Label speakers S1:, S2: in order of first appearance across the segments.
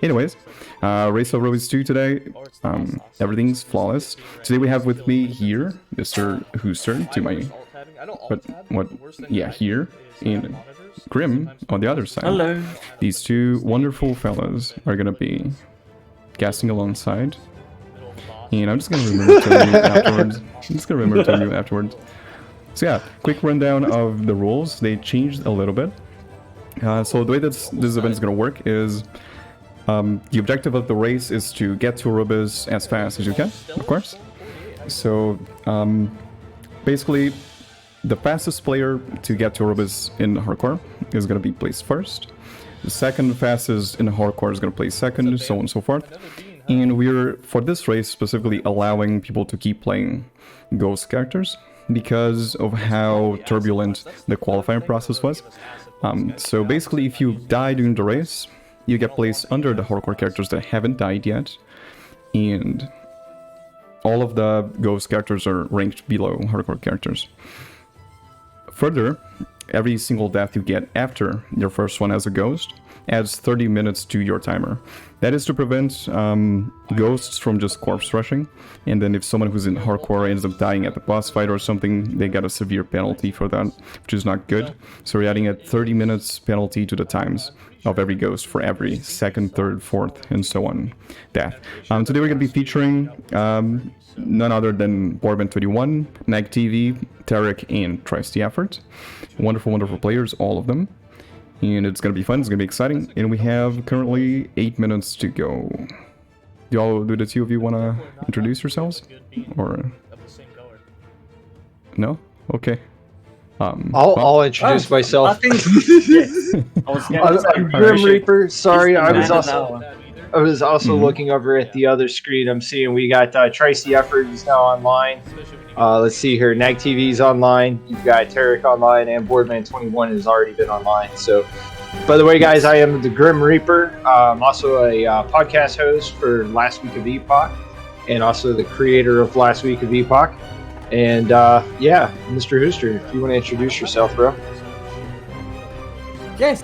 S1: Anyways, race of Orobyss 2 today. Everything's flawless. Today we have with me here Mr. Hooster to my, here, and Grim on the other side.
S2: Hello.
S1: These two wonderful fellas are gonna be casting alongside. And I'm just gonna remember telling you afterwards. So yeah, quick rundown of the rules. They changed a little bit. So the way that this event is gonna work is the objective of the race is to get to Orobyss as fast as you can, of course. So basically, the fastest player to get to Orobyss in hardcore is gonna be placed first. The second fastest in hardcore is gonna place second, so on and so forth. And we're, for this race, specifically allowing people to keep playing ghost characters because of how turbulent the qualifying process was. So basically, if you die during the race, you get placed under the hardcore characters that haven't died yet, and all of the ghost characters are ranked below hardcore characters. Further, every single death you get after your first one as a ghost adds 30 minutes to your timer. That is to prevent ghosts from just corpse rushing, and then if someone who's in hardcore ends up dying at the boss fight or something, they get a severe penalty for that, which is not good. So we're adding a 30 minutes penalty to the times of every ghost for every second, third, fourth, and so on death. Today we're going to be featuring none other than Boardman21, NagTV, Terek, and Tricetheefort. Wonderful, wonderful players, all of them. And it's going to be fun, it's going to be exciting, and we have currently 8 minutes to go. Do the two of you want to introduce yourselves? Or... No? Okay.
S3: I'll introduce myself.
S2: I think,
S3: I'm Grim Reaper. Sorry, I was also looking over at the other screen. I'm seeing we got Tricetheefort is now online. Let's see here. NagTV's online. You've got Terek online, and Boardman21 has already been online. So, by the way, guys, I am the Grim Reaper. I'm also a podcast host for Last Week of Epoch, and also the creator of Last Week of Epoch. And yeah, Mr. Hooster, if you want to introduce yourself, bro.
S2: yes,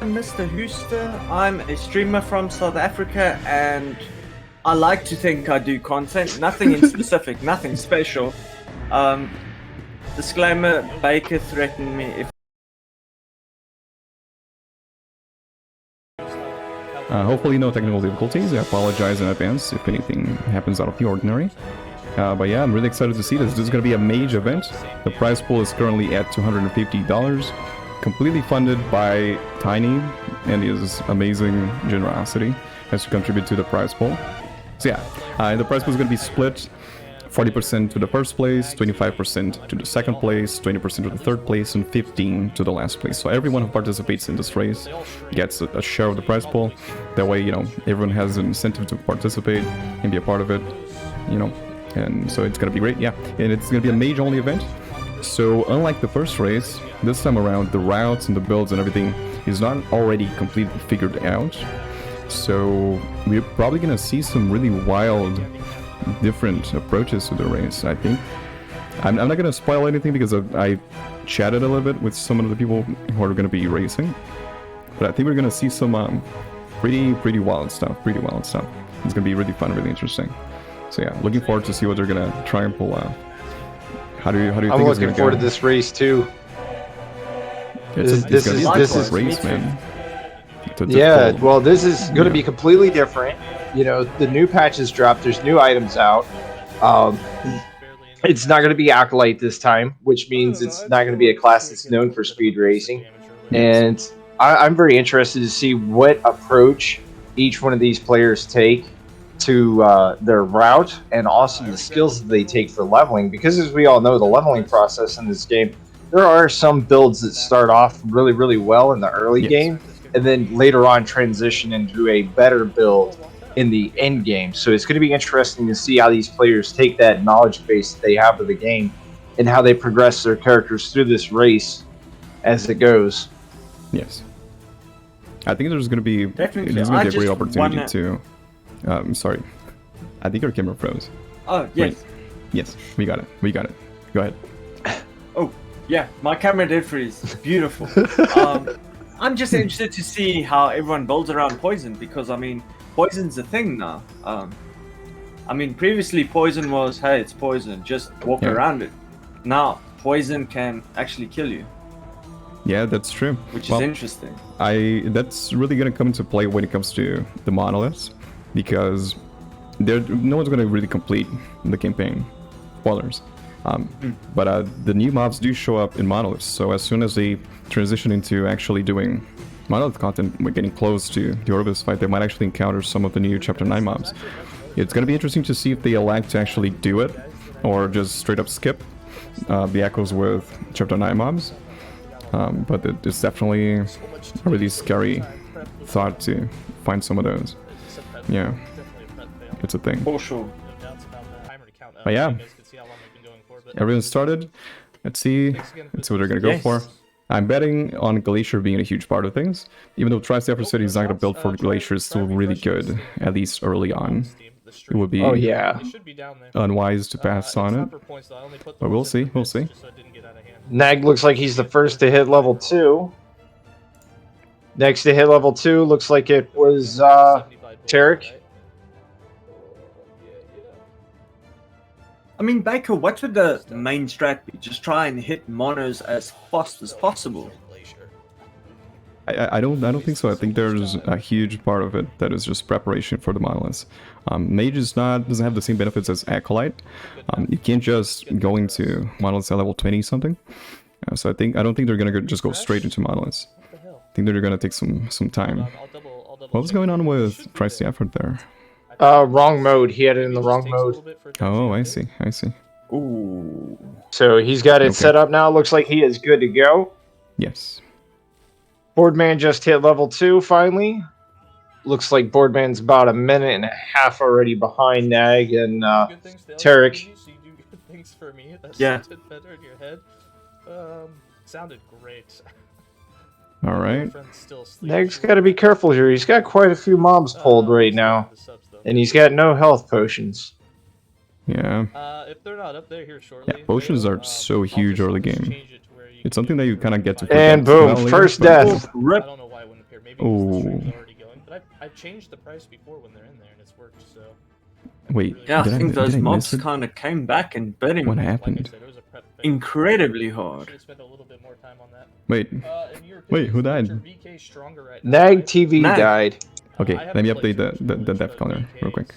S2: I'm Mr. Hooster. I'm a streamer from South Africa, and I like to think I do content. Nothing in specific, nothing special. Disclaimer, Baker threatened me if...
S1: Hopefully no technical difficulties. I apologize in advance if anything happens out of the ordinary. But yeah, I'm really excited to see this. This is going to be a mage event. The prize pool is currently at $250, completely funded by Tnnyy and his amazing generosity as to contribute to the prize pool. So yeah, the prize pool is going to be split 40% to the first place, 25% to the second place, 20% to the third place, and 15% to the last place. So everyone who participates in this race gets a share of the prize pool. That way, you know, everyone has an incentive to participate and be a part of it, you know. And so it's going to be great, yeah. And it's going to be a mage-only event. So unlike the first race, this time around, the routes and the builds and everything is not already completely figured out. So we're probably going to see some really wild, different approaches to the race, I think. I'm not going to spoil anything because I chatted a little bit with some of the people who are going to be racing. But I think we're going to see some pretty wild stuff, It's going to be really fun, really interesting. So yeah, looking forward to see what they're going to try and pull out. How do you think it's going to go?
S3: I'm looking forward to this race too.
S1: This is race, man.
S3: Yeah, well, this is going to be completely different. You know, the new patches dropped. There's new items out. It's not going to be Acolyte this time, which means it's not going to be a class that's known for speed racing. And I'm very interested to see what approach each one of these players take to their route, and also the skills that they take for leveling. Because as we all know, the leveling process in this game, there are some builds that start off really well in the early game, and then later on transition into a better build in the end game. So it's going to be interesting to see how these players take that knowledge base that they have of the game and how they progress their characters through this race as it goes.
S1: Yes, I think there's going to be a great opportunity to. Sorry, I think your camera froze.
S2: Oh yes.
S1: Wait. Yes, we got it. Go ahead.
S2: Oh yeah, my camera did freeze. Beautiful. I'm just interested to see how everyone builds around poison because I mean, poison's a thing now. I mean, previously poison was, hey, it's poison, just walk around it. Now poison can actually kill you.
S1: Yeah, that's true.
S2: Which is interesting.
S1: That's really gonna come into play when it comes to the monoliths, because no one's gonna really complete the campaign. Spoilers. But the new mobs do show up in monoliths, so as soon as they transition into actually doing monolith content, we're getting close to the Orobyss fight, they might actually encounter some of the new Chapter 9 mobs. It's gonna be interesting to see if they elect to actually do it, or just straight up skip the echoes with Chapter 9 mobs. But it's definitely a really scary thought to find some of those. Yeah, it's a thing.
S2: For sure.
S1: But yeah, everyone started. Let's see what they're gonna go for. I'm betting on Glacier being a huge part of things. Even though Tricetheefort said he's not gonna build for Glacier, is still really good, at least early on. It would be unwise to pass on it, but we'll see. We'll see.
S3: Nag looks like he's the first to hit level 2. Next to hit level 2 looks like it was Terek.
S2: I mean, Baker, what would the main strat be? Just try and hit monos as fast as possible.
S1: I don't think so. I think there's a huge part of it that is just preparation for the monoliths. Mage doesn't have the same benefits as Acolyte. You can't just go into monoliths at level 20 something. So I don't think they're gonna just go straight into monoliths. I think they're gonna take some time. What was going on with Tricetheefort there?
S3: Wrong mode. He had it in the wrong mode.
S1: Oh, I see.
S2: Ooh.
S3: So he's got it set up now. Looks like he is good to go.
S1: Yes.
S3: Boardman just hit level 2 finally. Looks like Boardman's about a minute and a half already behind Nag and Terek.
S2: Yeah.
S4: Sounded great.
S1: All right.
S3: Nag's got to be careful here. He's got quite a few mobs pulled right now, and he's got no health potions.
S1: Yeah.
S4: If they're not up there here shortly,
S1: Yeah, potions are so huge early game. It's something that you kind of get to.
S3: And boom, first death.
S4: I don't know why it wouldn't appear. Maybe because the stream's already going. But I've changed the price before when they're in there and it's worked. So.
S1: Wait.
S2: Yeah, I think those mobs
S1: miss it?
S2: kind of came back and bit him
S1: What happened?
S2: incredibly hard.
S1: Wait, who died?
S3: NagTV
S2: Nag.
S3: died.
S1: Okay, let me update the death counter real quick.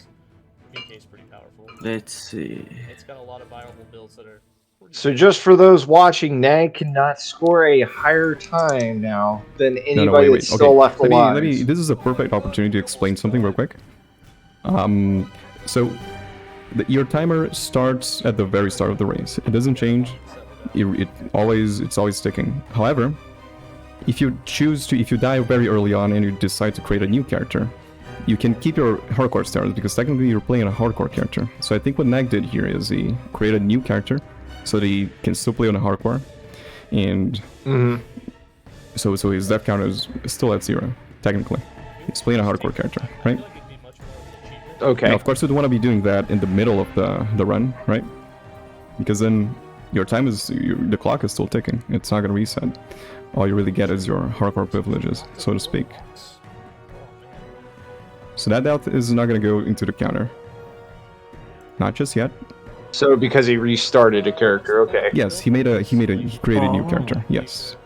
S2: Let's see.
S4: It's got a lot of viable builds that are.
S3: So just for those watching, Nag cannot score a higher time now than anybody that's still left alive.
S1: This is a perfect opportunity to explain something real quick. So your timer starts at the very start of the race. It doesn't change. It's always ticking. However, if you die very early on and you decide to create a new character, you can keep your hardcore status because technically you're playing a hardcore character. So I think what Nag did here is he created a new character so that he can still play on a hardcore, and so his death count is still at 0 technically. He's playing a hardcore character, right?
S3: Okay.
S1: Now, of course, you don't want to be doing that in the middle of the run, right? Because then your time the clock is still ticking. It's not gonna reset. All you really get is your hardcore privileges, so to speak. So that health is not gonna go into the counter. Not just yet.
S3: So because he restarted a character, okay.
S1: Yes, he created a new character. Yes.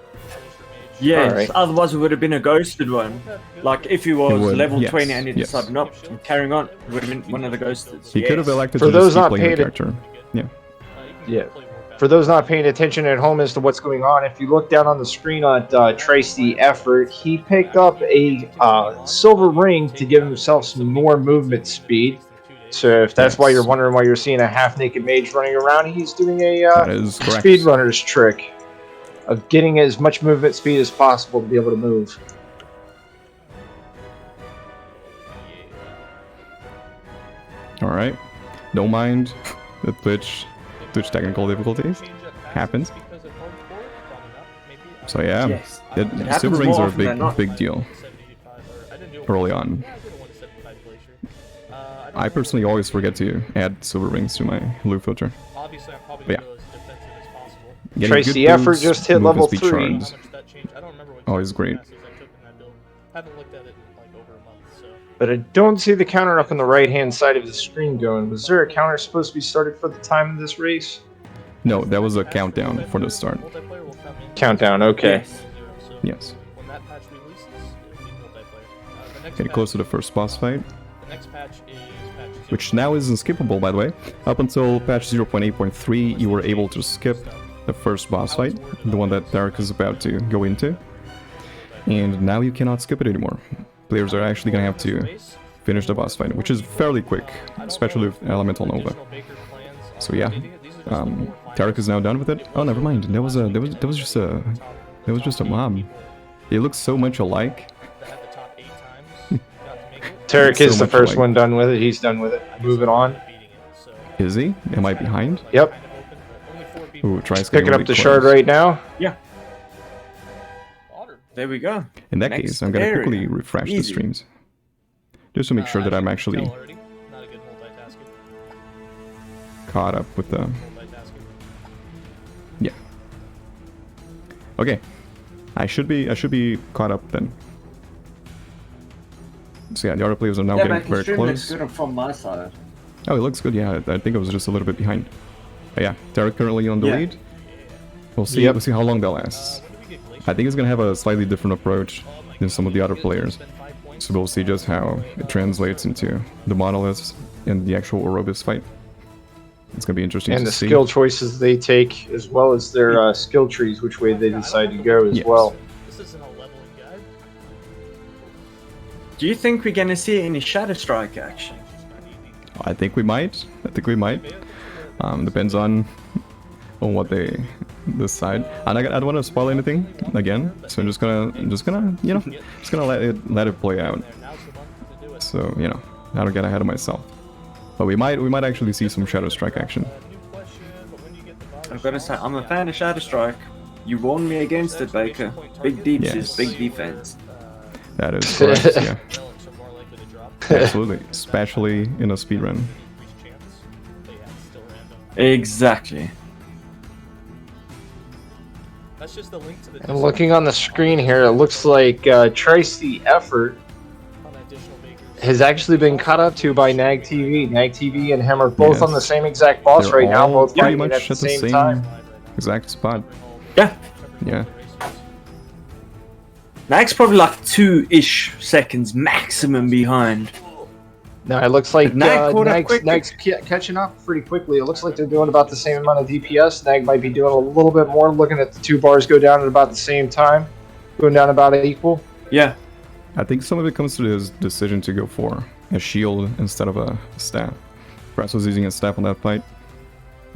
S2: Yes,
S3: Alright.
S2: otherwise it would have been a ghosted one. Like if he was level 20 and he
S1: yes.
S2: decided not carrying on, it would have been one of the ghosted.
S1: He could have elected
S3: For
S1: to
S3: those
S1: just keep
S3: not
S1: playing the
S3: paying
S1: character. Yeah.
S3: Yeah. For those not paying attention at home as to what's going on, if you look down on the screen at Tricetheefort, he picked up a silver ring to give himself some more movement speed. So if that's why you're wondering why you're seeing a half-naked mage running around, he's doing a
S1: That is correct.
S3: speedrunner's trick of getting as much movement speed as possible to be able to move.
S1: Alright. Don't mind the Twitch technical difficulties. Happens. So yeah,
S2: Yes.
S1: silver rings
S2: more
S1: are
S2: often than
S1: a
S2: not.
S1: big deal early on. I personally always forget to add silver rings to my loot filter. But yeah. Getting good
S3: Tricetheefort
S1: boots,
S3: just hit
S1: movement
S3: level
S1: speed
S3: 3.
S1: charms. Always great.
S3: But I don't see the counter up on the right-hand side of the screen going. Was there a counter supposed to be started for the time of this race?
S1: No, that was a countdown for the start.
S4: Multiplayer will come in.
S3: Countdown, okay.
S2: Yes.
S4: So
S1: Yes.
S4: when that patch releases, it'll be multiplayer. The next
S1: Getting close to the first boss fight,
S4: The next patch is patch 0.
S1: which now is unskippable, by the way. Up until patch 0.8.3, you were able to skip the first boss fight, the one that Terek is about to go into. And now you cannot skip it anymore. Players are actually going to have to finish the boss fight, which is fairly quick, especially with Elemental Nova. So yeah, Terek is now done with it. Oh, never mind. That was just a mob. They look so much alike.
S3: Terek is
S1: So
S3: the
S1: much
S3: first
S1: alike.
S3: one done with it. He's done with it. Moving on.
S1: Is he? Am I behind?
S3: Yep.
S1: Ooh, Trice
S3: Picking
S1: getting
S3: up
S1: really
S3: the shard
S1: close.
S3: right now.
S2: Yeah. There we go.
S1: In that
S2: Next
S1: case, I'm gonna
S2: area.
S1: quickly refresh the
S2: Easy.
S1: streams, just to make sure that I'm actually
S4: Not a good multitasker.
S1: caught up with the.
S4: Multitasker.
S1: Yeah. Okay. I should be caught up then. So yeah, the other players are now
S2: Yeah,
S1: getting
S2: but the
S1: very
S2: stream looks
S1: close.
S2: good from my side.
S1: Oh, it looks good. Yeah, I think I was just a little bit behind. But yeah, Terek currently on the
S2: Yeah.
S1: lead. We'll see.
S3: Yep.
S1: We'll see how long that lasts. I think he's gonna have a slightly different approach than some of the other players. So we'll see just how it translates into the monoliths and the actual Orobyss fight. It's gonna be interesting
S3: And
S1: to
S3: the
S1: see.
S3: skill choices they take, as well as their skill trees, which way they decide to go as
S1: Yes.
S3: well.
S4: This isn't a leveling guide.
S2: Do you think we're gonna see any Shadow Strike action?
S1: I think we might. Depends on what they decide. And I don't want to spoil anything again, so I'm just gonna let it play out.
S4: Now's the month to do it.
S1: So I don't get ahead of myself. But we might actually see some Shadow Strike action.
S4: New question, but when you get the virus
S2: I've got to say,
S4: off,
S2: I'm a fan of Shadow Strike. You warned me against it, Baker. Big deeps
S1: Yes.
S2: is big defense.
S1: That is correct. Yeah,
S4: relics are more likely to drop.
S1: absolutely, especially in a speedrun.
S4: Increased chance. But yeah, it's still random.
S2: Exactly.
S4: That's just the link to the
S3: And looking on the screen here, it looks like Tricetheefort
S4: on additional bakers.
S3: has actually been caught up to by NagTV. NagTV and him are both
S1: Yes.
S3: on the same exact boss
S1: They're
S3: right now,
S1: all
S3: both
S1: pretty
S3: fighting
S1: much
S3: at the
S1: at the
S3: same
S1: same
S3: time.
S1: exact spot.
S2: Yeah.
S1: Yeah.
S2: Nag's probably like 2-ish seconds maximum behind.
S3: No, it looks like
S2: But Nag caught up quickly.
S3: Nag's catching up pretty quickly. It looks like they're doing about the same amount of DPS. Nag might be doing a little bit more, looking at the two bars go down at about the same time, going down about equal.
S2: Yeah.
S1: I think some of it comes to his decision to go for a shield instead of a staff. Trice was using a staff on that fight,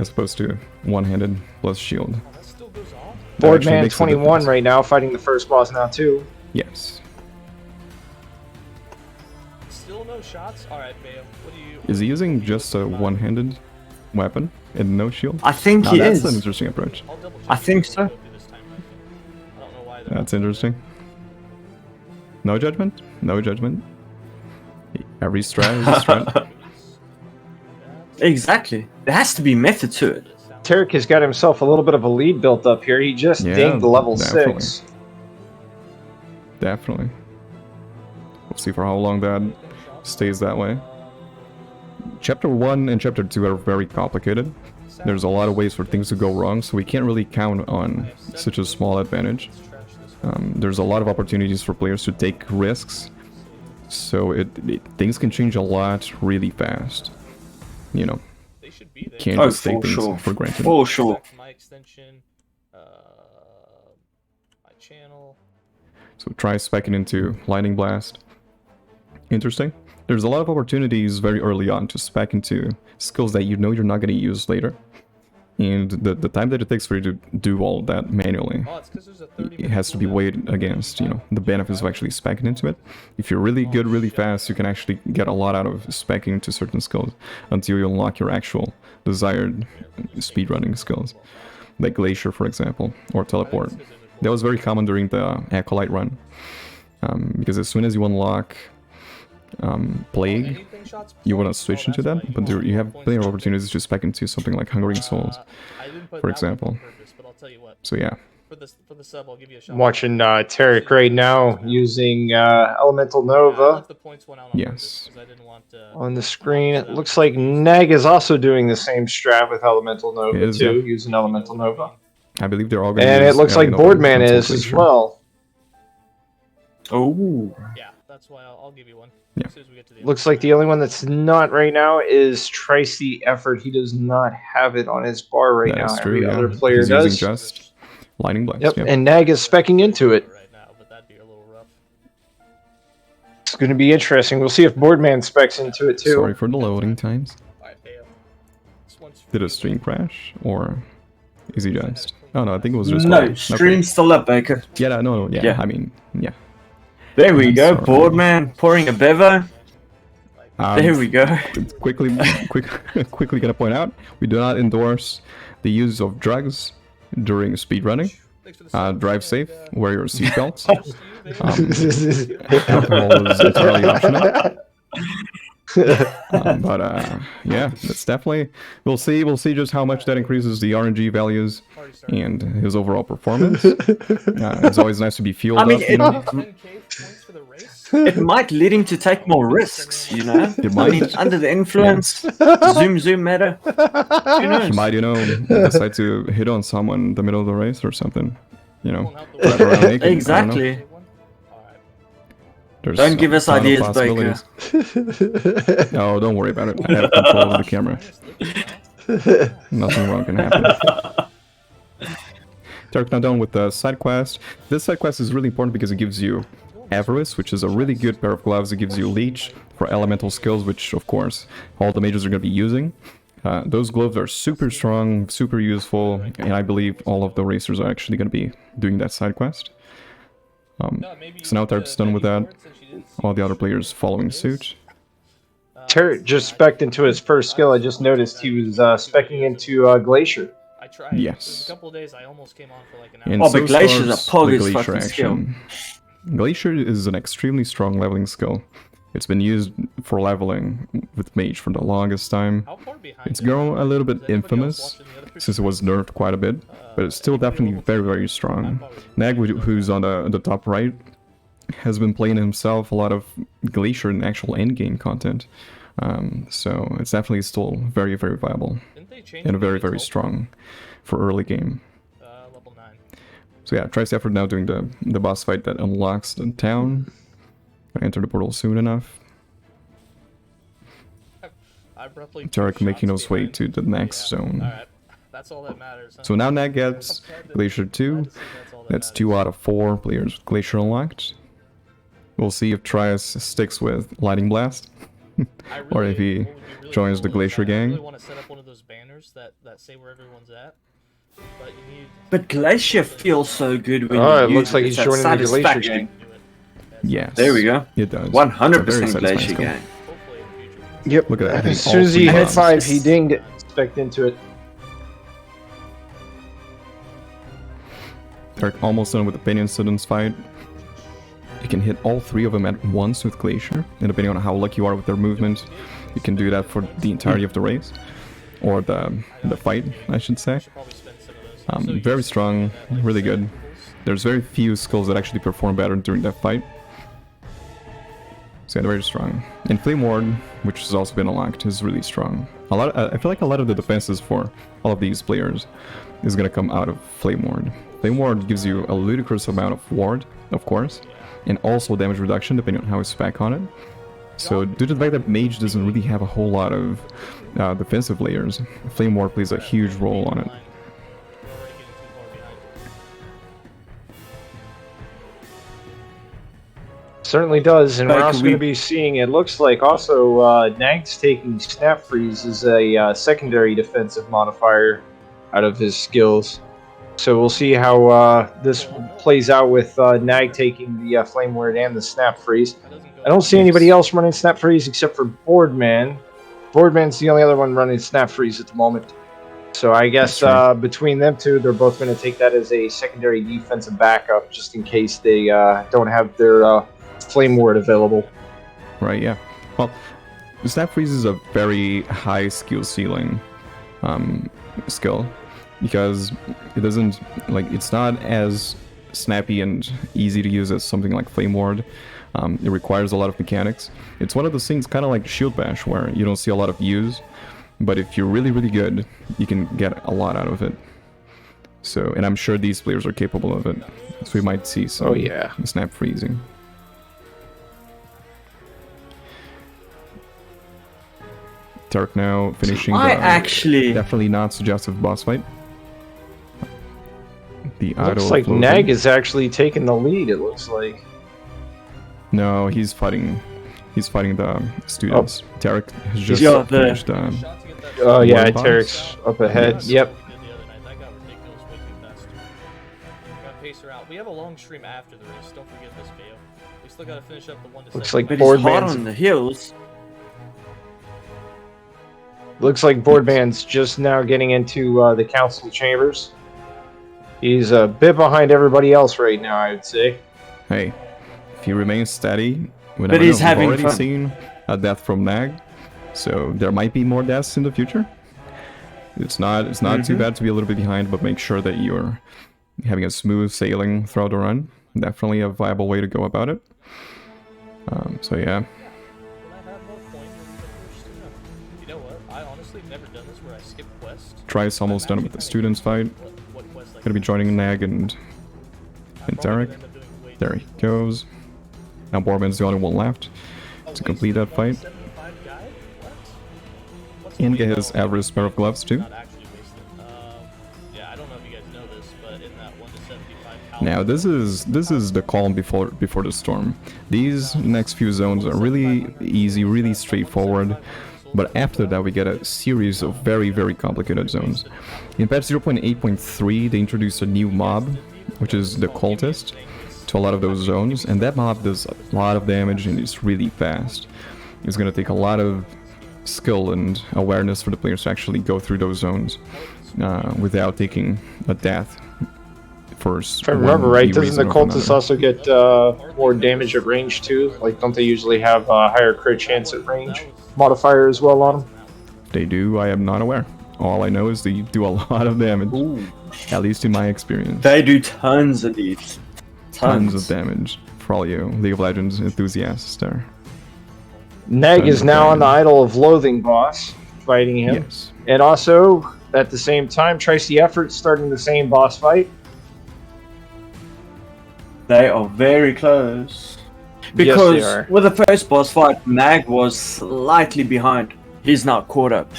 S1: as opposed to one-handed plus shield.
S4: Oh, that still goes off?
S1: That actually makes a
S3: Boardman21
S1: difference.
S3: right now, fighting the first boss now too.
S1: Yes.
S4: Still no shots? Alright, Bayo. What do you...
S1: Is he using just a one-handed weapon and no shield?
S2: I think
S1: Now,
S2: he
S1: that's
S2: is.
S1: an interesting approach.
S4: I'll double check.
S2: I think so.
S4: This time. I don't know why they're
S1: That's interesting. No judgment. No judgment. Every strat is a strat.
S2: Exactly. There has to be method to it.
S3: Terek has got himself a little bit of a lead built up here. He just
S1: Yeah,
S3: dinged level
S1: definitely.
S3: 6.
S1: Definitely. We'll see for how long that stays that way. Chapter 1 and Chapter 2 are very complicated. There's a lot of ways for things to go wrong, so we can't really count on such a small advantage. There's a lot of opportunities for players to take risks, so things can change a lot really fast.
S4: They should be there.
S1: Can't
S2: Oh,
S1: just take
S2: for
S1: things
S2: sure.
S1: for granted.
S2: For sure.
S4: My extension, my channel.
S1: So try specking into Lightning Blast. Interesting. There's a lot of opportunities very early on to spec into skills that you know you're not going to use later. And the time that it takes for you to do all of that manually,
S4: Oh, it's because there's a 30
S1: it has to be weighed against, the benefits of actually specking into it. If you're really good really fast, you can actually get a lot out of specking into certain skills until you unlock your actual desired speedrunning skills. Like Glacier, for example, or Teleport. That was very common during the Acolyte run. Because as soon as you unlock Plague, you want to switch into that, but you have plenty of opportunities to spec into something like Hungering Souls, for example. So yeah,
S4: For the sub, I'll give you a shot.
S3: I'm watching Terek right now using Elemental
S4: Yeah, I
S3: Nova
S4: left the points one out on
S1: Yes.
S4: purpose 'cause I didn't want
S3: on the screen. It looks like Nag is also doing the same strat with Elemental Nova
S1: Is,
S3: too,
S1: yeah.
S3: using Elemental Nova.
S1: I believe they're all going to
S3: And
S1: use
S3: it looks like
S1: Nova
S3: Boardman
S1: until
S3: is as
S1: Glacier.
S3: well.
S2: Oh.
S4: Yeah, that's why I'll give you one.
S1: Yeah.
S4: As soon as we get to the
S3: Looks like the only one that's not right now is Tricetheefort. He does not have it on his bar right
S1: That
S3: now.
S1: is true,
S3: Every
S1: yeah.
S3: other player
S1: He's
S3: does.
S1: using just Lightning Blast.
S3: Yep,
S1: Yep.
S3: and Nag is specking into it.
S4: right now, but that'd be a little rough.
S3: It's going to be interesting. We'll see if Boardman specs into it too.
S1: Sorry for the loading times.
S4: Alright, pay up. This one's for
S1: Did a
S4: you,
S1: stream
S4: buddy.
S1: crash, or is he just... Oh no, I think it was just...
S2: No,
S1: okay.
S2: stream's still up, Baker.
S1: Yeah, no, yeah,
S2: Yeah.
S1: I mean, yeah.
S2: There we go,
S1: Sorry.
S2: Boardman pouring a bevo. There we go.
S1: Quickly gonna point out, we do not endorse the use of drugs during speedrunning.
S4: Thanks for the sub,
S1: Drive
S4: and,
S1: safe, wear your seatbelts.
S4: cheers to you, baby.
S1: Alcohol is entirely optional. Yeah, it's definitely... We'll see just how much that increases the RNG values
S4: Party started.
S1: and his overall performance. It's always nice to be fueled
S2: I mean,
S1: up, you know?
S4: 10K points for the race?
S2: It might lead him to take more risks, you know?
S1: It
S2: I mean,
S1: might.
S2: under the influence, zoom meta. Who knows?
S1: He might, you know, decide to hit on someone in the middle of the race or something. You know,
S4: Won't help the
S1: drive around naked, I don't know.
S2: Exactly.
S4: Take one? Alright.
S1: There's
S2: Don't give
S1: a
S2: us
S1: ton of
S2: ideas, Baker.
S1: possibilities. No, don't worry about it. I have control of the camera. Nothing wrong can happen. Terek, now done with the side quest. This side quest is really important because it gives you Avarice, which is a really good pair of gloves. It gives you Leech for elemental skills, which of course all the mages are going to be using. Those gloves are super strong, super useful, and I believe all of the racers are actually going to be doing that side quest.
S4: No, maybe
S1: So now Terek's done with that.
S4: since you didn't
S1: All the other players following suit.
S3: Terek just specced into his first skill. I just noticed he was speccing into Glacier.
S4: I tried.
S1: Yes.
S4: There's a couple of days I almost came on for like an hour.
S1: And
S2: Oh, but
S1: so
S2: Glacier's a
S1: starts
S2: pog
S1: the
S2: as
S1: Glacier
S2: fucking skill.
S1: action. Glacier is an extremely strong leveling skill. It's been used for leveling with Mage for the longest time.
S4: How far behind
S1: It's
S4: is
S1: grown a little bit
S4: Is anybody else
S1: infamous
S4: watching the other
S1: since it was nerfed quite a bit, but it's still definitely very, very strong. Nag, who's on the top right, has been playing himself a lot of Glacier in actual endgame content. So it's definitely still very, very viable
S4: Didn't they change
S1: and
S4: the
S1: very,
S4: movie
S1: very
S4: itself?
S1: strong for early game.
S4: Level 9.
S1: So yeah, Tricetheefort now doing the boss fight that unlocks the town. Gonna enter the portal soon enough.
S4: I roughly
S1: Terek
S4: two
S1: making
S4: shots
S1: his way
S4: behind.
S1: to the next zone.
S4: Alright. That's all that matters. Huh?
S1: So now Nag gets Glacier 2. That's 2 out of 4 players with Glacier unlocked. We'll see if Trice sticks with Lightning Blast. Or if he
S4: what would be really
S1: joins the
S4: cool is
S1: Glacier
S4: I really
S1: gang.
S4: want to set up one of those banners that say where everyone's at. But you need
S2: But Glacier feels so good when
S3: Oh,
S2: you
S3: it
S2: use
S3: looks like
S2: It's
S3: he's
S2: that
S3: joining the Glacier
S2: satisfaction.
S3: gang.
S4: to do it.
S1: Yes.
S2: There we go.
S1: It does.
S2: 100%
S1: It's a very satisfying
S2: Glacier
S1: skill.
S2: gang.
S4: Hopefully in the future.
S3: Yep.
S1: Look at that,
S3: As
S1: all
S3: soon as he
S1: three
S3: hit
S1: bombs.
S3: 5, he dinged it. Specced into it.
S1: Terek almost done with the Pinion Students fight. You can hit all 3 of them at once with Glacier, and depending on how lucky you are with their movement, you can do that for the entirety of the race. Or the fight, I should say.
S4: Should probably spend some of those. So
S1: Very
S4: you
S1: strong,
S4: see that,
S1: really
S4: like,
S1: good.
S4: circles.
S1: There's very few skills that actually perform better during that fight. So yeah, very strong. And Flame Ward, which has also been unlocked, is really strong. I feel like a lot of the defenses for all of these players is gonna come out of Flame Ward. Flame Ward gives you a ludicrous amount of ward, of course, and also damage reduction depending on how you spec on it. So due to the fact that Mage doesn't really have a whole lot of defensive layers, Flame Ward plays a huge role on it.
S4: We're already getting too far behind.
S3: Certainly does, and we're
S2: Baker,
S3: also going to be seeing, it looks like also Nag's taking Snap Freeze as a secondary defensive modifier out of his skills. So we'll see how this plays out with Nag taking the Flame Ward and the Snap Freeze.
S4: That doesn't go
S3: I don't see anybody else running Snap Freeze except for Boardman. Boardman's the only other one running Snap Freeze at the moment. So I guess
S1: That's
S3: between them two, they're both going to take that as a secondary defensive backup just in case they don't have their Flame Ward available.
S1: Right, yeah. Well, Snap Freeze is a very high skill ceiling skill. because it doesn't, like, it's not as snappy and easy to use as something like Flame Ward. It requires a lot of mechanics. It's one of those things kind of like Shield Bash, where you don't see a lot of use, but if you're really, really good, you can get a lot out of it. So, and I'm sure these players are capable of it. So we might see some snap freezing. Terek now finishing definitely not suggestive boss fight. The
S3: looks like Nag is actually taking the lead, it looks like.
S1: No, he's fighting the students. Terek has just finished
S3: oh yeah, Terek's up ahead.
S1: Yes.
S3: Yep.
S4: We have a long stream after the race. Don't forget this video. We still gotta finish up the 1 to
S3: Looks
S4: 7.
S3: like
S2: But he's hot on the heels.
S3: Looks like Boardman's just now getting into the council chambers. He's a bit behind everybody else right now, I would say.
S1: Hey, if he remains steady, we've already seen a death from Nag, so there might be more deaths in the future. It's not too bad to be a little bit behind, but make sure that you're having a smooth sailing throughout the run. Definitely a viable way to go about it. So yeah.
S4: You know what? I honestly have never done this where I skip quests.
S1: Trice almost done with the students fight. Gonna be joining Nag and Terek. There he goes. Now Boardman's the only one left to complete that fight. And get his average pair of gloves too. Now this is the calm before the storm. These next few zones are really easy, really straightforward. But after that we get a series of very, very complicated zones. In patch 0.8.3 they introduced a new mob, which is the cultist, to a lot of those zones, and that mob does a lot of damage and is really fast. It's gonna take a lot of skill and awareness for the players to actually go through those zones without taking a death.
S3: If I remember right, doesn't the cultists also get more damage at range too? Like, don't they usually have a higher crit chance at range modifier as well on them?
S1: They do. I am not aware. All I know is they do a lot of damage.
S2: Ooh.
S1: At least in my experience.
S2: They do tons of these.
S1: Tons of damage for all you League of Legends enthusiasts there.
S3: Nag is now on the Idol of Loathing boss, fighting him.
S1: Yes.
S3: And also, at the same time, Tricetheefort starting the same boss fight.
S2: They are very close. Because
S3: yes, they are.
S2: with the first boss fight, Nag was slightly behind. He's not caught up.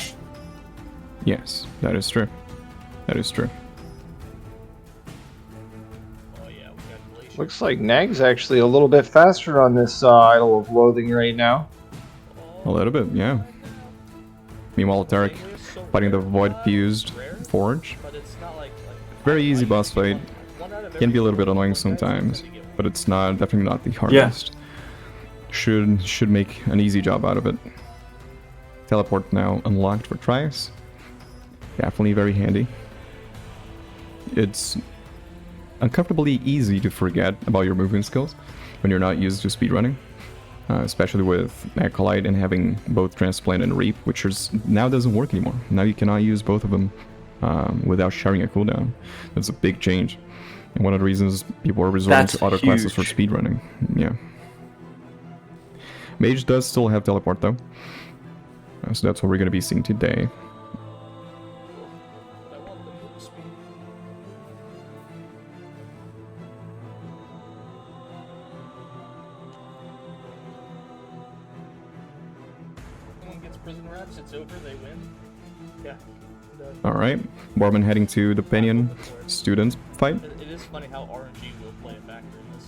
S1: Yes, that is true. That is true.
S3: Looks like Nag's actually a little bit faster on this Idol of Loathing right now.
S1: A little bit, yeah. Meanwhile, Terek fighting the Void Fused Forge. Very easy boss fight. Can be a little bit annoying sometimes, but it's definitely not the hardest. Yeah. Should make an easy job out of it. Teleport now unlocked for Trice. Definitely very handy. It's uncomfortably easy to forget about your movement skills when you're not used to speedrunning. Especially with Acolyte and having both Transplant and Reap, which now doesn't work anymore. Now you cannot use both of them without sharing a cooldown. That's a big change. And one of the reasons people are resorting to other classes for speedrunning. Yeah. Mage does still have teleport though. So that's what we're going to be seeing today. Alright, Boardman heading to the Pinion students fight.
S4: It is funny how RNG will play a factor in this.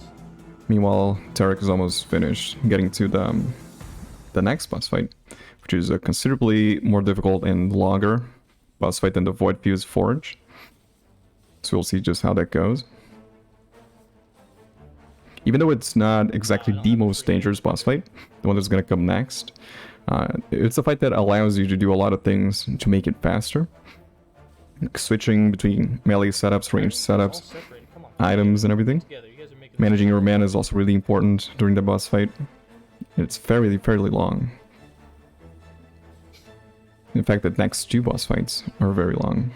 S1: Meanwhile, Terek is almost finished, getting to the next boss fight, which is a considerably more difficult and longer boss fight than the Void Fused Forge. So we'll see just how that goes. Even though it's not exactly the most dangerous boss fight, the one that's going to come next, it's a fight that allows you to do a lot of things to make it faster. Like switching between melee setups, range setups, items and everything. Managing your mana is also really important during the boss fight. It's fairly long. In fact, the next two boss fights are very long.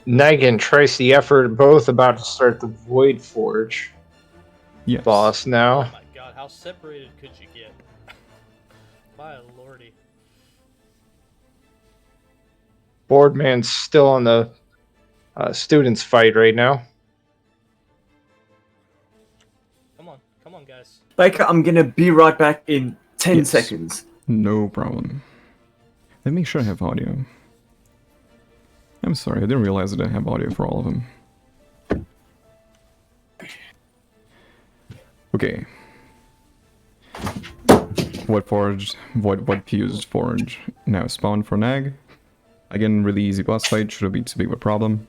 S3: Nag and Tricetheefort both about to start the Void Forge
S1: Yes.
S3: boss
S4: Oh
S3: now.
S4: my god, how separated could you get? My lordy.
S3: Boardman's still on the students fight right now.
S4: Come on, guys.
S2: Baker, I'm gonna be right back in 10
S1: Yes.
S2: seconds.
S1: No problem. Let me make sure I have audio. I'm sorry, I didn't realize that I have audio for all of them. Okay. Void Forge, Void Fused Forge. Now spawn for Nag. Again, really easy boss fight, shouldn't be too big of a problem.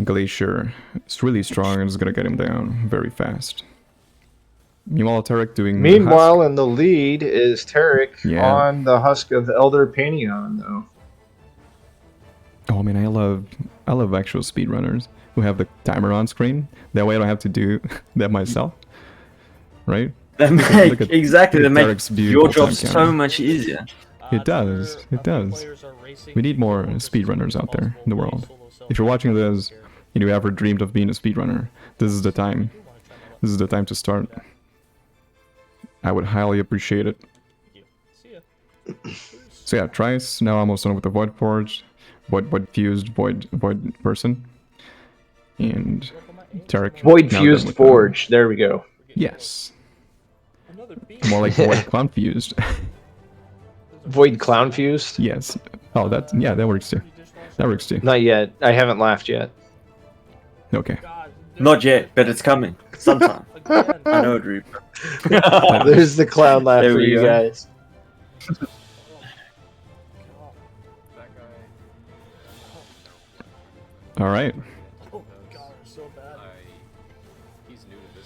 S1: Glacier is really strong and is gonna get him down very fast. Meanwhile, Terek doing
S3: Meanwhile,
S1: Husk.
S3: in the lead is Terek
S1: Yeah.
S3: on the Husk of Elder Pantheon, though.
S1: Oh man, I love actual speedrunners who have the timer on screen. That way I don't have to do that myself. Right?
S2: That
S1: Look
S2: make
S1: at-
S2: exactly
S1: look
S2: that
S1: at
S2: make
S1: Derek's beautiful
S2: your job
S1: time
S2: so
S1: counter.
S2: much easier.
S1: It does, it does. We need more speedrunners out there in the world. If you're watching this and you ever dreamed of being a speedrunner, this is the time. This is the time to start. I would highly appreciate it.
S4: See ya.
S1: So yeah, Trice, now almost done with the Void Forge. Void Fused, Void person. And Terek.
S3: Void
S1: now done
S3: Fused
S1: with
S3: Forge. There we go.
S1: Yes.
S4: Another beam.
S1: More like Void Confused.
S3: Void Clown Fused?
S1: Yes. Oh, that works too. That works too.
S3: Not yet. I haven't laughed yet.
S1: Okay.
S4: God,
S2: Not yet, but it's coming. Sometime.
S4: again.
S2: I know it, Reaper.
S3: There's the clown laugh
S2: There
S3: for
S2: we
S3: you
S2: go.
S3: guys.
S1: All right.
S4: Oh god, it's so bad.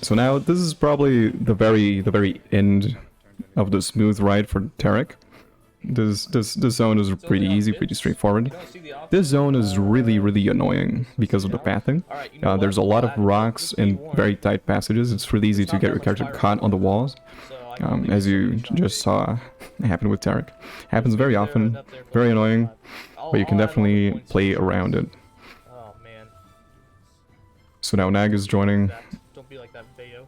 S1: So now this is probably the very end of the smooth ride for Terek. This zone is pretty easy, pretty straightforward. This zone is really annoying because of the pathing. There's a lot of rocks and very tight passages. It's really easy to get your character caught on the walls, as you just saw happen with Terek. Happens very often, very annoying, but you can definitely play around it.
S4: Oh man.
S1: So now Nag is joining
S4: Don't be like that, Bayo.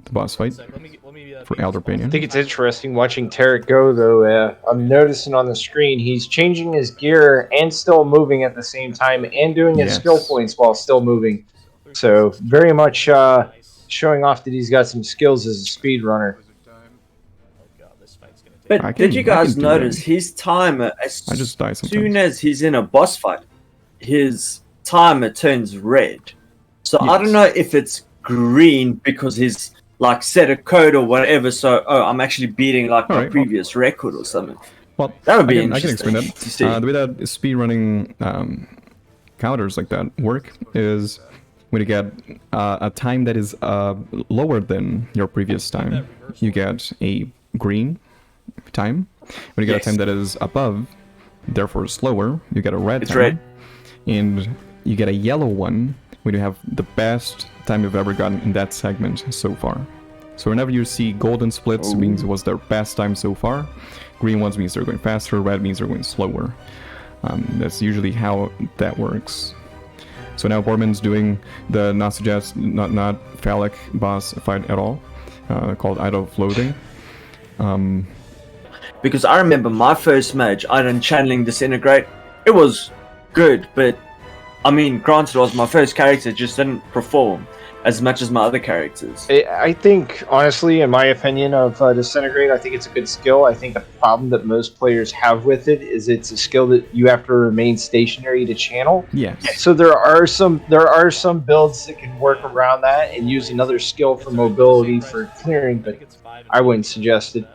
S1: the boss fight
S4: Let me
S1: for
S4: be
S1: Elder
S3: I
S1: Pinion.
S3: think it's interesting watching Terek go, though. I'm noticing on the screen he's changing his gear and still moving at the same time and doing his
S1: Yes.
S3: skill points while still moving. So, very much showing off that he's got some skills as a speedrunner.
S4: Oh god, this fight's gonna take.
S2: But
S1: I
S2: did you
S1: can- I
S2: guys
S1: can do
S2: notice
S1: that.
S2: his timer, as
S1: I just die
S2: soon
S1: sometimes.
S2: as he's in a boss fight, his timer turns red. So I
S1: Yes.
S2: don't know if it's green because he's like set a code or whatever. So I'm actually beating like my
S1: Alright, well-
S2: previous record or something.
S1: Well,
S2: That would be
S1: I can
S2: interesting
S1: explain that.
S2: to see.
S1: The way that speedrunning counters like that work is when you get a time that is lower than your previous time, you get a green time. When you get a
S2: Yes.
S1: time that is above, therefore slower, you get a red
S2: It's
S1: time.
S2: red.
S1: And you get a yellow one when you have the best time you've ever gotten in that segment so far. So whenever you see golden splits, it means it was their best time so far. Green ones means they're going faster, red means they're going slower. That's usually how that works. So now Boardman's doing the not phallic boss fight at all, called Idol of Loathing.
S2: Because I remember my first match, I done channeling disintegrate. It was good, but I mean, granted, it was my first character, just didn't perform as much as my other characters.
S3: I think, honestly, in my opinion of Disintegrate, I think it's a good skill. I think the problem that most players have with it is it's a skill that you have to remain stationary to channel.
S1: Yes.
S3: So there are some builds that can work around that and use another skill for mobility for clearing, but I wouldn't suggest it.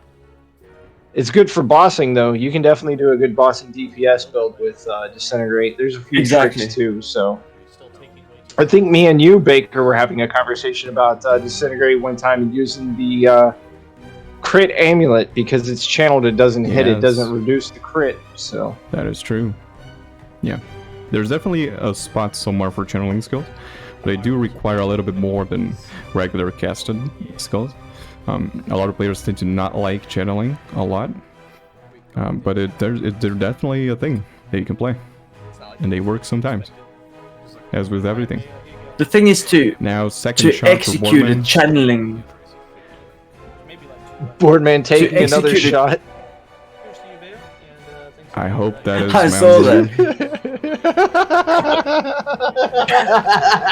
S3: It's good for bossing, though. You can definitely do a good bossing DPS build with Disintegrate. There's a few
S2: Exactly.
S3: tricks, too, so... I think me and you, Baker, were having a conversation about Disintegrate one time and using the crit amulet because it's channeled, it doesn't hit, it
S1: Yes.
S3: doesn't reduce the crit, so...
S1: That is true. Yeah. There's definitely a spot somewhere for channeling skills, but they do require a little bit more than regular casted skills. A lot of players tend to not like channeling a lot, but they're definitely a thing that you can play. and they work sometimes, as with everything.
S2: The thing is to
S1: Now, second shot for
S2: execute a
S1: Boardman.
S2: channeling.
S3: Boardman taking another
S2: execute it.
S3: shot.
S1: I hope that is.
S2: I saw
S1: Mountain.
S2: that.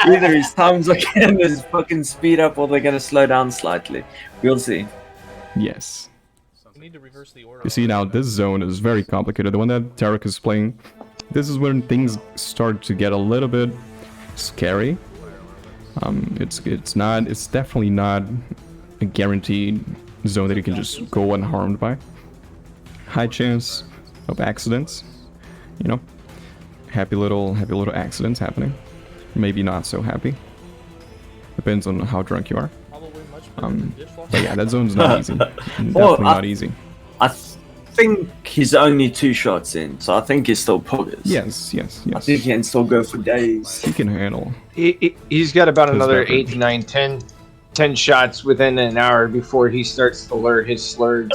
S2: Either his times are gonna fucking speed up or they're gonna slow down slightly. We'll see.
S1: Yes.
S4: We need to reverse the order.
S1: You see now, this zone is very complicated. The one that Terek is playing, this is when things start to get a little bit scary. It's definitely not a guaranteed zone that you can just go unharmed by. High chance of accidents, you know. Happy little accidents happening. Maybe not so happy. Depends on how drunk you are. But yeah, that zone's not easy. Definitely not easy.
S2: I think he's only 2 shots in, so I think he's still poggers.
S1: Yes.
S2: I think he can still go for days.
S1: He can handle.
S3: He's got about
S1: His
S3: another
S1: beverage.
S3: 8 to 9, 10 shots within an hour before he starts to blur his slurs.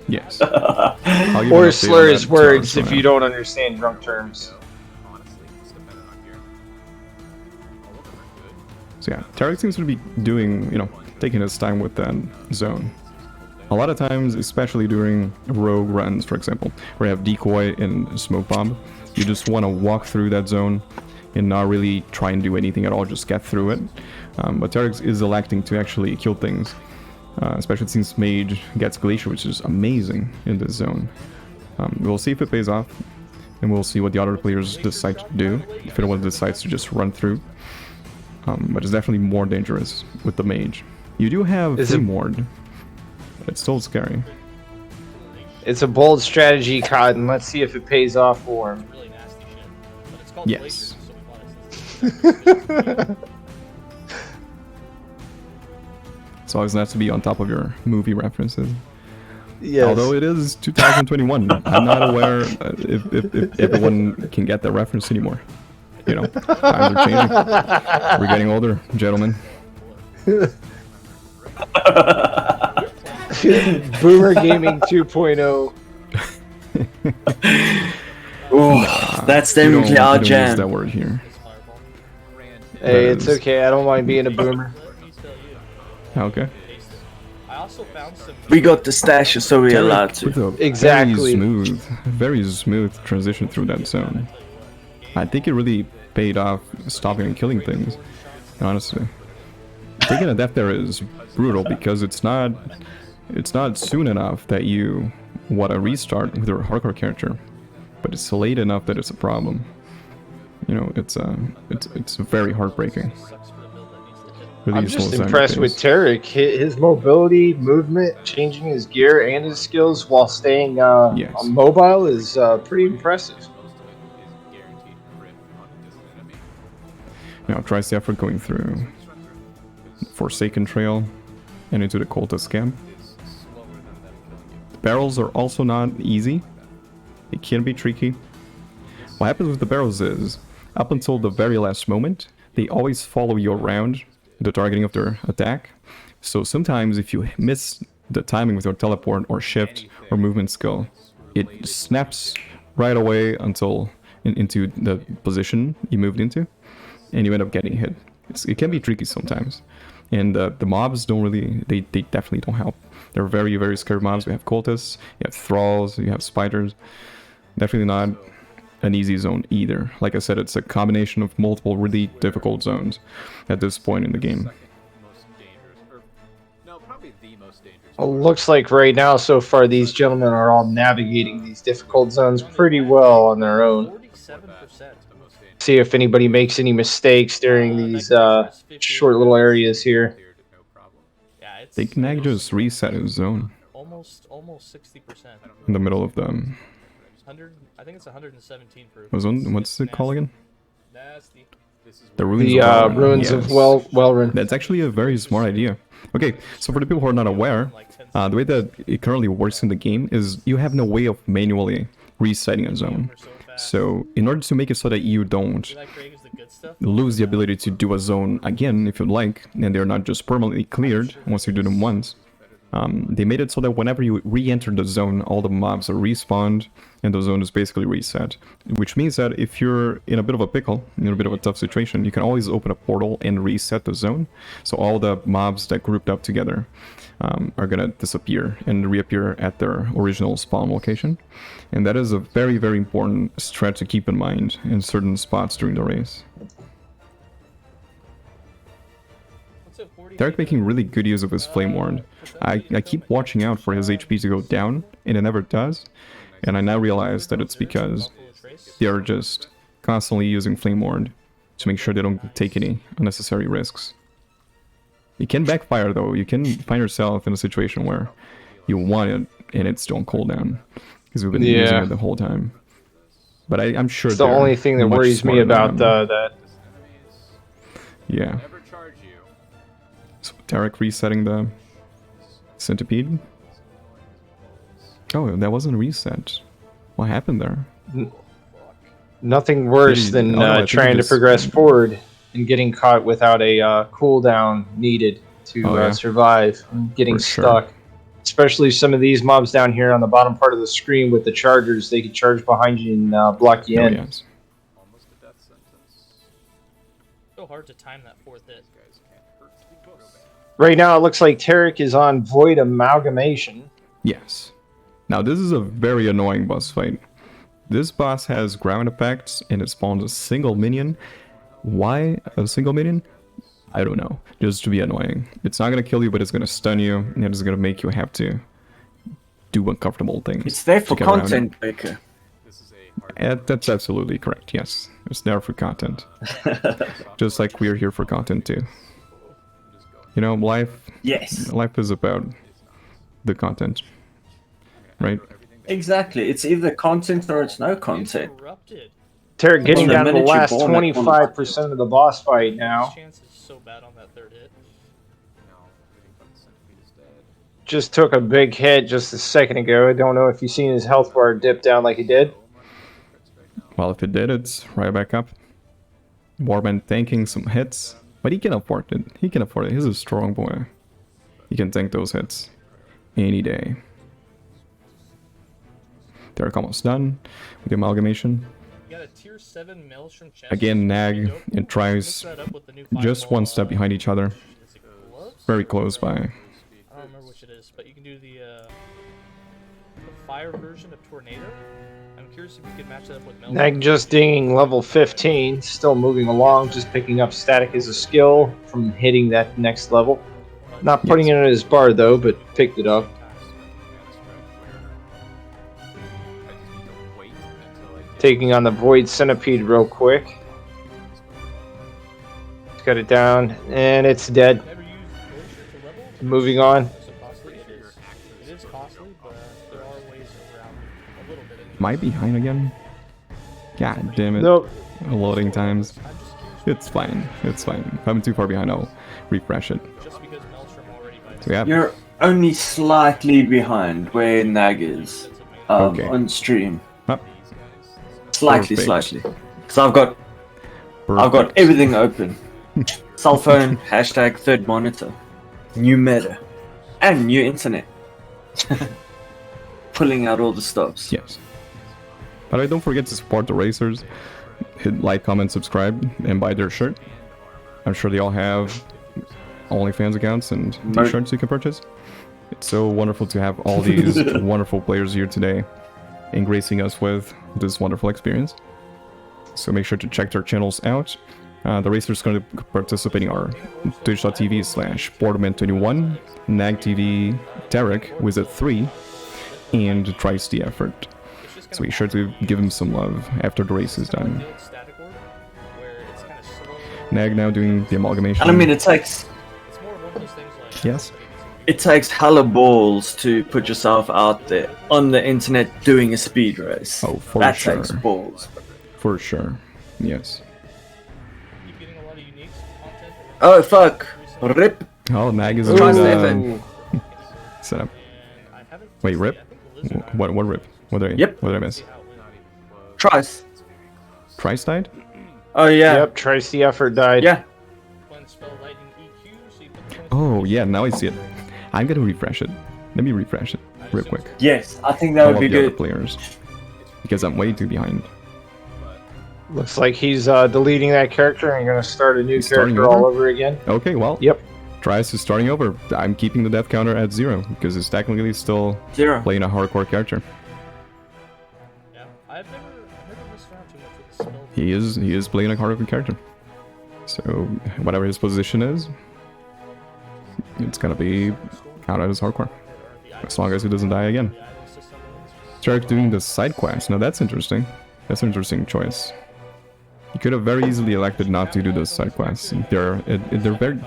S1: Yes. I'll give you an
S3: Or
S1: update
S3: slur
S1: on
S3: his
S1: that
S3: words
S1: tomorrow.
S3: if you don't understand drunk terms.
S1: So yeah, Terek seems to be doing, taking his time with that zone. A lot of times, especially during rogue runs, for example, where you have decoy and smoke bomb, you just want to walk through that zone and not really try and do anything at all, just get through it. But Terek is electing to actually kill things, especially since Mage gets Glacier, which is amazing in this zone. We'll see if it pays off, and we'll see what the other players decide to do, if anyone decides to just run through. But it's definitely more dangerous with the Mage. You do have Mord. It's still scary.
S3: It's a bold strategy, Cotton. Let's see if it pays off for him.
S4: Really nasty shit. But it's called
S1: Yes.
S4: Glaciers, so we bought it.
S1: It's always nice to be on top of your movie references.
S3: Yes.
S1: Although it is 2021, I'm not aware if everyone can get that reference anymore. Times are changing. We're getting older, gentlemen.
S3: Boomer Gaming 2.0.
S2: Oh, that's
S1: We
S2: definitely our
S1: don't use that
S2: jam.
S1: word here.
S3: Hey,
S1: That
S3: it's
S1: is-
S3: okay. I don't mind being a boomer.
S1: Okay.
S4: I also found some.
S2: We got the stash, so we're allowed
S1: With
S2: to.
S1: a
S3: Exactly.
S1: very smooth transition through that zone. I think it really paid off stopping and killing things, honestly. Taking a death there is brutal because it's not soon enough that you want to restart with your hardcore character, but it's late enough that it's a problem. It's very heartbreaking. Really
S3: I'm just
S1: slows down
S3: impressed
S1: your
S3: with
S1: pace.
S3: Terek. His mobility, movement, changing his gear and his skills while staying
S1: Yes.
S3: mobile is pretty impressive.
S1: Now, Tricetheefort going through Forsaken Trail and into the Cultist camp. The barrels are also not easy. It can be tricky. What happens with the barrels is, up until the very last moment, they always follow you around the targeting of their attack. So sometimes if you miss the timing with your teleport or shift or movement skill, it snaps right away until into the position you moved into, and you end up getting hit. It can be tricky sometimes. And the mobs don't really, they definitely don't help. They're very, very scary mobs. We have cultists, you have thralls, you have spiders. Definitely not an easy zone either. Like I said, it's a combination of multiple really difficult zones at this point in the game.
S3: Well, looks like right now, so far, these gentlemen are all navigating these difficult zones pretty well on their own.
S4: 47%.
S3: See if anybody makes any mistakes during these short little areas here.
S4: Yeah, it's
S1: I think Nag just reset his zone
S4: almost 60%.
S1: in the middle of the...
S4: 100. I think it's 117 for.
S1: What's it called again?
S4: Nasty.
S1: The Ruins
S3: The
S1: of Welrun.
S3: ruins of
S1: Yes.
S3: Welrun.
S1: That's actually a very smart idea. Okay, so for the people who are not aware, the way that it currently works in the game is you have no way of manually resetting a zone. So in order to make it so that you don't
S4: That Craig is the good stuff.
S1: lose the ability to do a zone again if you'd like, and they're not just permanently cleared once you do them once, They made it so that whenever you re-enter the zone, all the mobs are respawned, and the zone is basically reset. Which means that if you're in a bit of a pickle, in a bit of a tough situation, you can always open a portal and reset the zone. So all the mobs that grouped up together are gonna disappear and reappear at their original spawn location. And that is a very, very important strat to keep in mind in certain spots during the race. Terek making really good use of his Flame Ward. I keep watching out for his HP to go down, and it never does. And I now realize that it's because they are just constantly using Flame Ward to make sure they don't take any unnecessary risks. It can backfire though. You can find yourself in a situation where you want it and it's still on cooldown, because we've been using it the whole time. But I'm sure
S3: it's the only thing that worries me about that.
S1: Yeah. So Terek resetting the centipede. Oh, that wasn't a reset. What happened there?
S3: Nothing worse than trying to progress forward and getting caught without a cooldown needed to survive and getting stuck. Sure. Especially some of these mobs down here on the bottom part of the screen with the chargers. They can charge behind you and block you in.
S1: Yes.
S4: Almost a death sentence. So hard to time that fourth hit.
S3: Right now it looks like Terek is on Void Amalgamation.
S1: Yes. Now this is a very annoying boss fight. This boss has ground effects and it spawns a single minion. Why a single minion? I don't know. Just to be annoying. It's not gonna kill you, but it's gonna stun you, and it's gonna make you have to do uncomfortable things.
S2: It's there for content, Baker.
S1: That's absolutely correct, yes. It's there for content. Just like we're here for content too. You know, life is about the content, right?
S2: Exactly. It's either content or it's no content.
S3: Terek getting down to the last 25% of the boss fight now. Just took a big hit just a second ago. I don't know if you've seen his health bar dip down like he did.
S1: Well, if it did, it's right back up. Boardman tanking some hits, but he can afford it. He can afford it. He's a strong boy. He can tank those hits any day. Terek almost done with the amalgamation.
S4: Got a tier 7 Maelstrom chest.
S1: Again, Nag and Trice just one step behind each other. Very close by.
S4: I don't remember which it is, but you can do the fire version of Tornado. I'm curious if you could match that up with Maelstrom.
S3: Nag just dinging level 15, still moving along, just picking up static as a skill from hitting that next level. Not putting it in his bar though, but picked it up. Taking on the Void Centipede real quick. It's got it down, and it's dead. Moving on.
S1: Am I behind again? God damn it.
S3: Nope.
S1: Loading times. It's fine. It's fine. If I'm too far behind, I'll refresh it. So, yeah.
S2: You're only slightly behind where Nag is on stream. Slightly. Because I've got everything open. Cell phone, hashtag third monitor, new meta, and new internet. Pulling out all the stops.
S1: Yes. But don't forget to support the racers. Hit like, comment, subscribe, and buy their shirt. I'm sure they all have OnlyFans accounts and t-shirts you can purchase. It's so wonderful to have all these wonderful players here today, and gracing us with this wonderful experience. So make sure to check their channels out. The racers going to participate are twitch.tv/Boardman21, NagTV, Terek with a 3, and Tricetheefort. So be sure to give him some love after the race is done. Nag now doing the amalgamation.
S2: I mean, it takes...
S1: Yes?
S2: It takes hella balls to put yourself out there on the internet doing a speed race.
S1: Oh, for
S2: that
S1: sure.
S2: That takes balls.
S1: For sure. Yes.
S2: Oh, fuck. Rip.
S1: Oh, Nag is doing setup. Wait, rip? What rip? What did I miss?
S2: Trice.
S1: Trice died?
S2: Oh, yeah.
S3: Yep, Tricetheefort died.
S2: Yeah.
S1: Oh, yeah, now I see it. I'm gonna refresh it. Let me refresh it real quick.
S2: Yes, I think that
S1: All
S2: would be
S1: of the other
S2: good.
S1: players, because I'm way too behind.
S3: Looks like he's deleting that character and going to start a new
S1: He's starting
S3: character all
S1: over?
S3: over again.
S1: Okay, well,
S3: Yep.
S1: Trice is starting over. I'm keeping the death counter at 0 because it's technically still
S2: 0.
S1: playing a hardcore character.
S4: Yeah, I've never messed around too much with the spell.
S1: He is playing a hardcore character. So whatever his position is, it's gonna be counted as hardcore. As long as he doesn't die again. Terek doing the side quest. Now that's interesting. That's an interesting choice. You could have very easily elected not to do those side quests. They're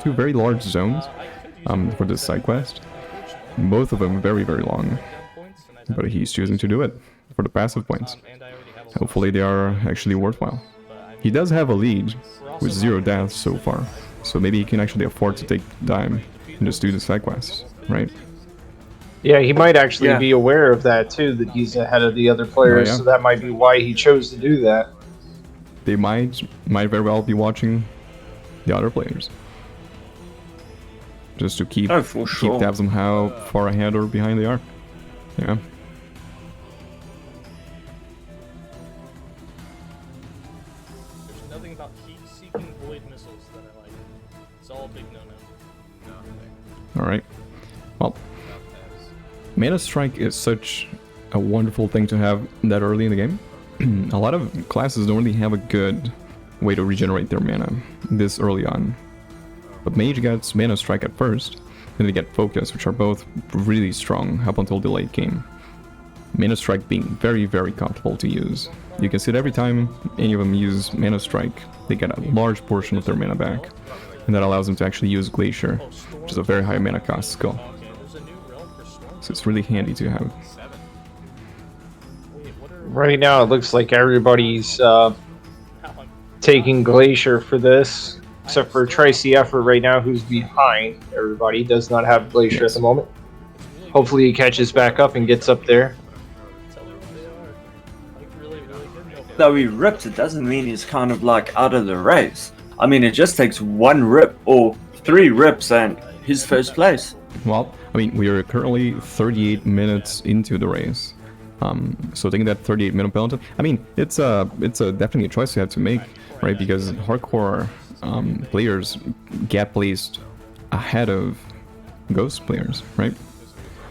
S1: two very large zones for this side quest. Both of them very long. But he's choosing to do it for the passive points. Hopefully they are actually worthwhile. He does have a lead with 0 deaths so far. So maybe he can actually afford to take time and just do the side quests, right?
S3: Yeah, he might actually
S2: Yeah.
S3: be aware of that too, that he's ahead of the other players,
S1: Oh, yeah.
S3: so that might be why he chose to do that.
S1: They might very well be watching the other players. Just to keep
S2: Oh, for sure.
S1: tabs on how far ahead or behind they are. Yeah.
S4: There's nothing about heat-seeking void missiles that I like. It's all a big no-no.
S1: Alright. Well, Mana Strike is such a wonderful thing to have that early in the game. A lot of classes don't really have a good way to regenerate their mana this early on. But Mage gets Mana Strike at first, then they get Focus, which are both really strong up until the late game. Mana Strike being very comfortable to use. You can see that every time any of them use Mana Strike, they get a large portion of their mana back. And that allows them to actually use Glacier, which is a very high mana cost skill.
S4: Okay, there's a new realm for storm.
S1: So it's really handy to have.
S4: Wait, what are...
S3: Right now, it looks like everybody's
S4: How I'm...
S3: taking Glacier for this, except for Tricetheefort right now, who's behind everybody. He does not have Glacier at the moment. Hopefully he catches back up and gets up there.
S4: Tell me what they are. Like, really good. Okay.
S2: Though he ripped, it doesn't mean he's kind of like out of the race. I mean, it just takes 1 rip or 3 rips and he's first place.
S1: Well, I mean, we are currently 38 minutes into the race. So taking that 38-minute penalty, I mean, it's a definitely a choice you have to make, right? Because hardcore players get placed ahead of ghost players, right?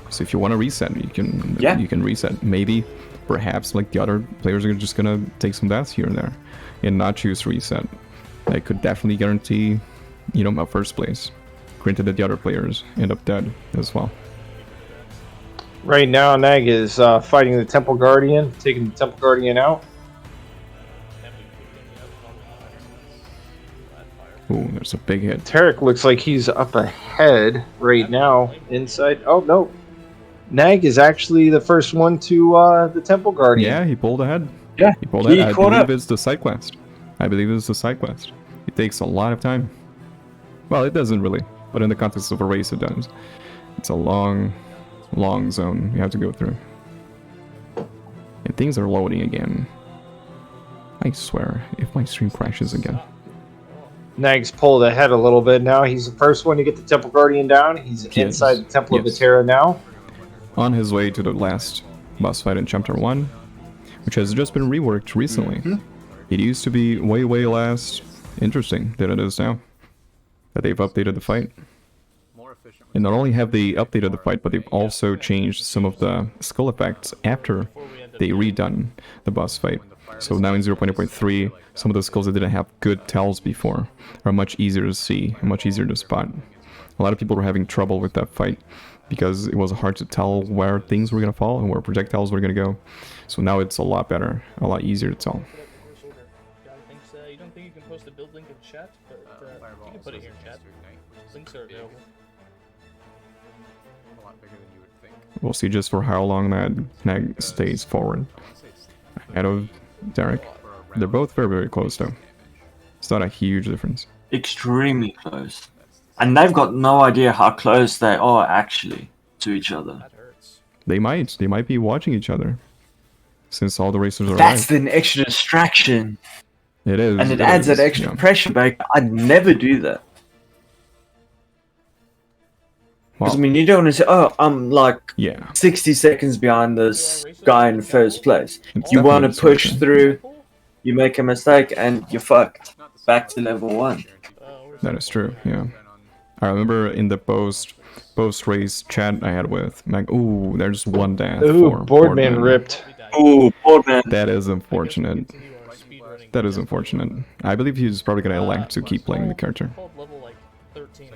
S1: So if you want to reset, you can reset. Maybe, perhaps, like the other players are just gonna take some deaths here and there, and not choose reset. That could definitely guarantee, you know, a first place. Granted that the other players end up dead as well.
S3: Right now, Nag is fighting the Temple Guardian, taking the Temple Guardian out.
S1: Ooh, there's a big hit.
S3: Terek looks like he's up ahead right now inside. Oh, no. Nag is actually the first one to the Temple Guardian.
S1: Yeah, he pulled ahead.
S2: Yeah,
S1: He pulled
S2: he
S1: ahead. I
S2: caught
S1: believe
S2: up.
S1: it's the side quest. It takes a lot of time. Well, it doesn't really, but in the context of a race, it does. It's a long zone you have to go through. And things are loading again. I swear, if my stream crashes again.
S3: Nag's pulled ahead a little bit now. He's the first one to get the Temple Guardian down. He's
S1: Yes.
S3: inside the Temple of
S1: Yes.
S3: Vatera now.
S1: On his way to the last boss fight in Chapter 1, which has just been reworked recently. It used to be way less interesting than it is now. That they've updated the fight. And not only have they updated the fight, but they've also changed some of the skill effects after they redone the boss fight. So now in 0.8.3, some of the skills that didn't have good tells before are much easier to see and much easier to spot. A lot of people were having trouble with that fight because it was hard to tell where things were going to fall and where projectiles were going to go. So now it's a lot better, a lot easier to tell.
S4: You don't think you can post a build link in chat? But you can put it here in chat. Links are available.
S1: We'll see just for how long that Nag stays forward. Ahead of Terek. They're both very close though. It's not a huge difference.
S2: Extremely close. And they've got no idea how close they are actually to each other.
S4: That hurts.
S1: They might be watching each other. Since all the racers are
S2: That's
S1: alive.
S2: an extra distraction.
S1: It is.
S2: And it adds that
S1: is,
S2: extra
S1: yeah.
S2: pressure back. I'd never do that. Because I mean, you don't want to say, "Oh, I'm like
S1: yeah.
S2: 60 seconds behind this guy in first place."
S1: It's
S2: You want to
S1: definitely
S2: push
S1: something.
S2: through, you make a mistake, and you're fucked. Back to level 1.
S1: That is true, yeah. I remember in the post-race chat I had with Mag. Ooh, there's one death
S3: Ooh,
S1: for
S3: Boardman ripped.
S2: Ooh, Boardman.
S1: That is unfortunate. That is unfortunate. I believe he's probably gonna elect to keep playing the character.
S4: Level like 13.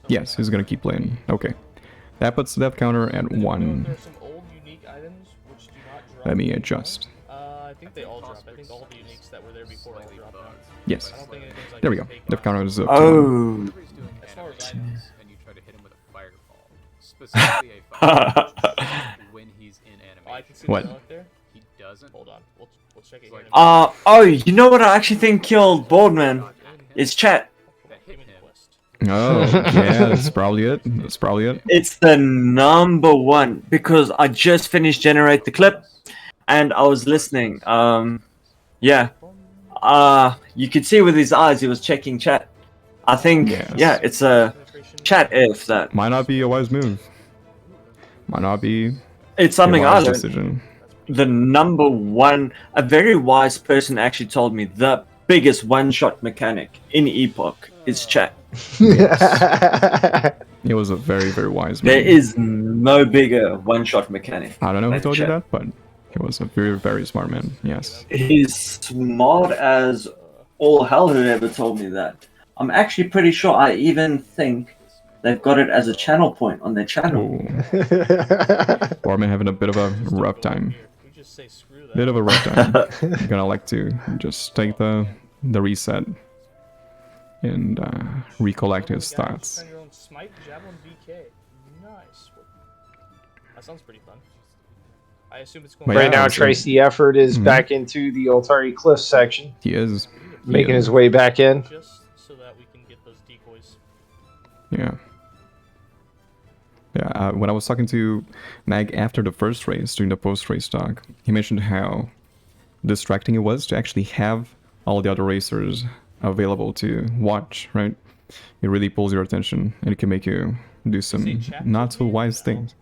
S1: Yes, he's gonna keep playing. Okay. That puts the death counter at 1.
S4: There's some old unique items which do not drop.
S1: Let me adjust.
S4: I think they all drop. I think all the uniques that were there before all drop now.
S1: Yes.
S4: I don't think anything's like
S1: There we go.
S4: take
S1: Death
S4: off.
S1: counter is up to 1.
S2: Oh.
S4: As far as I know.
S5: And you try to hit him with a fireball. Specifically a fireball when he's in
S4: Oh, I
S5: animation.
S4: can see
S1: What?
S4: the relic there.
S5: He doesn't.
S4: Hold on. We'll check it here.
S2: Oh, you know what I actually think killed Boardman? It's chat.
S4: Give me the quest.
S1: Oh, yeah, that's probably it. That's probably it.
S2: It's the number 1 because I just finished generate the clip, and I was listening. Yeah. You could see with his eyes he was checking chat. I think,
S1: Yes.
S2: yeah, it's a chat if that.
S1: Might not be a wise move. Might not be
S2: It's
S1: a
S2: something I
S1: wise
S2: learned.
S1: decision.
S2: The number 1, a very wise person actually told me the biggest one-shot mechanic in Epoch is chat.
S1: It was a very, very wise move.
S2: There is no bigger one-shot mechanic.
S1: I don't know who
S2: than
S1: told you
S2: chat.
S1: that, but he was a very, very smart man. Yes.
S2: He's smart as all hell, whoever told me that. I'm actually pretty sure I even think they've got it as a channel point on their channel.
S1: Ooh. Boardman having a bit of a rough time.
S4: We just say screw that.
S1: Bit of a rough time. I'm gonna like to just take the reset and recollect his thoughts.
S4: Find your own smite, javelin, VK. Nice. That sounds pretty fun. I assume it's going.
S1: But
S3: Right
S1: yeah,
S3: now,
S1: so-
S3: Tricetheefort is
S1: Mhm.
S3: back into the Altari Cliff section,
S1: He is.
S3: making his way back in.
S4: Just so that we can get those decoys.
S1: Yeah. Yeah, when I was talking to Mag after the first race, during the post-race talk, he mentioned how distracting it was to actually have all the other racers available to watch, right? It really pulls your attention, and it can make you do some not so wise things.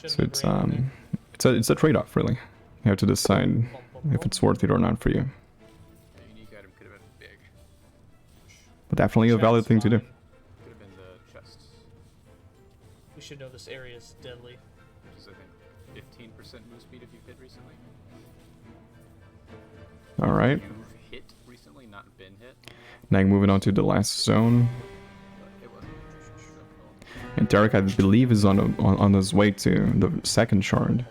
S1: So it's a trade-off, really. You have to decide if it's worth it or not for you.
S5: The unique item could have been big.
S1: But definitely a valid thing to do.
S5: Could have been the chest,
S4: We should know this area is deadly.
S5: which is I think 15% move speed if you've hit recently.
S1: All right.
S5: You've hit recently, not been hit.
S1: Now moving on to the last zone.
S5: But it wasn't.
S1: And Terek, I believe, is on his way to the second shard.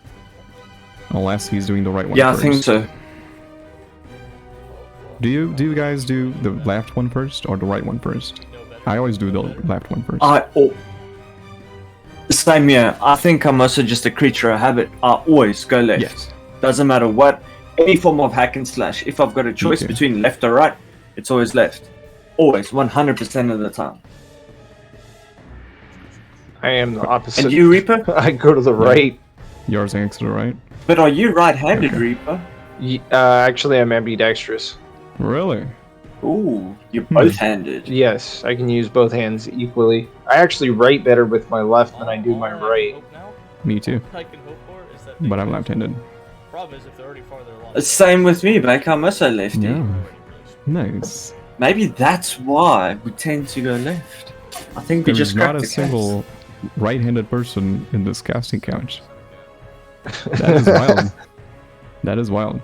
S1: Unless he's doing the right one
S2: Yeah, I
S1: first.
S2: think so.
S1: Do you guys do the left one first or the right one first?
S4: No better.
S1: I always do the left one first.
S2: Same here. I think I'm also just a creature of habit. I always go left.
S1: Yes.
S2: Doesn't matter what, any form of hack and slash. If I've got a choice
S1: too.
S2: between left or right, it's always left. Always, 100% of the time.
S3: I am the opposite.
S2: And you, Reaper?
S3: I go to the right.
S1: Yours hangs to the right.
S2: But are you right-handed,
S1: Okay.
S2: Reaper?
S3: Actually, I'm ambidextrous.
S1: Really?
S2: Ooh, you're both-handed.
S3: Yes, I can use both hands equally. I actually write better with my left than I do my
S4: All I can
S3: right.
S4: hope now-
S1: Me too.
S4: all I can hope for is that
S1: But
S4: they
S1: I'm
S4: can-
S1: left-handed.
S4: Problem is if they're already farther along.
S2: Same with me, Baker. I'm also lefty.
S1: Yeah. Nice.
S2: Maybe that's why we tend to go left. I think we
S1: There
S2: just
S1: is not
S2: cracked
S1: a
S2: the
S1: single right-handed person in this casting couch. That is wild. That is wild.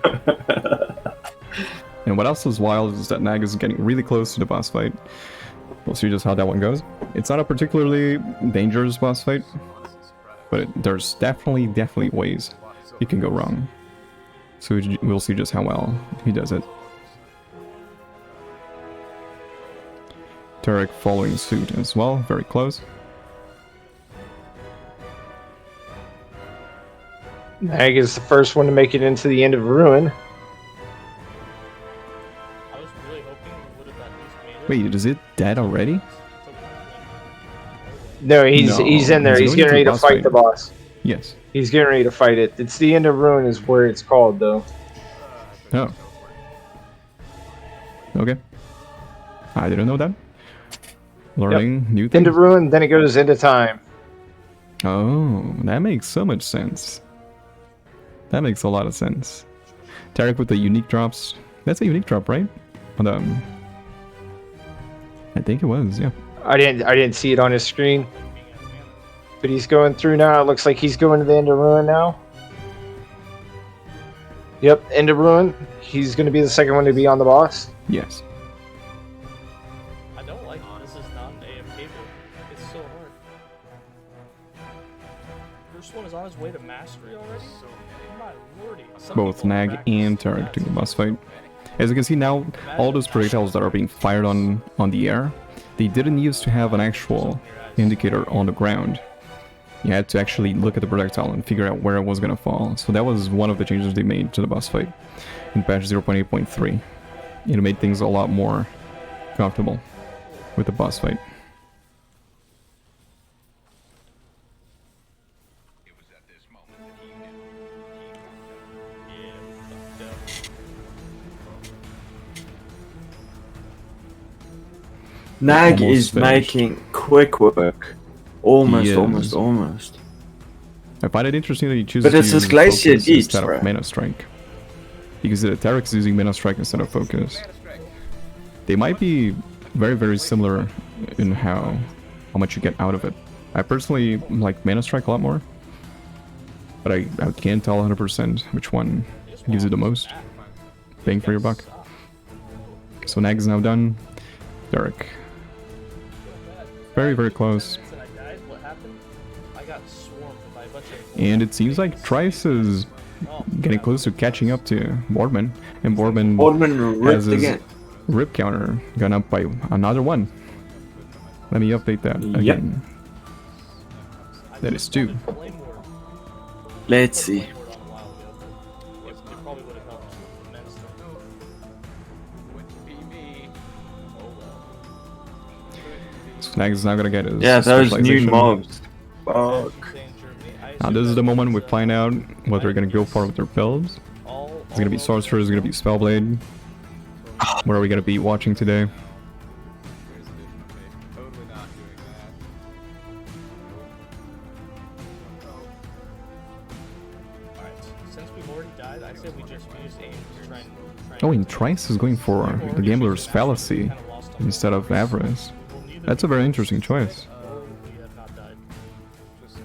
S1: And what else is wild is that Nag is getting really close to the boss fight. We'll see just how that one goes. It's not a particularly dangerous boss fight, but there's definitely ways it can go wrong. So we'll see just how well he does it. Terek following suit as well, very close.
S3: Nag is the first one to make it into the end of Ruin.
S4: I was really hoping we would have at least made it.
S1: Wait, is it dead already?
S3: No, he's
S1: No,
S3: in there.
S1: he's
S3: He's
S1: going
S3: getting
S1: into
S3: ready
S1: the
S3: to
S1: boss
S3: fight
S1: fight.
S3: the boss.
S1: Yes.
S3: He's getting ready to fight it. It's the end of Ruin is where it's called, though.
S1: Oh. Okay. I didn't know that. Learning new
S3: Into
S1: things.
S3: ruin, then it goes into time.
S1: Oh, that makes so much sense. That makes a lot of sense. Terek with the unique drops. That's a unique drop, right? On the, I think it was, yeah.
S3: I didn't see it on his screen, but he's going through now. It looks like he's going to the end of ruin now. Yep, end of ruin. He's going to be the second one to be on the boss.
S1: Yes.
S4: I don't like this is not an AFK build. It's so hard. First one is on his way to mastery already? My lordy.
S1: Both Nag and Terek doing the boss fight. As you can see now, all those projectiles that are being fired on the air, they didn't used to have an actual indicator on the ground. You had to actually look at the projectile and figure out where it was going to fall. So that was one of the changes they made to the boss fight in patch 0.8.3. It made things a lot more comfortable with the boss fight.
S2: Nag
S1: Almost
S2: is
S1: finished.
S2: making quick work. Almost,
S1: He
S2: almost,
S1: is.
S2: almost.
S1: I find it interesting that he chooses
S2: But
S1: to
S2: it's
S1: use
S2: his Glacier
S1: Focus
S2: Deeps,
S1: instead of
S2: right?
S1: Mana Strike. Because the Terek is using Mana Strike instead of Focus. They might be very, very similar in how much you get out of it. I personally like Mana Strike a lot more. But I can't tell 100% which one gives you the most bang for your buck. So Nag is now done. Terek. Very, very close.
S4: I died, what happened? I got swarmed by a bunch of...
S1: And it seems like Trice is getting close to catching up to Boardman. And Boardman
S2: Boardman
S1: has
S2: ripped
S1: his
S2: again.
S1: rip counter gone up by another one. Let me update that again. That is 2.
S2: Let's see.
S4: It probably would have helped immensely.
S5: Wouldn't be me.
S1: Snag is now gonna get his
S2: Yeah, those new
S1: specialization.
S2: mobs. Fuck.
S1: Now this is the moment we find out what they're gonna go for with their builds. It's gonna be Sorcerer, it's gonna be Spellblade. What are we gonna be watching today?
S5: Totally not doing that.
S4: Alright, since we've already died, I say we just aim to try and...
S1: Oh, and Trice is going for the Gambler's Fallacy instead of Avarice. That's a very interesting choice.
S4: We have not died.
S5: Just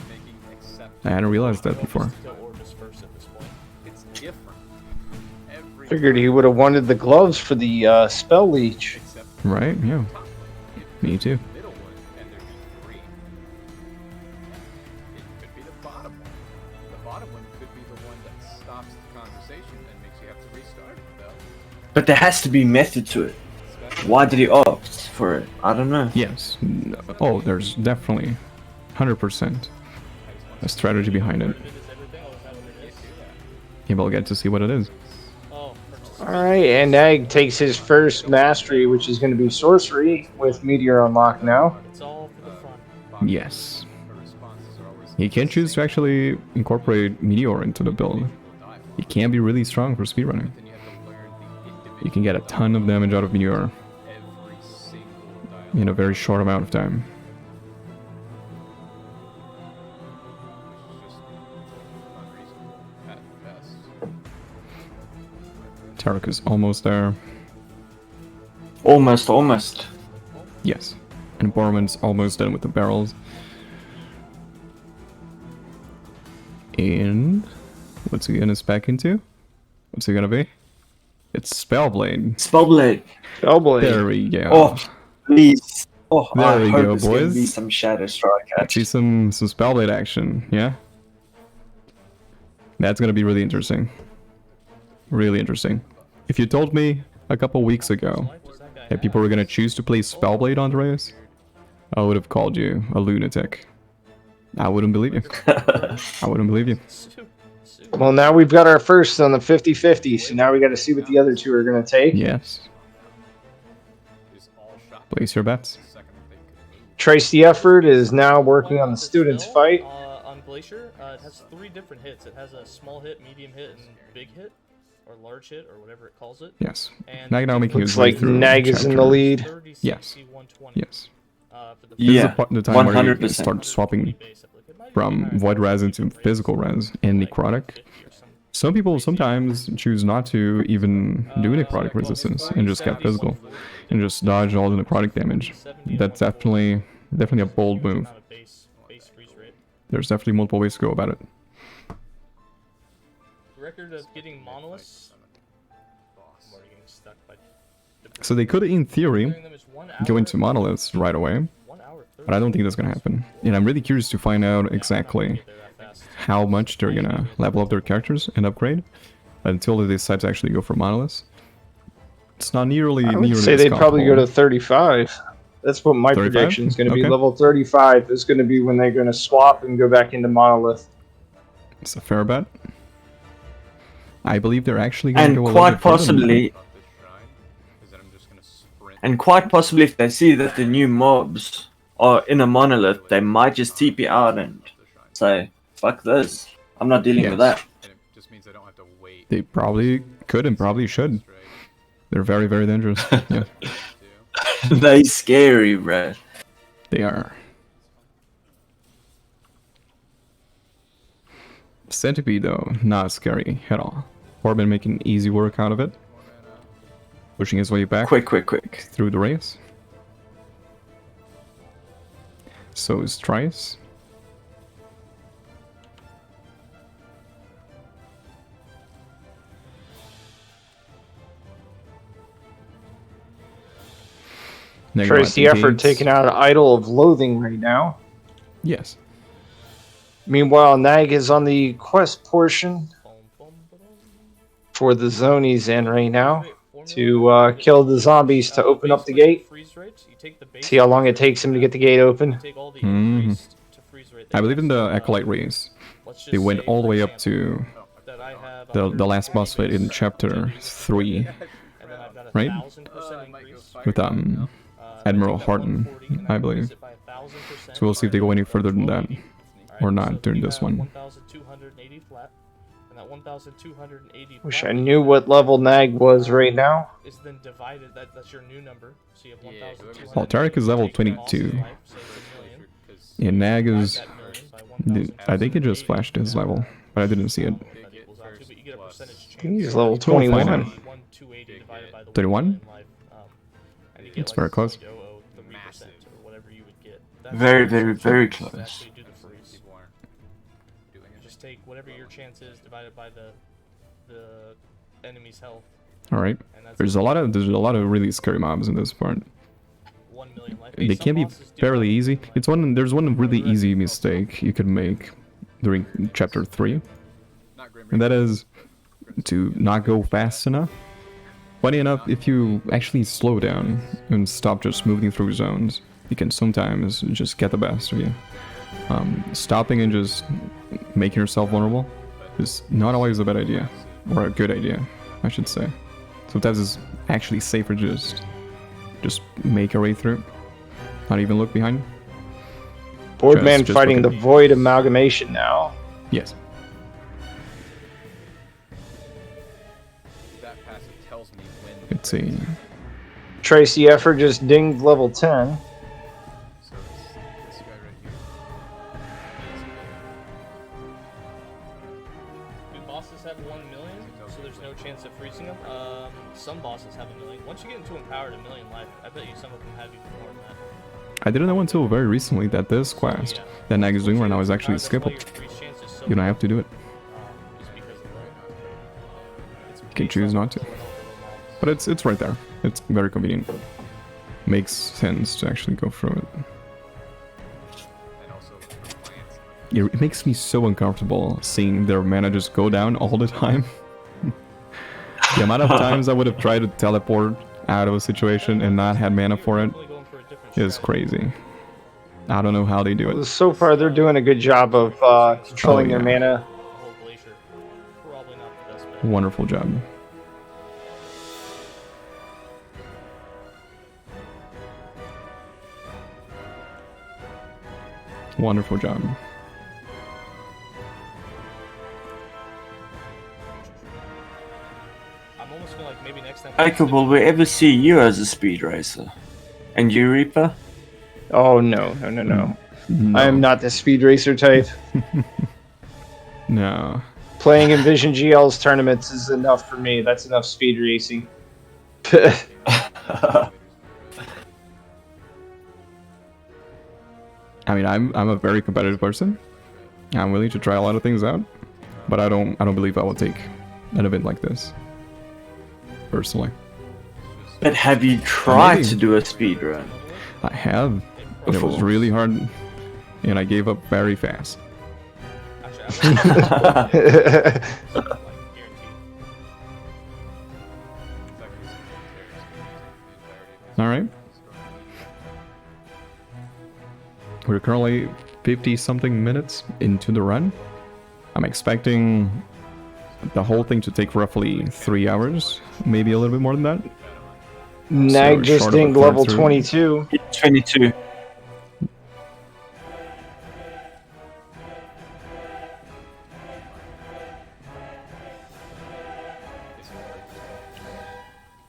S5: making acceptance.
S1: I hadn't realized that before.
S4: Kill Orobyss first at this point.
S5: It's different. Every
S3: Figured he would have wanted the gloves for the spell leech.
S5: except
S1: Right? Yeah. Me too.
S5: the middle one, and there'd be 3. It could be the bottom one. The bottom one could be the one that stops the conversation and makes you have to restart it, though.
S2: But there has to be method to it. Why did he opt for it? I don't know.
S1: Yes. Oh, there's definitely 100% a strategy behind it.
S4: Is everything? Oh, is that what it is?
S1: Yeah, we'll get to see what it is.
S4: Oh, purchase.
S3: Alright, and Nag takes his first mastery, which is going to be sorcery, with Meteor unlocked now.
S4: It's all for the front.
S1: Yes.
S5: Her responses are always
S1: You can choose to actually incorporate Meteor into the build. It can be really strong for speedrunning.
S5: then you have to learn the individual
S1: You can get a ton of damage out of Meteor
S5: every single dialogue.
S1: in a very short amount of time.
S5: Which is just unreasonable at best.
S1: Terek is almost there.
S2: Almost, almost.
S1: Yes. And Boardman's almost done with the barrels. And what's he gonna spec into? What's he gonna be? It's Spellblade.
S2: Spellblade.
S3: Spellblade.
S1: There we go.
S2: Oh, please. Oh,
S1: There
S2: I
S1: we
S2: hope
S1: go,
S2: it's gonna
S1: boys.
S2: be some Shadow Strike
S1: Let's see
S2: action.
S1: some Spellblade action, yeah? That's gonna be really interesting. Really interesting. If you told me a couple weeks ago that people were gonna choose to play Spellblade on the race, I would have called you a lunatic. I wouldn't believe you. I wouldn't believe you.
S3: Well, now we've got our first on the 50-50, so now we got to see what the other two are going to take.
S1: Yes.
S5: Is all shot
S1: Place your bets.
S5: the second they could move.
S3: Tricetheefort is now working on the students' fight.
S4: On Glacier, it has 3 different hits. It has a small hit, medium hit, and big hit. or large hit, or whatever it calls it.
S1: Yes.
S4: And
S1: Nag now making
S3: Looks
S1: his way
S3: like
S1: through
S3: Nag is in the
S1: chapter-
S3: lead.
S4: 30,
S1: Yes.
S4: 60, 120.
S1: Yes.
S4: For the
S1: This is
S2: Yeah,
S1: the time where you
S2: 100%.
S1: start swapping
S4: basically. It might be
S1: from
S4: higher
S1: void
S4: than
S1: res
S4: that,
S1: into
S4: raise
S1: physical res and
S4: like
S1: necrotic.
S4: 50 or something.
S1: Some people sometimes choose not to even do necrotic
S4: well,
S1: resistance
S4: it's
S1: and just get
S4: 40,
S1: physical
S4: 140,
S1: and just dodge all the necrotic damage.
S4: 70,
S1: That's
S4: 140.
S1: definitely a
S4: It's
S1: bold
S4: huge
S1: move.
S4: amount of base freeze rate.
S1: There's definitely multiple ways to go about it.
S4: Record of getting monoliths. I'm already getting stuck by
S1: So they could, in theory,
S4: clearing them is 1 hour,
S1: go into monoliths right away,
S4: 1 hour, 30
S1: but I don't think that's gonna happen. And I'm really curious to find out exactly
S4: get there that fast.
S1: how much they're gonna level up their characters and upgrade until they decide to actually go for monoliths. It's not nearly.
S3: I would
S1: nearly
S3: say
S1: as
S3: they'd probably go to
S1: comfortable.
S3: 35. That's what my
S1: 35?
S3: prediction is going to be.
S1: Okay.
S3: Level 35 is going to be when they're going to swap and go back into monolith.
S1: It's a fair bet. I believe they're actually going to
S2: And
S1: go a little
S2: quite
S1: bit further than that.
S2: possibly,
S5: About this shrine is that I'm just gonna sprint.
S2: and quite possibly, if they see that the new mobs are in a monolith, they might just TP out and say, "Fuck this! I'm not dealing with
S1: Yes.
S2: that."
S5: And it just means I don't have to wait.
S1: They probably could and probably should.
S5: Straight.
S1: They're very, very dangerous. Yeah,
S2: They scary, bro.
S1: they are. Centipede, though, not scary at all. Boardman making easy work out of it. Pushing his way back
S2: Quick.
S1: through the race. So is Trice.
S3: Tricetheefort taking out an idol of loathing right now.
S1: Yes.
S3: Meanwhile, Nag is on the quest portion
S4: Boom, boom, boom.
S3: for the zone he's in right now
S4: Great formula.
S3: to kill the zombies to open up the
S4: Basically,
S3: gate.
S4: freeze rate, you take the base
S3: See how long it
S4: freeze rate,
S3: takes him to get the gate open.
S4: you take all the
S1: Mhm.
S4: increased to freeze rate that
S1: I
S4: you
S1: believe in the
S4: have.
S1: Acolyte race.
S4: Let's
S1: They
S4: just
S1: went
S4: say,
S1: all the
S4: for
S1: way up
S4: example,
S1: to
S4: that I have
S1: the last boss fight in
S4: 140
S1: chapter 3
S4: and then I've got a
S1: right?
S4: 1000%
S5: I might go
S4: increase.
S5: fire
S1: with
S5: now.
S1: Admiral
S4: I take that
S1: Harton,
S4: 140 and
S1: I
S4: increase
S1: believe.
S4: it by 1000%.
S1: So we'll see if they go any further than that,
S4: 1280.
S1: or
S4: Alright,
S1: not
S4: so
S1: during
S4: you
S1: this
S4: have
S1: one.
S4: 1280 flat, and that 1280
S3: Wish
S4: flat
S3: I knew what level Nag was right now.
S4: is then divided. That's your new number. So you have
S5: Yeah,
S4: 1280.
S1: Well, Terek is level
S4: Take the boss's
S1: 22.
S4: life, so it's a million.
S1: And Nag
S4: Divide
S1: is.
S4: that million by
S1: I think it just
S4: 1280.
S1: flashed his level, but I didn't see it.
S4: That equals out to, but you get a percentage change.
S3: He's level
S1: We'll find
S3: 21.
S1: out.
S4: 280 divided by the
S1: 31?
S4: 1 million life, and you get
S1: It's
S4: like
S1: very close.
S4: 0.003% or whatever you would get. That's
S2: Very,
S4: the
S2: very,
S4: percentage
S2: very
S4: to
S2: close.
S4: actually do the freeze.
S5: People aren't doing it.
S4: Just take whatever your chance is divided by the enemy's health,
S1: All right.
S4: and that's
S1: There's a lot of really scary mobs in this part.
S4: 1 million life.
S1: They
S4: Some
S1: can be
S4: bosses do
S1: fairly
S4: have
S1: easy.
S4: life.
S1: There's one really easy mistake you could make during chapter 3,
S5: Not Grim
S1: and that
S5: Reaper.
S1: is to not go fast enough. Funny enough, if you actually slow down and stop just moving through zones, you can sometimes just get the best of you. Stopping and just making yourself vulnerable is not always a bad idea, or a good idea, I should say. Sometimes it's actually safer just make your way through, not even look behind.
S3: Boardman
S1: Just
S3: fighting the
S1: looking.
S3: Void Amalgamation now.
S1: Yes.
S5: That passive tells me when.
S1: Let's see.
S3: Tricetheefort just dinged level 10.
S5: So it's this guy right here.
S4: Do bosses have 1 million, so there's no chance of freezing them? Some bosses have 1 million. Once you get into empowered 1 million life, I bet you some of them have even more than that.
S1: I didn't know until very recently that this quest that Nag is doing right now is actually skippable. You don't have to do it.
S4: Just because of that. It's
S1: You can
S4: based
S1: choose
S4: on
S1: not to.
S4: the level of mobs.
S1: But it's right there. It's very convenient. Makes sense to actually go through it.
S5: And also for plants.
S1: It makes me so uncomfortable seeing their mana just go down all the time. The amount of times I would have tried to teleport out of a situation and not had mana for it
S4: Definitely going for a different
S1: is
S4: strategy.
S1: crazy. I don't know how they do it.
S3: So far, they're doing a good job of controlling
S1: Oh,
S3: their
S1: yeah.
S3: mana.
S4: The whole glacier. Probably not the best bet.
S1: Wonderful job. Wonderful job.
S4: almost feeling like maybe next time.
S2: Michael, will we ever see you as a speed racer? And you, Reaper?
S3: Oh no.
S1: No.
S3: I am not the speed racer type.
S1: No.
S3: Playing in Vision GL's tournaments is enough for me. That's enough speed racing.
S1: I mean, I'm a very competitive person. I'm willing to try a lot of things out, but I don't believe I will take an event like this. Personally.
S2: But have you tried
S1: Maybe.
S2: to do a speed run?
S1: I have, but it was really hard, and I gave up very fast.
S4: Actually, like, guaranteed.
S1: All right. We're currently 50-something minutes into the run. I'm expecting the whole thing to take roughly 3 hours, maybe a little bit more than that.
S3: Nag just
S1: short of a
S3: dinged
S1: third
S3: level
S1: through.
S3: 22.
S2: 22.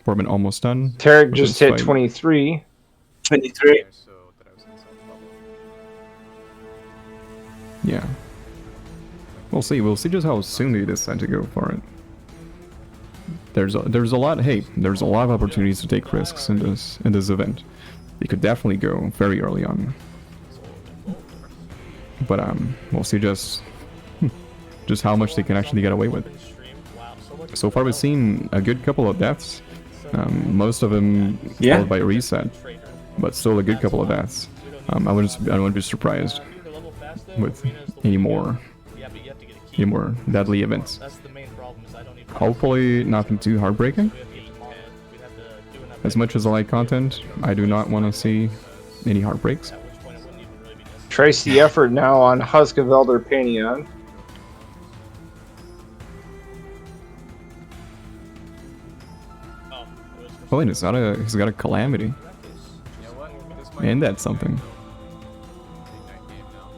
S1: Boardman almost done.
S3: Terek
S1: with
S3: just
S1: his
S3: hit
S1: fight.
S3: 23.
S2: 23.
S5: So that I was in some bubble.
S1: Yeah. We'll see. We'll see just how soon they decide to go for it. There's a lot. Hey, there's a lot of opportunities to take risks in this event. They could definitely go very early on. But we'll see just how much they can actually get away with. So far, we've seen a good couple of deaths. Most of them
S2: Yeah.
S1: followed by a reset, but still a good couple of deaths. I wouldn't be surprised with any more deadly events.
S4: That's the main problem. Is I don't even.
S1: Hopefully, nothing too heartbreaking.
S4: We'd have to do enough.
S1: As much as I like content, I do not want to see any heartbreaks.
S4: At which point it wouldn't even really be necessary.
S3: Tricetheefort now on Husk of Elder Panion.
S4: Oh, it was for
S1: Oh, wait, he's got a calamity,
S5: You know what? This might
S1: and
S5: be
S1: that's something.
S5: a night game now.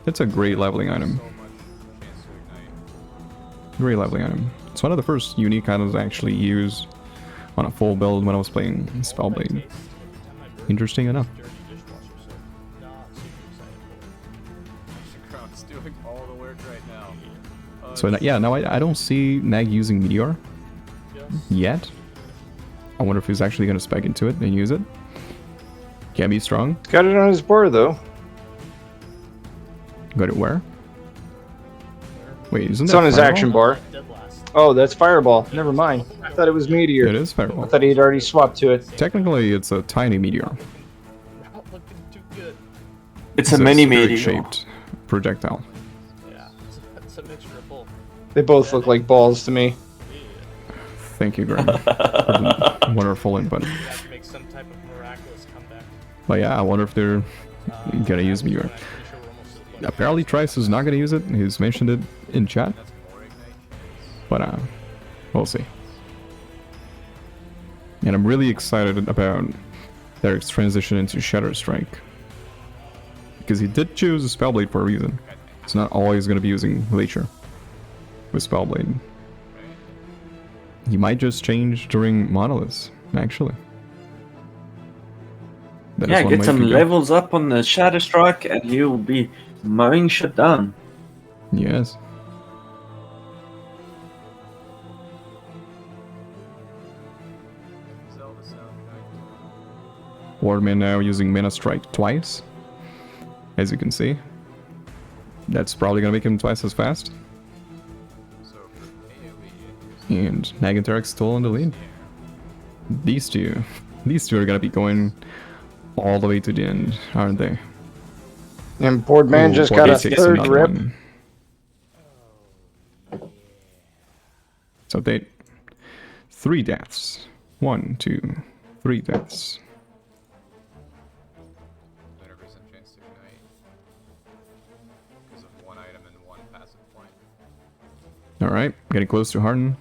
S1: It's a great leveling item.
S5: So much chance to ignite.
S1: Great leveling item. It's one of the first unique items I actually used on a full build when I was playing Spellblade. Interesting enough.
S4: dirty dishwasher, so not super excited for it.
S5: Ground's doing all the work right now.
S1: So yeah, now I don't see Nag using Meteor yet. I wonder if he's actually going to spec into it and use it. Can be strong.
S3: Got it on his board though.
S1: Got it where? Wait, isn't
S3: It's
S1: that
S3: on his
S1: Fireball?
S3: action bar.
S4: Dead last.
S3: Oh, that's Fireball. Never mind. I thought it was Meteor.
S1: It is
S3: I
S1: Fireball.
S3: thought he'd already swapped to it.
S1: Technically, it's a tiny meteor.
S4: Not looking too good.
S2: It's a mini meteor.
S1: shaped projectile.
S4: Yeah, it's a mixture of both.
S3: They both look like balls to me.
S1: Thank you, Graham. For the wonderful input.
S4: We have to make some type of miraculous comeback.
S1: But yeah, I wonder if they're gonna use Meteor.
S4: I'm pretty sure we're almost at the point.
S1: Apparently, Trice is not gonna use it. He's mentioned it in chat,
S5: That's more ignite chance.
S1: but we'll see. And I'm really excited about Terek's transition into Shadow Strike, because he did choose a Spellblade for a reason. It's not always gonna be using Glacier with Spellblade. He might just change during Monoliths, actually. That is
S2: Yeah,
S1: one
S2: get
S1: way
S2: some
S1: to go.
S2: levels up on the Shadow Strike and he'll be mowing shit down.
S1: Yes.
S5: Zelda sound ignite.
S1: Boardman now using Mana Strike twice, as you can see. That's probably gonna make him twice as fast.
S5: So for AoE,
S1: And Nag and Terek still in the lead. These two are gonna be going all the way to the end, aren't they?
S3: And Boardman
S1: Ooh,
S3: just
S1: Boardman
S3: got a
S1: takes
S3: third
S1: another
S3: rip.
S1: one. So they 3 deaths. 1, 2, 3 deaths.
S5: 100% chance to ignite. Because of one item and one passive point.
S1: Alright, getting close to Harden.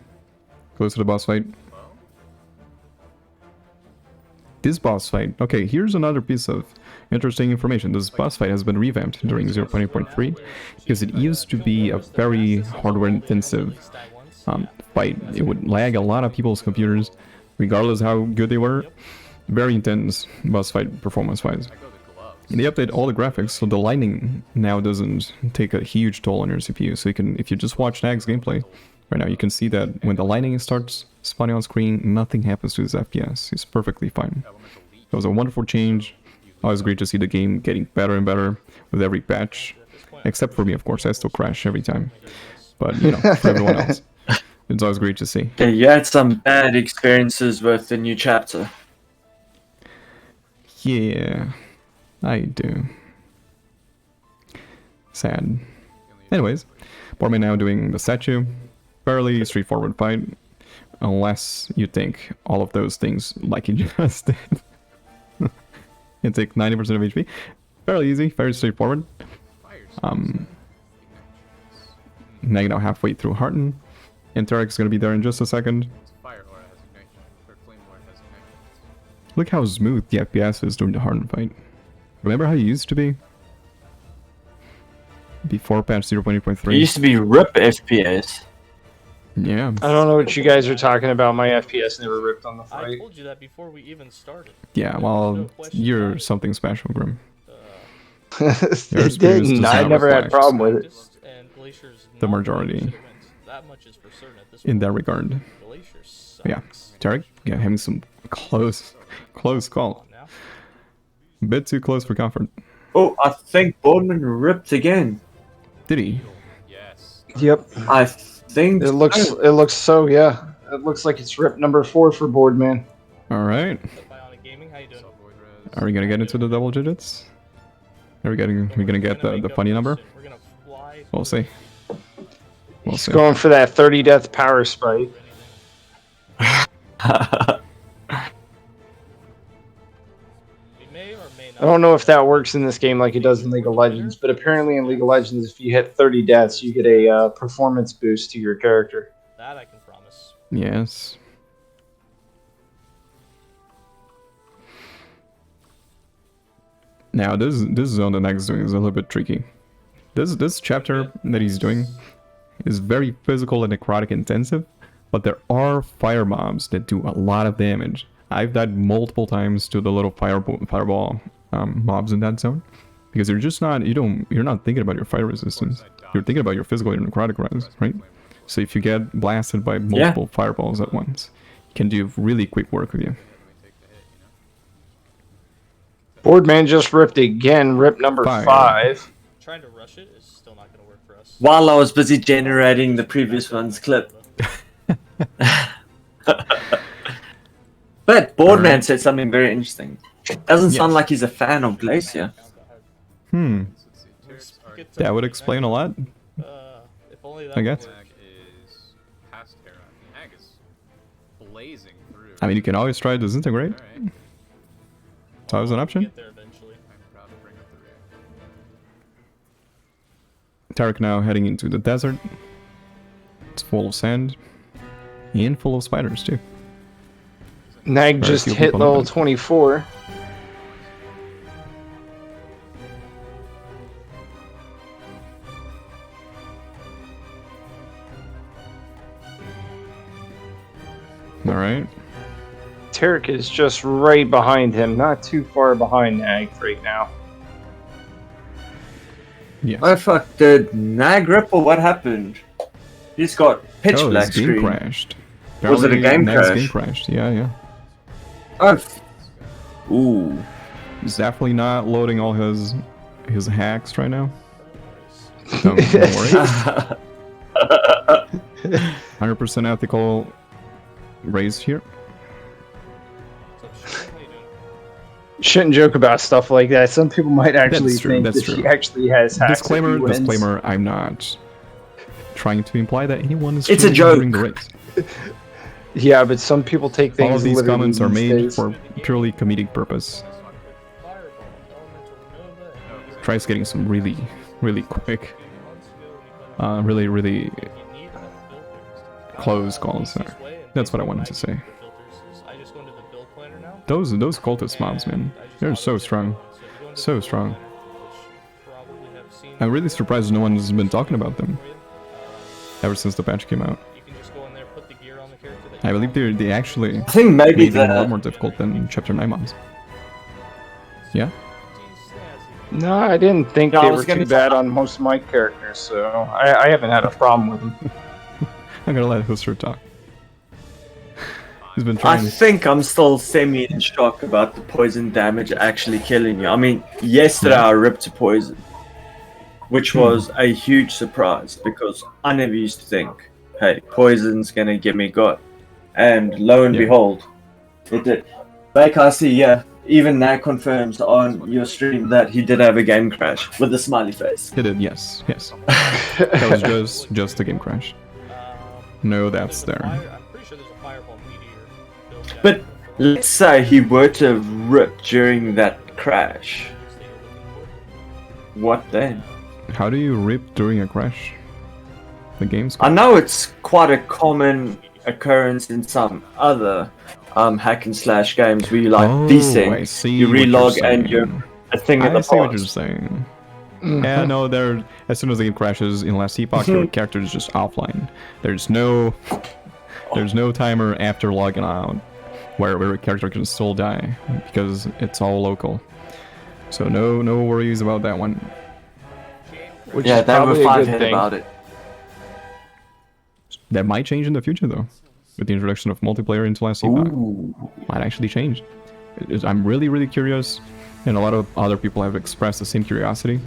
S1: Close to the boss fight.
S5: Well,
S1: This boss fight, okay, here's another piece of interesting information. This boss fight has been revamped during 0.8.3 because it used to be a very hardware intensive fight. It would lag a lot of people's computers, regardless how good they were. Very intense boss fight performance-wise. And they update all the graphics, so the lighting now doesn't take a huge toll on your CPU. So you can, if you just watch Nag's gameplay right now, you can see that when the lighting starts spawning on screen, nothing happens to his FPS. He's perfectly fine. It was a wonderful change. Always great to see the game getting better and better with every patch. Except for me, of course. I still crash every time. But, you know, for everyone else, it's always great to see.
S2: Yeah, you had some bad experiences with the new chapter.
S1: Yeah, I do. Sad. Anyways, Boardman now doing the statue. Fairly straightforward fight. Unless you think all of those things like you just did. You take 90% of HP. Fairly easy, very straightforward. Nag now halfway through Hearten. And Terek's gonna be there in just a second. Look how smooth the FPS is during the Hearten fight. Remember how you used to be? Before patch 0.8.3?
S2: It used to be RIP FPS.
S1: Yeah.
S3: I don't know what you guys are talking about. My FPS never ripped on the
S4: I
S3: fight.
S4: told you that before we even started.
S1: Yeah, well, you're something special, Grim.
S3: It didn't. I never had a problem with it.
S1: The majority. In that regard. Yeah, Terek, yeah, having some close call. A bit too close for comfort.
S2: Oh, I think Boardman ripped again.
S1: Did he?
S3: Yep.
S2: I think
S3: It looks so, yeah. It looks like it's rip number 4 for Boardman.
S1: Alright.
S4: Gaming, how you doing?
S1: Are we gonna get into the double digits? Are we gonna get the funny number?
S4: We're gonna fly.
S1: We'll see. We'll
S3: He's
S1: see.
S3: going for that 30 death power spike.
S4: We may or may not.
S3: I don't know if that works in this game like it does in League of Legends, but apparently in League of Legends, if you hit 30 deaths, you get a performance boost to your character.
S4: That I can promise.
S1: Yes. Now this zone that Nag's doing is a little bit tricky. This chapter that he's doing is very physical and necrotic intensive, but there are fire mobs that do a lot of damage. I've died multiple times to the little fireball mobs in that zone because you're just not you're not thinking about your fire resistance. You're thinking about your physical and necrotic res, right? So if you get blasted by multiple fireballs at once, it can do really quick work with you.
S3: Boardman just ripped again, rip number 5.
S4: Trying to rush it is still not going to work for us.
S2: while I was busy generating the previous one's clip. But Boardman said something very interesting. Doesn't sound like he's a fan of Glacier.
S1: That would explain a lot,
S4: If only that
S1: I guess. I mean, you can always try disintegrate. So that was an option.
S4: Get there eventually.
S1: Terek now heading into the desert. It's full of sand. And full of spiders, too.
S3: Nag
S1: Very
S3: just
S1: few
S3: hit
S1: people know
S3: level
S1: that.
S3: 24.
S1: Alright.
S3: Terek is just right behind him, not too far behind Nag right now.
S1: Yes.
S2: Oh fuck, did Nag rip or what happened? He's got pitch
S1: Oh,
S2: black
S1: his game
S2: screen.
S1: crashed.
S2: Was it a
S1: Apparently,
S2: game
S1: Nag's
S2: crash?
S1: game crashed, yeah.
S2: Oh, ooh.
S1: He's definitely not loading all his hacks right now. Don't worry. 100% ethical raise here.
S4: What's up, Sean? How you doing?
S3: Shouldn't joke about stuff like that. Some people might actually
S1: That's true,
S3: think
S1: that's
S3: that
S1: true.
S3: she actually has hacks. if he wins.
S1: Disclaimer, I'm not trying to imply that anyone is
S2: It's a
S1: cheating during the race.
S3: Yeah, but some people take things
S1: All of these
S3: literally
S1: comments are
S3: these
S1: made
S3: days.
S1: for purely comedic purpose.
S4: Fireball, elemental nova.
S1: Trice getting some really quick, really
S4: You need enough filters.
S1: close calls there. That's what I wanted to say.
S4: I just go into the build planner now.
S1: Those cultist mobs, man, they're so strong, so strong. I'm really surprised no one's been talking about them ever since the patch came out.
S4: You can just go
S1: I believe they actually
S2: I think maybe
S1: made it a lot
S2: the
S1: more difficult than Chapter 9 mods. Yeah?
S3: No, I didn't think
S2: No, I
S3: they
S2: was
S3: were
S2: gonna
S3: too bad on most of my characters, so I haven't had a problem with them.
S1: I'm gonna let Husser talk. He's been
S2: I
S1: trying.
S2: think I'm still semi in shock about the poison damage actually killing you. I mean, yesterday I ripped a poison, which was a huge surprise because I never used to think, hey, poison's gonna give me God. And lo and
S1: Yeah.
S2: behold, it did. Like I see, yeah, even Nag confirms on your stream that he did have a game crash with a smiley face.
S1: It did, yes. That was just a game crash. No, that's there.
S4: I'm pretty sure there's a fireball meteor built down.
S2: But let's say he were to rip during that crash. What then?
S1: How do you rip during a crash? The game's
S2: I know it's quite a common occurrence in some other hack and slash games where you like these
S1: I
S2: things.
S1: see
S2: You
S1: what you're
S2: relog and you're
S1: saying.
S2: a thing in
S1: I
S2: the
S1: see what you're
S2: past.
S1: saying. Yeah, no, as soon as the game crashes in Last Epoch, your character is just offline. There's no timer after logging out where a character can still die because it's all local. So no worries about that one.
S3: Which
S2: Yeah,
S3: is
S2: they were
S3: probably a
S2: fine
S3: good thing.
S2: about it.
S1: That might change in the future though, with the introduction of multiplayer into Last Epoch. Might actually change. I'm really curious, and a lot of other people have expressed the same curiosity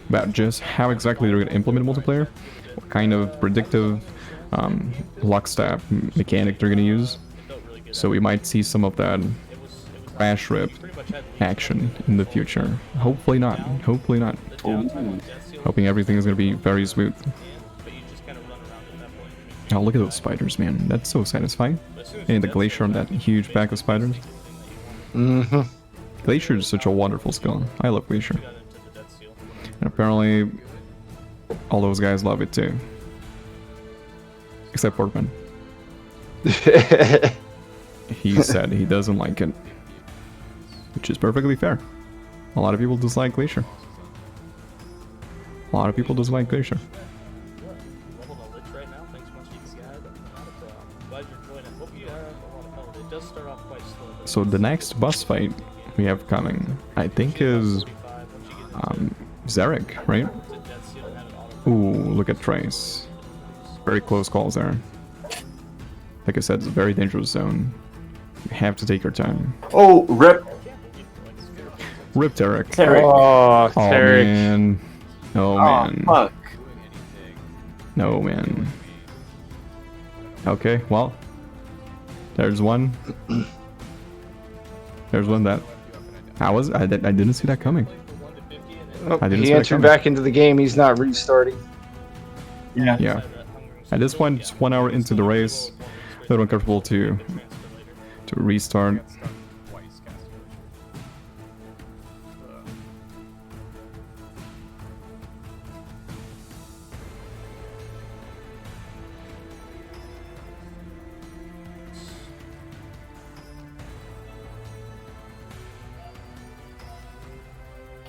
S1: about just how exactly they're going to implement multiplayer, what kind of predictive lockstep mechanic they're going to use. So we might see some of that crash rip action in the future. Hopefully not. Hopefully not. Hoping everything is going to be very smooth. Oh, look at those spiders, man. That's so satisfying. And the glacier on that huge pack of spiders.
S3: Mm-hmm.
S1: Glacier is such a wonderful skill. I love Glacier. And apparently, all those guys love it too. Except Boardman. He said he doesn't like it. Which is perfectly fair. A lot of people dislike Glacier. A lot of people dislike Glacier.
S4: Leveled a lich right now. Thanks so much, you guys. Glad you're joining. Hope you have a lot of health. It does start off quite slow.
S1: So the next boss fight we have coming, I think, is Terek, right? Ooh, look at Trice. Very close calls there. Like I said, it's a very dangerous zone. You have to take your time.
S2: Oh, rip.
S1: Rip Terek.
S2: Terek.
S3: Oh,
S1: Oh
S3: Terek.
S1: man. Oh
S2: Oh,
S1: man.
S2: fuck.
S1: No man. Okay, well. There's one. There's one that. I didn't see that coming.
S3: Oh,
S1: I didn't
S3: he
S1: see that
S3: entered
S1: coming.
S3: back into the game. He's not restarting.
S1: Yeah. At this point, it's 1 hour into the race. A little uncomfortable to restart.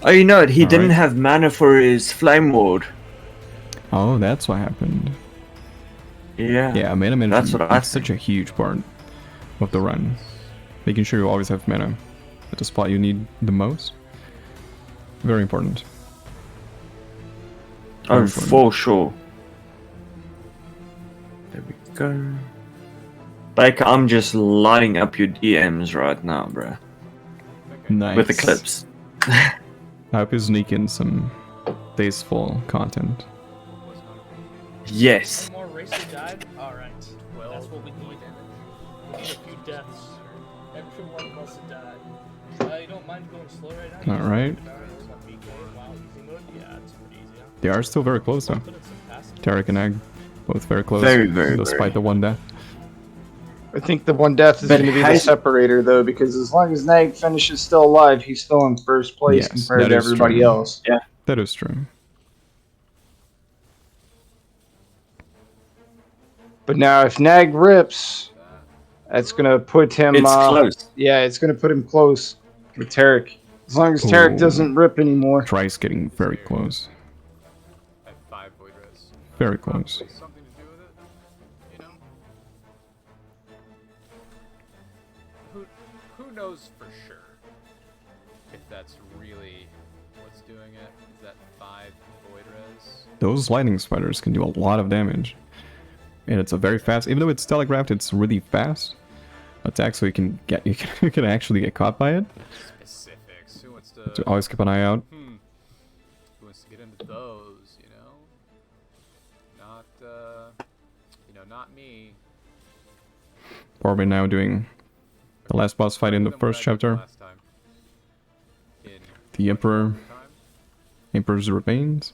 S2: Oh, you know it. He didn't
S1: Alright.
S2: have mana for his flame ward.
S1: Oh, that's what happened.
S2: Yeah.
S1: Yeah, mana management
S2: That's what I
S1: is such a huge part of the run. Making sure you always have mana at the spot you need the most. Very important.
S2: Oh,
S1: Very important.
S2: for sure. There we go. Like, I'm just lighting up your DMs right now, bruh.
S1: Nice.
S2: With the clips.
S1: I hope you sneak in some tasteful content.
S2: Yes.
S4: More racer died? Alright. That's what we need. We need a few deaths. Everyone must have died. You don't mind going slow right now?
S1: Alright.
S4: Wow, easy mode? Yeah, it's pretty easy. Huh?
S1: They are still very close though.
S4: Put in some passive.
S1: Terek and Nag, both very close.
S2: Very, very,
S1: Despite
S2: very.
S1: the one death.
S3: I think the one death is
S2: But
S3: going to be the
S2: how-
S3: separator, though, because as long as Nag finishes still alive, he's still in first place
S1: Yes,
S3: compared
S1: that
S3: to
S1: is
S3: everybody
S1: true.
S3: else.
S1: That is true.
S3: But now, if Nag rips, that's going to put him.
S2: It's close.
S3: Yeah, it's going to put him close with Terek. As long as Terek
S1: Ooh.
S3: doesn't rip anymore.
S1: Trice getting very close.
S5: I have 5 void res.
S1: Very close.
S5: Something to do with it, you know? knows for sure if that's really what's doing it? Is that 5 void res?
S1: Those lightning spiders can do a lot of damage. And it's a very fast, even though it's telegraphed, it's really fast attack, so you can actually get caught by it.
S5: Specifics. Who wants
S1: To always keep an eye out.
S5: Who wants to get into those, you know? Not, not me.
S1: Boardman now doing the last boss fight in the first chapter. The Emperor's Remains,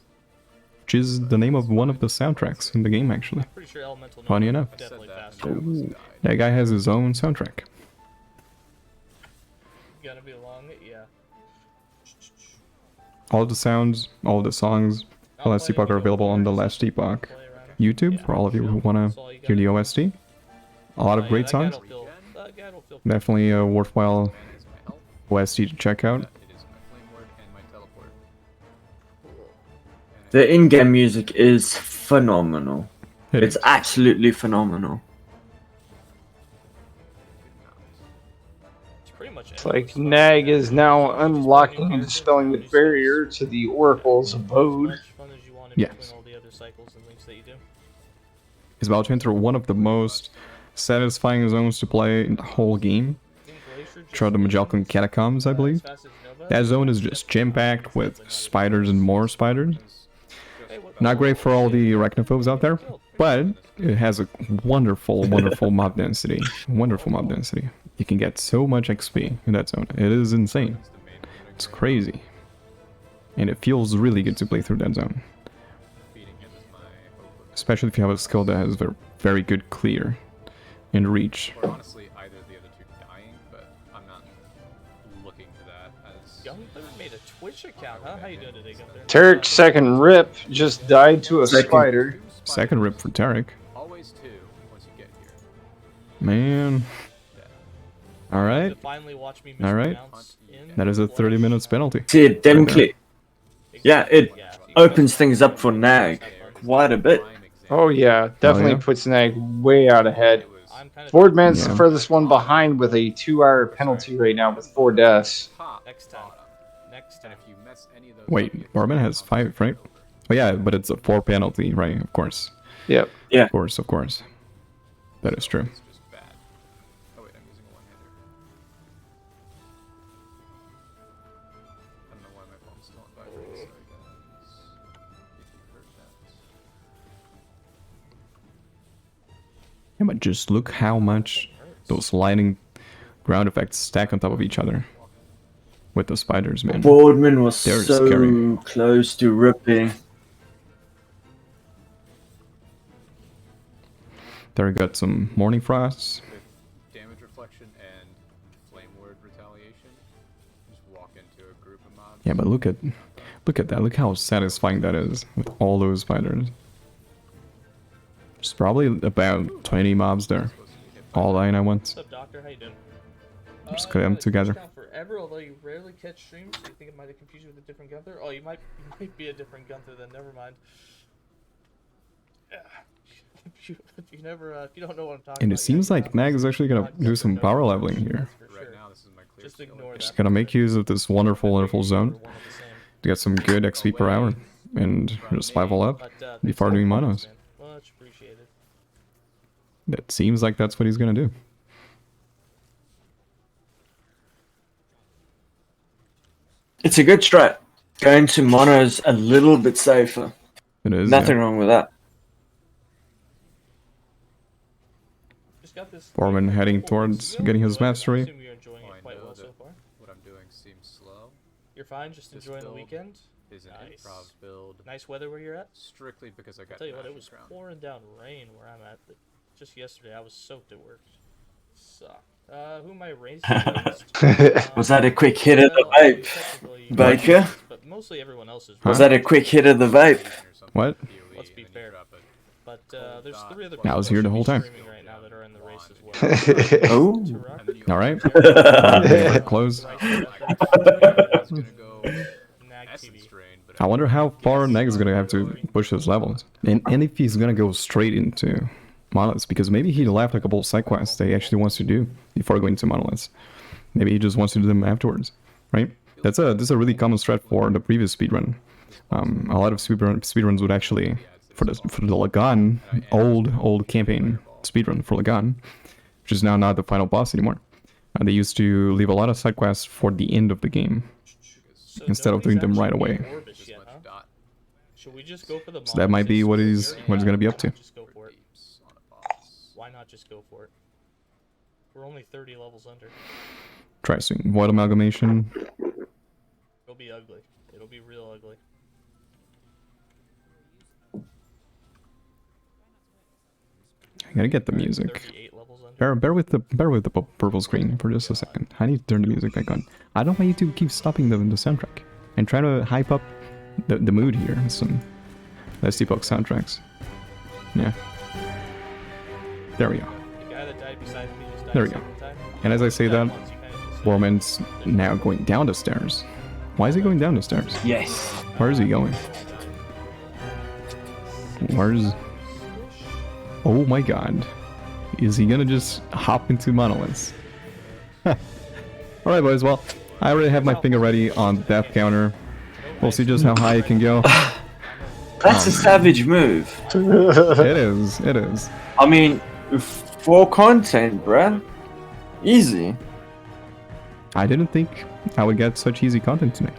S1: which is the name of one of the soundtracks in the game, actually.
S4: Pretty sure Elemental
S1: Funny enough.
S4: definitely faster.
S1: Ooh, that guy has his own soundtrack.
S4: Gonna be long, yeah.
S1: All of the sounds, all of the songs, the Last Epoch are available on the Last Epoch YouTube for all of you who want to hear the OST. A lot of great songs. Definitely a worthwhile OST to check out.
S2: The in-game music is phenomenal.
S1: It
S2: It's
S1: is.
S2: absolutely phenomenal.
S4: It's pretty much
S3: It's like Nag is now unlocking and dispelling the barrier to the Oracle's abode.
S1: Yes.
S4: All the other cycles and links that you do.
S1: He's about to enter one of the most satisfying zones to play in the whole game. Throughout the Magellan Catacombs, I believe. That zone is just jam-packed with spiders and more spiders. Not great for all the arachnophobes out there, but it has a wonderful, wonderful mob density. Wonderful mob density. You can get so much XP in that zone. It is insane. It's crazy. And it feels really good to play through that zone. Especially if you have a skill that has very good clear and reach.
S5: Or honestly, either of the other two dying, but I'm not looking for that as...
S4: Gunther made a Twitch account, huh? How you doing today, Gunther?
S3: Tarek's second rip just died to a spider.
S1: Second rip for Terek.
S5: Always 2 once you get here.
S1: Man. Alright.
S4: To finally watch me
S1: Alright.
S4: mispronounce in
S1: That is a 30 minutes penalty.
S2: See, it definitely, yeah, it opens things up for Nag quite a bit.
S3: Oh yeah, definitely
S1: yeah?
S3: puts Nag way out ahead.
S4: I'm kind of
S3: Boardman's the
S1: Yeah.
S3: furthest one behind with a 2-hour penalty right now with 4 deaths.
S5: Top,
S4: next time.
S5: bottom.
S4: Next
S5: And
S4: time.
S5: if you mess any of those
S1: Wait, Boardman has 5, right? Oh yeah, but it's a 4 penalty, right? Of course.
S3: Yep.
S1: Of course, of course. That is true.
S5: it's just bad. Oh wait, I'm using a one-hander. I don't know why my phone's still on vibrate, sorry guys. If you heard that.
S1: Yeah, but just look how much those lightning ground effects stack on top of each other. With the spiders, man.
S2: Boardman was
S1: They're
S2: so
S1: scary.
S2: close to ripping.
S1: There we got some morning frosts.
S5: With damage reflection and flame word retaliation, just walk into a group of mobs.
S1: Yeah, but look at that. Look how satisfying that is with all those spiders. There's probably about 20 mobs there. All dying at once.
S4: What's up, Doctor? How you doing?
S1: Just cut them together.
S4: Forever, although you rarely catch streams, do you think it might have confused you with a different Gunther? Oh, you might be a different Gunther then. Never mind. If you don't know what I'm talking about.
S1: And it seems like Nag is actually gonna do some power leveling here.
S5: Right now, this is my clear
S4: Just
S5: skill.
S4: ignore
S1: Just
S4: that.
S1: gonna make use of this wonderful zone to get some good XP per hour and just level up before doing monos.
S4: Much appreciated.
S1: It seems like that's what he's gonna do.
S2: It's a good strat. Going to mono is a little bit safer.
S1: It is.
S2: Nothing
S1: Yeah.
S2: wrong with that.
S4: Just got this.
S1: Boardman heading towards getting his mastery.
S4: I assume you're enjoying
S5: Oh, I
S4: it quite
S5: know
S4: well so
S5: that
S4: far.
S5: what I'm doing seems slow.
S4: You're fine, just
S5: This
S4: enjoying the
S5: build
S4: weekend.
S5: Is an
S4: Nice.
S5: improv build
S4: Nice weather where you're at.
S5: strictly because I got
S4: Tell you what, it
S5: Mashing
S4: was
S5: Crown.
S4: pouring down rain where I'm at. But just yesterday, I was soaked at work. Sucked. Who am I raising against?
S2: Was that a quick hit of the
S4: Well, I mean,
S2: vape,
S4: technically,
S2: Baker?
S4: But mostly everyone else is.
S2: Was that a quick hit of the vape?
S1: What?
S4: Let's be fair. But there's 3 other.
S1: I was here the whole time.
S4: Streaming right now that are in the race as well.
S2: Oh.
S4: Terek,
S1: All right. Close.
S4: NagTV.
S1: I wonder how far Nag is gonna have to push his levels, and if he's gonna go straight into monoliths, because maybe he left a couple of side quests that he actually wants to do before going to monoliths. Maybe he just wants to do them afterwards, right? That's a really common strat for the previous speedrun. A lot of speedruns would actually, for the Lagan, old campaign speedrun for Lagan, which is now not the final boss anymore. They used to leave a lot of side quests for the end of the game,
S4: So
S1: instead of doing them right
S4: nobody's
S1: away.
S4: actually made Orobyss yet, huh? Should we just go for the
S1: So that might be what he's gonna be up to.
S4: Just go for it. Why not just go for it? We're only 30 levels under.
S1: Trice, void amalgamation.
S4: It'll be ugly. It'll be real ugly.
S1: I gotta get the music.
S4: 38 levels under.
S1: Bear with the purple screen for just a second. I need to turn the music back on. I don't want you to keep stopping the soundtrack and try to hype up the mood here. Some Let's Epoch soundtracks. Yeah. There we go.
S4: The guy that died beside me just died
S1: There we
S4: a
S1: go.
S4: second time.
S1: And as I say that,
S4: Once you kind of just-
S1: Boardman's now going down the stairs. Why is he going down the stairs?
S2: Yes.
S1: Where is he going? Where's... Oh my god. Is he gonna just hop into monoliths? Alright boys, well, I already have my finger ready on the death counter. We'll see just how high it can go.
S2: That's a savage move.
S1: It is.
S2: I mean, for content, bruh. Easy.
S1: I didn't think I would get such easy content tonight.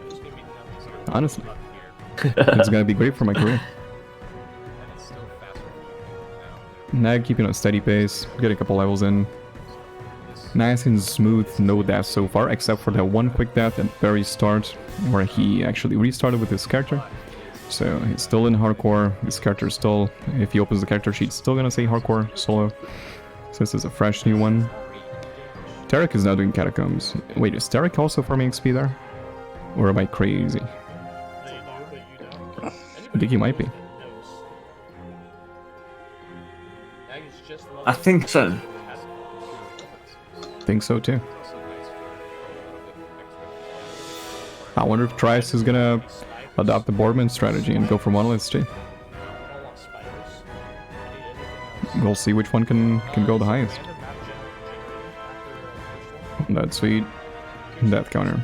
S1: Honestly. It's gonna be great for my career. Nag keeping a steady pace, getting a couple levels in. Nice and smooth, no deaths so far, except for that one quick death at the very start, where he actually restarted with his character. So he's still in hardcore, his character is still, if he opens the character sheet, still gonna say hardcore solo. So this is a fresh new one. Terek is now doing catacombs. Wait, is Terek also farming XP there? Or am I crazy? I think he might be.
S2: I think so.
S1: Think so too. I wonder if Trice is gonna adopt the Boardman strategy and go for monoliths too. We'll see which one can go the highest. That's sweet. Death counter.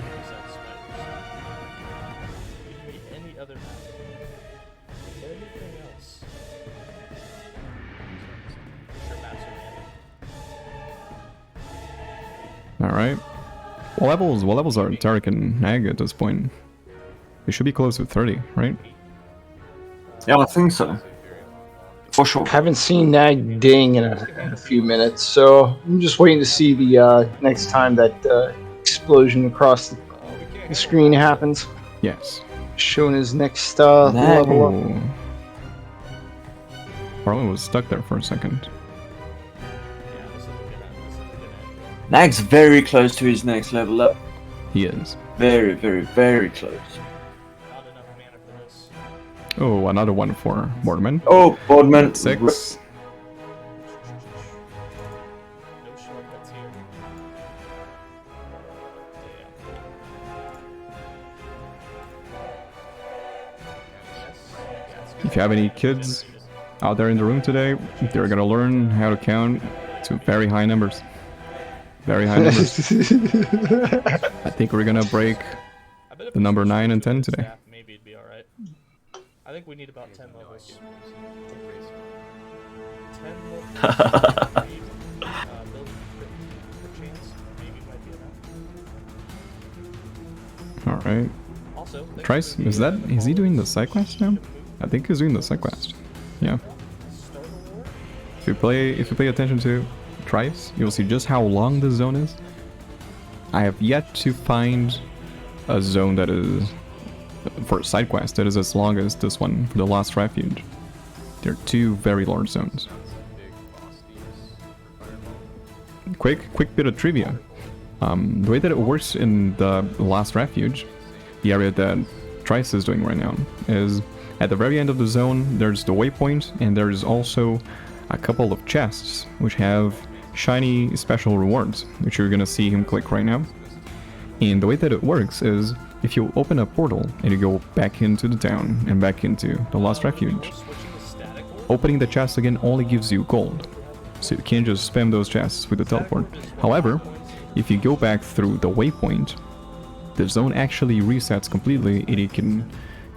S1: Alright. What levels are Terek and Nag at this point? They should be close to 30, right?
S2: Yeah, I think so. For sure.
S3: Haven't seen Nag ding in a few minutes, so I'm just waiting to see the next time that explosion across the screen happens.
S1: Yes.
S3: Showing his next level up.
S1: Oh. Harlan was stuck there for a second.
S2: Nag's very close to his next level up.
S1: He is.
S2: Very, very, very close.
S4: Not enough mana for this.
S1: Oh, another one for Boardman.
S2: Oh, Boardman.
S1: 6.
S4: No shortcuts here.
S1: If you have any kids out there in the room today, they're gonna learn how to count to very high numbers. Very high numbers. I think we're gonna break the number 9 and 10 today.
S4: Maybe it'd be alright. I think we need about 10 levels. 10 levels. Build for chance. Maybe might be enough.
S1: Alright.
S4: Also,
S1: Trice, is he doing the side quest now? I think he's doing the side quest. Yeah. If you pay attention to Trice, you'll see just how long the zone is. I have yet to find a zone that is, for a side quest, that is as long as this one for the Lost Refuge. They're two very large zones. Quick bit of trivia. The way that it works in the Lost Refuge, the area that Trice is doing right now, is at the very end of the zone, there's the waypoint, and there's also a couple of chests which have shiny special rewards, which you're gonna see him click right now. And the way that it works is, if you open a portal and you go back into the town and back into the Lost Refuge, opening the chest again only gives you gold. So you can't just spam those chests with the teleport. However, if you go back through the waypoint, the zone actually resets completely and you can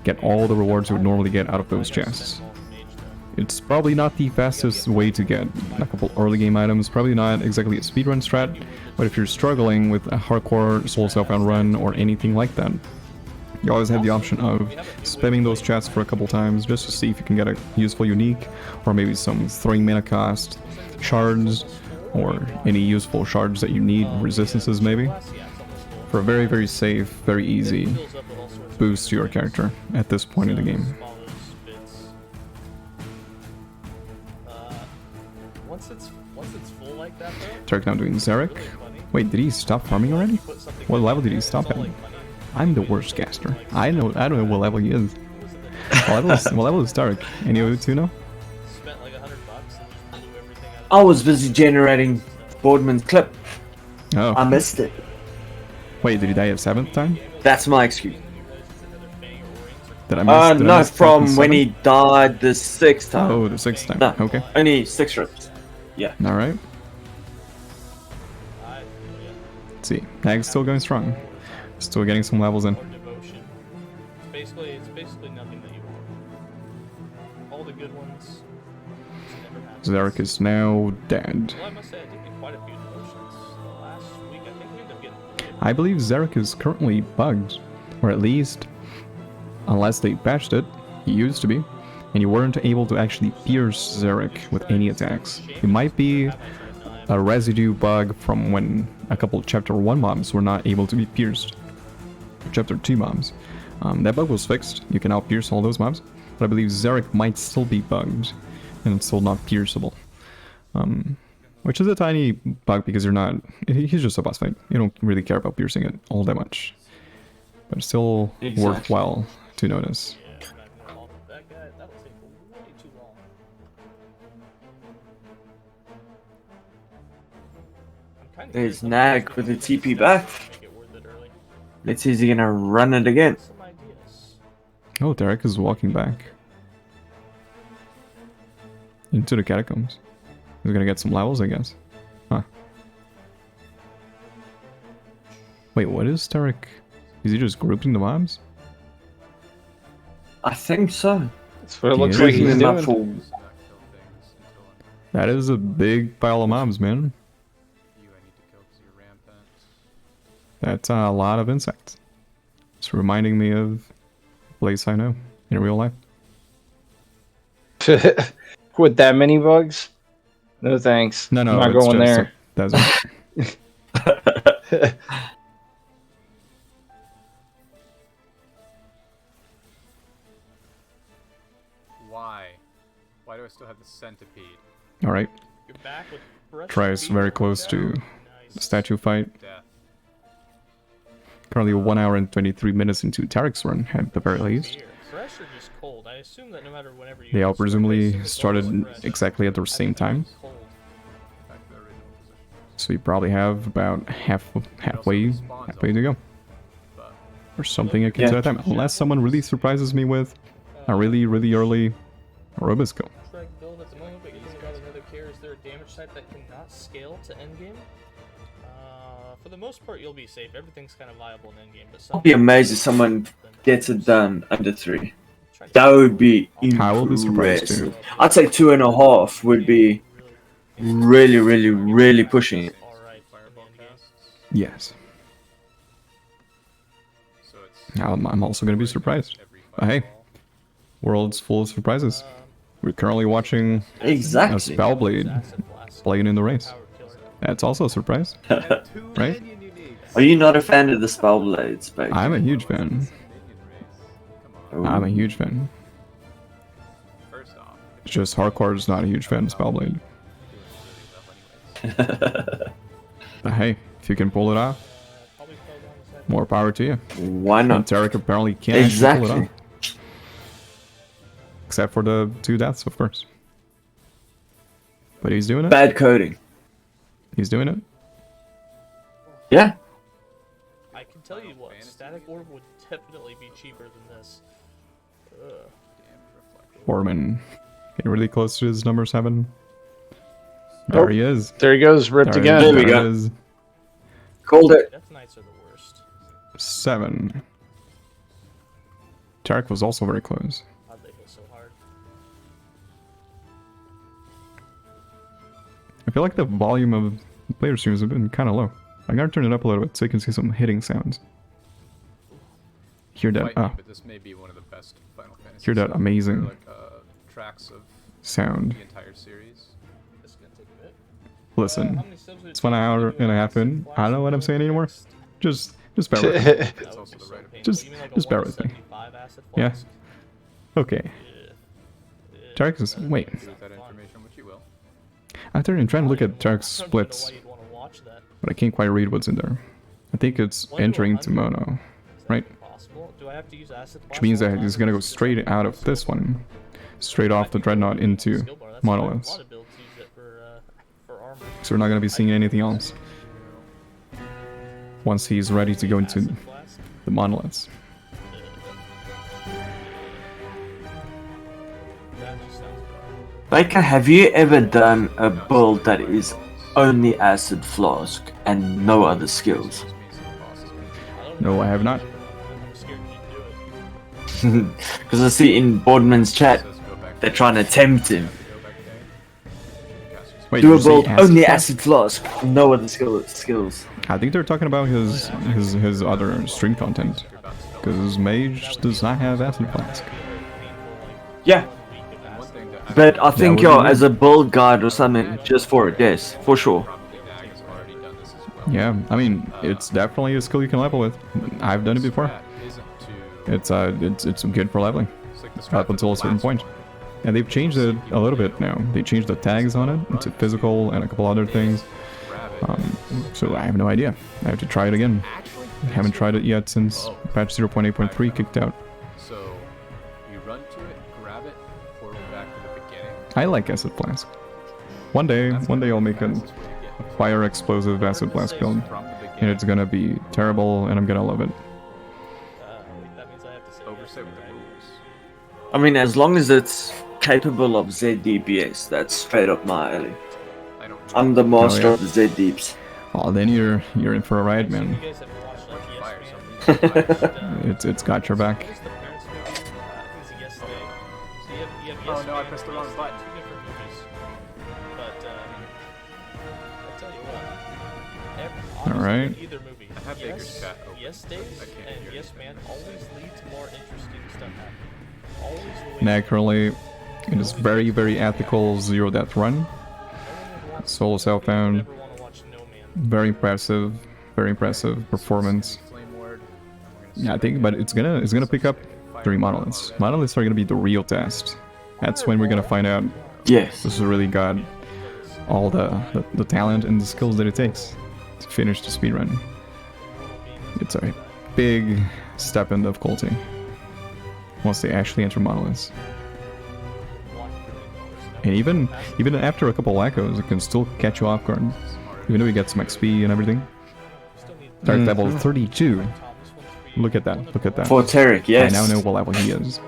S1: get all the rewards you would normally get out of those chests. It's probably not the fastest way to get a couple early game items, probably not exactly a speedrun strat, but if you're struggling with a hardcore Soul Self-Found run or anything like that, you always have the option of spamming those chests for a couple times just to see if you can get a useful unique, or maybe some throwing mana cost, shards, or any useful shards that you need, resistances maybe, for a very, very safe, very easy boost to your character at this point in the game.
S4: Once it's full like that,
S1: Terek now doing Zarek. Wait, did he stop farming already? What level did he stop at? I'm the worst caster. I don't know what level he is. What level is Terek? Any of you two know?
S4: spent like $100 and just blew everything out of
S2: I was busy generating Boardman's clip.
S1: Oh.
S2: I missed it.
S1: Wait, did he die at 7th time?
S2: That's my excuse.
S1: Did I miss? Did I
S2: No,
S1: miss
S2: from
S1: 7th?
S2: when he died the 6th time.
S1: Oh, the 6th time.
S2: No,
S1: Okay.
S2: only 6 trips. Yeah.
S1: Alright. Let's see. Nag's still going strong. Still getting some levels in.
S4: more devotion. It's basically nothing that you want. All the good ones just never happen.
S1: Zarek is now dead.
S4: Well, I must say I did get quite a few devotions. Last week I think we ended up getting
S1: I believe Zarek is currently bugged. Or at least, unless they patched it, he used to be. And you weren't able to actually pierce Zarek with any attacks. It might be a residue bug from when a couple Chapter 1 mobs were not able to be pierced. Chapter 2 mobs. That bug was fixed. You can now pierce all those mobs. But I believe Zarek might still be bugged. And it's still not pierceable. Which is a tiny bug because you're not... He's just a boss fight. You don't really care about piercing it all that much. But it's still worthwhile to notice.
S4: that guy. That'll take way too long. I'm kind of
S2: There's Nag with the TP back.
S4: get worth it early.
S2: Let's see, is he gonna run it again?
S4: Some ideas.
S1: Oh, Terek is walking back. Into the catacombs. He's gonna get some levels, I guess. Huh. Wait, what is Terek? Is he just grouping the mobs?
S2: I think so.
S3: That's what it looks
S1: Yeah.
S3: like he's
S2: Breaking them up
S3: doing.
S2: for
S1: That is a big pile of mobs, man.
S5: You I need to kill because you're rampant.
S1: That's a lot of insects. It's reminding me of a place I know in real life.
S3: With that many bugs? No thanks.
S1: No,
S3: I'm not
S1: it's
S3: going
S1: just
S3: there.
S1: a desert.
S5: Why? Why do I still have the centipede?
S1: Alright,
S4: You're back with fresh
S1: Trice
S4: feet.
S1: very close to the
S4: Nice.
S1: statue fight.
S5: Death.
S1: Currently 1 hour and 23 minutes into Tarek's run, at the very least.
S4: Beer. Fresh or just cold? I assume that no matter whenever you
S1: They all
S4: start
S1: presumably
S4: racing, it's
S1: started
S4: always fresh.
S1: exactly at the same time.
S4: Cold.
S5: Back to the original position.
S1: So you probably have about halfway to go.
S5: But
S1: Or something akin to that time. Unless someone really surprises me with a really, really early Orobyss go.
S4: Trek build at the moment, but using about another care. Is there a damage type that cannot scale to endgame? For the most part, you'll be safe. Everything's kind of viable in endgame, but some
S2: I'd be amazed if someone gets it done under 3. That would be
S1: I will be surprised too.
S2: impressive. I'd say 2.5 would be really, really, really pushing it.
S4: Alright,
S1: Yes.
S5: so it's
S1: I'm also going to be surprised.
S5: every
S1: But hey,
S5: fireball.
S1: world's full of surprises. We're currently watching a
S2: Exactly.
S1: Spellblade playing in the race. That's also a surprise, right?
S2: Are you not a fan of the Spellblades, babe?
S1: I'm a huge fan.
S5: Come on.
S1: I'm a huge fan.
S5: First off,
S1: It's just hardcore is not a huge fan of Spellblade. But hey, if you can pull it off, more power to you.
S2: Why
S1: And
S2: not?
S1: Terek apparently can't actually pull it
S2: Exactly.
S1: off. Except for the 2 deaths, of course. But he's doing it.
S2: Bad coding.
S1: He's doing it.
S2: Yeah.
S4: I can tell you what, Static Orb would definitely be cheaper than this. Ugh.
S1: Boardman getting really close to his number 7. There he is.
S3: There he goes, ripped
S1: There
S3: again.
S2: There we
S1: it
S2: go.
S1: is.
S2: Called it.
S4: Death Knights are the worst.
S1: 7. Terek was also very close.
S4: How'd they hit so hard?
S1: I feel like the volume of player streams have been kind of low. I gotta turn it up a little bit so you can see some hitting sounds. Hear that?
S5: Fight me,
S1: Oh,
S5: but this may be one of the best Final Fantasy.
S1: hear that amazing
S5: like, tracks of
S1: sound.
S5: the entire series.
S4: This is gonna take a bit.
S1: Listen,
S4: How many subs would it
S1: it's
S4: take
S1: 1 hour
S4: to do
S1: and a
S4: an
S1: half
S4: acid
S1: in.
S4: flash
S1: I don't know what I'm
S4: with
S1: saying
S4: no
S1: anymore.
S4: text?
S1: Just bear with me.
S4: That
S5: It's
S4: would
S5: also
S4: be
S5: the
S4: so
S5: right
S4: painful.
S1: Just-
S4: You mean like a
S1: just bear with me.
S4: 175 acid
S1: Yeah.
S4: flask?
S1: Okay.
S4: Yeah.
S1: Terek is... wait.
S5: Do with that information what you will.
S1: I'm trying to look at Terek's
S4: I don't even know
S1: splits,
S4: why you'd wanna watch that.
S1: but I can't quite read what's in there. I think it's
S4: One to
S1: entering to
S4: 100?
S1: mono,
S4: Is that
S1: right?
S4: impossible? Do I have to use acid
S1: Which
S4: flash
S1: means
S4: all
S1: that
S4: the
S1: he's
S4: time?
S1: gonna go
S4: Is that
S1: straight out of
S4: impossible?
S1: this one, straight
S4: I
S1: off the
S4: think
S1: Dreadnought
S4: the
S1: into
S4: skill bar, that's why
S1: monoliths.
S4: A lot of builds use it for armor.
S1: So we're not gonna be seeing anything else once he's ready to go into
S4: Acid flask?
S1: the monoliths.
S4: That just sounds
S2: Baker, have you ever done a build that is only acid flask and no other skills?
S1: No, I have not.
S4: I'm scared you do it.
S2: Because I see in Boardman's chat, they're trying to tempt him.
S1: Wait,
S2: Do
S1: did
S2: a
S1: you say
S2: build only
S1: flask?
S2: acid flask, no other skills.
S1: I think they're talking about his other stream content, because Mage does not have acid flask.
S2: Yeah,
S5: One thing that
S2: but I think
S1: would be weird.
S2: as a build guide or something, just for it, yes, for sure.
S5: probably Nag has already done this as well.
S1: Yeah, I mean, it's definitely a skill you can level with. I've done it before.
S5: That isn't to,
S1: It's good for leveling
S5: it's like the
S1: up until a certain
S5: last
S1: point.
S5: one.
S1: And they've changed it a little bit now. They changed the tags on it to physical and a couple other things.
S5: Rabbit.
S1: So I have no idea. I have to try it again.
S5: Actually,
S1: I haven't tried it yet since patch 0.8.3 kicked out.
S5: So you run to it, grab it, portal back to the beginning.
S1: I like acid flask. One day I'll make a fire explosive acid flask build,
S5: From the
S1: and
S5: beginning.
S1: it's gonna be terrible, and I'm gonna love it.
S4: That means I have to say
S5: Oversight with the
S4: yes,
S5: rules.
S2: I mean, as long as it's capable of ZDPS, that's straight up my alley.
S5: I don't
S2: I'm the master
S1: Oh, yeah.
S2: of the Z deeps.
S1: Oh, then you're in for a ride,
S4: right? So
S1: man.
S4: you guys have watched like
S5: Fire
S4: Yes Man.
S1: It's got your back.
S4: What is the parents movie? I think it's a Yes Day. So you have
S5: Oh,
S4: Yes
S5: no, I
S4: Man,
S5: pressed the
S4: Yes
S5: wrong
S4: Day,
S5: button.
S4: Two different movies. But I'll tell you what.
S1: Alright.
S4: Honestly, either movie.
S5: I have Baker's chat open.
S4: Yes Days
S5: I can't
S4: and
S5: hear
S4: Yes
S5: anything.
S4: Man always lead to more interesting stuff happening. Always the way.
S1: Naturally, it is very, very ethical zero death run.
S4: No one would want-
S1: Solo self-found.
S4: never wanna watch No Man.
S1: Very impressive performance.
S5: Flame Ward.
S1: Yeah, I think, but it's gonna pick up during monoliths. Monoliths are gonna be the real test. That's when we're gonna find out
S2: Yes.
S1: this really got all the talent and the skills that it takes to finish the speedrun. It's a big step in difficulty once they actually enter monoliths. And even after a couple echoes, it can still catch you off guard. Even though you get some XP and everything. Dark level 32. Look at that. Look at that.
S2: For Terek, yes.
S1: I now know what level he is.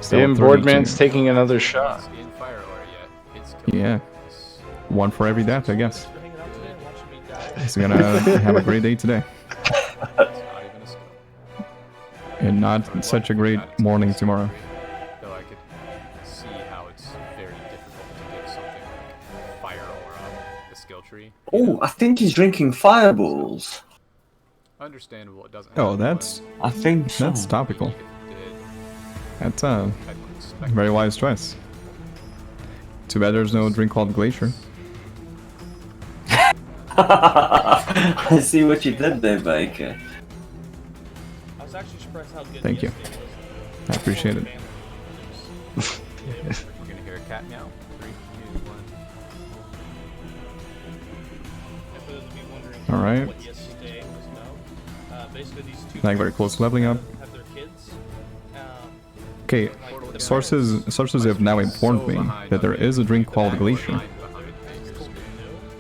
S1: Still
S3: Damn,
S1: 32.
S3: Boardman's taking another shot.
S5: In fire aura yet. It's killing
S1: Yeah.
S5: us.
S1: One for every death, I guess.
S4: For hanging out today and watching me die.
S1: He's gonna have a great day today.
S5: It's not even a skill.
S1: And not such a great morning tomorrow.
S5: Though I could see how it's very difficult to give something like fire aura the skill tree.
S2: Oh, I think he's drinking fireballs.
S5: Understandable, it doesn't.
S1: Oh,
S5: have
S1: that's
S2: I think so.
S1: that's topical.
S5: If it did,
S1: That's
S5: I couldn't expect
S1: very wise choice. Too bad there's no drink called Glacier.
S2: I see what you did there, Baker.
S4: I was actually surprised how good
S1: Thank you.
S4: Yes Day was.
S1: I appreciate it.
S5: We're gonna hear a cat meow. 3, 2, 1.
S4: And for those of you wondering
S1: Alright.
S4: what Yes Day was about, basically these two
S1: Like very close to leveling up.
S4: have their kids.
S1: Okay, sources have now informed me that there is a drink called Glacier,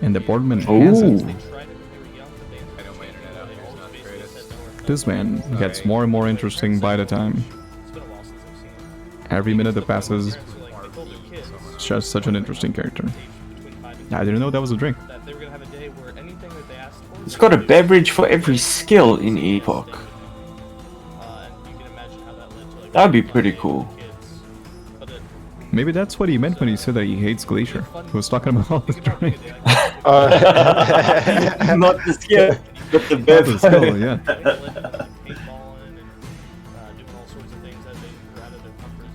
S1: and the Boardman has
S2: Ooh.
S1: it.
S4: They tried it when they were young, but they
S5: I know my internet out here is not the greatest.
S1: This man gets more and more interesting by the time.
S4: It's been a while since I've seen it.
S1: Every minute that passes,
S4: So like they told their kids
S1: it's just such an interesting character.
S4: between 5 and
S1: I didn't know that was a drink.
S4: that they were gonna have a day where anything that they asked for,
S2: It's got a beverage for every skill in Epoch.
S4: And you can imagine how that led to like
S2: That'd be pretty cool.
S4: kids. But it,
S1: Maybe that's what he meant when he said that he hates Glacier. He was talking about all the drink.
S2: Not the skill, but the
S1: All the
S2: beverage.
S1: skill, yeah.
S4: paintballing and doing all sorts of things that they were out of their comfort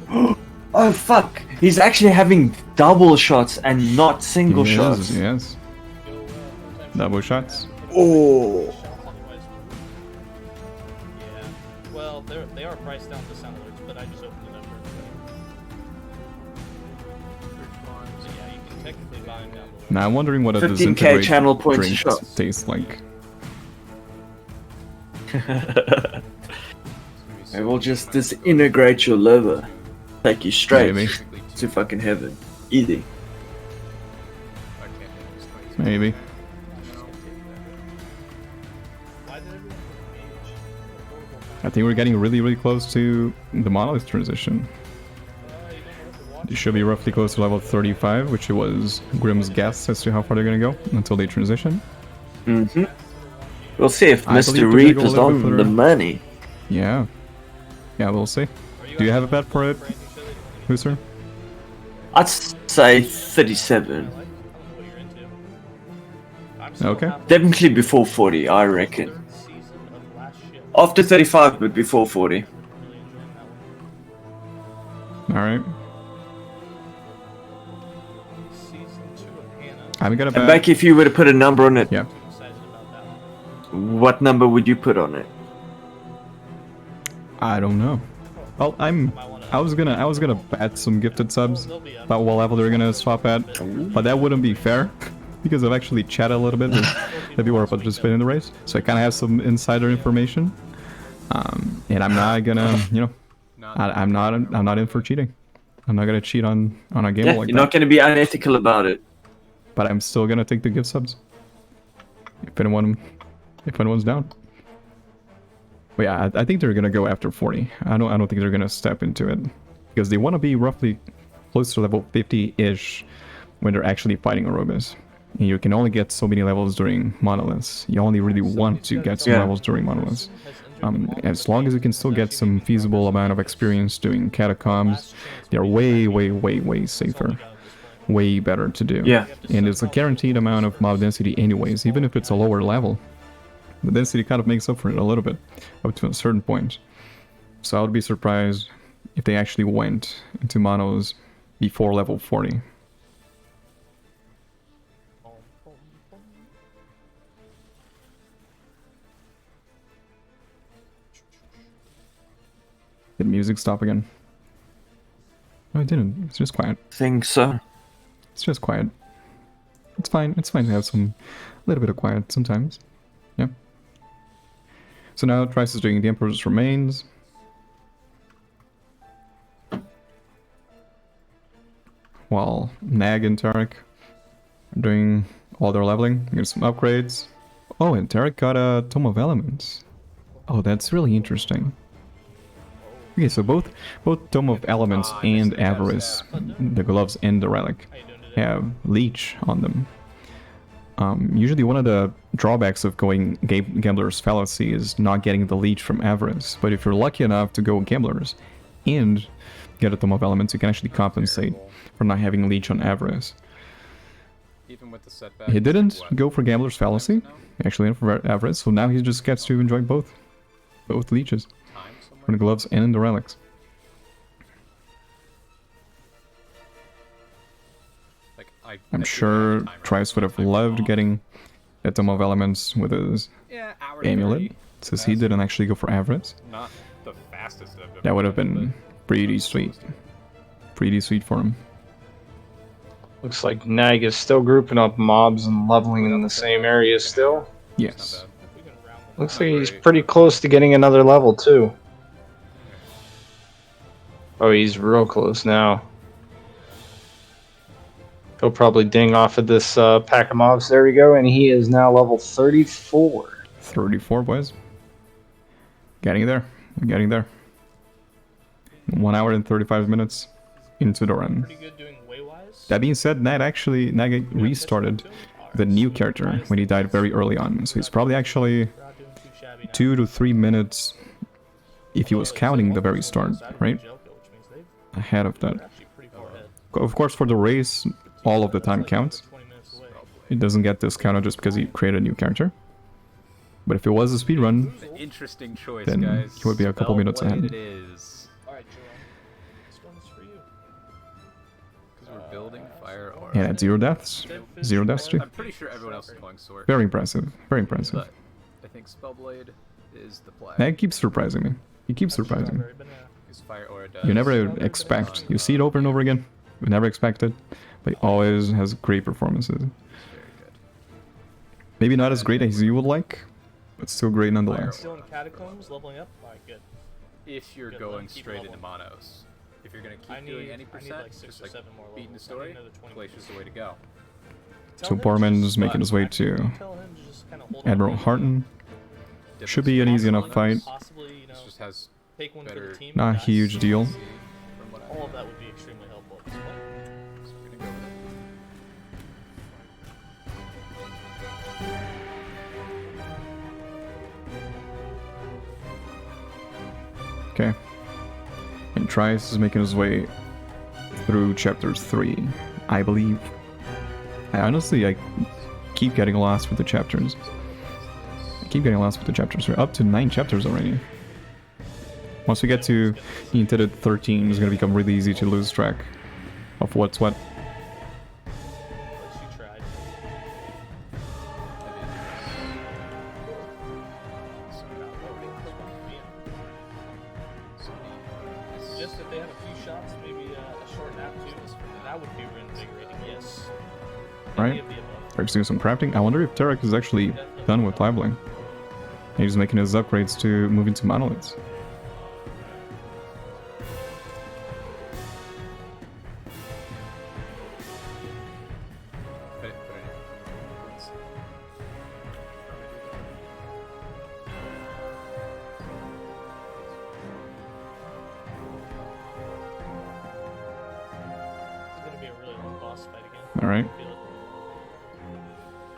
S4: zone. But
S2: Oh fuck! He's actually having double shots and not single shots.
S1: Yes. Double shots.
S2: Oh.
S4: Yeah. Well, they are priced down to sound alerts, but I just opened it up for everybody. So yeah, you can technically buy them down below.
S1: Now I'm wondering what a
S2: 15K
S1: disintegrate
S2: channel points a
S1: drink
S2: shot.
S1: tastes like.
S2: It will just disintegrate your liver, take you straight
S1: Maybe.
S2: to fucking heaven. Easy.
S1: Maybe.
S4: Why did everyone age?
S1: I think we're getting really close to the monolith transition. It should be roughly close to level 35, which was Grimm's guess as to how far they're gonna go until they transition.
S2: Mm-hmm. We'll see if
S1: I
S2: Mr.
S1: believe they're
S2: Reap
S1: gonna
S2: is
S1: go a little bit
S2: on the
S1: further.
S2: money.
S1: Yeah. Yeah, we'll see. Do you have a bet for it, Hooser?
S2: I'd say 37.
S1: Okay.
S2: Definitely before 40, I reckon. After 35, but before 40.
S1: Alright. I'm gonna
S2: And
S1: bet.
S2: back if you were to put a number on it,
S1: Yeah.
S2: what number would you put on it?
S1: I don't know. Well, I was gonna bet some gifted subs about what level they're gonna swap at, but that wouldn't be fair because I've actually chatted a little bit with the people who are participating in the race, so I kind of have some insider information. And I'm not gonna, you know, I'm not in for cheating. I'm not gonna cheat on a game
S2: Yeah,
S1: like
S2: you're
S1: that.
S2: not going to be unethical about it.
S1: But I'm still gonna take the gift subs if anyone's down. But yeah, I think they're gonna go after 40. I don't think they're gonna step into it because they want to be roughly close to level 50-ish when they're actually fighting Orobyss. And you can only get so many levels during monoliths. You only really want to get some
S2: Yeah.
S1: levels during monoliths. As long as you can still get some feasible amount of experience doing catacombs, they're way safer. Way better to do.
S2: Yeah.
S1: And it's a guaranteed amount of mob density anyways, even if it's a lower level. The density kind of makes up for it a little bit, up to a certain point. So I would be surprised if they actually went into monos before level 40. Did music stop again? No, it didn't. It's just quiet.
S2: Think so.
S1: It's just quiet. It's fine. It's fine to have a little bit of quiet sometimes. Yeah. So now Trice is doing the Emperor's Remains. While Nag and Terek are doing all their leveling. Get some upgrades. Oh, and Terek got a Tome of Elements. Oh, that's really interesting. Okay, so both Tome of Elements and Avarice, the gloves and the relic, have leech on them. Usually one of the drawbacks of going Gambler's Fallacy is not getting the leech from Avarice, but if you're lucky enough to go Gamblers and get a Tome of Elements, you can actually compensate for not having leech on Avarice.
S5: Even with the setback.
S1: He didn't go for Gambler's Fallacy, he actually went for Avarice, so now he just gets to enjoy both leeches, for the gloves and the relics. I'm sure Trice would have loved getting a Tome of Elements with his amulet, since he didn't actually go for Avarice.
S5: Not the fastest I've ever
S1: That would have
S5: done,
S1: been pretty sweet. Pretty sweet for him.
S3: Looks like Nag is still grouping up mobs and leveling in the same area still.
S1: Yes.
S3: Looks like he's pretty close to getting another level too. Oh, he's real close now. He'll probably ding off of this pack of mobs. There we go, and he is now level 34.
S1: 34, boys. Getting there. We're getting there. 1 hour and 35 minutes into the run.
S4: Pretty good doing way-wise.
S1: That being said, Nag restarted the new character when he died very early on. So he's probably actually 2 to 3 minutes, if he was counting the very start, right? Ahead of that. Of course, for the race, all of the time counts. It doesn't get discounted just because he created a new character. But if it was a speedrun,
S5: Interesting choice,
S1: then
S5: guys.
S1: he would be a couple minutes ahead.
S5: It is.
S4: Alright, Jerome. This one's for you.
S5: Because we're building fire or.
S1: And at 0 deaths. 0 deaths too.
S5: I'm pretty sure everyone else is going sword.
S1: Very impressive. Very impressive.
S5: But I think Spellblade is the play.
S1: That keeps surprising me. He keeps surprising me.
S5: Because fire aura does.
S1: You never expect. You see it over and over again. You never expect it. But he always has great performances.
S5: Very good.
S1: Maybe not as great as you would like, but still great nonetheless.
S4: Still in catacombs, leveling up. Alright, good.
S5: If you're
S4: Good,
S5: going
S4: let me keep
S5: straight
S4: leveling.
S5: into monos. If you're gonna
S4: I
S5: keep doing
S4: need-
S5: any
S4: I need
S5: percent,
S4: like 6
S5: just
S4: or
S5: like
S4: 7 more
S5: beating the
S4: levels. I
S5: story,
S4: need another 20
S5: Glacier's the way to go.
S4: Tell
S1: So
S4: him to
S1: Boardman's
S4: just-
S1: making his way
S4: actually,
S1: to
S4: tell him to just kinda hold on
S1: Admiral
S4: to it.
S1: Harton.
S5: Different
S1: Should be an easy enough
S5: monos.
S1: fight.
S4: Possibly, you know,
S5: This just has
S4: take one for
S5: better-
S4: the team.
S1: Not a
S4: and
S1: huge
S4: dice.
S1: deal.
S5: from what I
S4: All of that would be extremely helpful at this point.
S5: so we're gonna go with it.
S1: Okay. And Trice is making his way through chapters 3, I believe. I keep getting lost with the chapters. We're up to 9 chapters already. Once we get to the intended 13, it's gonna become really easy to lose track of what's what.
S4: At least you tried. So now loading this one for me. Just if they have a few shots, maybe a short nap too. That would be reinvigorating, yes.
S1: Right.
S4: Any of the above.
S1: Terek's doing some crafting. I wonder if Terek is actually done with leveling. He's making his upgrades to move into monoliths.
S5: Put it in here. Let's-
S4: It's gonna be a really long boss fight again.
S1: Alright.
S4: I feel it.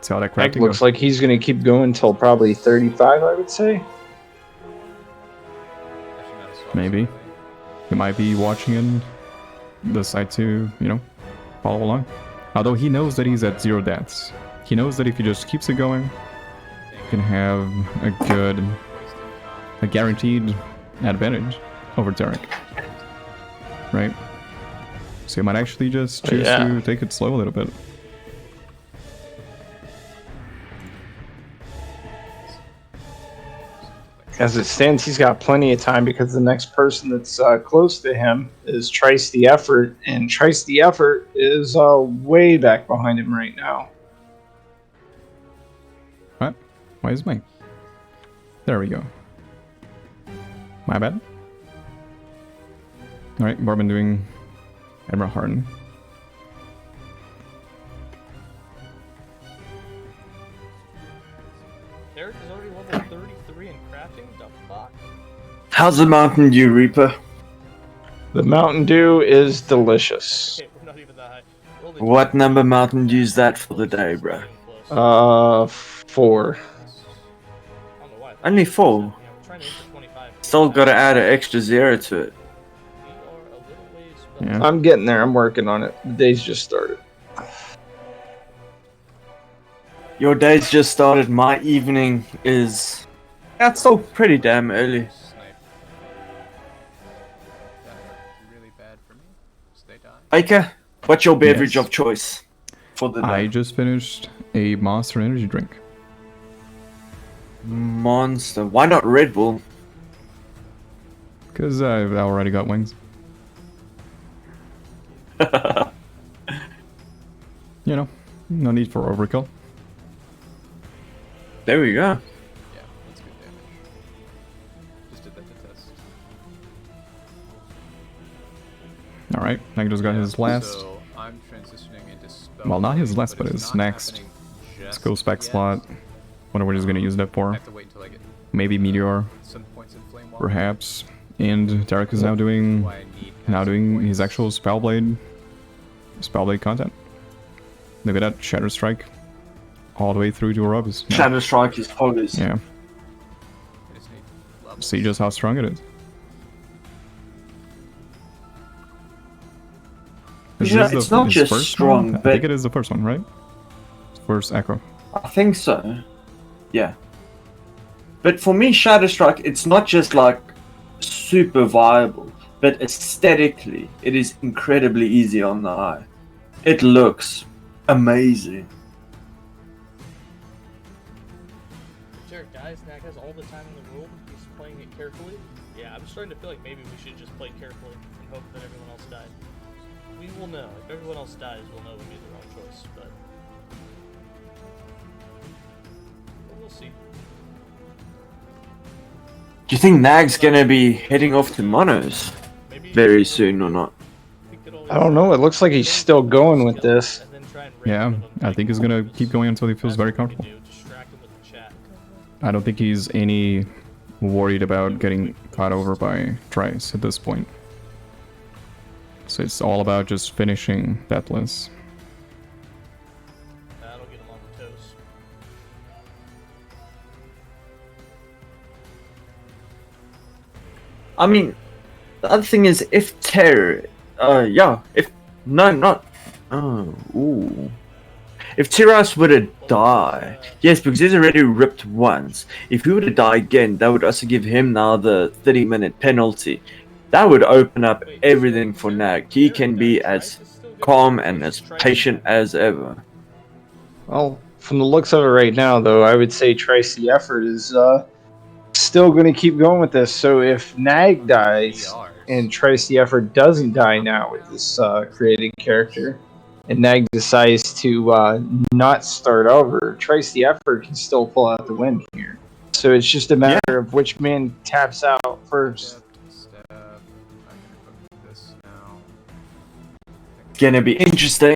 S1: See how that
S3: It
S1: crafting
S3: looks
S1: goes.
S3: like he's going to keep going until probably 35, I would say.
S5: Actually, not a swap,
S1: Maybe.
S5: so
S1: He might be watching in the site to, follow along. Although he knows that he's at 0 deaths. He knows that if he just keeps it going, he can have a guaranteed advantage over Terek. Right? So he might actually just choose to take it slow a little bit.
S3: As it stands, he's got plenty of time because the next person that's close to him is Tricetheefort, and Tricetheefort is way back behind him right now.
S1: What? Why is my... There we go. My bad. Alright, Boardman doing Admiral Harden.
S4: Terek is already level 33 in crafting? The fuck?
S2: How's the Mountain Dew Reaper?
S3: The Mountain Dew is delicious.
S4: Okay, we're not even that high. We're only
S2: What number Mountain Dew's that for the day, bro?
S4: close.
S3: 4.
S4: I don't know why.
S2: Only 4.
S4: Yeah, we're trying to aim for 25.
S2: Still gotta add an extra 0 to it.
S4: We are a little ways
S1: Yeah.
S3: I'm getting there. I'm working on it. The day's just started.
S2: Your day's just started, my evening is... That's still pretty damn early.
S5: Snipe. That hurt really bad for me. Stay die.
S2: Baker, what's your beverage
S1: Yes.
S2: of choice for the
S1: I
S2: day?
S1: just finished a Monster energy drink.
S2: Monster. Why not Red Bull?
S1: Because I've already got wings. No need for overkill.
S2: There we go.
S5: Yeah, that's good damage. Just did that to test.
S1: Alright, Nagato's got his last.
S5: So I'm transitioning into spell.
S1: Well, not his
S5: blade,
S1: last, but
S5: it's
S1: his
S5: not
S1: next
S5: happening
S1: Let's
S5: just
S1: go spec
S5: yet.
S1: slot. Wonder what he's gonna use that
S5: I
S1: for.
S5: have to wait until I get
S1: Maybe Meteor,
S5: some points in flame wall.
S1: perhaps. And Terek is now doing
S5: Why I need kind of some
S1: his
S5: points.
S1: actual Spellblade content. Look at that, Shatter Strike. all the way through to Orobyss.
S2: Shadow Strike is always.
S1: Yeah.
S5: I just need levels.
S1: See just how strong it is. Is
S2: Yeah,
S1: this
S2: it's not
S1: his
S2: just
S1: first
S2: strong,
S1: one? I
S2: but-
S1: think it is the first one, right? First Echo.
S2: I think so. Yeah. But for me, Shadow Strike, it's not just like super viable, but aesthetically, it is incredibly easy on the eye. It looks amazing.
S4: Terek dies, Nag has all the time in the world, he's playing it carefully. Yeah, I'm starting to feel like maybe we should just play carefully and hope that everyone else died. We will know. If everyone else dies, we'll know we made the wrong choice, but we'll see.
S2: Do you think Nag's gonna be heading off to Monos
S4: Maybe
S2: very soon or not?
S4: we could always
S3: I don't know. It looks like he's still going with this.
S4: and then try and raid
S1: Yeah,
S4: one of them,
S1: I
S4: like,
S1: think he's gonna keep going until he feels
S4: that's
S1: very
S4: what we could
S1: comfortable.
S4: do, distract him with the chat.
S1: I don't think he's any worried about getting caught over by Trice at this point. So it's all about just finishing Deathless.
S4: That'll get him on the toes.
S2: I mean, the other thing is, if Terek, if Trice were to die, yes, because he's already ripped once. If he were to die again, that would also give him now the 30-minute penalty. That would open up everything for Nag. He can be as calm and as patient as ever.
S3: Well, from the looks of it right now, though, I would say Tricetheefort is still going to keep going with this. So if Nag dies and Tricetheefort doesn't die now with this created character, and Nag decides to not start over, Tricetheefort can still pull out the win here. So it's just a matter of which man taps out first.
S5: Step. I'm gonna put this now.
S2: Gonna be interesting.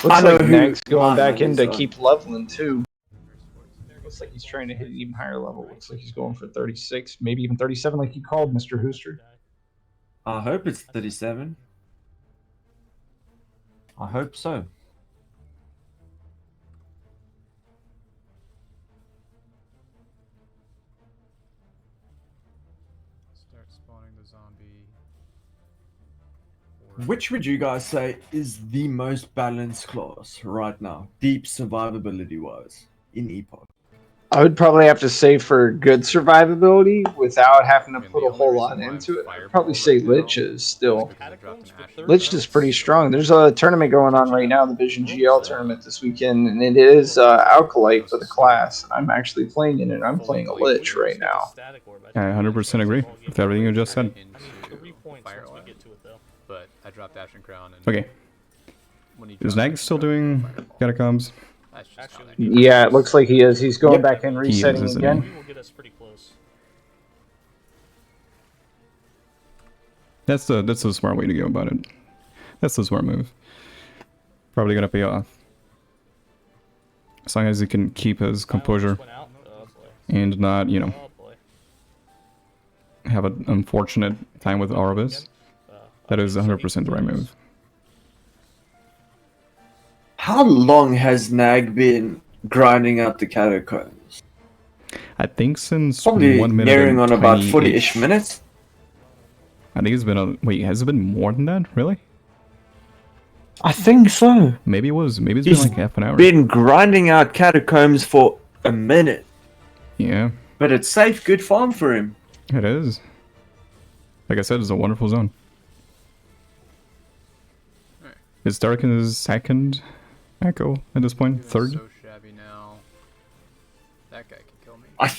S3: Looks
S2: I know
S3: like
S2: who
S3: Nag's going
S2: mine
S3: back in
S2: is
S3: to
S2: on.
S3: keep leveling too. Looks like he's trying to hit an even higher level. Looks like he's going for 36, maybe even 37 like you called, Mr. Hooster.
S2: I hope it's 37. I hope so.
S5: Start spawning the zombie.
S2: Which would you guys say is the most balanced class right now, deep survivability wise, in Epoch?
S3: I would probably have to say for good survivability without having to
S5: I mean,
S3: put
S5: the
S3: a whole
S5: only
S3: lot
S5: reason why
S3: into it.
S5: I'm
S3: I'd probably say
S5: Fireball right
S3: Lich
S5: now
S3: is still.
S5: because I dropped an Ashen
S3: Lich is pretty strong. There's a tournament going on right now, the Vision GL tournament this weekend, and it is Alkalite for the class. I'm actually playing in it. I'm playing a Lich right now.
S1: I 100% agree with everything you just said.
S5: into
S4: 3 points
S5: Fire
S4: once we
S5: Oil,
S4: get to it, though.
S5: but I dropped Ashen Crown and
S1: Okay,
S5: when he
S1: is
S5: dropped
S1: Nag
S5: it,
S1: still
S5: I dropped
S1: doing
S5: Fireball.
S1: catacombs?
S5: That's just
S4: Actually,
S5: how
S4: we
S5: that
S4: can-
S3: Yeah, it looks like he is. He's going
S2: Yep.
S3: back and
S1: He is,
S3: resetting
S1: isn't
S3: again.
S1: he?
S4: We will get us pretty close.
S1: That's the smart way to go about it. That's the smart move. Probably gonna pay off. As long as he can keep his composure
S4: Went out. Oh, boy.
S1: and not, you know,
S4: Oh, boy.
S1: have an unfortunate time with Orobyss. That is 100% the right move.
S2: How long has Nag been grinding out the catacombs?
S1: I think since
S2: Probably
S1: 1 minute
S2: nearing
S1: and
S2: on about
S1: 20-ish.
S2: 40-ish minutes.
S1: I think it's been a... Wait, has it been more than that? Really?
S2: I think so.
S1: Maybe it's been
S2: He's
S1: like half an hour.
S2: Been grinding out catacombs for a minute.
S1: Yeah,
S2: But it's safe, good farm for him.
S1: it is. Like I said, it's a wonderful zone.
S5: Alright.
S1: It's dark in his second echo at this point.
S5: It's
S1: Third?
S5: so shabby now. That guy can kill me.
S2: I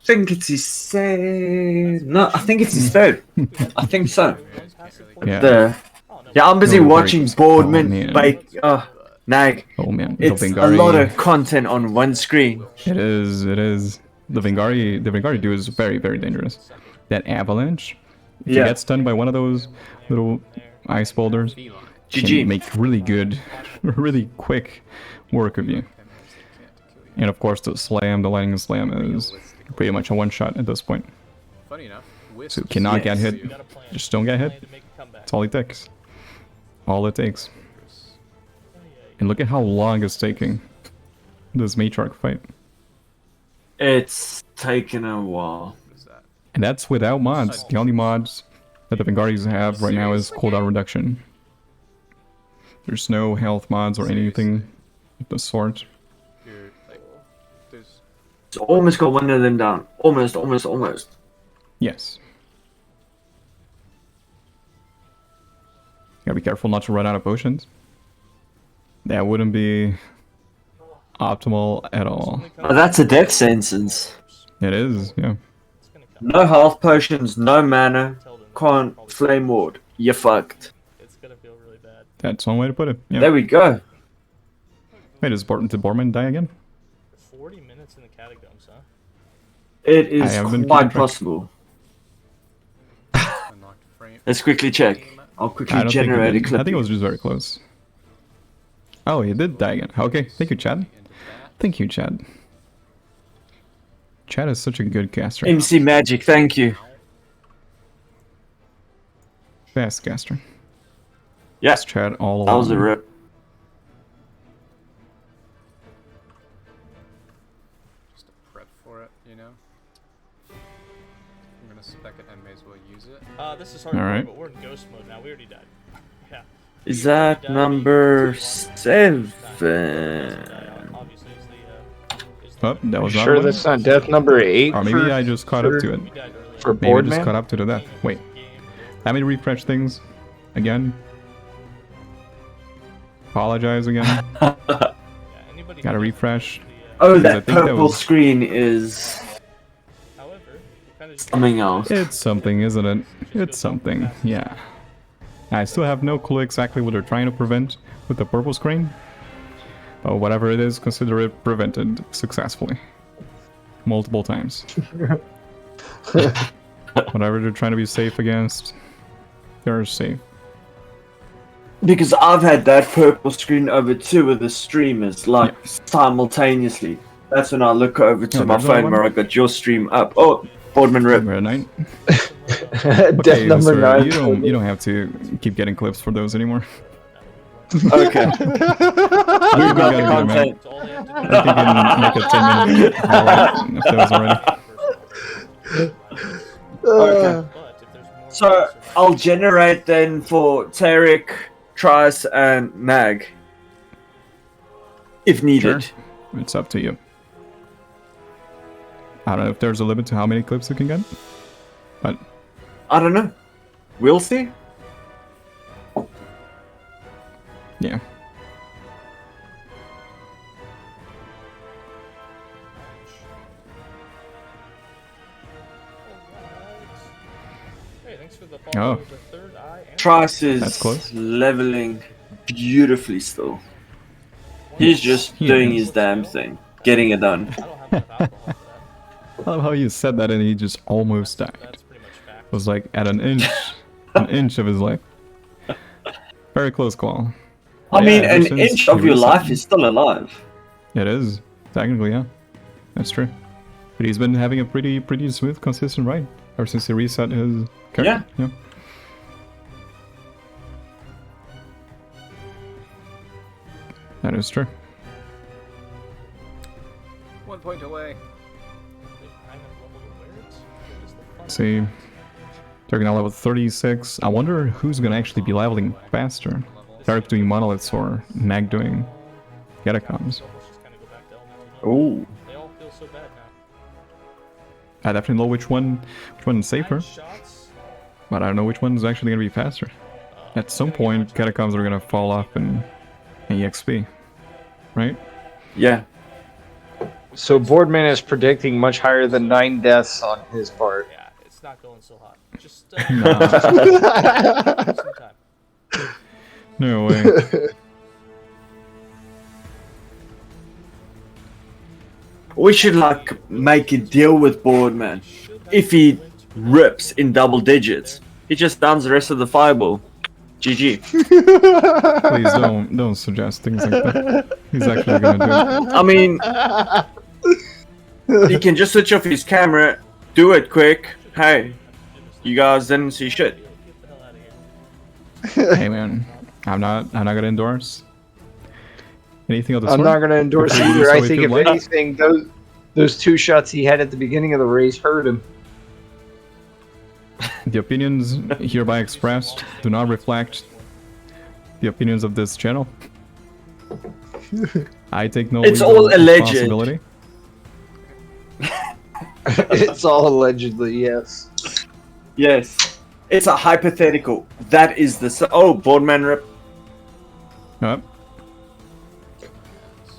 S2: think it's his second. No, I think it's his third. I think so.
S1: Yeah.
S2: I'm busy
S1: No, very
S2: watching
S1: good.
S2: Boardman
S1: Oh, man.
S2: bake. Nag.
S1: Oh man,
S2: It's
S1: the
S2: a
S1: Vingari.
S2: lot of content on one screen.
S1: It is. The Vingari dude is very, very dangerous. That avalanche. If
S2: Yeah.
S1: you get stunned by one of those little ice boulders,
S5: Feline.
S1: can
S2: GG.
S1: make really good, really quick work of you.
S5: 10 minutes to kill you.
S1: And of course, the lightning slam is pretty much a one-shot at this point.
S5: Funny enough, Wisps
S1: So you cannot get
S2: Yes.
S1: hit. Just don't get hit. That's all it takes. All it takes. And look at how long it's taking. this matriarch fight.
S2: It's taken a while.
S5: What is that?
S1: And that's without mods. The only mods that the Vanguardians have right now is cooldown reduction. There's no health mods or anything of the sort.
S5: You're like, there's
S2: It's almost got one of them down. Almost.
S1: Yes. Gotta be careful not to run out of potions. That wouldn't be optimal at all.
S2: Oh, that's a death sentence.
S1: It is, yeah.
S4: It's gonna come.
S2: No health potions, no mana,
S4: Tell them
S2: can't
S4: probably-
S2: flame ward. You're fucked.
S4: It's gonna feel really bad.
S1: That's one way to put it. Yeah.
S2: There we go.
S1: Wait, did Boardman die again?
S4: 40 minutes in the catacombs, huh?
S2: It is
S1: haven't been
S2: quite
S1: keeping track.
S2: possible.
S5: unlocked frame.
S2: Let's quickly check. I'll
S1: I
S2: quickly
S1: don't think
S2: generate a
S1: he did.
S2: clip.
S1: I think it was just very close. Oh, he did die again. Okay, thank you, Chad.
S5: Into that.
S1: Thank you, Chad. Chad is such a good caster.
S2: MC Magic, thank you.
S1: Fast caster.
S2: Yeah,
S1: It's Chad all
S2: that was a
S1: along.
S2: rip.
S5: Just to prep for it, you know? I'm gonna spec it and may as well use it.
S4: This is hard,
S1: Alright.
S4: but we're in ghost mode now. We already died. Yeah.
S2: Is that number 7?
S4: Obviously, is the,
S1: Oh, that was not
S3: Sure,
S1: one.
S3: that's not death number 8.
S1: Or maybe
S3: for-
S1: I just caught up to it.
S4: we died earlier.
S3: For
S1: Maybe I just
S3: Boardman?
S1: caught up to the death. Wait, let me refresh things again. Apologize again.
S4: Yeah, anybody
S1: Gotta
S4: who
S1: refresh.
S4: does
S2: Oh,
S1: Because I
S2: that
S1: think that
S2: purple
S1: was-
S2: screen is
S4: however, we kinda just
S2: something else.
S1: It's something, isn't it? It's something, yeah. I still have no clue exactly what they're trying to prevent with the purple screen. But whatever it is, consider it prevented successfully. Multiple times. Whatever they're trying to be safe against, they're safe.
S2: Because I've had that purple screen over 2 of the streamers, like, simultaneously. That's when I look over to
S1: Oh,
S2: my
S1: there's another
S2: phone
S1: one?
S2: where I got your stream up. Oh, Boardman rip.
S1: Red Knight.
S3: Death
S1: Okay,
S3: number
S1: sir,
S3: 9.
S1: you don't have to keep getting clips for those anymore.
S2: Okay.
S1: I
S2: You
S1: think we
S2: got
S1: gotta
S2: the
S1: get 'em out.
S2: content.
S4: That's all they have to do.
S1: I think you can make a 10-minute highlight if that was already.
S2: Okay.
S4: But if there's more
S2: So,
S4: players
S2: I'll generate then for Terek, Trice, and Nag. If needed.
S1: Sure. It's up to you. I don't know if there's a limit to how many clips you can get, but
S2: I don't know. We'll see.
S1: yeah.
S4: Hey, thanks for the
S1: Oh.
S4: follow. The third eye. And
S2: Trice is
S1: That's close.
S2: leveling beautifully still. He's just
S1: He
S2: doing
S1: is.
S2: his damn thing. Getting it done.
S4: I don't have enough alcohol for that.
S1: I love how you said that and he just almost died.
S4: That's pretty much fact.
S1: It was like at an inch of his life. Very close call.
S2: I
S1: Yeah,
S2: mean,
S1: ever
S2: an
S1: since
S2: inch
S1: he
S2: of your
S1: reset-
S2: life is still alive.
S1: It is technically, yeah, that's true. But he's been having a pretty smooth, consistent ride ever since he reset his character. Yeah. That is true.
S5: 1 point away.
S4: Wait, I'm at level to where it's- what is the fun
S1: Let's see. They're gonna level 36. I wonder who's gonna actually be leveling faster. Terek doing monoliths or Nag doing catacombs.
S4: Let's just kinda go back to elemental now.
S2: Oh.
S4: They all feel so bad now.
S1: I definitely know which one is safer,
S4: 9 shots.
S1: but I don't know which one's actually gonna be faster. At some point, catacombs are gonna fall off in EXP, right?
S2: Yeah.
S3: So Boardman is predicting much higher than 9 deaths on his part.
S4: Yeah, it's not going so hot. Just
S1: Nah,
S4: some time.
S1: no way.
S2: We should, like, make a deal with Boardman. If he rips in double digits, he just downs the rest of the fireball. GG.
S1: Please don't suggest things like that. He's actually gonna do it.
S2: I mean, he can just switch off his camera, do it quick. Hey, you guys didn't see shit.
S4: Get the hell out of here.
S1: Hey man, I'm not gonna endorse. Anything of the
S3: I'm
S1: sort?
S3: not going to endorse
S1: Prefer to do
S3: either.
S1: so
S3: I
S1: if
S3: think
S1: you'd
S3: if
S1: like.
S3: anything, those 2 shots he had at the beginning of the race hurt him.
S1: The opinions hereby expressed do not reflect the opinions of this channel. I take no
S2: It's
S1: legal
S2: all alleged.
S1: responsibility.
S3: It's all allegedly, yes.
S2: Yes. It's a hypothetical. That is the... Oh, Boardman rip.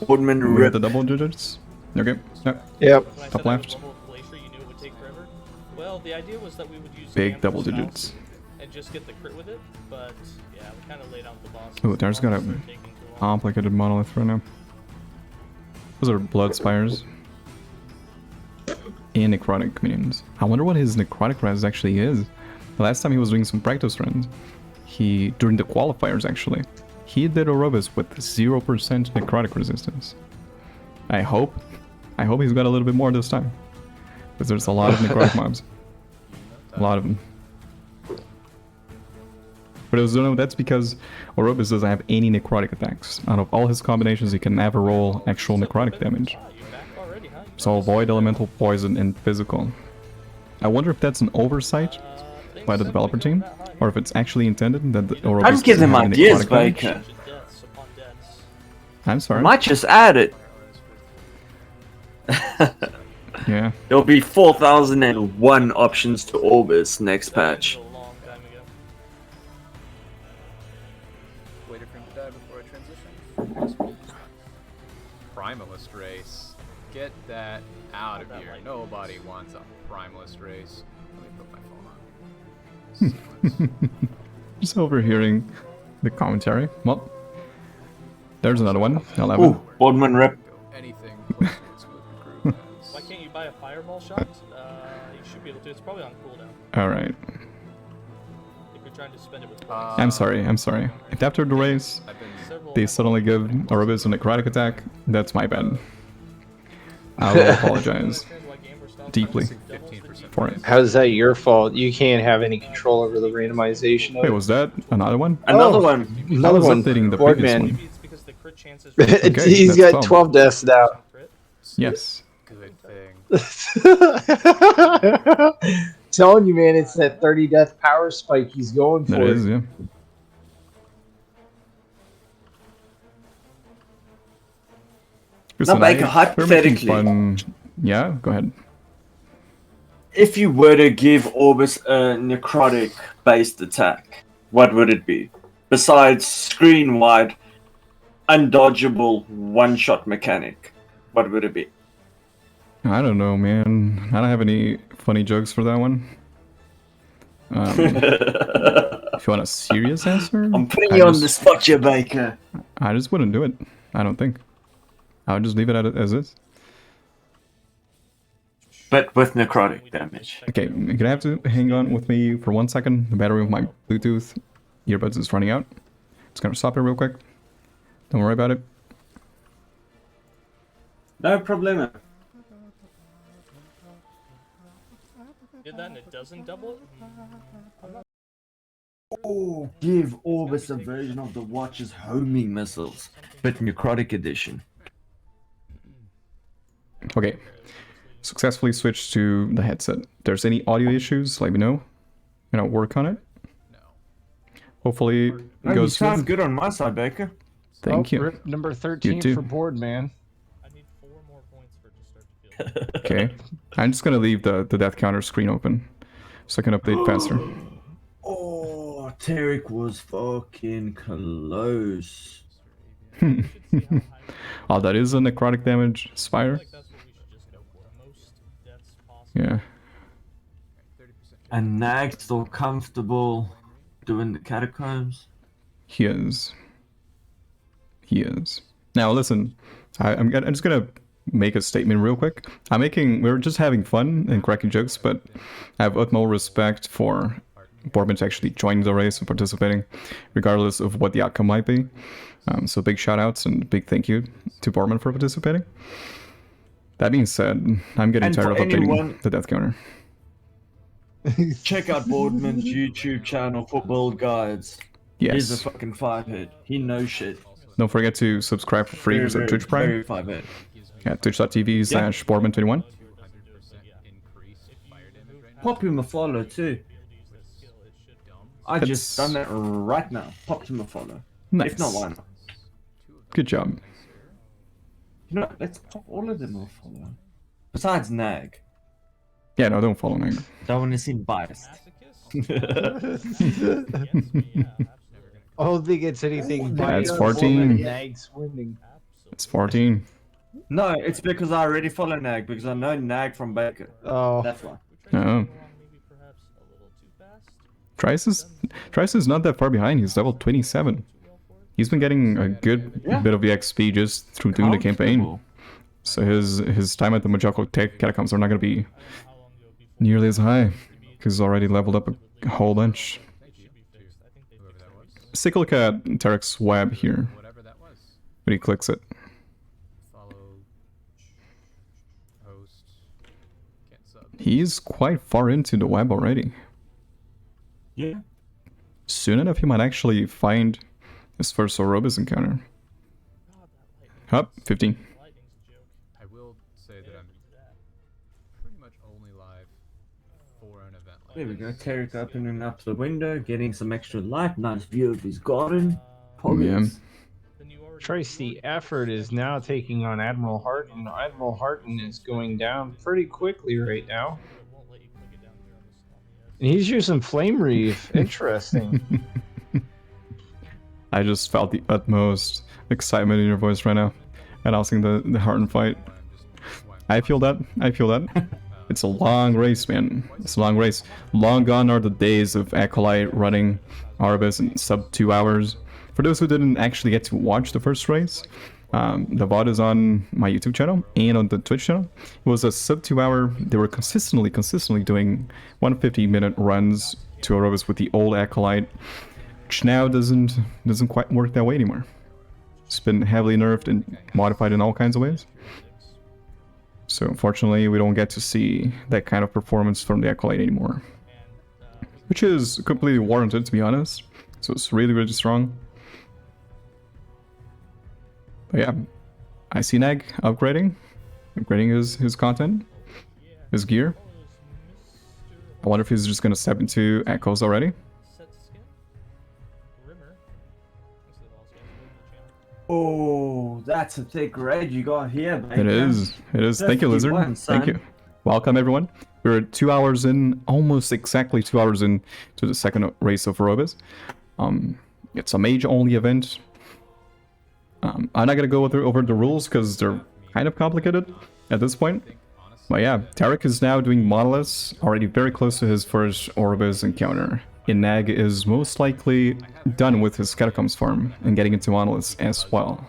S2: Boardman
S1: We hit
S2: rip.
S1: the double digits. Okay. Yep.
S3: Yep.
S4: When I
S1: Top
S4: said that
S1: left.
S4: was level of Glacier, you knew it would take forever. Well, the idea was that we would use
S1: Big
S4: Amber's
S1: double
S4: spell
S1: digits.
S4: and just get the crit with it, but yeah, we kind of laid out the boss.
S1: Ooh, there's got a complicated monolith right now. Those are blood spires. And necrotic minions. I wonder what his necrotic res actually is. The last time he was doing some practice runs, during the qualifiers actually, he did Orobyss with 0% necrotic resistance. I hope he's got a little bit more this time. Because there's a lot of necrotic mobs. A lot of them. But that's because Orobyss doesn't have any necrotic attacks. Out of all his combinations, he can never roll actual necrotic damage. So avoid elemental, poison, and physical. I wonder if that's an oversight by the developer team, or if it's actually intended that the Orobyss
S2: Don't give
S1: doesn't
S2: them
S1: have any
S2: ideas,
S1: necrotic damage.
S2: Baker.
S1: I'm
S2: I
S1: sorry.
S2: might just add it.
S1: Yeah.
S2: There'll be 4,001 options to Orobyss next patch.
S5: Waited for him to die before I transition. Primalist race. Get that out of here. Nobody wants a primalist race. Let me put my phone on.
S1: Just overhearing the commentary. Well, there's another one. 11.
S2: Ooh, Boardman rip.
S5: Go anything close to its with the group as-
S4: Why can't you buy a fireball shot? You should be able to. It's probably on cooldown.
S1: Alright.
S4: If you're trying to spend it with
S1: I'm sorry. If after the race
S5: I've been
S4: several.
S1: they suddenly give Orobyss a necrotic attack, that's my bad. I will apologize deeply
S5: 15%
S1: for it.
S3: How's that your fault? You can't have any control over the randomization of
S1: Wait,
S3: it.
S1: was that another one?
S2: Another
S3: Oh.
S2: one.
S1: I
S3: Another
S1: was
S3: one.
S1: updating the previous
S3: Boardman.
S1: one.
S4: Maybe it's because the crit chances.
S1: Okay,
S3: He's
S1: that's
S3: got 12 deaths now.
S1: Yes.
S5: good thing.
S3: Telling you, man, it's that 30 death power spike he's going for.
S1: That is, yeah. Listen,
S2: Baker,
S1: we're making
S2: hypothetically.
S1: fun. Yeah, go ahead.
S2: If you were to give Orobyss a necrotic-based attack, what would it be? Besides screen-wide, undodgeable one-shot mechanic, what would it be?
S1: I don't know, man. I don't have any funny jokes for that one. If you want a serious answer,
S2: I'm putting
S1: I
S2: you on
S1: just-
S2: the spot, you Baker.
S1: I just wouldn't do it. I don't think. I would just leave it as is.
S2: But with necrotic damage.
S1: Okay, you're gonna have to hang on with me for 1 second. The battery of my Bluetooth earbuds is running out. Just gonna stop it real quick. Don't worry about it.
S2: No problem.
S4: Did that and it doesn't double it?
S2: Oh, give Orobyss a version of the Watch's homing missiles, but necrotic edition.
S1: Okay. Successfully switched to the headset. If there's any audio issues, let me know. Work on it.
S5: No.
S1: Hopefully it goes smooth.
S2: good on my side, Baker.
S1: Thank you.
S3: Rip number 13
S1: too.
S3: for Boardman.
S4: I need 4 more points for it to start to feel.
S1: Okay. I'm just gonna leave the death counter screen open so I can update faster.
S2: Oh, Terek was fucking close.
S1: Oh, that is a necrotic damage
S4: I
S1: spire.
S4: feel like that's what we should just go for. Most deaths possible.
S1: Yeah.
S5: 30%.
S2: And Nag's still comfortable doing the catacombs.
S1: He is. He is. Now listen, I'm just gonna make a statement real quick. We're just having fun and cracking jokes, but I have utmost respect for Boardman to actually join the race and participating, regardless of what the outcome might be. So big shout outs and big thank you to Boardman for participating. That being said, I'm getting
S2: And
S1: tired of
S2: for
S1: updating
S2: anyone-
S1: the death counter.
S2: Check out Boardman's YouTube channel for build guides. He's a
S1: Yes.
S2: fucking firehead. He knows shit.
S1: Don't forget to subscribe for free to Twitch Prime
S2: Verify it.
S1: at twitch.tv/Boardman21.
S2: Pop him a follow too. I just done that right now. Popped him a follow.
S1: Nice.
S2: If not, why not?
S1: Good job.
S2: You know, let's pop all of them a follow. Besides Nag.
S1: Yeah, no, don't follow Nag.
S2: Don't want to seem biased.
S3: I don't think it's anything.
S1: That's 14.
S3: Nag's winning.
S1: It's 14.
S2: No, it's because I already follow Nag because I know Nag from Baker.
S3: Oh,
S2: That's why.
S1: Oh. Trice is not that far behind. He's level 27. He's been getting a good bit of the XP just through doing the campaign. So his time at the Majako Tech Catacombs are not going to be nearly as high because he's already leveled up a whole bunch. Let's take a look at Terek's web here when he clicks it. He's quite far into the web already.
S2: Yeah.
S1: Soon enough, he might actually find his first Orobyss encounter. Up, 15.
S5: I will say that I'm pretty much only live for an event like
S2: There we go.
S5: this.
S2: Terek opening up the window, getting some extra light. Nice view of his garden.
S1: Yeah.
S2: Poggers.
S3: Tricetheefort is now taking on Admiral Harton. Admiral Harton is going down pretty quickly right now. And he's using Flame Reef. Interesting.
S1: I just felt the utmost excitement in your voice right now, announcing the Harton fight. I feel that. I feel that. It's a long race, man. It's a long race. Long gone are the days of Acolyte running Orobyss in sub 2 hours. For those who didn't actually get to watch the first race, the VOD is on my YouTube channel and on the Twitch channel. It was a sub 2 hour. They were consistently doing 150-minute runs to Orobyss with the old Acolyte, which now doesn't quite work that way anymore. It's been heavily nerfed and modified in all kinds of ways. So unfortunately, we don't get to see that kind of performance from the Acolyte anymore, which is completely warranted, to be honest. So it's really, really strong. But yeah, I see Nag upgrading his content, his gear. I wonder if he's just gonna step into Echoes already.
S2: Oh, that's a thick raid you got here, mate.
S1: It is. Thank you, Lizard.
S2: 51,
S1: Thank you.
S2: son.
S1: Welcome, everyone. We're 2 hours in, almost exactly 2 hours in to the second race of Orobyss. It's a mage-only event. I'm not gonna go over the rules because they're kind of complicated at this point. But yeah, Terek is now doing Monoliths, already very close to his first Orobyss encounter. And Nag is most likely done with his Catacombs farm and getting into Monoliths as well.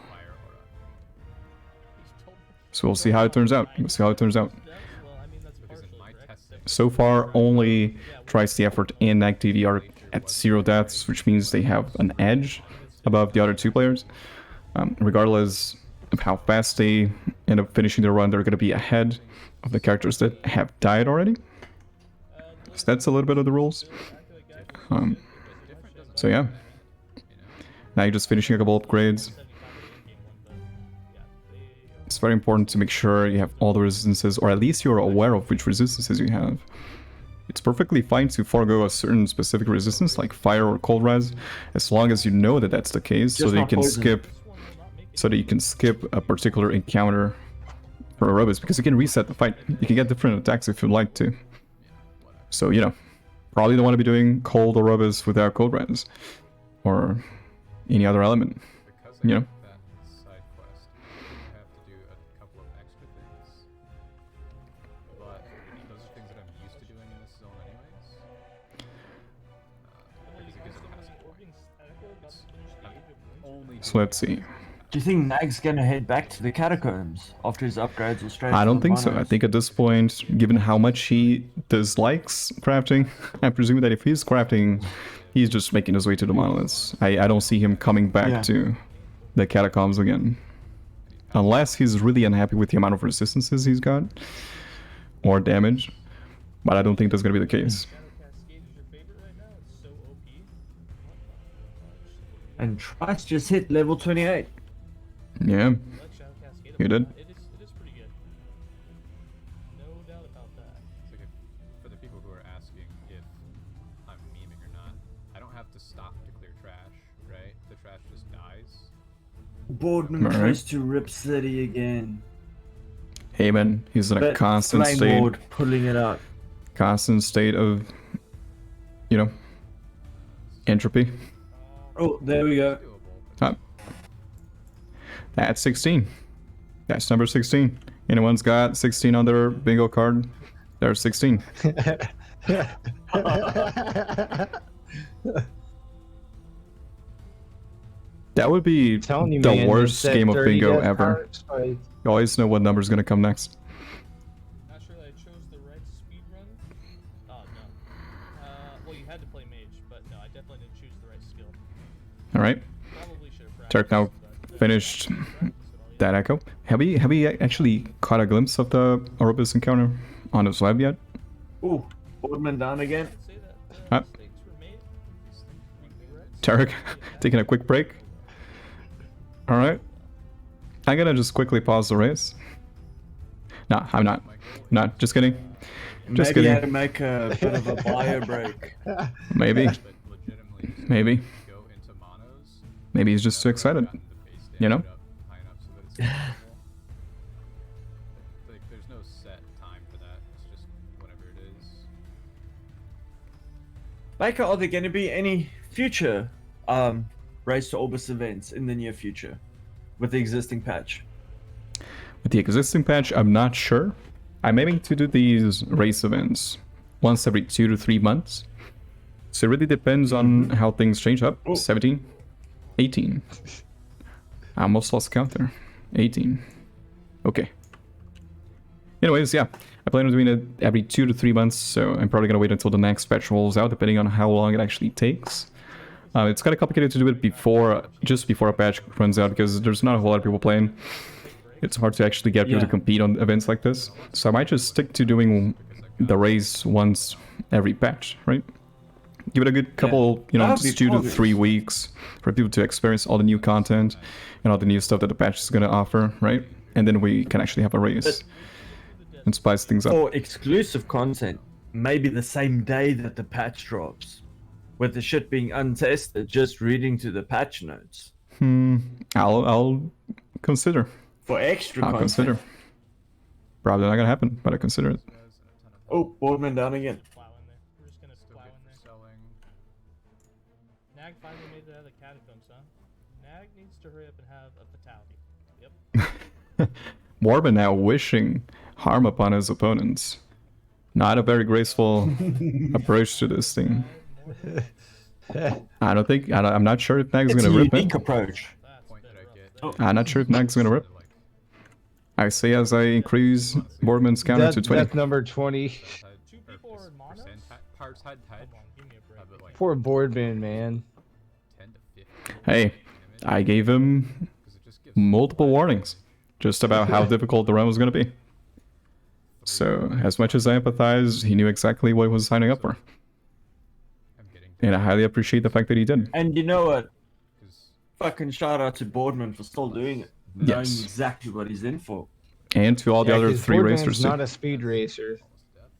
S1: So we'll see how it turns out. So far, only Tricetheefort and NagTV are at 0 deaths, which means they have an edge above the other 2 players. Regardless of how fast they end up finishing their run, they're going to be ahead of the characters that have died already. So that's a little bit of the rules. So yeah. Now you're just finishing a couple upgrades. It's very important to make sure you have all the resistances, or at least you're aware of which resistances you have. It's perfectly fine to forego a certain specific resistance, like fire or cold res, as long as you know that that's the case, so that you can skip a particular encounter for Orobyss, because you can reset the fight. You can get different attacks if you'd like to. So, you know, probably don't want to be doing cold Orobyss without cold res, or any other element, you know? So let's see.
S2: Do you think Nag's gonna head back to the catacombs after his upgrades or straight?
S1: I
S2: to
S1: don't
S2: the
S1: think so. I
S2: Monoliths?
S1: think at this point, given how much he dislikes crafting, I presume that if he's crafting, he's just making his way to the Monoliths. I don't see him coming back to the catacombs again. Unless he's really unhappy with the amount of resistances he's got, or damage. But I don't think that's going to be the case.
S2: And Trice just hit level 28.
S1: Yeah,
S4: I like Shadow Cascade.
S1: you did.
S4: It is pretty good. No doubt about that.
S5: It's like for the people who are asking if I'm memeing or not, I don't have to stop to clear trash, right? The trash just dies.
S2: Boardman
S1: Alright.
S2: tries to rip City again.
S1: Hey man, he's in a
S2: But
S1: constant
S2: Flame
S1: state,
S2: Ward pulling it out.
S1: constant state of, you know, entropy.
S2: Oh, there we go.
S1: Up. That's 16. That's number 16. Anyone's got 16 on their bingo card? There's 16. That would be
S3: Telling you,
S1: the
S3: man,
S1: worst
S3: it's that
S1: game of
S3: dirty
S1: bingo
S3: death
S1: ever.
S3: power spike.
S1: You always know what number's gonna come next.
S4: Not sure that I chose the right speed run. Oh no. Well, you had to play mage, but no, I definitely didn't choose the right skill.
S1: Alright.
S4: Probably should have
S1: Terek
S4: practiced.
S1: now
S4: but,
S1: finished
S4: practice it all,
S1: that echo. Have we actually caught a glimpse of the Orobyss encounter on his web yet?
S2: Ooh, Boardman down again.
S4: I'd say that
S1: Huh?
S4: mistakes were made. Regrets.
S1: Terek taking a quick break. Alright. I'm gonna just quickly pause the race. Nah, I'm not. Not, just kidding. Just
S2: Maybe I
S1: kidding.
S2: had to make a bit of a bio break.
S1: Maybe.
S5: But legitimately, just
S1: Maybe.
S5: go into monos.
S1: Maybe he's just too excited.
S5: gotten the face
S1: You know?
S5: damage up high enough so that it's comfortable. Like, there's no set time for that. It's just whatever it is.
S2: Baker, are there going to be any future Race to Orbis events in the near future with the existing patch?
S1: With the existing patch, I'm not sure. I'm aiming to do these race events once every 2 to 3 months. So it really depends on how things change up.
S2: Oh.
S1: 17, 18. I almost lost count there. 18. Okay. Anyways, yeah. I plan on doing it every 2 to 3 months, so I'm probably going to wait until the next patch rolls out, depending on how long it actually takes. It's kind of complicated to do it just before a patch runs out, because there's not a whole lot of people playing. It's hard to actually get people to
S2: Yeah.
S1: compete on events like this. So I might just stick to doing the race once every patch, right? Give it a good couple, you know,
S2: That'd be
S1: just 2 to
S2: progress.
S1: 3 weeks for people to experience all the new content and all the new stuff that the patch is going to offer, right? And then we can actually have a race and spice things up.
S2: For exclusive content, maybe the same day that the patch drops, with the shit being untested, just reading to the patch notes.
S1: I'll consider.
S2: For extra
S1: I'll
S2: content.
S1: consider. Probably not gonna happen, but I consider it.
S2: Oh, Boardman down again.
S4: Plow in there. We're just gonna
S5: Still
S4: plow
S5: good
S4: in
S5: for
S4: there.
S5: selling.
S4: Nag finally made it out of the catacombs, huh? Nag needs to hurry up and have a fatality. Yep.
S1: Boardman now wishing harm upon his opponents. Not a very graceful approach to this thing. I'm not sure if Nag's
S2: It's a
S1: gonna rip
S2: unique
S1: it.
S2: approach.
S4: That's
S5: Point that
S4: better
S5: I
S4: up.
S5: get.
S1: I'm not sure if Nag's gonna rip.
S5: Like,
S1: I say as I increase Boardman's counter to 20.
S3: Death number 20.
S4: Two people are in monos?
S5: Parts had
S4: Come on, give me a break.
S5: but like
S3: Poor Boardman, man.
S5: 10 to 15.
S1: Hey, I gave him
S5: 'Cause it just gives
S1: multiple warnings just about how difficult the run was gonna be. So, as much as I empathize, he knew exactly what he was signing up for.
S5: I'm getting
S1: And I highly appreciate the fact that he did.
S2: And you know what?
S5: 'cause
S2: Fucking shout out to Boardman for still doing it. Knowing
S1: Yes.
S2: exactly what he's in for.
S1: And to all the
S3: Yeah,
S1: other
S3: 'cause
S1: 3
S3: Boardman's
S1: racers
S3: not
S1: too.
S3: a speed racer.
S5: almost death.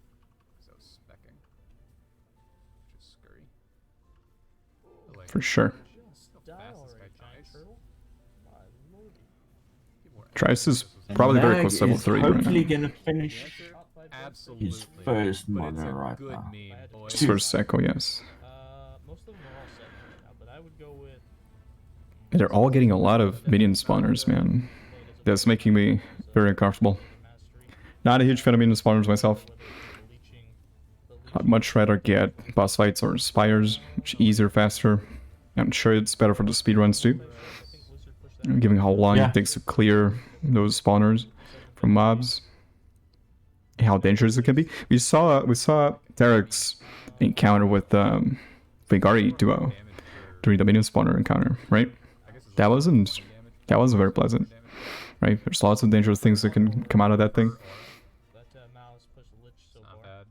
S5: 'Cause I was specking. Which is scurry. But, like,
S1: For sure.
S4: Just die
S5: fast this
S4: already,
S5: guy
S4: giant
S5: dies.
S4: turtle. My lordy.
S5: people were
S1: Trice is
S2: And
S1: probably very
S2: Nag
S1: close to level
S2: is
S1: 3 right
S2: hopefully
S1: now.
S2: gonna finish
S4: Shot by both
S5: absolutely.
S2: his first
S5: but it's
S2: mono
S5: a
S2: right
S5: good
S2: now.
S5: meme, boys.
S1: His first Echo, yes.
S4: Most of them are all set right now, but I would go with.
S1: They're all getting a lot of minion spawners, man. That's making me very uncomfortable. Not a huge fan of minion spawners myself. I'd much rather get boss fights or spires, which are easier, faster. I'm sure it's better for the speedruns too, given how long
S2: Yeah.
S1: it takes to clear those spawners from mobs. How dangerous it can be. We saw Terek's encounter with Vigari duo during the minion spawner encounter, right? That wasn't very pleasant, right? There's lots of dangerous things that can come out of that thing.
S4: That mouse pushed Lich so
S5: Not
S4: far.
S5: bad.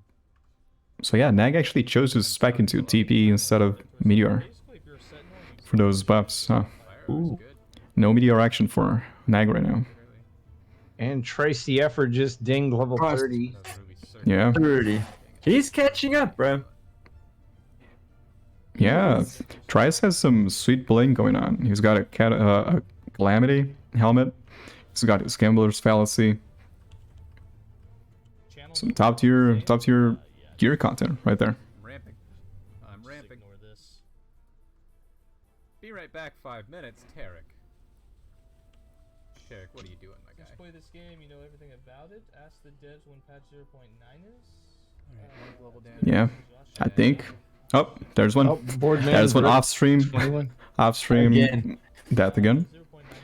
S1: So yeah, Nag actually chose to spec into TP instead of Meteor
S4: Basically, if you're a sentinel, you
S1: for those buffs. Huh?
S5: Fire was
S2: Ooh.
S5: good.
S1: No meteor action for Nag right now.
S3: And Tricetheefort just dinged level
S2: Christ.
S3: 30.
S1: Yeah.
S2: 30. He's catching up, bro.
S1: Yeah. Trice has some sweet bling going on. He's got a Calamity helmet. He's got his Gambler's Fallacy. Some top tier gear content right there.
S5: I'm ramping. I'm ramping.
S4: Ignore this.
S5: Be right back. 5 minutes. Terek. Terek, what are you doing, my
S4: Just
S5: guy?
S4: play this game, you know everything about it. Ask the devs when patch 0.9 is.
S5: Level down.
S1: Yeah. I think. Oh, there's one.
S3: Oh, Boardman.
S1: There's one off stream.
S3: 21.
S1: Off stream.
S2: Again.
S1: Death again.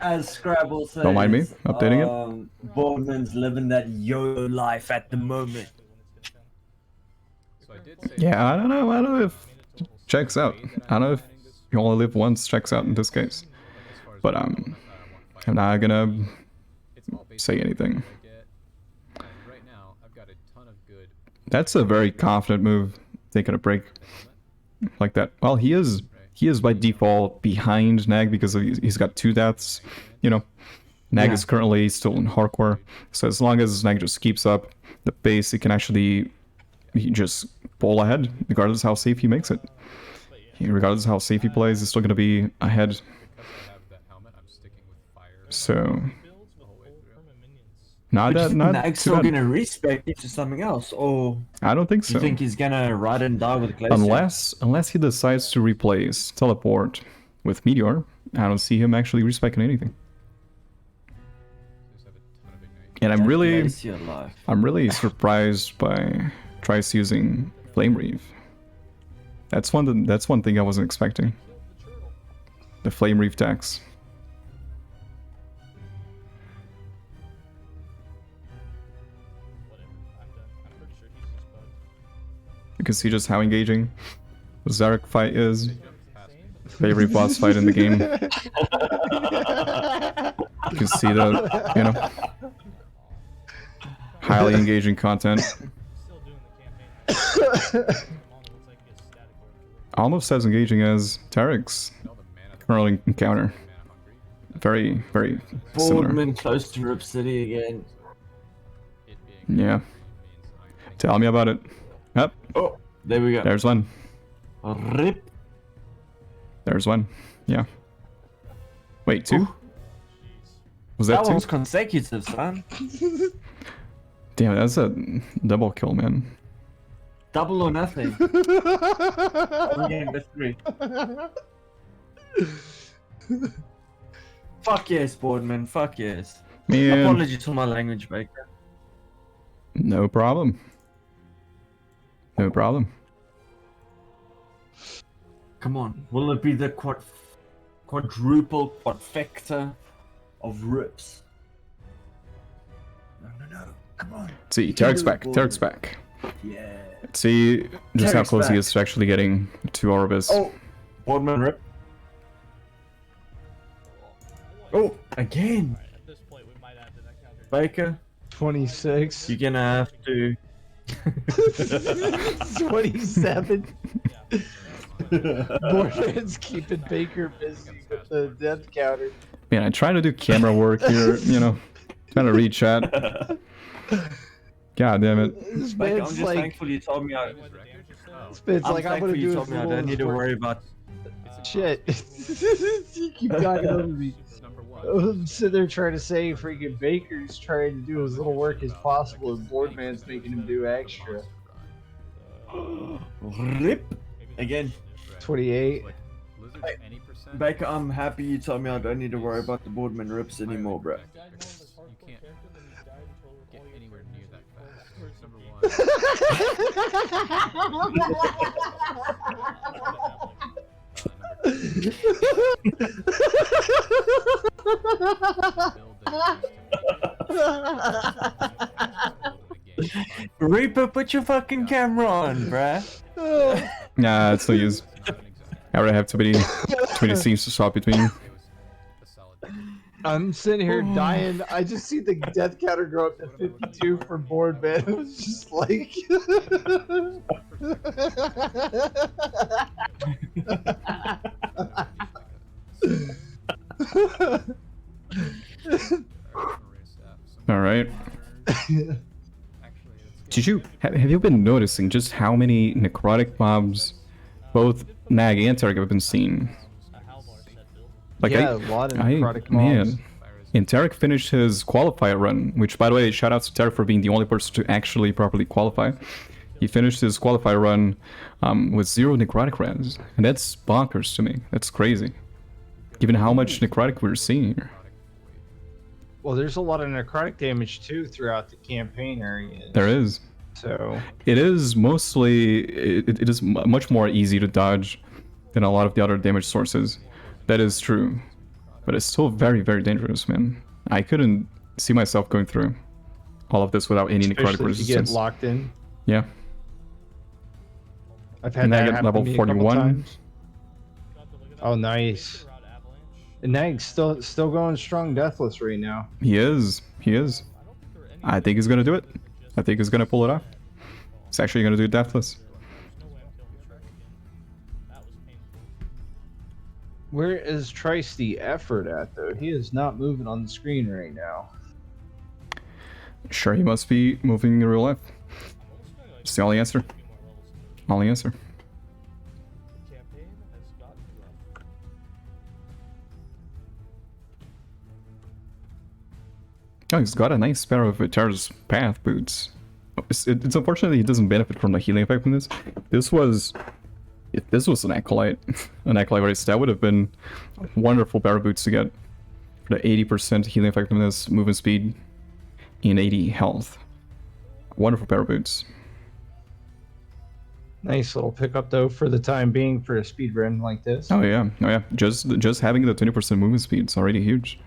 S2: As Scrabble says,
S1: Don't mind me updating it.
S2: Boardman's living that YOLO life at the moment.
S5: So I did say.
S1: Yeah, I don't know if checks out. I don't know if you only live once checks out in this case. But I'm not gonna say anything.
S5: Right now, I've got a ton of good.
S1: That's a very confident move, taking a break like that. Well, he is by default behind Nag because he's got 2 deaths. You know, Nag is currently still in hardcore, so as long as Nag just keeps up the pace, he can actually just pull ahead, regardless how safe he makes it. Regardless how safe he plays, he's still gonna be ahead.
S5: Because I have that helmet, I'm sticking with fire.
S1: So
S4: Builds with full perma minions.
S1: not
S2: Nag's
S1: too
S2: still
S1: bad.
S2: gonna respec it to something else, or
S1: I don't think
S2: do
S1: so.
S2: you think he's gonna ride and die with Glacier?
S1: Unless he decides to replace teleport with Meteor, I don't see him actually respecting anything.
S5: Just have a ton of ignite.
S1: And
S2: Glacier life.
S1: I'm really surprised by Trice using Flame Reave. That's one thing I wasn't expecting. The Flame Reave tax.
S4: Whatever. I'm done. I'm pretty sure he's just bugged.
S1: You can see just how engaging the Zarek fight is.
S4: Insane, but
S1: Favorite boss fight in the game. You can see the, you know, highly engaging content.
S4: still doing the campaign. Looks like his static work.
S1: Almost as engaging as Terek's
S5: All the mana.
S1: current encounter.
S5: Mana hungry.
S1: Very, very similar.
S2: Boardman close to Rip City again.
S5: It being
S1: Yeah.
S5: means I'm
S1: Tell me about it. Yep,
S2: Oh, there we go.
S1: there's one.
S2: Rip.
S1: There's one. Yeah. Wait, 2?
S2: Ooh.
S1: Was that
S2: That
S1: 2?
S2: one's consecutive, son.
S1: Damn, that's a double kill, man.
S2: Double or nothing. One game to 3. Fuck yes, Boardman. Fuck yes.
S1: Man,
S2: Apologies for my language, Baker.
S1: no problem. No problem.
S2: Come on. Will it be the quadruple quadfecta of rips? No. Come on.
S1: Let's see, Terek's back. Terek's back.
S2: Yeah.
S1: Let's see just how
S2: Terek's
S1: close he
S2: back.
S1: is to actually getting to Orobyss.
S2: Oh, Boardman rip. Oh, again.
S4: Alright, at this point, we might add to that counter.
S2: Baker,
S3: 26.
S2: you're gonna have to.
S3: 27.
S4: Yeah.
S3: Boardman's keeping Baker busy with the death counter.
S1: Man, I try to do camera work here, you know, trying to read chat. God damn it.
S3: This
S2: Baker, I'm
S3: man's
S2: just
S3: like,
S2: thankful you told me I.
S4: What the damage is still?
S3: this man's
S2: I'm
S3: like, I'm
S2: thankful
S3: gonna
S2: you
S3: do
S2: told
S3: his
S2: me I
S3: little
S2: don't need to worry about.
S3: shit. You keep talking over me.
S5: number 1.
S3: I'm sitting there trying to say freaking Baker's trying to do as little work as possible, and Boardman's making him do extra.
S2: Rip. Again,
S3: 28.
S5: Like, lizards any percent.
S2: Baker, I'm happy you told me I don't need to worry about the Boardman rips anymore, bro.
S4: He's died more of his hardcore
S5: can't
S4: character than he's died in total
S5: Get
S4: all your
S5: anywhere
S4: characters
S5: near that
S4: in
S5: fast.
S4: full
S2: Reaper, put your fucking camera on, bruh.
S1: Nah, it's no use. I already have too many scenes to swap between.
S3: I'm sitting here dying. I just see the death counter go up to 52 for Boardman. It was just like.
S1: All right. Have you been noticing just how many necrotic mobs both Nag and Terek have been seeing? Like
S3: yeah, a lot of necrotic mobs.
S1: Man. And Terek finished his qualifier run, which, by the way, shout out to Terek for being the only person to actually properly qualify. He finished his qualifier run with 0 necrotic res, and that's bonkers to me. That's crazy, given how much necrotic we're seeing here.
S3: Well, there's a lot of necrotic damage too throughout the campaign areas.
S1: There is.
S3: So
S1: it is mostly it is much more easy to dodge than a lot of the other damage sources. That is true, but it's still very, very dangerous, man. I couldn't see myself going through all of this without any necrotic
S3: especially if you
S1: resistance.
S3: get locked in.
S1: Yeah.
S3: I've had that happen
S1: level
S3: to me a couple
S1: 41.
S3: times. Oh, nice. And Nag's still going strong deathless right now.
S1: He is. He is. I think he's gonna do it. I think he's gonna pull it off. He's actually gonna do it deathless.
S3: Where is Tricetheefort at though? He is not moving on the screen right now.
S1: Sure, he must be moving in real life. It's the only answer. Only answer. Oh, he's got a nice pair of Terra's Path boots. It's unfortunate he doesn't benefit from the healing effect from this. If this was an Acolyte race, that would have been a wonderful pair of boots to get. For the 80% healing effectiveness, movement speed, and 80 health. Wonderful pair of boots.
S3: Nice little pickup though for the time being for a speed run like this.
S1: Oh yeah. Just having the 20% movement speed is already huge.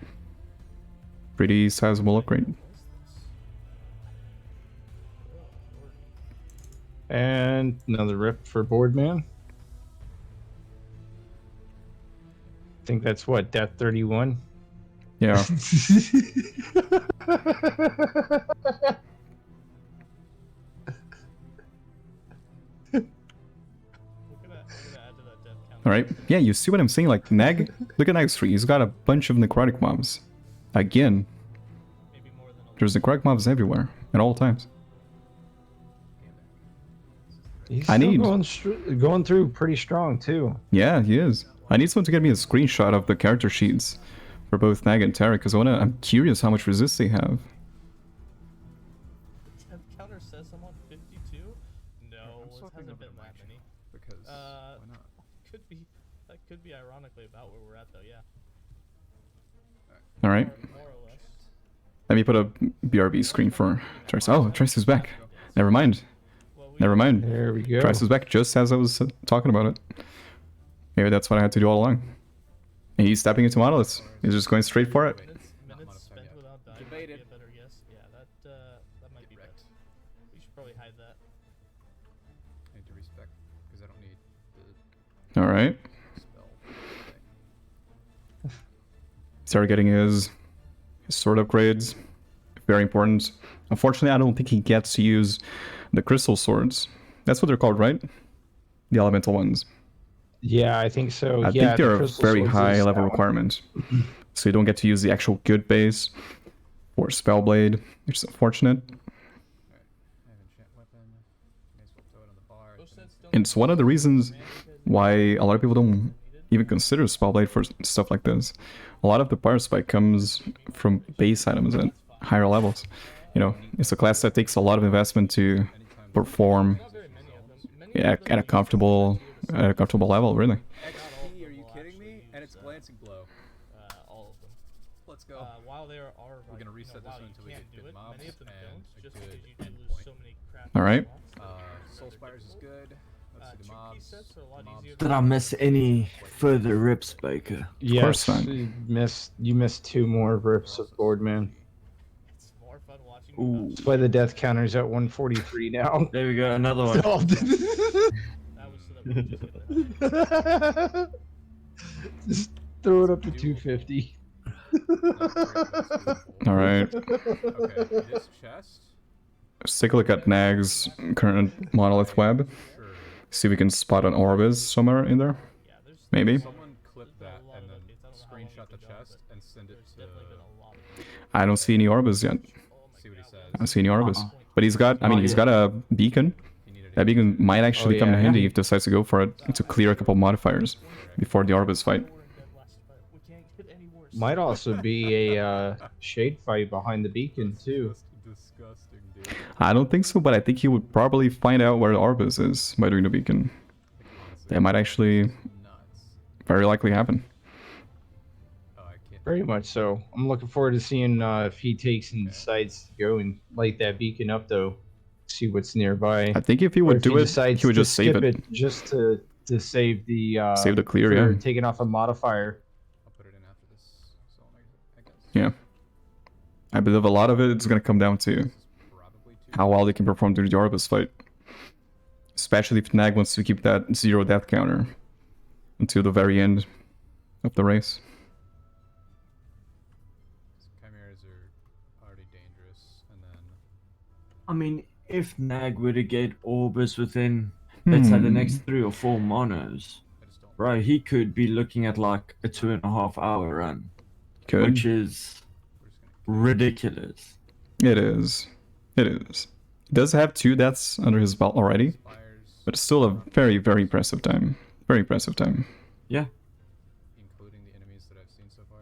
S1: Pretty sizable upgrade.
S3: And another rip for Boardman. I think that's what, death 31?
S1: Yeah. Alright. Yeah, you see what I'm saying? Like, Nag, look at Nag's tree. He's got a bunch of necrotic mobs. Again. There's necrotic mobs everywhere, at all times.
S3: He's still going through pretty strong, too.
S1: Yeah, he is. I need someone to get me a screenshot of the character sheets for both Nag and Terek, because I'm curious how much resist they have.
S4: Death counter says I'm on 52? No, it hasn't been that many.
S5: Because why not?
S4: That could be ironically about where we're at, though, yeah.
S1: Alright.
S4: More or less.
S1: Let me put a BRB screen for Trice. Oh, Trice is back. Never mind. Never mind.
S3: There we go.
S1: Trice is back just as I was talking about it. Maybe that's what I had to do all along. And he's stepping into monoliths. He's just going straight for it.
S4: Minutes spent without dying might be a better guess. Yeah, that might be better. We should probably hide that.
S5: I need to respect because I don't need the
S1: Alright.
S5: spell.
S1: Started getting his sword upgrades. Very important. Unfortunately, I don't think he gets to use the crystal swords. That's what they're called, right? The elemental ones.
S3: Yeah, I think so.
S1: I think they're a very high level requirement. So you don't get to use the actual good base or Spellblade, which is unfortunate. And it's one of the reasons why a lot of people don't even consider Spellblade for stuff like this. A lot of the power spike comes from base items at higher levels. You know, it's a class that takes a lot of investment to perform at a comfortable level, really.
S5: XP, are you kidding me? And it's glancing blow.
S4: All of them.
S5: Let's go.
S4: While there are,
S5: We're gonna reset this until we get good mobs
S4: many of them
S5: and
S4: don't, just
S5: a
S4: because you
S5: good
S4: did lose so many crap.
S1: Alright.
S5: Soul Spires is good. Let's see the mobs.
S2: Did I miss any further rips, Baker?
S3: Yes,
S1: not.
S3: you missed 2 more rips of Boardman.
S4: It's more fun watching.
S2: Ooh.
S3: That's why the death counter's at 143 now.
S2: There we go, another one.
S4: That was so that we could just get that.
S3: Just throw it up to 250.
S1: Alright.
S5: Okay, this chest.
S1: Let's take a look at Nag's current monolith web.
S5: Sure.
S1: See if we can spot an Orobyss somewhere in there.
S4: Yeah, there's
S1: Maybe.
S5: Someone clip that and then screenshot the chest and Send it
S4: There's
S5: to.
S4: definitely been a lot of
S1: I don't see any Orobyss yet.
S5: See what he says.
S1: I don't see any Orobyss.
S2: Uh-uh.
S1: But he's got, I mean,
S2: Not
S1: he's
S2: yet.
S1: got a beacon.
S5: He needed
S1: That beacon might actually
S3: Oh,
S1: come in
S3: yeah.
S1: handy if he decides to go for it to clear a couple modifiers before the Orobyss fight.
S4: We can't get any worse.
S3: Might also be a shade fight behind the beacon too.
S5: Disgusting, dude.
S1: I don't think so, but I think he would probably find out where the Orobyss is by doing the beacon. That might actually
S5: Nuts.
S1: very likely happen.
S5: Oh, I can't.
S3: Very much so. I'm looking forward to seeing if he takes and decides to go and light that beacon up though. See what's nearby.
S1: I think if he
S3: Or
S1: would
S3: if
S1: do it,
S3: decides
S1: he would
S3: to
S1: just save
S3: skip
S1: it.
S3: just to save the
S1: Save the clear,
S3: for
S1: yeah.
S3: taking off a modifier.
S5: I'll put it in after this zone, I guess.
S1: Yeah. I believe a lot of it is going to come down to
S5: This is probably too.
S1: how well they can perform during the Orobyss fight. Especially if Nag wants to keep that 0 death counter until the very end of the race.
S5: Chimeras are already dangerous, and then
S2: I mean, if Nag were to get Orobyss within, let's say, the next 3 or 4 monos,
S5: I just don't.
S2: right, he could be looking at like a 2.5-hour run,
S1: Could.
S2: which is
S5: We're just gonna.
S2: ridiculous.
S1: It is. It is. He does have 2 deaths under his belt already,
S5: Fires.
S1: but it's still a very, very impressive time. Very impressive time.
S2: Yeah.
S5: Including the enemies that I've seen so far,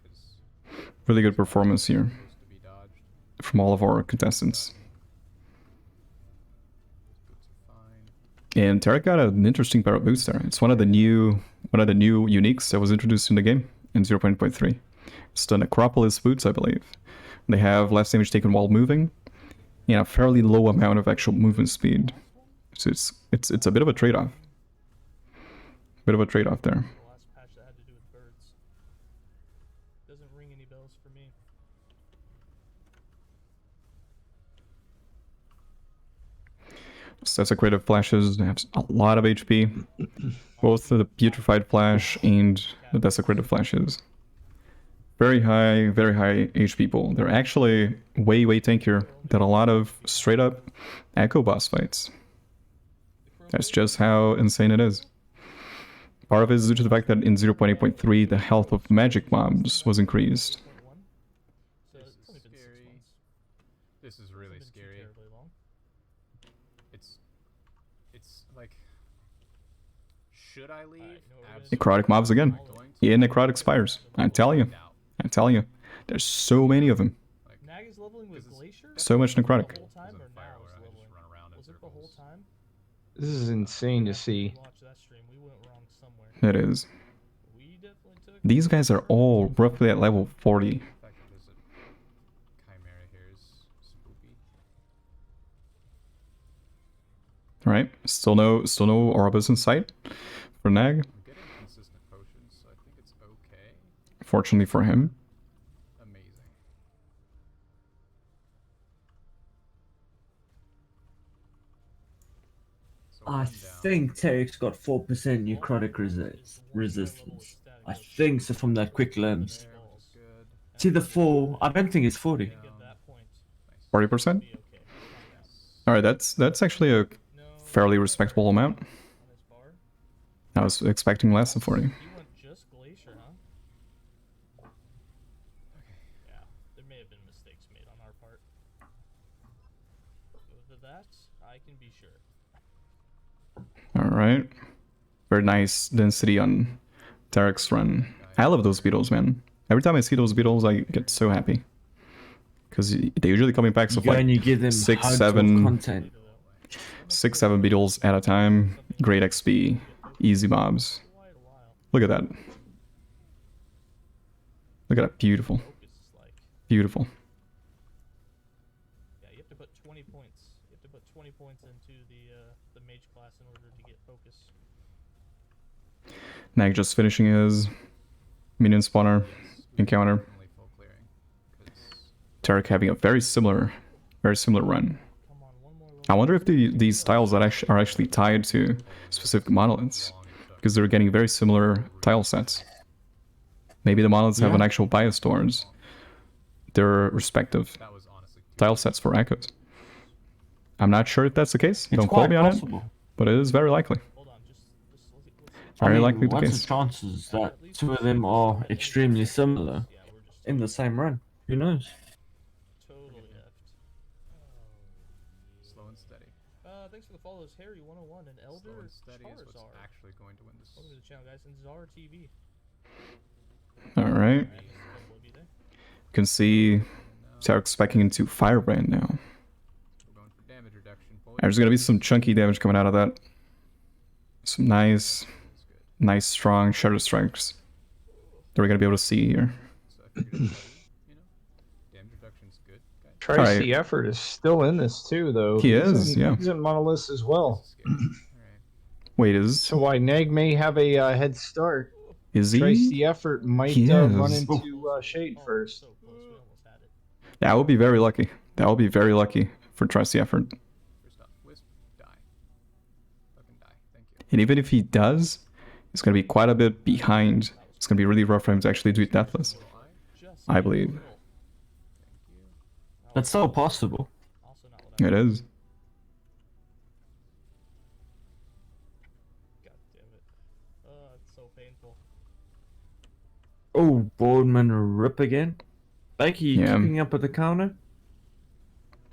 S5: because
S1: Really good performance here
S5: supposed to be dodged.
S1: from all of our contestants.
S5: Those boots are fine.
S1: And Terek got an interesting pair of boots there. It's one of the new uniques that was introduced in the game in 0.3. It's the Necropolis boots, I believe. They have less damage taken while moving, and a fairly low amount of actual movement speed. So it's a bit of a trade-off. Bit of a trade-off there.
S4: The last patch that had to do with birds. Doesn't ring any bells for me.
S1: Desecrated flashes have a lot of HP. Both the Putrefied Flash and the Desecrated Flashes. Very high HP pool. They're actually way tankier than a lot of straight up Echo boss fights. That's just how insane it is. Part of it is due to the fact that in 0.8.3 the health of magic mobs was increased.
S4: So
S5: This
S4: it's
S5: is
S4: only been 6
S5: scary.
S4: months.
S5: This is really
S4: Hasn't been too
S5: scary.
S4: terribly long.
S5: It's like, should I leave?
S4: you know what it is?
S5: Absolutely.
S1: Necrotic mobs again.
S5: I'm going to.
S1: Yeah, necrotic spires. I'm telling you.
S5: Now,
S1: I'm telling you. There's so many of them.
S4: Nag is leveling with
S5: This is-
S4: Glacier?
S1: So much necrotic.
S4: The whole time
S5: It was
S4: or
S5: a fire
S4: now
S5: where
S4: is
S5: I just
S4: leveling?
S5: run around in
S4: Was it the whole
S5: circles.
S4: time?
S3: This is insane to see.
S4: Watch that stream. We went wrong somewhere.
S1: It is.
S4: We definitely took.
S1: These guys are all roughly at level 40.
S5: the fact that there's a chimera here is spooky.
S1: Right? Still no Orobyss in sight for Nag.
S5: I'm getting consistent potions, so I think it's okay.
S1: Fortunately for him.
S5: Amazing. So
S2: I
S5: one down.
S2: think Terek's got 4% necrotic resistance. I think so from that quick lens.
S5: There, which is good.
S2: It's either 4, I don't think it's 40.
S4: At that point,
S1: 40%?
S4: be okay.
S1: Alright, that's actually a
S4: No.
S1: fairly respectable amount.
S4: On his bar.
S1: I was expecting less than 40.
S4: He went just Glacier, huh? Yeah, there may have been mistakes made on our part. With that, I can be sure.
S1: Alright. Very nice density on Terek's run. I love those beetles, man. Every time I see those beetles, I get so happy. Because they usually come in packs
S2: You
S1: of
S2: go
S1: like
S2: and you give them
S1: 6,
S2: hugs of
S1: 7,
S2: content.
S1: 6, 7 beetles at a time. Great XP. Easy mobs.
S4: Quite a while.
S1: Look at that. Look at that. Beautiful.
S4: Focus is like,
S1: Beautiful.
S4: yeah, you have to put 20 points. You have to put 20 points into the mage class in order to get focus.
S1: Nag just finishing his minion spawner encounter.
S5: Only full clearing. 'Cause
S1: Terek having a very similar run.
S4: Come on, one more level.
S1: I wonder if these styles that are actually tied to specific monoliths,
S5: long it took.
S1: because they're getting very similar tile sets. Maybe the monoliths have
S2: Yeah.
S1: an actual bias towards their respective
S5: That was honestly
S1: tile sets for echoes. I'm not sure if that's the case.
S2: It's
S1: Don't quote
S2: quite
S1: me on
S2: possible.
S1: it, but it is very likely.
S4: Hold on, just let's
S1: Very
S2: I mean,
S1: likely the
S2: what's
S1: case.
S2: the chances that 2 of them are extremely similar?
S4: yeah, we're
S2: in the same run. Who knows?
S4: Totally effed.
S5: Slow and steady.
S4: Thanks for the follows, Harry101 and
S5: Slow
S4: Elder
S5: and steady is what's
S4: Charizard.
S5: actually going to win this.
S4: Welcome to the channel, guys, and Zara TV.
S1: Alright. You can see Terek's spiking into Firebrand now.
S5: We're going for damage reduction.
S1: There's gonna be some chunky damage coming out of that. Some nice, strong Shadow Strikes that we're gonna be able to see here.
S5: So I figured damage reduction's good. Guys.
S3: Tricetheefort is still in this too, though.
S1: He is, yeah.
S3: He's in Monolith as well.
S5: Alright.
S1: Wait, is
S3: So why Nag may have a head start,
S1: he?
S3: Tricetheefort might
S1: He
S3: run
S1: is.
S3: into Shade first.
S4: So close, we almost had it.
S1: That would be very lucky. That would be very lucky for Tricetheefort.
S5: First off, Wisp, die. Fucking die. Thank you.
S1: And even if he does, it's gonna be quite a bit behind. It's gonna be really rough for him to actually do it deathless.
S4: Just
S1: I believe.
S5: Thank you.
S2: That's so possible.
S4: Also not what I
S1: It is.
S4: God damn it. It's so painful.
S2: Oh, Boardman rip again. Becky,
S1: Yeah.
S2: keeping up with the counter.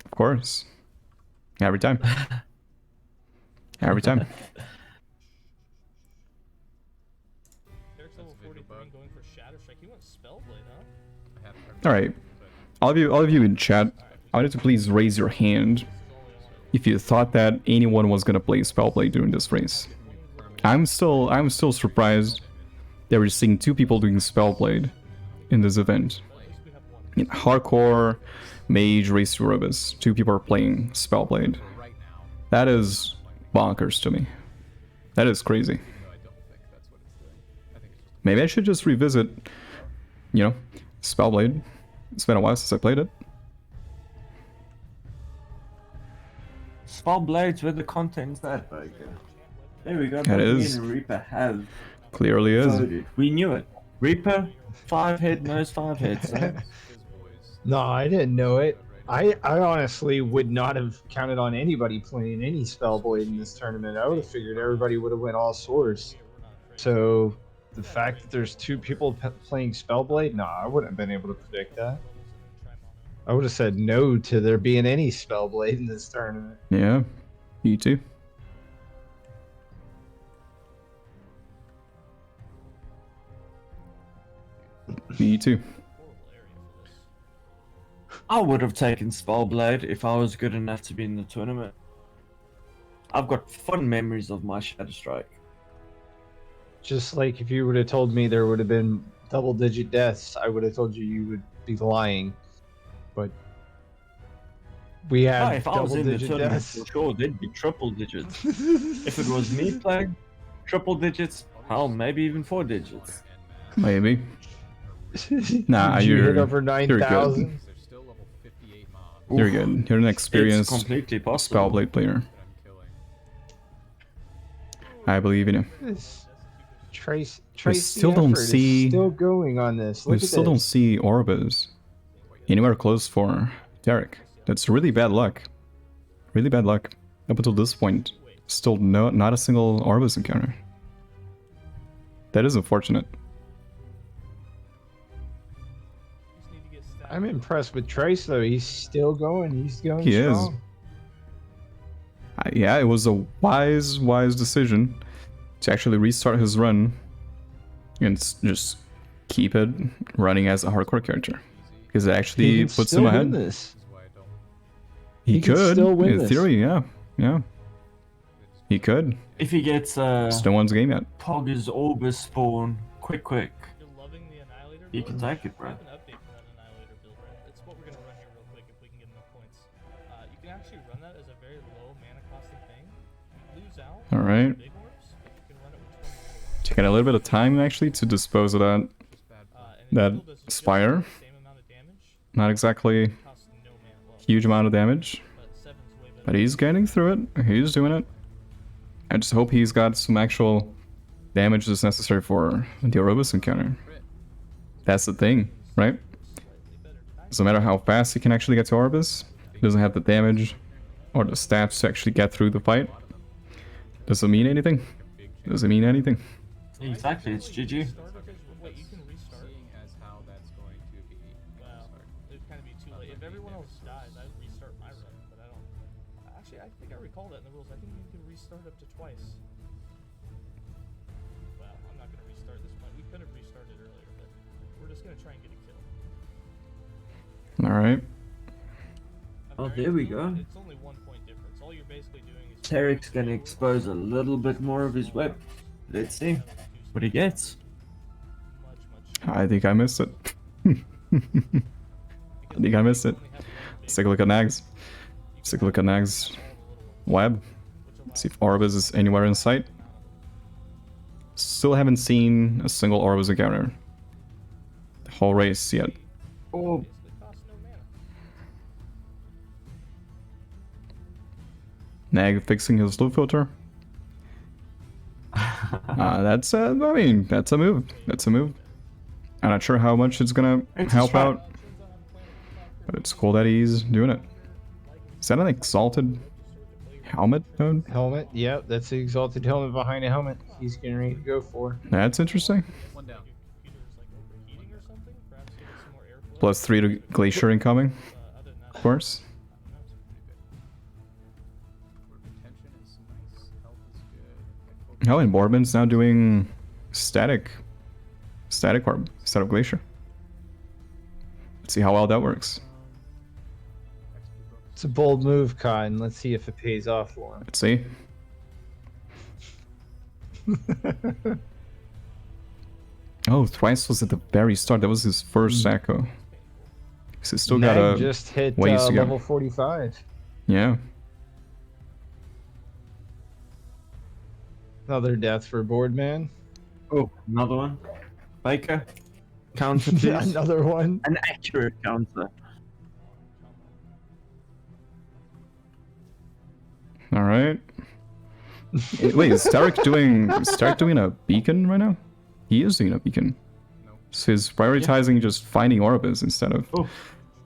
S1: Of course. Every time. Every time.
S4: Derek's level
S5: That's a visual
S4: 43
S5: bug.
S4: going for Shadow Strike. He went Spellblade, huh?
S5: I haven't heard
S1: All right. All of you in chat, I wanted to please raise your hand if you thought that anyone was gonna play Spellblade during this race. I'm still surprised that we're seeing 2 people doing Spellblade in this event.
S4: Well, at least we have one.
S1: In hardcore mage race to Orobyss, 2 people are playing Spellblade.
S5: right now.
S1: That is bonkers to me. That is crazy.
S5: No, I don't think that's what it's doing. I think it's just
S1: Maybe I should just revisit, Spellblade. It's been a while since I played it.
S2: Spell blades with the contents that Baker. There we go.
S1: It
S2: both me
S1: is.
S2: and Reaper have
S1: Clearly is.
S2: voted. We knew it. Reaper, 5 head knows 5 heads. So.
S5: his voice.
S3: No, I didn't know it. I honestly would not have counted on anybody playing any Spellblade in this tournament. I would have figured everybody would have went all swords. So the fact that there's 2 people playing Spellblade, nah, I wouldn't have been able to predict that. I would have said no to there being any Spellblade in this tournament.
S1: Yeah, you too. Me too.
S4: Horrible area for this.
S2: I would have taken Spellblade if I was good enough to be in the tournament. I've got fun memories of my Shadow Strike.
S3: Just like if you would have told me there would have been double-digit deaths, I would have told you would be lying. But we
S2: No,
S3: had
S2: if I was in the
S3: double-digit
S2: tournament,
S3: deaths.
S2: for sure, they'd be triple digits. If it was me playing, triple digits, hell, maybe even 4 digits.
S1: Maybe. Nah,
S3: Did you hit
S1: you're
S3: over
S1: good.
S3: 9,000.
S5: They're still level 58 mobs
S1: You're
S2: Oof.
S1: good. You're an
S2: It's
S1: experienced
S2: completely possible.
S1: Spellblade player.
S5: that I'm killing.
S1: I believe in you.
S3: Trace
S1: We still don't
S3: Theefort is
S1: see-
S3: still going on this.
S1: We
S3: Look at
S1: still don't
S3: this.
S1: see Orobyss anywhere close for Terek. That's really bad luck. Really bad luck. Up until this point, still not a single Orobyss encounter. That is unfortunate.
S4: Just need to get stabbed.
S3: I'm impressed with Trice though. He's still going. He's going
S1: He is.
S3: strong.
S1: Yeah, it was a wise decision to actually restart his run and just keep it running as a hardcore character, because it actually
S3: He can
S1: puts
S3: still
S1: him
S3: win
S1: ahead.
S3: this.
S5: This is why I don't.
S1: He
S3: He can
S1: could,
S3: still win
S1: in
S3: this.
S1: theory, yeah. He could.
S2: If he gets
S1: It's no one's game yet.
S2: Pogger's Orbis spawn, quick.
S4: You're loving the Annihilator
S2: You
S4: build?
S2: can take it, bro.
S4: I have an update for that Annihilator build, right? That's what we're gonna run here real quick if we can get enough points. You can actually run that as a very low mana costing thing. You lose out.
S1: All right.
S4: Big orbs, but you can run it with 20 orbs.
S1: Taking a little bit of time actually to dispose of that.
S5: Just bad
S4: And
S1: That
S4: it still does just
S1: Spire?
S4: the same amount of damage.
S1: Not exactly
S4: Costs no mana. Well,
S1: huge amount of damage,
S4: but 7's way better.
S1: but he's getting through it. He's doing it. I just hope he's got some actual damage that's necessary for the Orobyss encounter. That's the thing, right?
S4: Slightly better time.
S1: Doesn't matter how fast he can actually get to Orobyss, he doesn't have the damage or the stats to actually get through the fight. Doesn't mean anything. Doesn't mean anything.
S2: Exactly, it's GG.
S4: Restart, okay, wait, you can restart.
S5: seeing as how that's going to be
S4: if everyone else dies, I'd restart my run, but I don't. Actually, I think I recall that in the rules. I think you can restart up to twice. Well, I'm not gonna restart this one. We could have restarted earlier, but we're just gonna try and get a kill.
S1: All right.
S2: Oh, there we go.
S4: It's only 1 point difference. All you're basically doing is.
S2: Terek's gonna expose a little bit more of his web. Let's see what he gets.
S1: I think I missed it. I think I missed it. Let's take a look at Nags. Let's take a look at Nags' web. See if Orobyss is anywhere in sight. Still haven't seen a single Orobyss encounter the whole race yet.
S2: Oh,
S1: Nag fixing his loop filter. That's I mean, that's a move. That's a move. I'm not sure how much it's gonna help out, but it's cool that he's doing it. Is that an exalted helmet mode?
S3: Helmet, yep, that's the exalted helmet behind a helmet he's getting ready to go for.
S1: That's interesting.
S5: One down.
S1: +3 to Glacier incoming, of course. Oh, and Boardman's now doing static orb instead of Glacier. Let's see how well that works.
S3: It's a bold move, Cotton. Let's see if it pays off for him.
S1: Let's see. Oh, Trice was at the very start. That was his first echo. So he's still got
S3: Nag
S1: a
S3: just hit
S1: ways to go.
S3: level 45.
S1: Yeah.
S3: Another death for Boardman.
S2: oh, another one. Baker, counter please.
S3: Another one.
S2: An accurate counter.
S1: All right. Wait, is Terek doing a beacon right now? He is doing a beacon. So he's prioritizing just finding Orobyss instead of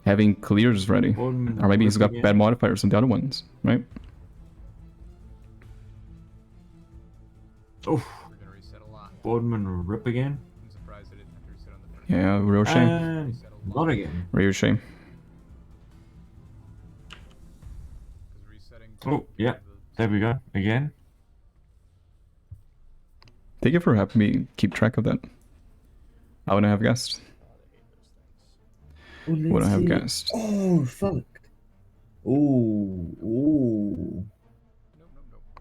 S1: having clears ready.
S2: Boardman
S1: Or maybe he's got
S2: again.
S1: bad modifiers on the other ones, right?
S2: Oh,
S5: We're gonna reset a lot.
S2: Boardman rip again.
S5: I'm surprised I didn't have to reset on the first.
S1: Yeah, real shame.
S2: And not again.
S1: Real shame.
S5: Because resetting.
S2: Oh, yeah. There we go. Again.
S1: Thank you for helping me keep track of that. I wouldn't have guessed. Wouldn't have guessed.
S2: Oh, fuck. Ooh. Ooh.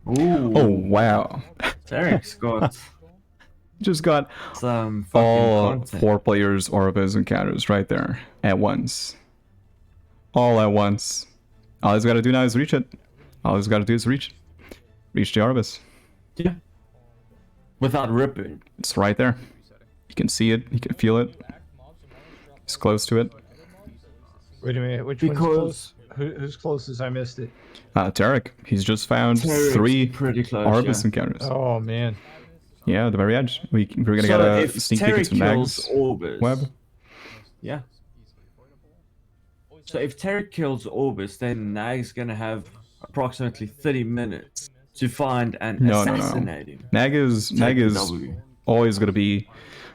S5: Nope.
S2: Ooh.
S1: Oh, wow.
S2: Terek's got
S1: Just got
S2: some fucking
S1: all
S2: content.
S1: 4 players Orobyss encounters right there at once. All at once. All he's got to do now is reach it. All he's got to do is reach the Orobyss.
S2: Yeah. Without ripping.
S1: It's right there. You can see it. You can feel it. It's close to it.
S3: Wait a minute, which
S2: Because-
S3: one's close? Who's closest? I missed it.
S1: Terek. He's just found
S2: Terek's
S1: 3
S2: pretty close.
S1: Orobyss
S2: yeah.
S1: encounters.
S3: Oh man.
S1: Yeah, the very edge. We're gonna
S2: So
S1: get a
S2: if
S1: sneak peek
S2: Terek
S1: into
S2: kills
S1: Nag's
S2: Orobyss,
S1: web.
S2: yeah. So if Terek kills Orobyss, then Nag's gonna have approximately 30 minutes to find and
S1: No, no, no.
S2: assassinate him.
S1: Nag is
S2: Take the W.
S1: always gonna be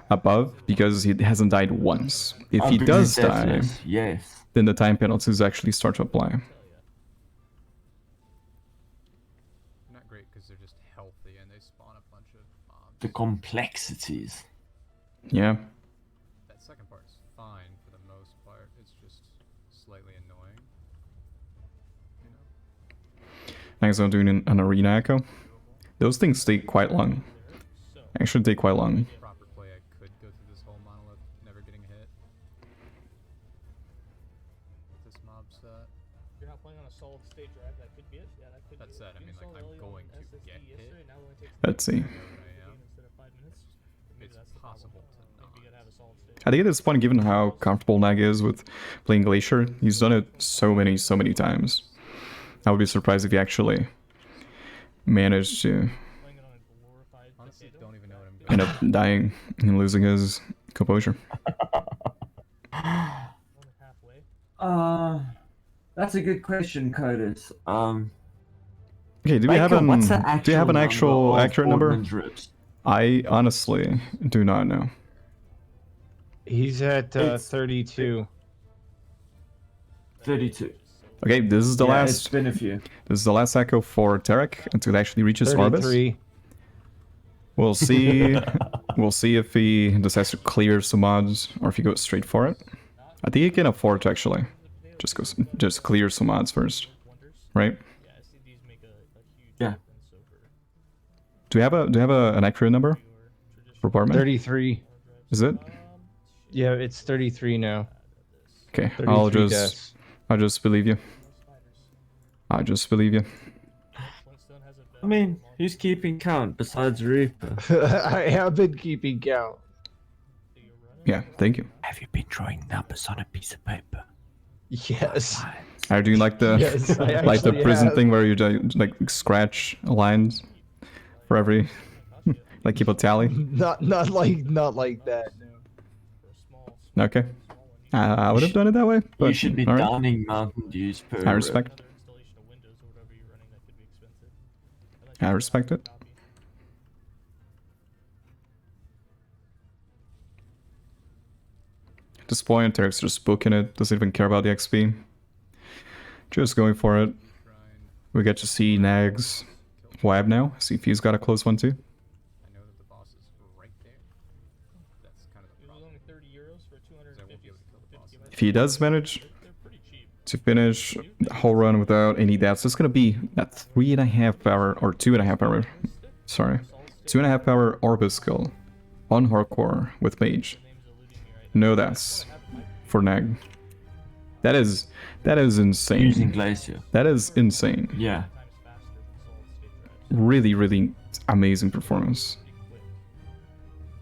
S1: above because he hasn't died once. If he
S2: Because
S1: does
S2: he's
S1: die,
S2: deathless, yes.
S1: then the time penalties actually start to apply.
S5: Not great because they're just healthy and they spawn a bunch of mobs.
S2: The complexities.
S1: Yeah.
S5: That second part's fine for the most part. It's just slightly annoying. You know?
S1: Nag's not doing an arena echo. Those things take quite long. Actually take quite long.
S5: Proper play, I could go through this whole monolith, never getting hit. With this mob set.
S4: If you're not playing on a solid state drive, that could be it. Yeah, that could
S5: That
S4: be
S5: said,
S4: it.
S5: I mean,
S4: You
S5: like,
S4: installed
S5: I'm
S4: early on
S5: going to
S4: SSD
S5: get hit.
S4: yesterday, now it only takes
S1: Let's see.
S5: I know that I am.
S4: instead of 5 minutes. Maybe
S5: It's
S4: that's the problem.
S5: possible to
S4: Maybe
S5: not.
S4: you gotta have a solid state.
S1: I think at this point, given how comfortable Nag is with playing Glacier, he's done it so many times. I would be surprised if he actually managed to
S4: Playing it on a glorified
S5: Honestly,
S4: potato.
S5: don't even know what I'm doing.
S1: end up dying and losing his composure.
S4: Only halfway.
S2: That's a good question, Codus.
S1: Okay, do we have
S2: Baker,
S1: an
S2: what's the
S1: do you have an actual
S2: number of
S1: accurate number?
S2: Boardman's rips?
S1: I honestly do not know.
S3: He's at
S2: It's-
S3: 32.
S2: 32.
S1: Okay, this is the
S2: Yeah,
S1: last.
S2: It's been a few.
S1: This is the last echo for Terek until he actually reaches Orobyss.
S3: 33.
S1: We'll see. We'll see if he decides to clear some mods or if he goes straight for it. I think he can afford to actually just clear some mods first, right?
S2: Yeah.
S1: Do we have an accurate number for Boardman?
S3: 33.
S1: Is it?
S3: Yeah, it's 33 now.
S1: Okay,
S3: 33 deaths.
S1: I'll just believe you. I just believe you.
S2: I mean, who's keeping count besides Reaper?
S3: I have been keeping count.
S1: Yeah, thank you.
S2: Have you been drawing numbers on a piece of paper?
S3: Yes.
S1: Are you doing like the
S3: Yes, I
S1: like the
S3: actually
S1: prison
S3: have.
S1: thing where you like scratch lines for every like keep a tally?
S3: Not like that. No.
S1: Okay. I would have done it that way, but
S2: You should be
S1: all right.
S2: downing Mountain Dews per.
S1: I respect. I respect it. At this point, Terek's just booking it, doesn't even care about the XP. Just going for it. We get to see Nag's web now, see if he's got a close one too.
S5: I know that the boss is right there. That's kind of the problem. I won't be able to kill the boss.
S1: If he does manage to finish the whole run without any deaths, it's gonna be that 3.5 hour or 2.5 hour, sorry, 2.5 hour Orobyss skill on hardcore with mage. No deaths for Nag. That is insane.
S2: Using Glacier.
S1: That is insane.
S2: Yeah.
S1: Really, really amazing performance.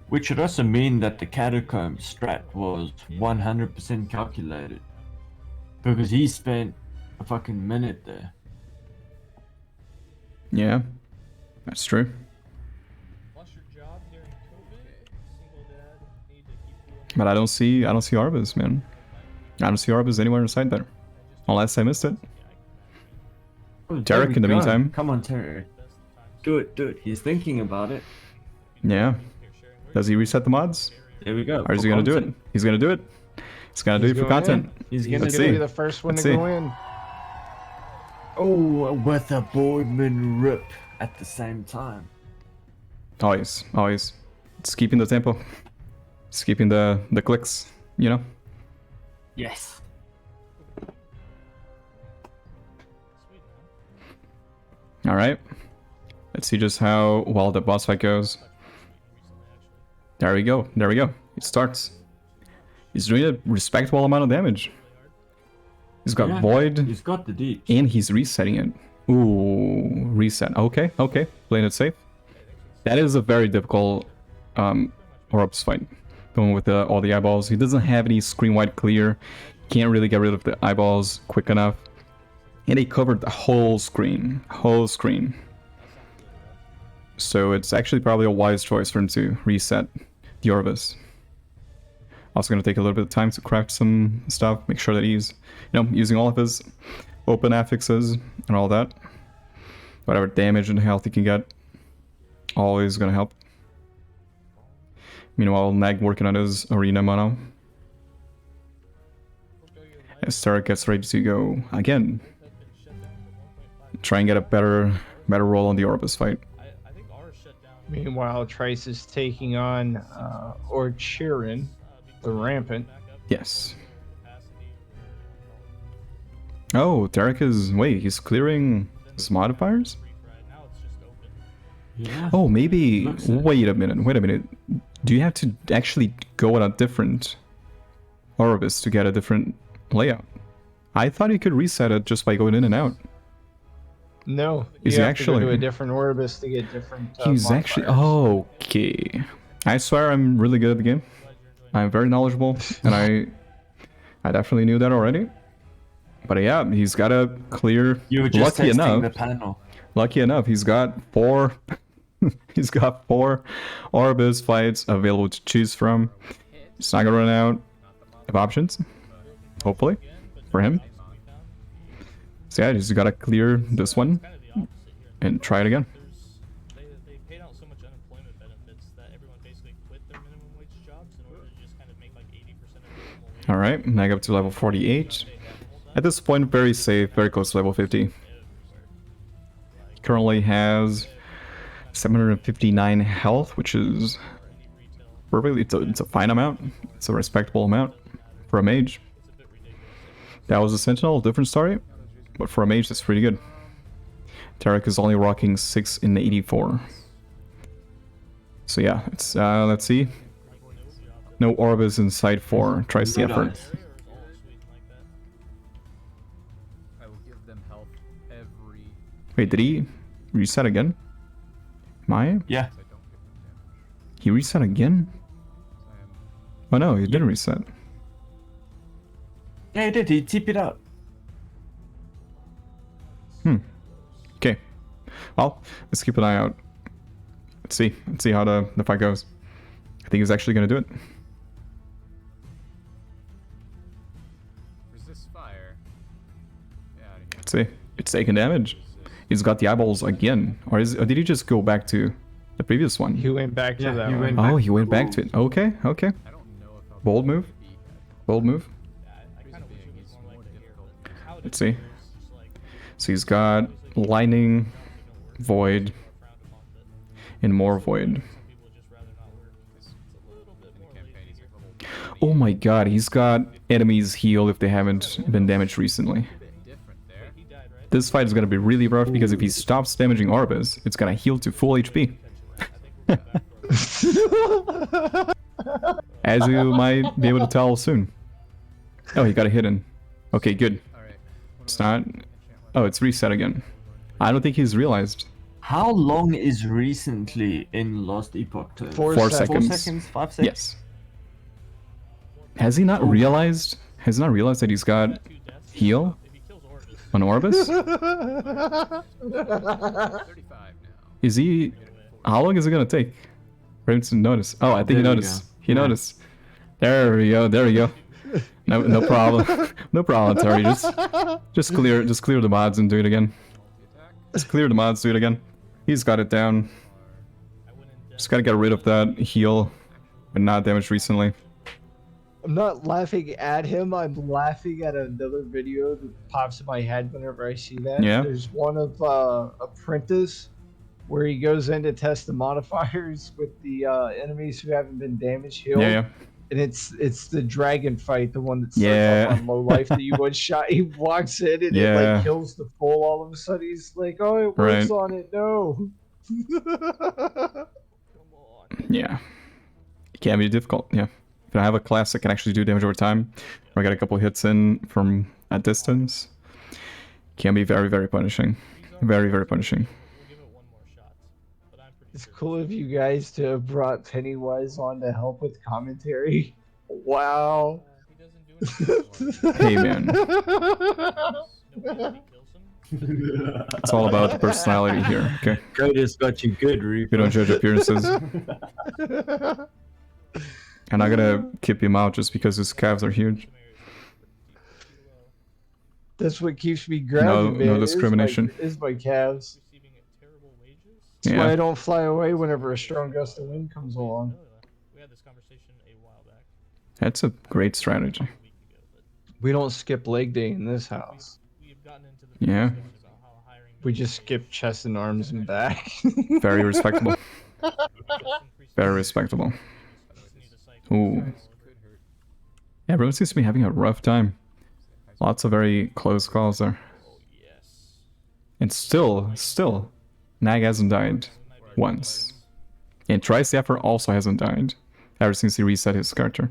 S2: Which should also mean that the catacomb strat was 100% calculated. Because he spent a fucking minute there.
S1: Yeah, that's true. But I don't see Orobyss, man. I don't see Orobyss anywhere inside there. Unless I missed it.
S2: Oh,
S1: Terek in the meantime.
S2: Come on, Terek. Do it. He's thinking about it.
S1: Yeah. Does he reset the mods?
S2: There we go.
S1: Or is he gonna do it? He's gonna do it. He's gonna do it for
S3: going
S1: content.
S2: He's
S3: He's
S2: gonna
S1: Let's
S3: gonna
S1: see.
S3: be the first one
S1: Let's
S3: to
S1: see.
S3: go in.
S2: Oh, with a Boardman rip at the same time.
S1: Always. It's keeping the tempo. It's keeping the clicks, you know?
S2: Yes.
S1: Alright. Let's see just how well the boss fight goes. There we go. It starts. He's doing a respectable amount of damage. He's got
S2: Yeah,
S1: Void,
S2: He's got the deep.
S1: and he's resetting it. Ooh, reset. Okay. Playing it safe. That is a very difficult Orobyss fight. The one with all the eyeballs. He doesn't have any screen wide clear. Can't really get rid of the eyeballs quick enough. And he covered the whole screen. So it's actually probably a wise choice for him to reset the Orobyss. Also going to take a little bit of time to craft some stuff, make sure that he's, using all of his open affixes and all that. Whatever damage and health he can get, always going to help. Meanwhile, Nag working on his arena mono. As Terek gets ready to go again. Try and get a better roll on the Orobyss fight.
S3: Meanwhile, Trice is taking on Orchirin, the Rampant.
S1: Yes. Oh, Terek is... Wait, he's clearing his modifiers?
S2: Yeah.
S1: Oh, maybe...
S2: Looks like-
S1: Wait a minute. Do you have to actually go on a different Orobyss to get a different layout? I thought you could reset it just by going in and out.
S3: No,
S1: Is
S3: you
S1: he
S3: have to go
S1: actually-
S3: to a different Orobyss to get different.
S1: He's actually...
S3: modifiers.
S1: Okay. I swear I'm really good at the game. I'm very knowledgeable, and I definitely knew that already. But yeah, he's got a clear...
S2: You were just
S1: lucky
S2: testing
S1: enough.
S2: the panel.
S1: Lucky enough, he's got 4 he's got 4 Orobyss fights available to choose from. He's not gonna run out of options. Hopefully. For him. So yeah, just gotta clear this one and try it again.
S4: They paid out so much unemployment benefits that everyone basically quit their minimum wage jobs in order to just kind of make like 80% of their normal wage.
S1: Alright, Nag up to level 48. At this point, very safe, very close to level 50. Currently has 759 health, which is perfectly, it's a fine amount. It's a respectable amount for a mage. That was a sentinel, different story, but for a mage that's pretty good. Terek is only rocking 6 in 84. So yeah, it's let's see. No Orobyss inside for Tricetheefort.
S5: I will give them health every.
S1: Wait, did he reset again? Maya?
S2: Yeah.
S5: I don't give them damage.
S1: He reset again?
S5: I am.
S1: Oh no, he didn't reset.
S2: Yeah, he did. He TP'd out.
S1: Okay. Well, let's keep an eye out. Let's see how the fight goes. I think he's actually gonna do it.
S5: Resist fire. Get out of here.
S1: Let's see. It's taking damage. He's got the eyeballs again. Or did he just go back to the previous one?
S3: He went back to
S2: Yeah,
S3: that
S2: he
S3: one.
S2: went
S1: Oh,
S2: back
S1: he went back to it. Okay, okay.
S5: I don't know if I'll
S1: Bold
S5: be able
S1: move.
S5: to beat that.
S1: Bold move.
S4: I kind of wish it was more like the hero.
S1: Let's see. So he's got lightning, void, and more void. Oh my god, he's got enemies heal if they haven't been damaged recently.
S5: Different there.
S1: This fight is gonna be really rough because if he stops damaging Orobyss, it's gonna heal to full HP. As you might be able to tell soon. Oh, he got a hidden. Okay, good.
S5: Alright.
S1: It's not. Oh, it's reset again. I don't think he's realized.
S2: How long is recently in Lost Epoch terms?
S3: 4
S1: 4
S3: seconds.
S2: 4 seconds? 5 seconds?
S1: Yes. Has he not realized? Has he not realized that he's got heal on Orobyss?
S5: 35 now.
S1: Is he? How long is it gonna take for him to notice? Oh, I think he
S2: There we
S1: noticed.
S2: go.
S1: He noticed. There we go. There we go. No problem. No problem, Terry. Just clear the mods and do it again. Just clear the mods, do it again. He's got it down. Just gotta get rid of that heal, but not damaged recently.
S3: I'm not laughing at him. I'm laughing at another video that pops in my head whenever I see that.
S1: Yeah.
S3: There's one of Apprentice where he goes in to test the modifiers with the enemies who haven't been damaged healed.
S1: Yeah, yeah.
S3: And it's the dragon fight, the one that's
S1: Yeah.
S3: up on low life that you one shot. He walks in and it
S1: Yeah.
S3: like kills the full all of a sudden. He's like, oh, it works on it. No.
S1: Yeah. It can be difficult, yeah. If I have a class that can actually do damage over time, or I get a couple hits in from a distance, can be very, very punishing. Very, very punishing.
S3: It's cool of you guys to have brought Pennywise on to help with commentary. Wow.
S1: Hey, man. It's all about the personality here, okay?
S2: Coda's got you good, Reaper.
S1: We don't judge appearances. And I'm gonna keep him out just because his calves are huge.
S3: That's what keeps me grounded, man.
S1: No discrimination.
S3: Is my calves. That's
S1: Yeah.
S3: why I don't fly away whenever a strong gust of wind comes along.
S4: We had this conversation a while back.
S1: That's a great strategy.
S3: We don't skip leg day in this house.
S4: We've gotten into the
S1: Yeah.
S4: discussion about how hiring
S3: We just skip chest and arms and back.
S1: Very respectable. Very respectable. Ooh. Yeah, everyone seems to be having a rough time. Lots of very close calls there. And still, Nag hasn't died once. And Tricetheefort also hasn't died ever since he reset his character.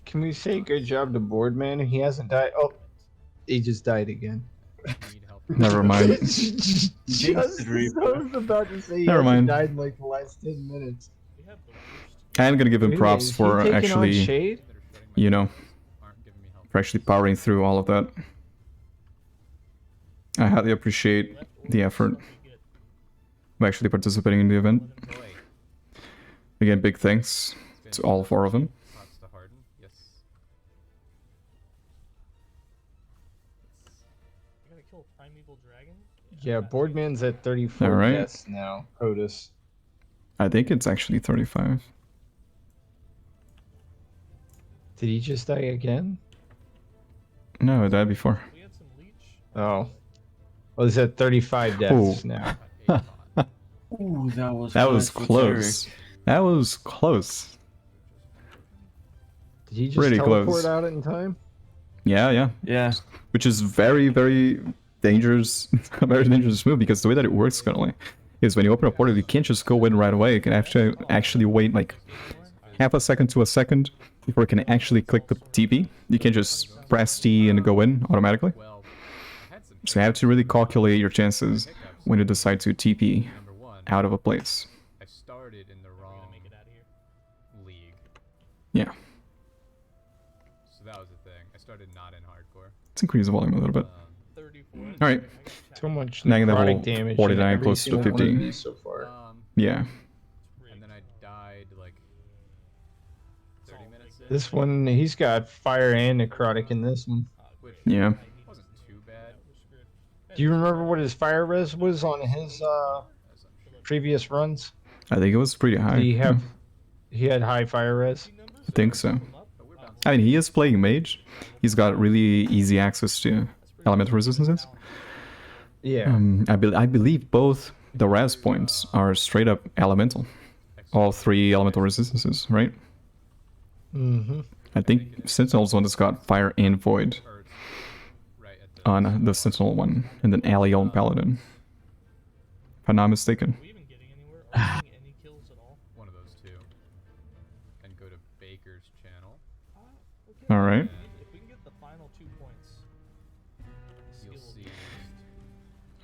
S3: Can we say good job to Boardman? He hasn't died. Oh, he just died again.
S5: Need help.
S1: Never mind.
S3: Just, I was about to say he
S1: Never
S3: hasn't
S1: mind.
S3: died in like the last 10 minutes.
S1: I am gonna give him
S3: Wait,
S1: props
S3: is he
S1: for
S3: taking on
S1: actually,
S3: Shade?
S1: you know,
S5: Aren't giving me help.
S1: for actually powering through all of that. I highly appreciate the effort of actually participating in the event.
S5: Boy,
S1: Again, big thanks to all 4 of them.
S5: props to Harden. Yes.
S4: You gotta kill a primeval dragon?
S3: Yeah, Boardman's at 34
S1: All right.
S3: deaths now. Otis.
S1: I think it's actually 35.
S3: Did he just die again?
S1: No, it died before.
S4: We had some leech.
S3: Oh. Well, it's at 35 deaths
S1: Ooh.
S3: now.
S2: Ooh, that was
S1: That was
S2: for
S1: close.
S2: Terek.
S1: That was close.
S3: Did he just
S1: Pretty
S3: teleport
S1: close.
S3: out in time?
S1: Yeah, yeah.
S2: Yeah.
S1: Which is very, very dangerous. A very dangerous move, because the way that it works currently is when you open a portal, you can't just go in right away. You can actually wait like half a second to a second before you can actually click the TP. You can't just press T and go in automatically.
S5: Well, I had some
S1: So you have to really calculate your chances when you decide to TP
S5: number one.
S1: out of a place.
S5: I started in the wrong
S4: Make it out of here.
S5: league,
S1: Yeah.
S5: so that was the thing. I started not in hardcore.
S1: Let's increase the volume a little bit.
S4: 34.
S1: Alright.
S3: So much
S1: Now that
S3: necrotic
S1: will
S3: damage.
S1: 49
S3: in every
S1: close to
S3: single one of
S1: 50.
S3: these so far.
S1: Yeah.
S5: And then I died like 30 minutes in,
S3: This one, he's got fire and necrotic in this one.
S5: which
S1: Yeah.
S5: wasn't too bad.
S3: Do you remember what his fire res was on his previous runs?
S1: I think it was pretty high.
S3: Did he have? He had high fire res.
S1: I think so. I mean, he is playing mage. He's got really easy access to elemental resistances.
S3: Yeah.
S1: I believe both the res points are straight up elemental. All 3 elemental resistances, right?
S3: Mm-hmm.
S1: I think Sentinel's one has got fire and void
S5: Or it's right at the
S1: on the Sentinel one, and then Alio and Paladin. If I'm not mistaken.
S4: Are we even getting anywhere? Are we getting any kills at all?
S5: one of those two. And go to Baker's channel.
S4: Okay.
S1: Alright.
S4: If we can get the final 2 points, the
S5: You'll
S4: skill will
S5: see.
S4: be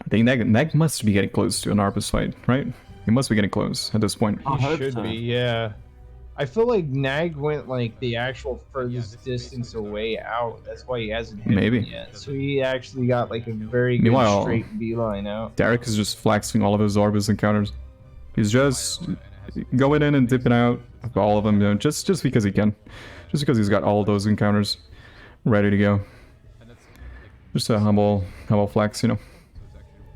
S1: I think Nag must be getting close to an Orobyss fight, right? He must be getting close at this point.
S2: I
S3: He
S2: hope
S3: should
S2: so.
S3: be. Yeah. I feel like Nag went like the actual furthest distance away out. That's why he hasn't hit
S1: Maybe.
S3: him yet. So he actually got like a very good
S1: Meanwhile-
S3: straight beeline out.
S1: Derek is just flexing all of his Orobyss encounters. He's just going in and dipping out of all of them, you know, just because he can. Just because he's got all those encounters ready to go.
S5: And that's
S1: Just a humble flex, you know.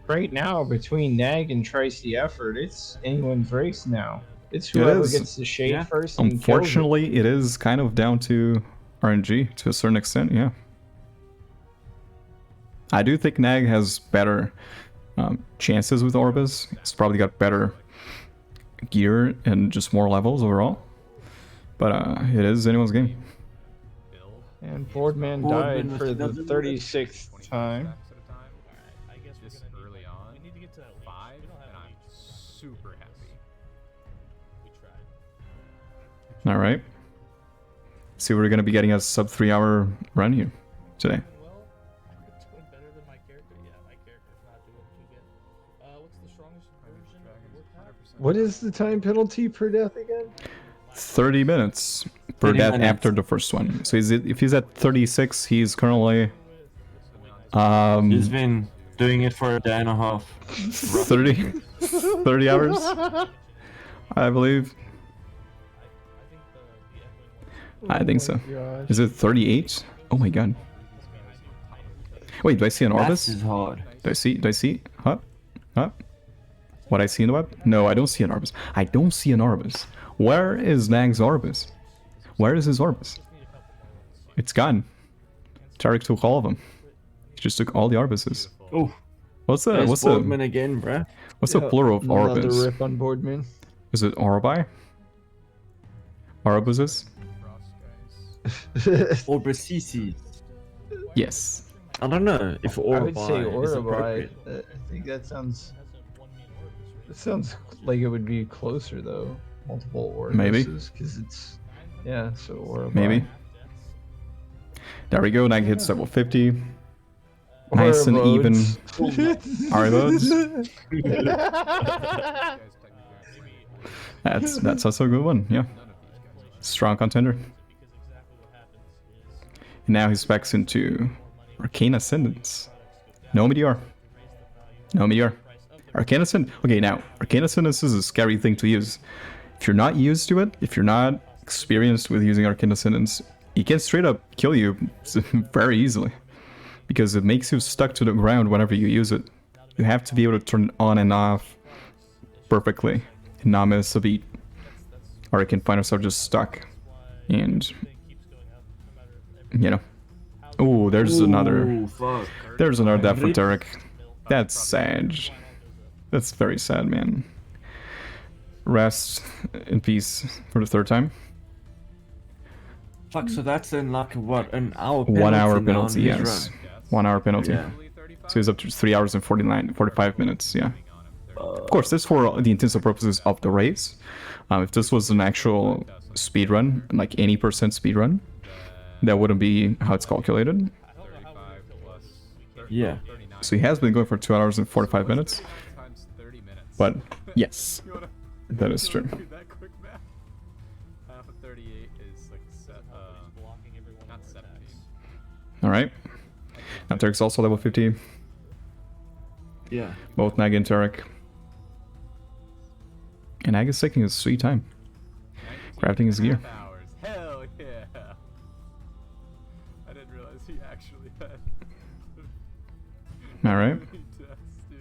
S3: Right now, between Nag and Tricetheefort, it's anyone's race now. It's
S1: It
S3: whoever
S1: is.
S3: gets the shade
S2: Yeah.
S3: first. And kills it.
S1: Unfortunately, it is kind of down to RNG to a certain extent, yeah. I do think Nag has better chances with Orobyss. He's probably got better gear and just more levels overall. But it is anyone's game.
S5: build.
S3: And Boardman
S2: Boardman
S3: died for the
S2: with
S3: 36th
S5: 20
S3: time.
S5: stacks at a time.
S4: Alright, I guess
S5: This
S4: we're gonna
S5: early
S4: need,
S5: on.
S4: we need to get to that leech.
S5: 5,
S4: We don't
S5: and
S4: have a
S5: I'm
S4: leech.
S5: super happy.
S4: We tried.
S1: Alright. See, we're gonna be getting a sub 3 hour run here today.
S4: Well, doing better than my character. Yeah, my character's not doing too good. What's the strongest version of the warpath?
S5: 100%.
S3: What is the time penalty per death again?
S1: 30 minutes for
S2: 30
S1: that
S2: minutes.
S1: after the first one. So if he's at 36, he's currently
S2: He's been doing it for a day and a half.
S1: 30 30 hours, I believe.
S4: I think the echoing one.
S1: I think so.
S3: Gosh.
S1: Is it 38? Oh my god. Wait, do I see an
S2: That
S1: Orobyss?
S2: is hard.
S1: Do I see? Huh? Huh? What I see in the web? No, I don't see an Orobyss. I don't see an Orobyss. Where is Nag's Orobyss? Where is his Orobyss? It's gone. Terek took all of them. He just took all the Orbisses.
S2: Oh,
S1: What's the
S2: there's
S1: what's the
S2: Boardman again, bruh.
S1: what's the plural of
S3: Another
S1: Orobyss?
S3: rip on Boardman.
S1: Is it Oroby? Orobysses?
S2: Orobyss.
S1: Yes.
S2: I don't know if
S3: I would say
S2: Oroby is
S3: Oroby.
S2: appropriate.
S3: I think that sounds.
S4: Hasn't won me an Orobyss
S3: It
S4: race.
S3: sounds like it would be closer though. Multiple Orbisses.
S1: Maybe.
S3: Because it's. Yeah, so Oroby.
S1: Maybe. There we go. Nag hits level 50. Nice and even. Orobyss. That's also a good one. Yeah. Strong contender.
S4: Because exactly what happens is
S1: And now he specs into Arcane Ascendance. No Meteor. No Meteor. Arcane Ascendance. Okay, now, Arcane Ascendance is a scary thing to use. If you're not used to it, if you're not experienced with using Arcane Ascendance, it can straight up kill you very easily. Because it makes you stuck to the ground whenever you use it. You have to be able to turn it on and off perfectly and not miss a beat. Or you can find yourself just stuck. And,
S4: it keeps going up no matter every
S1: you know,
S4: house
S1: Ooh, there's another.
S2: Ooh, fuck.
S1: There's another death for
S2: Rip.
S1: Terek. That's sad. That's very sad, man. Rest in peace for the third time.
S2: Fuck, so that's in like what, an hour penalty?
S1: 1 hour
S2: now
S1: penalty,
S2: on his
S1: yes.
S2: run.
S1: 1 hour penalty.
S2: Yeah.
S1: So he's up to 3 hours and 45 minutes, yeah. Of course, this for the intensive purposes of the race. If this was an actual speed run, like any % speed run, that wouldn't be how it's calculated.
S2: Yeah.
S1: So he has been going for 2 hours and 45 minutes. But yes, that is true.
S5: That quick math. Half of 38 is like not 17.
S1: All right. Now Terek's also level 50.
S2: Yeah.
S1: Both Nag and Terek. And Nag is taking his sweet time, crafting his gear.
S5: Hours. Hell yeah! I didn't realize he actually had.
S1: All right.
S5: Deaths, dude.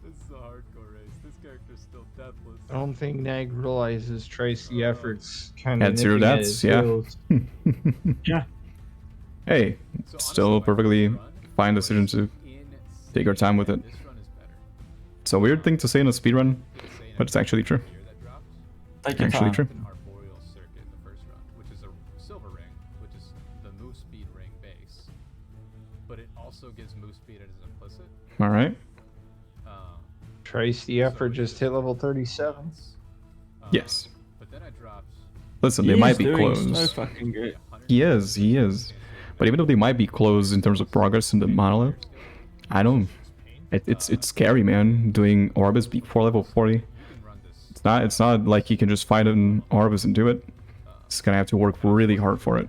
S5: This is a hardcore race. This character's still deathless.
S3: I don't think Nag realizes Tricetheefort's kind of
S1: Had 0 deaths, yeah.
S2: Yeah.
S1: Hey, still perfectly fine decision to take our time with it.
S5: This run is better.
S1: It's a weird thing to say in a speedrun, but it's actually true.
S5: Gear that drops.
S2: Take your
S1: Actually
S2: time.
S1: true.
S5: An arboreal circuit in the first run, which is a silver ring, which is the move speed ring base, but it also gives move speed as implicit.
S1: All right.
S3: Tricetheefort just hit level 37.
S1: Yes.
S5: But then I dropped
S1: Listen, they
S2: He
S1: might
S2: is
S1: be
S2: doing
S1: close.
S2: So fucking good.
S1: He is. But even though they might be close in terms of progress in the monolith, I don't. It's scary, man. Doing Orobyss before level 40. It's not like he can just fight an Orobyss and do it. He's gonna have to work really hard for it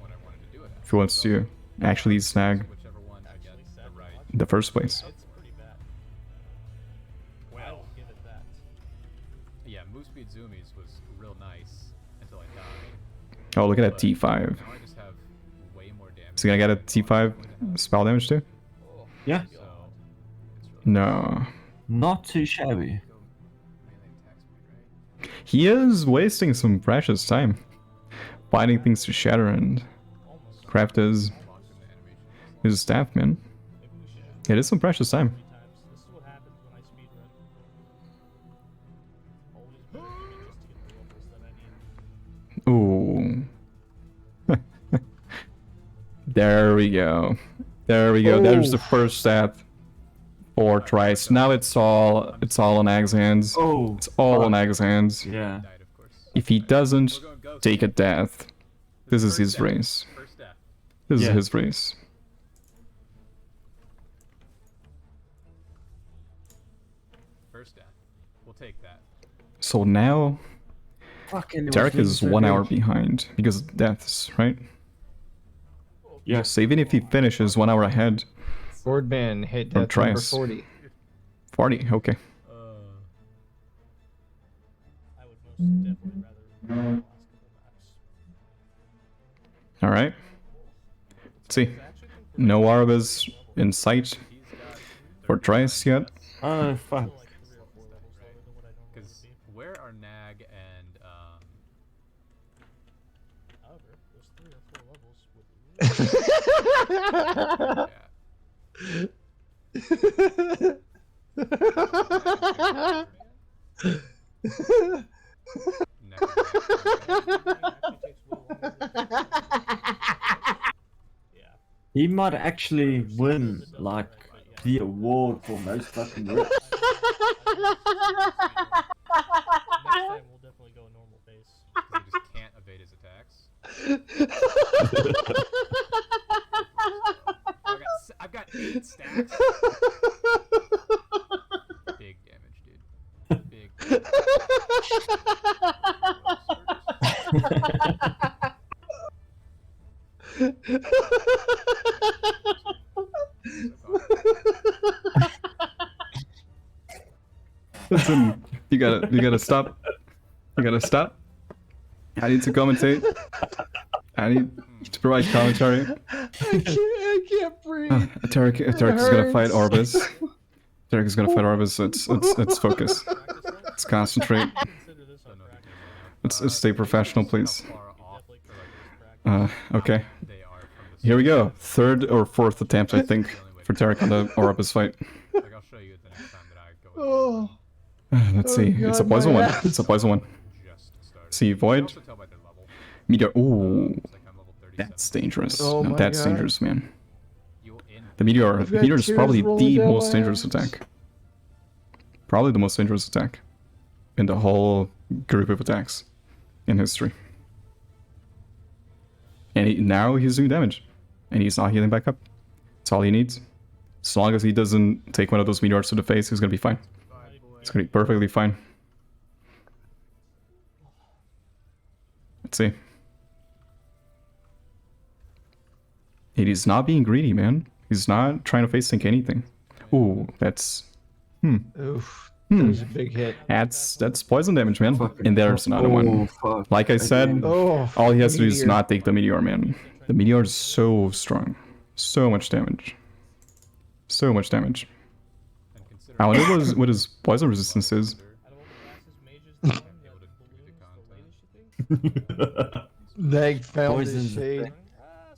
S1: if he wants to actually snag
S5: whichever one I get the right.
S1: in the first place.
S4: It's pretty bad. I will give it that.
S5: Yeah, move speed zoomies was real nice until I died.
S1: Oh, look at that T5.
S5: Now I just have way more damage.
S1: Is he gonna get a T5 spell damage too?
S2: Yeah.
S5: So it's really
S1: No.
S2: Not too shabby.
S5: go melee attack speed, right?
S1: He is wasting some precious time finding things to shatter and craft his
S5: Locked in the animation.
S1: staff, man.
S4: Maybe we should
S1: It is some precious time.
S4: times. This is what happens when I speedrun. Always better just to get the levels that I need.
S1: Ooh. There we go. There we go. There's the first staff for Trice. Now it's all on Ag's hands.
S2: Oh.
S1: It's all on Ag's hands.
S2: Yeah.
S5: Died, of course.
S1: If he doesn't
S5: We're going ghost.
S1: take a death, this is his
S5: First death.
S1: race.
S5: First death.
S1: This is
S2: Yeah.
S1: his race.
S5: First death. We'll take that.
S1: So now
S2: Fucking.
S1: Terek is 1 hour behind because of deaths, right?
S2: Yes.
S1: So even if he finishes 1 hour ahead,
S3: Boardman hit
S1: From
S3: death number
S1: Trice.
S3: 40.
S1: 40, okay.
S4: I would most definitely rather the last couple maps.
S1: Alright. Let's see. No Orobyss in sight for Trice yet.
S2: Oh, fuck.
S4: Like 3 or 4 levels lower than what I normally
S5: Because
S4: would be.
S5: where are Nag and
S4: However, those 3 or 4 levels would
S5: Nag
S4: Yeah.
S2: He might actually win, like, the award for most fucking rips.
S4: Next time we'll definitely go normal pace.
S5: he just can't evade his attacks. I've got 8 stacks. Big damage, dude. Big.
S1: Listen, you gotta stop. You gotta stop. I need to commentate. I need to provide commentary.
S3: I can't breathe.
S1: Terek is gonna fight Orobyss. Terek is gonna fight Orobyss. Let's focus. Let's concentrate.
S4: Consider this our practice.
S1: Let's stay professional, please.
S5: How far off
S4: Definitely consider this practice.
S1: Okay.
S5: they are from
S1: Here we go. Third or fourth attempt, I think, for Terek on the Orobyss fight.
S5: Like, I'll show you the next time that I go.
S3: Oh,
S1: Let's see.
S3: God,
S1: It's a poison
S3: my
S1: one.
S3: ass.
S1: It's a poison one.
S5: Just started.
S1: See,
S5: You
S1: Void.
S5: can also tell by their level.
S1: Meteor. Ooh.
S5: Looks like I'm level 37.
S1: That's dangerous.
S3: Oh
S1: No,
S3: my
S1: that's
S3: God.
S1: dangerous, man.
S5: You're in.
S1: The Meteor.
S3: I've
S1: The
S3: got
S1: Meteor is
S3: tears
S1: probably
S3: rolling
S1: the
S3: down
S1: most
S3: my
S1: dangerous
S3: eyes.
S1: attack. Probably the most dangerous attack in the whole group of attacks in history. And now he's doing damage. And he's not healing back up. That's all he needs. As long as he doesn't take one of those meteors to the face, he's gonna be fine. It's gonna be perfectly fine. Let's see. It is not being greedy, man. He's not trying to face sync anything. Ooh, that's...
S3: Oof. That was a big hit.
S1: That's poison damage, man. And there's another one.
S2: Fuck.
S1: Like I said,
S3: Oh,
S1: all he has to do is
S3: meteor.
S1: not take the meteor, man. The meteor is so strong. So much damage. So much damage.
S5: And consider
S1: I wonder what his poison resistance is.
S4: Out of all the classes, mages, the latest you think?
S3: Nag found his
S2: Poison's a
S3: shade.
S2: thing.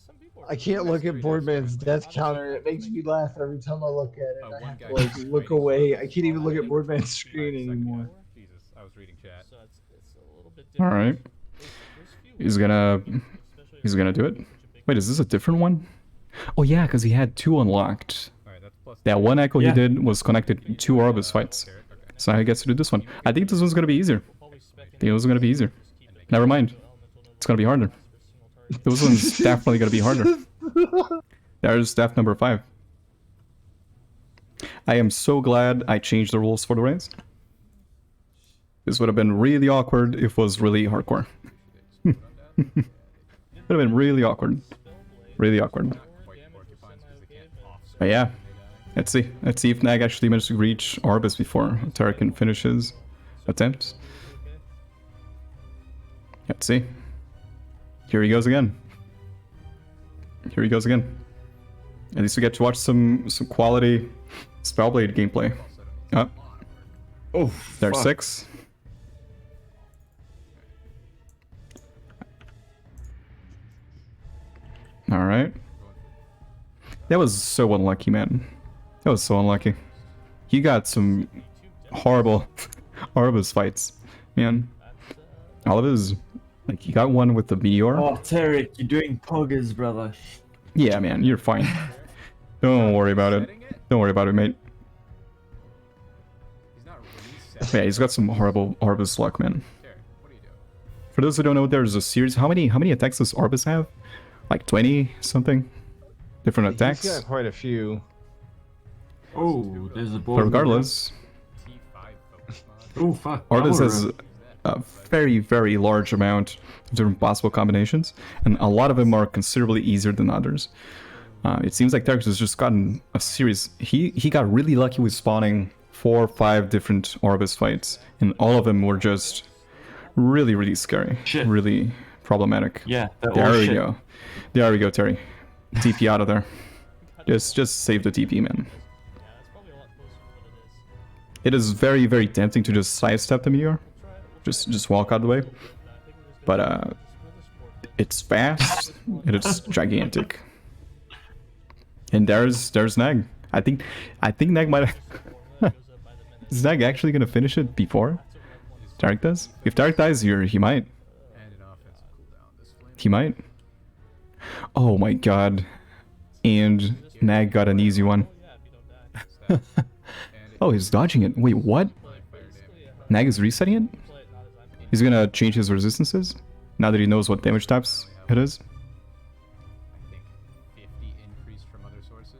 S4: Some people are
S3: I can't look at Boardman's death counter. It makes me laugh every time I look at it. I have to like look away. I can't even look at Boardman's screen anymore.
S5: Jesus, I was reading chat.
S4: So it's a little bit
S1: All
S4: different.
S1: right, he's gonna do it. Wait, is this a different one? Oh yeah, because he had two unlocked.
S5: Alright, that's plus.
S1: That one echo
S2: Yeah.
S1: he did was connected to two Orobyss fights.
S5: Terek, okay.
S1: So now he gets to do this one. I think this one's gonna be easier. I think this one's gonna be easier. Never mind. It's gonna be harder. This one's definitely gonna be harder. There's death number 5. I am so glad I changed the rules for the race. This would have been really awkward if it was really hardcore. Would have been really awkward. Really awkward.
S5: Quite porcupines because they can't offset.
S1: But yeah, let's see. Let's see if Nag actually managed to reach Orobyss before Terek can finish his attempt. Let's see. Here he goes again. Here he goes again. At least we get to watch some quality Spellblade gameplay.
S2: Oh,
S1: There's
S2: fuck.
S1: 6. Alright. That was so unlucky, man. That was so unlucky. He got some horrible Orobyss fights, man. All of his... Like, he got one with the meteor.
S2: Oh, Terek, you're doing poggers, brother.
S1: Yeah, man, you're fine. Don't worry about it. Don't worry about it, mate.
S5: He's not resetting.
S1: Yeah, he's got some horrible Orobyss luck, man.
S5: Terek, what are you doing?
S1: For those who don't know, there's a series. How many attacks does Orobyss have? Like 20 something? Different
S3: He's
S1: attacks?
S3: got quite a few.
S2: Oh, there's a
S1: But
S2: board.
S1: regardless,
S5: T5 focus mod.
S2: Oh, fuck.
S1: Orobyss has
S2: Power.
S1: a very, very large amount of different possible combinations, and a lot of them are considerably easier than others. It seems like Terek has just gotten a series. He got really lucky with spawning 4 or 5 different Orobyss fights, and all of them were just really, really scary.
S2: Shit.
S1: Really problematic.
S2: Yeah, they're all
S1: There we
S2: shit.
S1: go. There we go, Terry. TP out of there. Just save the TP, man.
S4: Yeah, that's probably a lot closer to what it is.
S1: It is very, very tempting to just sidestep the meteor. Just walk out of the way. But it's fast and it's gigantic. And there's Nag. I think Nag might have... Is Nag actually gonna finish it before Terek does? If Terek dies here, he might.
S5: And an offensive cooldown. This flame
S1: He might. Oh my god. And Nag got an easy one. Oh, he's dodging it. Wait, what? Nag is resetting it? He's gonna change his resistances? Now that he knows what damage types it is?
S5: I think 50 increase from other sources.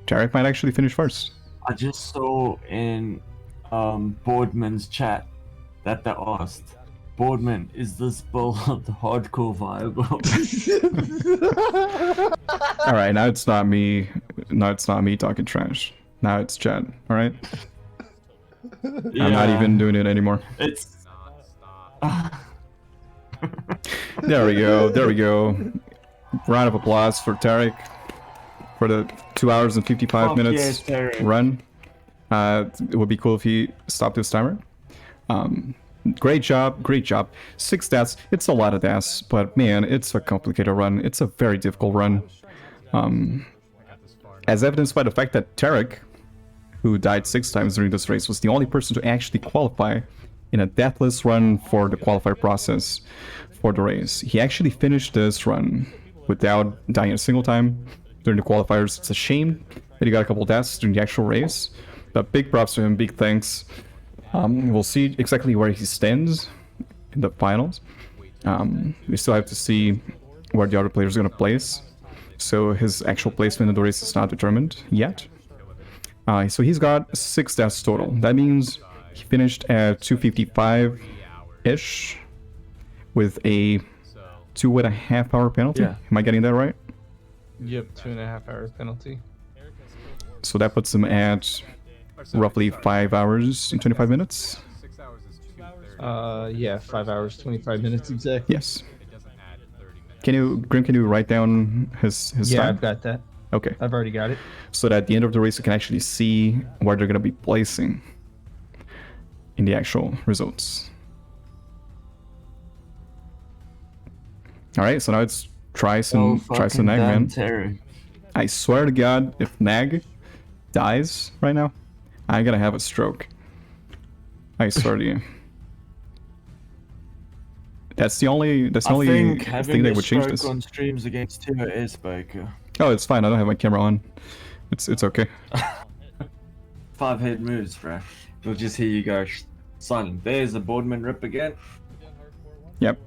S1: Terek might actually finish first.
S2: I just saw in Boardman's chat that they asked, Boardman, is this build hardcore viable?
S1: Alright, now it's not me. Now it's not me talking trash. Now it's chat, alright? I'm not even doing it anymore.
S2: It's
S5: Non-stop.
S1: There we go, there we go. Round of applause for Terek for the 2 hours and 55
S2: Fuck
S1: minutes
S2: yeah, Terek.
S1: run. It would be cool if he stopped his timer. Great job, great job. 6 deaths, it's a lot of deaths, but man, it's a complicated run. It's a very difficult run. As evidenced by the fact that Terek, who died 6 times during this race, was the only person to actually qualify in a deathless run for the qualifier process for the race. He actually finished this run without dying a single time during the qualifiers. It's a shame that he got a couple deaths during the actual race, but big props to him, big thanks. We'll see exactly where he stands in the finals. We still have to see where the other players are going to place, so his actual placement in the race is not determined yet. So he's got 6 deaths total. That means he finished at 255-ish with a 2.5 hour penalty.
S2: Yeah.
S1: Am I getting that right?
S6: Yep, 2.5 hour penalty.
S1: So that puts him at roughly 5 hours and 25 minutes.
S5: 6 hours is 2:30.
S6: Yeah, 5 hours, 25 minutes exactly.
S1: Yes.
S5: It doesn't add 30 minutes.
S1: Can you, Grim, can you write down his
S6: Yeah,
S1: time?
S6: I've got that.
S1: Okay.
S6: I've already got it.
S1: So that at the end of the race you can actually see where they're going to be placing in the actual results. Alright, so now it's Trice and Nag, man.
S2: Terry.
S1: I swear to God, if Nag dies right now, I'm gonna have a stroke. I swear to you. That's the only
S2: I think
S1: thing
S2: having
S1: that
S2: a
S1: would change
S2: stroke
S1: this.
S2: on streams against Tua is Baker.
S1: Oh, it's fine. I don't have my camera on. It's okay.
S2: 5 hit moves, bro. We'll just hear you go silent. There's a Boardman rip again.
S1: Yep.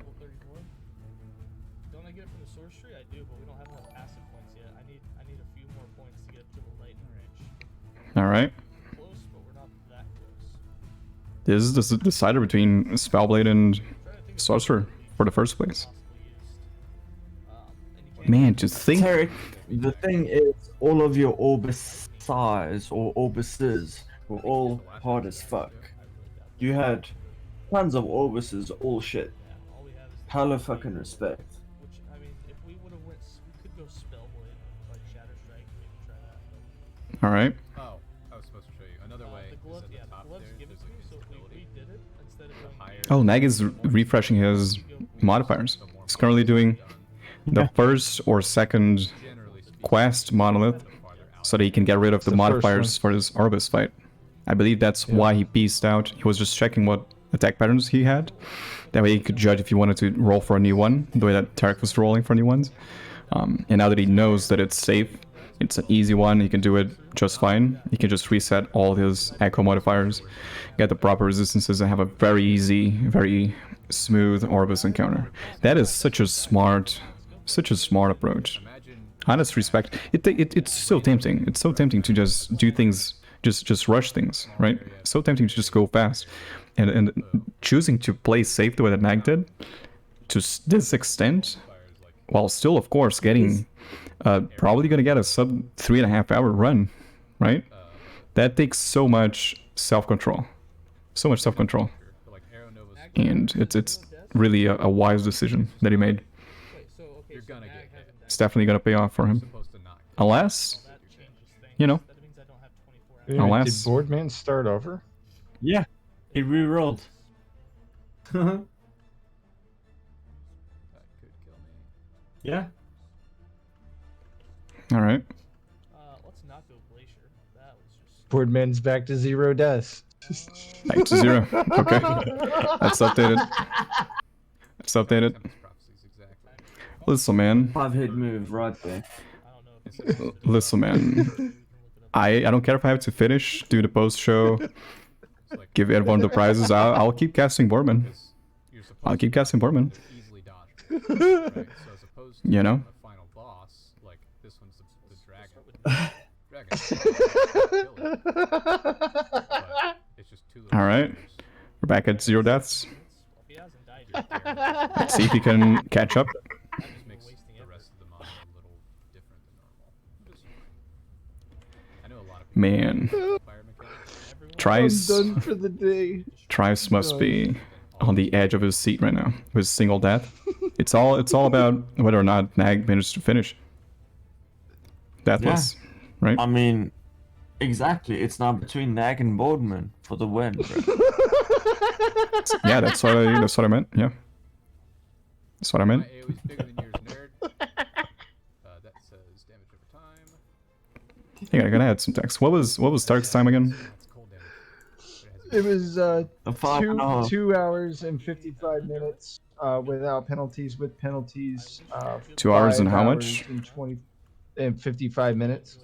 S4: Don't I get it from the source tree? I do, but we don't have enough passive points yet. I need a few more points to get up to the lightning range.
S1: All right.
S4: Close, but we're not that close.
S1: This is the decider between Spellblade and Sorcerer for the first place. Man, just think.
S2: Terek, the thing is, all of your Orobyss size or Orbysses were all hard as fuck. You had tons of Orbysses, all shit.
S4: All we have is
S2: Hella fucking respect.
S4: which I mean, if we would have went, we could go Spellblade, like Shatter Strike, maybe try that.
S1: All right.
S5: Oh, I was supposed to show you. Another way
S4: The
S5: is
S4: glove,
S5: at the
S4: yeah, the
S5: top
S4: gloves
S5: there,
S4: give it
S5: there's
S4: to you, so if we
S5: invisibility.
S4: redid it instead of going
S5: Higher
S1: Oh, Nag is refreshing his modifiers. He's currently doing the first or second
S5: generally speaking,
S1: quest monolith so that he can get rid of the
S6: the first
S1: modifiers for his Orobyss fight. I believe that's why he pieced out. He was just checking what attack patterns he had. That way he could judge if he wanted to roll for a new one, the way that Terek was rolling for new ones. And now that he knows that it's safe, it's an easy one, he can do it just fine. He can just reset all his echo modifiers, get the proper resistances, and have a very easy, very smooth Orobyss encounter. That is such a smart approach. Honest respect. It's so tempting. It's so tempting to just do things, just rush things, right? So tempting to just go fast, and choosing to play safe the way that Nag did, to this extent, while still, of course, getting probably gonna get a sub 3.5 hour run, right? That takes so much self-control, and it's really a wise decision that he made.
S4: Wait, so okay,
S5: You're
S4: so
S5: gonna
S4: Nag
S5: get
S4: hasn't
S5: hit.
S4: died.
S1: It's definitely gonna pay off for him,
S5: Supposed to not.
S1: unless
S4: That changes things.
S1: you know.
S4: That means I don't have 24 hours.
S6: Wait,
S1: Unless-
S6: did Boardman start over?
S2: Yeah, he re-rolled.
S5: That could kill me.
S2: Yeah.
S1: All right.
S4: Let's not go Glacier. That was just.
S6: Boardman's back to 0 deaths.
S1: Back to 0. Okay. That's updated.
S5: Tempest prophecies exactly.
S1: Listen, man.
S2: 5 hit move right there.
S4: I don't know if it's.
S1: Listen, man. I don't care if I have to finish, do the post show,
S5: It's like
S1: give everyone the prizes. I'll keep casting Boardman.
S5: this, you're supposed
S1: I'll keep casting Boardman.
S5: to easily dodge. Right? So as opposed to
S1: You know?
S5: the final boss, like this one's the dragon. Dragon. But it's just two little
S1: All right.
S5: fighters.
S1: We're back at 0 deaths.
S4: If he hasn't died yet,
S1: Let's see if he can catch up.
S5: That just makes the rest of the mod a little different than normal. Which is fine. I know a lot of people
S1: Man.
S5: fire mechanics.
S4: everyone.
S1: Trice.
S6: I'm done for the day.
S1: Trice must be on the edge of his seat right now with single death. It's all about whether or not Nag managed to finish. Deathless, right?
S2: I mean, exactly. It's now between Nag and Boardman for the win, bro.
S1: Yeah, that's what I meant. Yeah, that's what I
S5: My
S1: meant.
S5: AoE's bigger than yours, nerd. That says damage
S1: Hang on, I gotta add some text. What was Tarek's time again?
S5: It's cold damage.
S6: It was
S2: A 5.5.
S6: 2 hours and 55 minutes without penalties. With penalties,
S1: 2 hours and
S6: 5
S1: how
S6: hours
S1: much?
S6: and 20 and 55 minutes.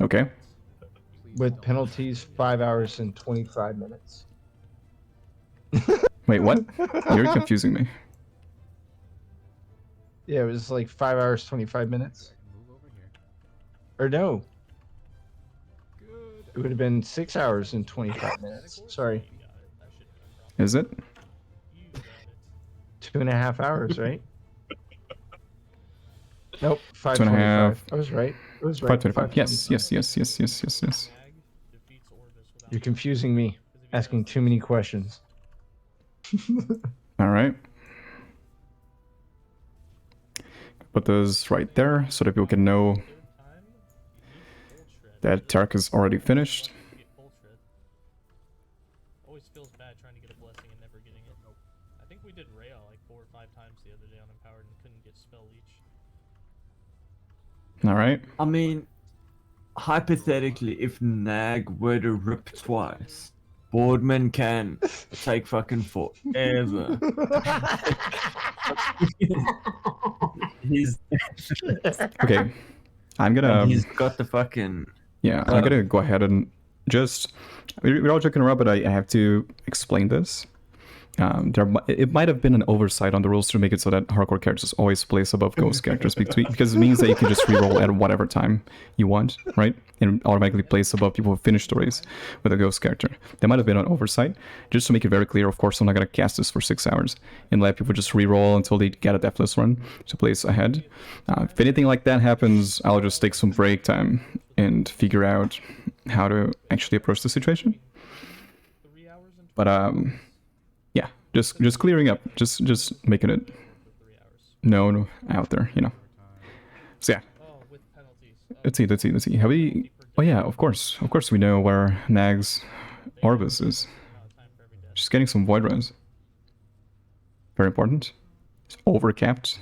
S1: Okay.
S6: With penalties, 5 hours and 25 minutes.
S1: Wait, what? You're confusing me.
S6: Yeah, it was like 5 hours 25 minutes.
S5: Move over here.
S6: Or no,
S5: Good.
S6: it would have been 6 hours and 25 minutes. Sorry,
S1: Is it?
S6: 2.5 hours, right? Nope,
S1: 2.5.
S6: 5:25. I was right. I was right.
S1: 525. Yes, yes, yes, yes, yes, yes, yes.
S6: You're confusing me. Asking too many questions.
S1: All right. Put those right there so that people can know that Terek is already finished.
S4: Always feels bad trying to get a blessing and never getting it. I think we did Rhea like 4 or 5 times the other day on Empowered and couldn't get spell leech.
S1: All right.
S2: I mean, hypothetically, if Nag were to rip twice, Boardman can take fucking forever. he's
S1: Okay. I'm gonna.
S2: he's got the fucking.
S1: Yeah, I'm gonna go ahead and just. We're all joking around, but I have to explain this. It might have been an oversight on the rules to make it so that hardcore characters always place above ghost characters because it means that you can just reroll at whatever time you want, right? And automatically place above people who finish the race with a ghost character. That might have been an oversight. Just to make it very clear, of course, I'm not gonna cast this for 6 hours and let people just reroll until they get a deathless run to place ahead. If anything like that happens, I'll just take some break time and figure out how to actually approach the situation.
S4: 3 hours and
S1: But yeah, just clearing up, just making it
S4: 3 hours.
S1: known out there, you know. So yeah,
S4: Oh, with penalties.
S1: let's see. Have we? Oh yeah, of course we know where Nag's Orobyss is.
S4: Time for every death.
S1: Just getting some void runs. Very important. It's overcapped.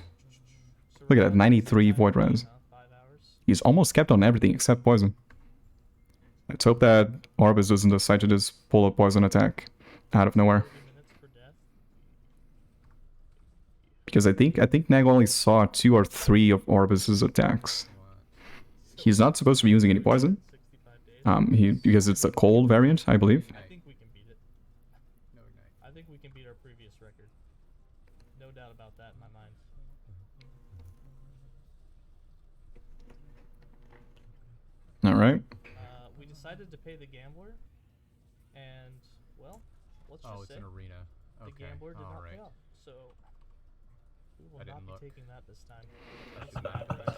S1: Look at that, 93 void runs.
S4: 5 hours.
S1: He's almost kept on everything except poison. Let's hope that Orobyss doesn't decide to just pull a poison attack out of nowhere.
S4: 30 minutes per death.
S1: Because I think Nag only saw 2 or 3 of Orobyss's attacks. He's not supposed to be using any poison.
S4: 65 days.
S1: Because it's a cold variant, I believe.
S4: I think we can beat it.
S5: No ignite.
S4: I think we can beat our previous record. No doubt about that in my mind.
S1: All right.
S4: We decided to pay the gambler, and well, let's just
S5: Oh, it's
S4: say
S5: an arena.
S4: the
S5: Okay.
S4: gambler did not
S5: All
S4: pay
S5: right.
S4: off. So we will
S5: I
S4: not
S5: didn't
S4: be
S5: look.
S4: taking that this time.
S5: That's
S4: That's
S5: not
S4: bad advice.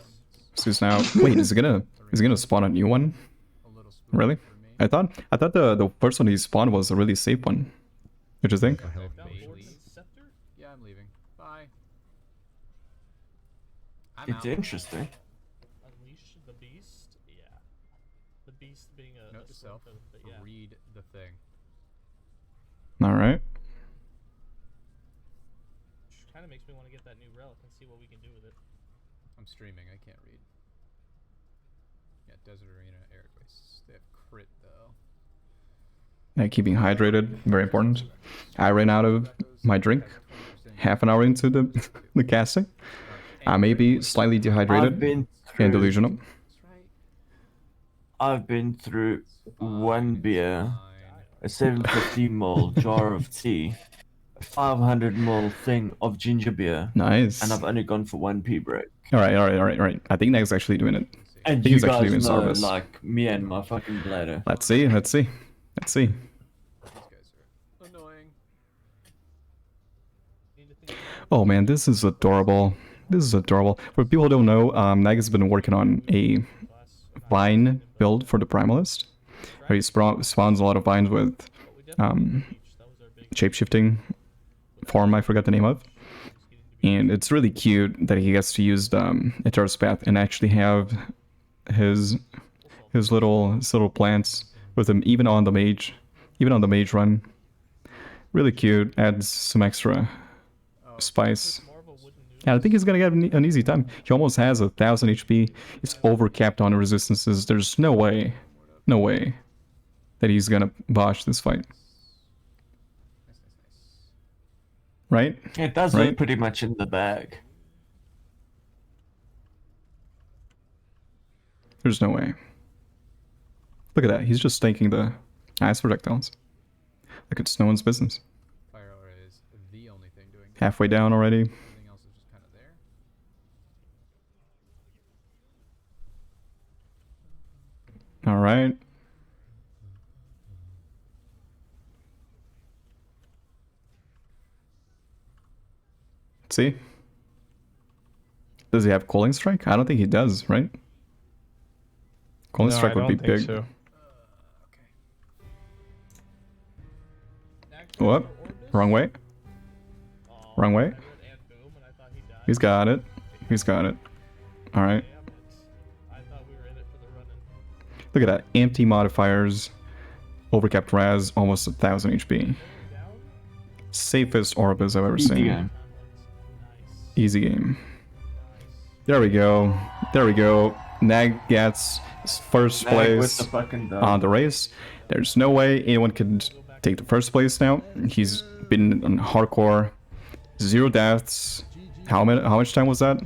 S1: So it's now. Wait, is it gonna spawn a new one?
S5: A little spooky
S1: Really?
S5: for me.
S1: I thought the first one he spawned was a really safe one. What do you think?
S4: I found
S5: Maybe.
S4: Boardman's scepter.
S5: Yeah, I'm leaving. Bye. I'm
S2: It's
S5: out.
S2: interesting.
S4: Unleash the beast. Yeah, the beast being a
S5: Note to self.
S4: sort of, but yeah.
S5: Read the thing.
S1: All right.
S4: Which kind of makes me want to get that new relic and see what we can do with it.
S5: I'm streaming. I can't read. Yeah, Desert Arena, Orobyss. They have crit though.
S1: Yeah, keeping hydrated, very important. I ran out of my drink half an hour into the casting. I may be slightly
S2: I've
S1: dehydrated
S2: been
S1: and
S2: through,
S1: delusional.
S5: That's right.
S2: I've been through one beer,
S5: Fine.
S2: a 750 ml jar of tea, a 500 ml thing of ginger beer,
S1: Nice.
S2: and I've only gone for 1 pee break.
S1: All right. I think Nag's actually doing it.
S2: And
S1: think
S2: you
S1: he's actually
S2: guys
S1: doing
S2: know,
S1: service.
S2: like me and my fucking bladder.
S1: Let's see.
S5: These guys are annoying.
S4: Need to think
S1: Oh man, this is adorable. For people who don't know, Nag has been working on a
S4: class.
S1: vine build for the Primalist. Where he spawns a lot of vines with
S4: But we definitely reached. That was our big
S1: shapeshifting form I forgot the name of. And it's really cute that he gets to use the Eter's Path and actually have his little plants with him even on the mage run. Really cute, adds some extra
S5: Oh,
S1: spice.
S4: more of a wooden
S1: Yeah, I think he's gonna get an easy time. He almost has 1,000 HP. He's overcapped on resistances. There's no way that he's gonna botch this fight. Right?
S2: It does
S1: Right?
S2: look pretty much in the bag.
S1: There's no way. Look at that. He's just taking the ice projectiles. Like it's no one's business.
S5: Fire aura is the only thing doing.
S1: Halfway down already.
S5: Everything else is just kind of there.
S1: All right. Let's see. Does he have Calling Strike? I don't think he does, right? Calling
S6: No,
S1: Strike
S6: I
S1: would be
S6: don't think
S1: big.
S6: so.
S1: What? Wrong way? Wrong way? He's got it. He's got it. All right. Look at that. Empty modifiers. Overcapped Raz. Almost 1,000 HP. Safest Orobyss I've ever seen.
S2: game.
S1: Easy game. There we go. There we go. Nag gets first
S2: Nag with
S1: place
S2: the fucking dub.
S1: on the race. There's no way anyone could take the first place now. He's been on hardcore. 0 deaths. How much time was that?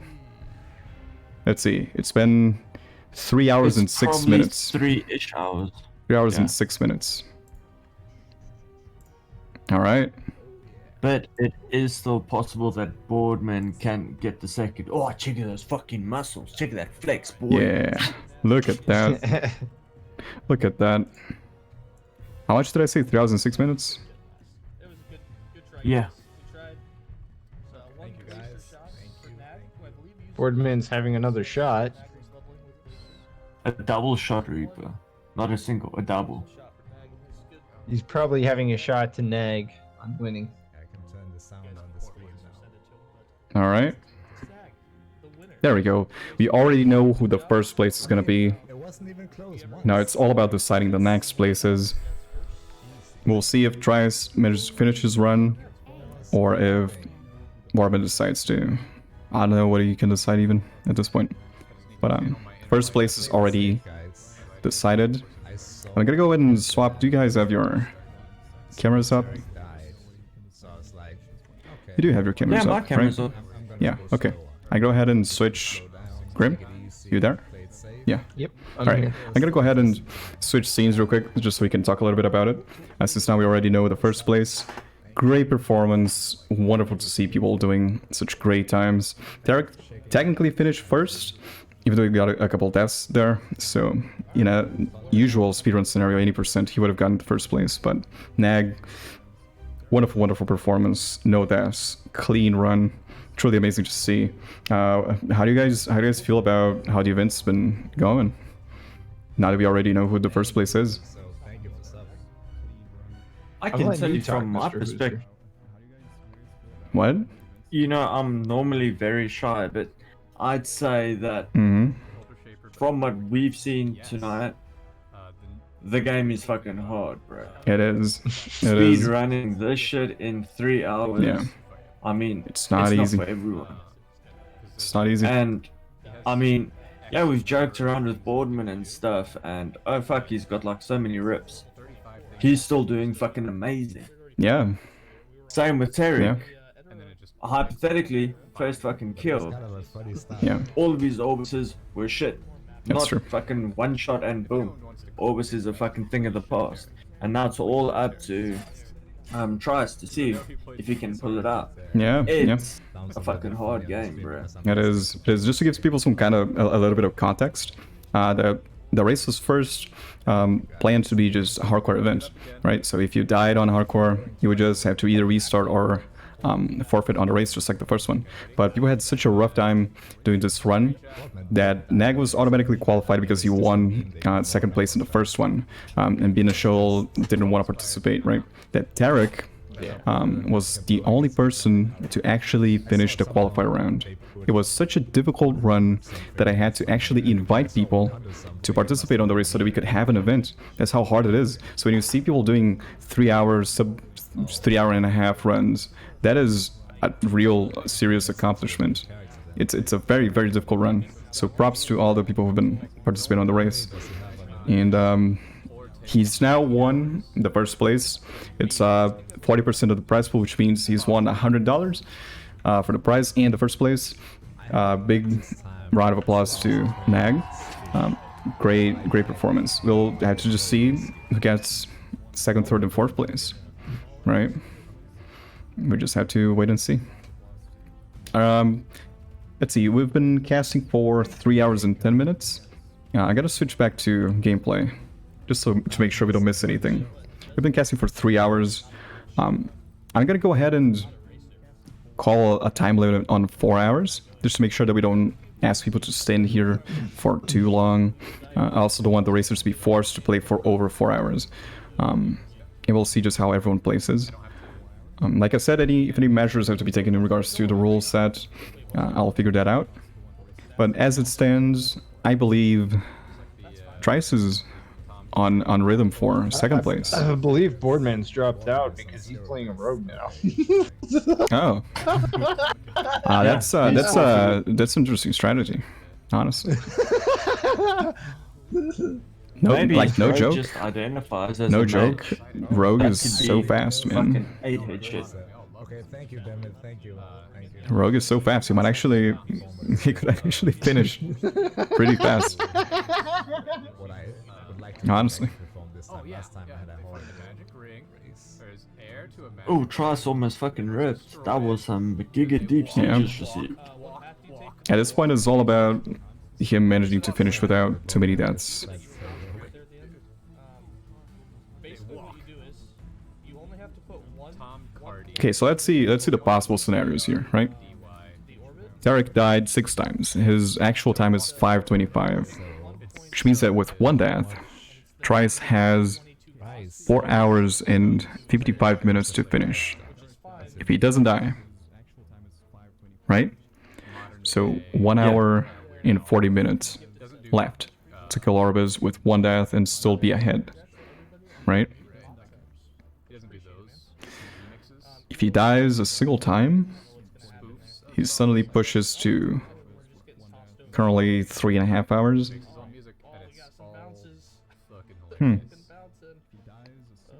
S1: Let's see. It's been 3 hours and 6
S2: probably
S1: minutes.
S2: 3-ish hours.
S1: 3 hours
S2: Yeah.
S1: and 6 minutes. All right.
S2: But it is still possible that Boardman can get the second. Oh, check out those fucking muscles. Check that flex, boy.
S1: Yeah. Look at that. Look at that. How much did I say? 3 hours and 6 minutes?
S4: It was a good try.
S2: Yeah.
S4: We tried. So one
S5: Thank you,
S4: laser
S5: guys.
S4: shot
S5: Thank
S4: for
S5: you.
S4: Nag, who I believe used
S6: Boardman's having another shot.
S4: Nag was doubling with
S2: A double shot Reaper. Not a single, a double.
S4: shot for Nag. It's good.
S6: He's probably having a shot to Nag on winning.
S7: I can turn the sound on the screen now.
S4: Send it to him,
S1: All right.
S4: but Nag, the winner.
S1: There we go. We already know who the first place is going to be.
S7: It wasn't even close once.
S1: Now it's all about deciding the next places. We'll see if Trice manages to finish his run, or if Boardman decides to. I don't know what he can decide even at this point. But first place is already
S7: Guys,
S1: decided.
S7: I saw
S1: I'm gonna go ahead and swap. Do you guys have your cameras up?
S7: Terek died. So I was like, okay.
S1: You do have your cameras
S2: Yeah, my
S1: up,
S2: camera's
S1: right?
S2: up.
S7: I'm gonna
S1: Yeah.
S7: go
S1: Okay.
S7: slow.
S1: I go ahead and switch.
S7: Slow down,
S1: Grim,
S7: take it easy,
S1: you there?
S7: play it safe.
S1: Yeah.
S6: Yep.
S1: All right, I'm gonna go ahead and switch scenes real quick, just so we can talk a little bit about it. Since now we already know the first place. Great performance, wonderful to see people doing such great times. Terek technically finished first, even though he got a couple deaths there. So, in a usual speedrun scenario, 80%, he would have gotten first place. But Nag, wonderful, wonderful performance, no deaths, clean run. Truly amazing to see. How do you guys feel about how the event's been going? Now that we already know who the first place is.
S7: So thank you for subbing.
S2: I
S6: I'll
S2: can
S6: let
S2: tell
S6: you
S2: you
S6: talk,
S2: from my
S6: Mr. Booster.
S2: perspective.
S1: What?
S2: You know, I'm normally very shy, but I'd say that
S1: Mm-hmm.
S2: from what we've seen tonight, the game is fucking hard, bro.
S1: It is. It
S2: Speed
S1: is.
S2: running this shit in 3 hours.
S1: Yeah.
S2: I mean,
S1: It's not easy.
S2: for everyone.
S1: It's not easy.
S2: And I mean, yeah, we've joked around with Boardman and stuff, and oh fuck, he's got like so many rips. He's still doing fucking amazing.
S1: Yeah.
S2: Same with Terek.
S1: Yeah.
S2: Hypothetically, first fucking kill.
S7: Kind of a funny style.
S1: Yeah.
S2: All of his Orbisses were shit.
S1: That's
S2: Not
S1: true.
S2: fucking one shot and boom. Orbis is a fucking thing of the past. And now it's all up to Trice to see if he can pull it out.
S1: Yeah. Yeah.
S2: It's a fucking hard game, bro.
S1: It is. It is. Just to give people some kind of a little bit of context. The race was first planned to be just a hardcore event, right? So if you died on hardcore, you would just have to either restart or forfeit on the race, just like the first one. But people had such a rough time doing this run that Nag was automatically qualified because he won second place in the first one, and being a shoal didn't want to participate, right? That Terek was the only person to actually finish the qualifier round. It was such a difficult run that I had to actually invite people to participate on the race so that we could have an event. That's how hard it is. So when you see people doing 3 hours, 3 hour and a half runs, that is a real serious accomplishment. It's a very, very difficult run. So props to all the people who've been participating on the race. And he's now won the first place. It's 40% of the prize pool, which means he's won $100 for the prize and the first place. Big round of applause to Nag. Great performance. We'll have to just see who gets second, third, and fourth place, right? We just have to wait and see. Let's see. We've been casting for 3 hours and 10 minutes. I gotta switch back to gameplay, just to make sure we don't miss anything. We've been casting for 3 hours. I'm gonna go ahead and call a time limit on 4 hours, just to make sure that we don't ask people to stand here for too long. I also don't want the racers to be forced to play for over 4 hours. And we'll see just how everyone places. Like I said, if any measures have to be taken in regards to the rule set, I'll figure that out. But as it stands, I believe Trice is on rhythm for second place.
S3: I believe Boardman's dropped out because he's playing a rogue now.
S1: Oh, that's an interesting strategy, honestly. No,
S2: Maybe
S1: like no
S2: Rogue
S1: joke.
S2: Just identifies as
S1: No
S2: a
S1: joke.
S2: mage.
S1: Rogue
S2: That
S1: is
S2: could
S1: so
S2: be
S1: fast,
S2: fucking
S1: man.
S2: 8-hit shit.
S7: Okay, thank you, damn it. Thank you. Thank you.
S1: Rogue is so fast. He could actually finish pretty fast.
S7: What I would like to
S1: Honestly.
S7: perform this time. Last time I had a horrible
S5: Magic ring. There's air to a magic
S2: Oh, Trice almost fucking ripped. That was some giga deep
S1: Yeah.
S2: just received.
S1: At this point, it's all about him managing to finish without too many deaths.
S4: Basically, what you do is you only have to put one
S1: Okay, so let's see the possible scenarios here, right? Terek died 6 times. His actual time is 5:25, which means that with one death, Trice has 4 hours and 55 minutes to finish. If he doesn't die, right? So 1 hour and 40 minutes left to kill Orobyss with one death and still be ahead, right? If he dies a single time, he suddenly pushes to currently 3.5 hours.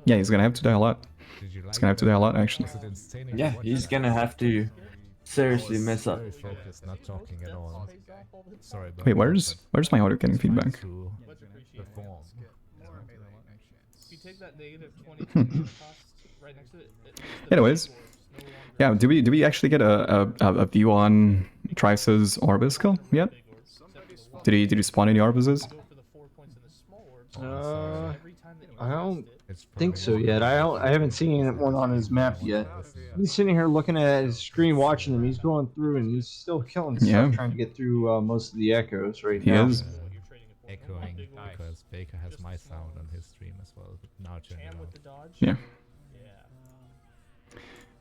S1: Yeah, he's gonna have to die a lot. He's gonna have to die a lot, actually.
S2: Yeah, he's gonna have to seriously mess up.
S7: very focused, not talking at all. Sorry, but
S1: Wait, where's my audio getting feedback?
S7: to perform.
S4: If you take that negative 20 cost right next to it,
S1: Anyways, yeah, do we actually get a view on Trice's Orobyss kill yet? Did he spawn any Orbysses?
S3: I don't think so yet. I haven't seen one on his map yet. He's sitting here looking at his screen, watching him. He's going through and he's still killing stuff,
S1: Yeah.
S3: trying to get through most of the echoes right
S1: He
S3: now.
S1: is.
S7: Echoing because Baker has my sound on his stream as well. But now turning on.
S1: Yeah.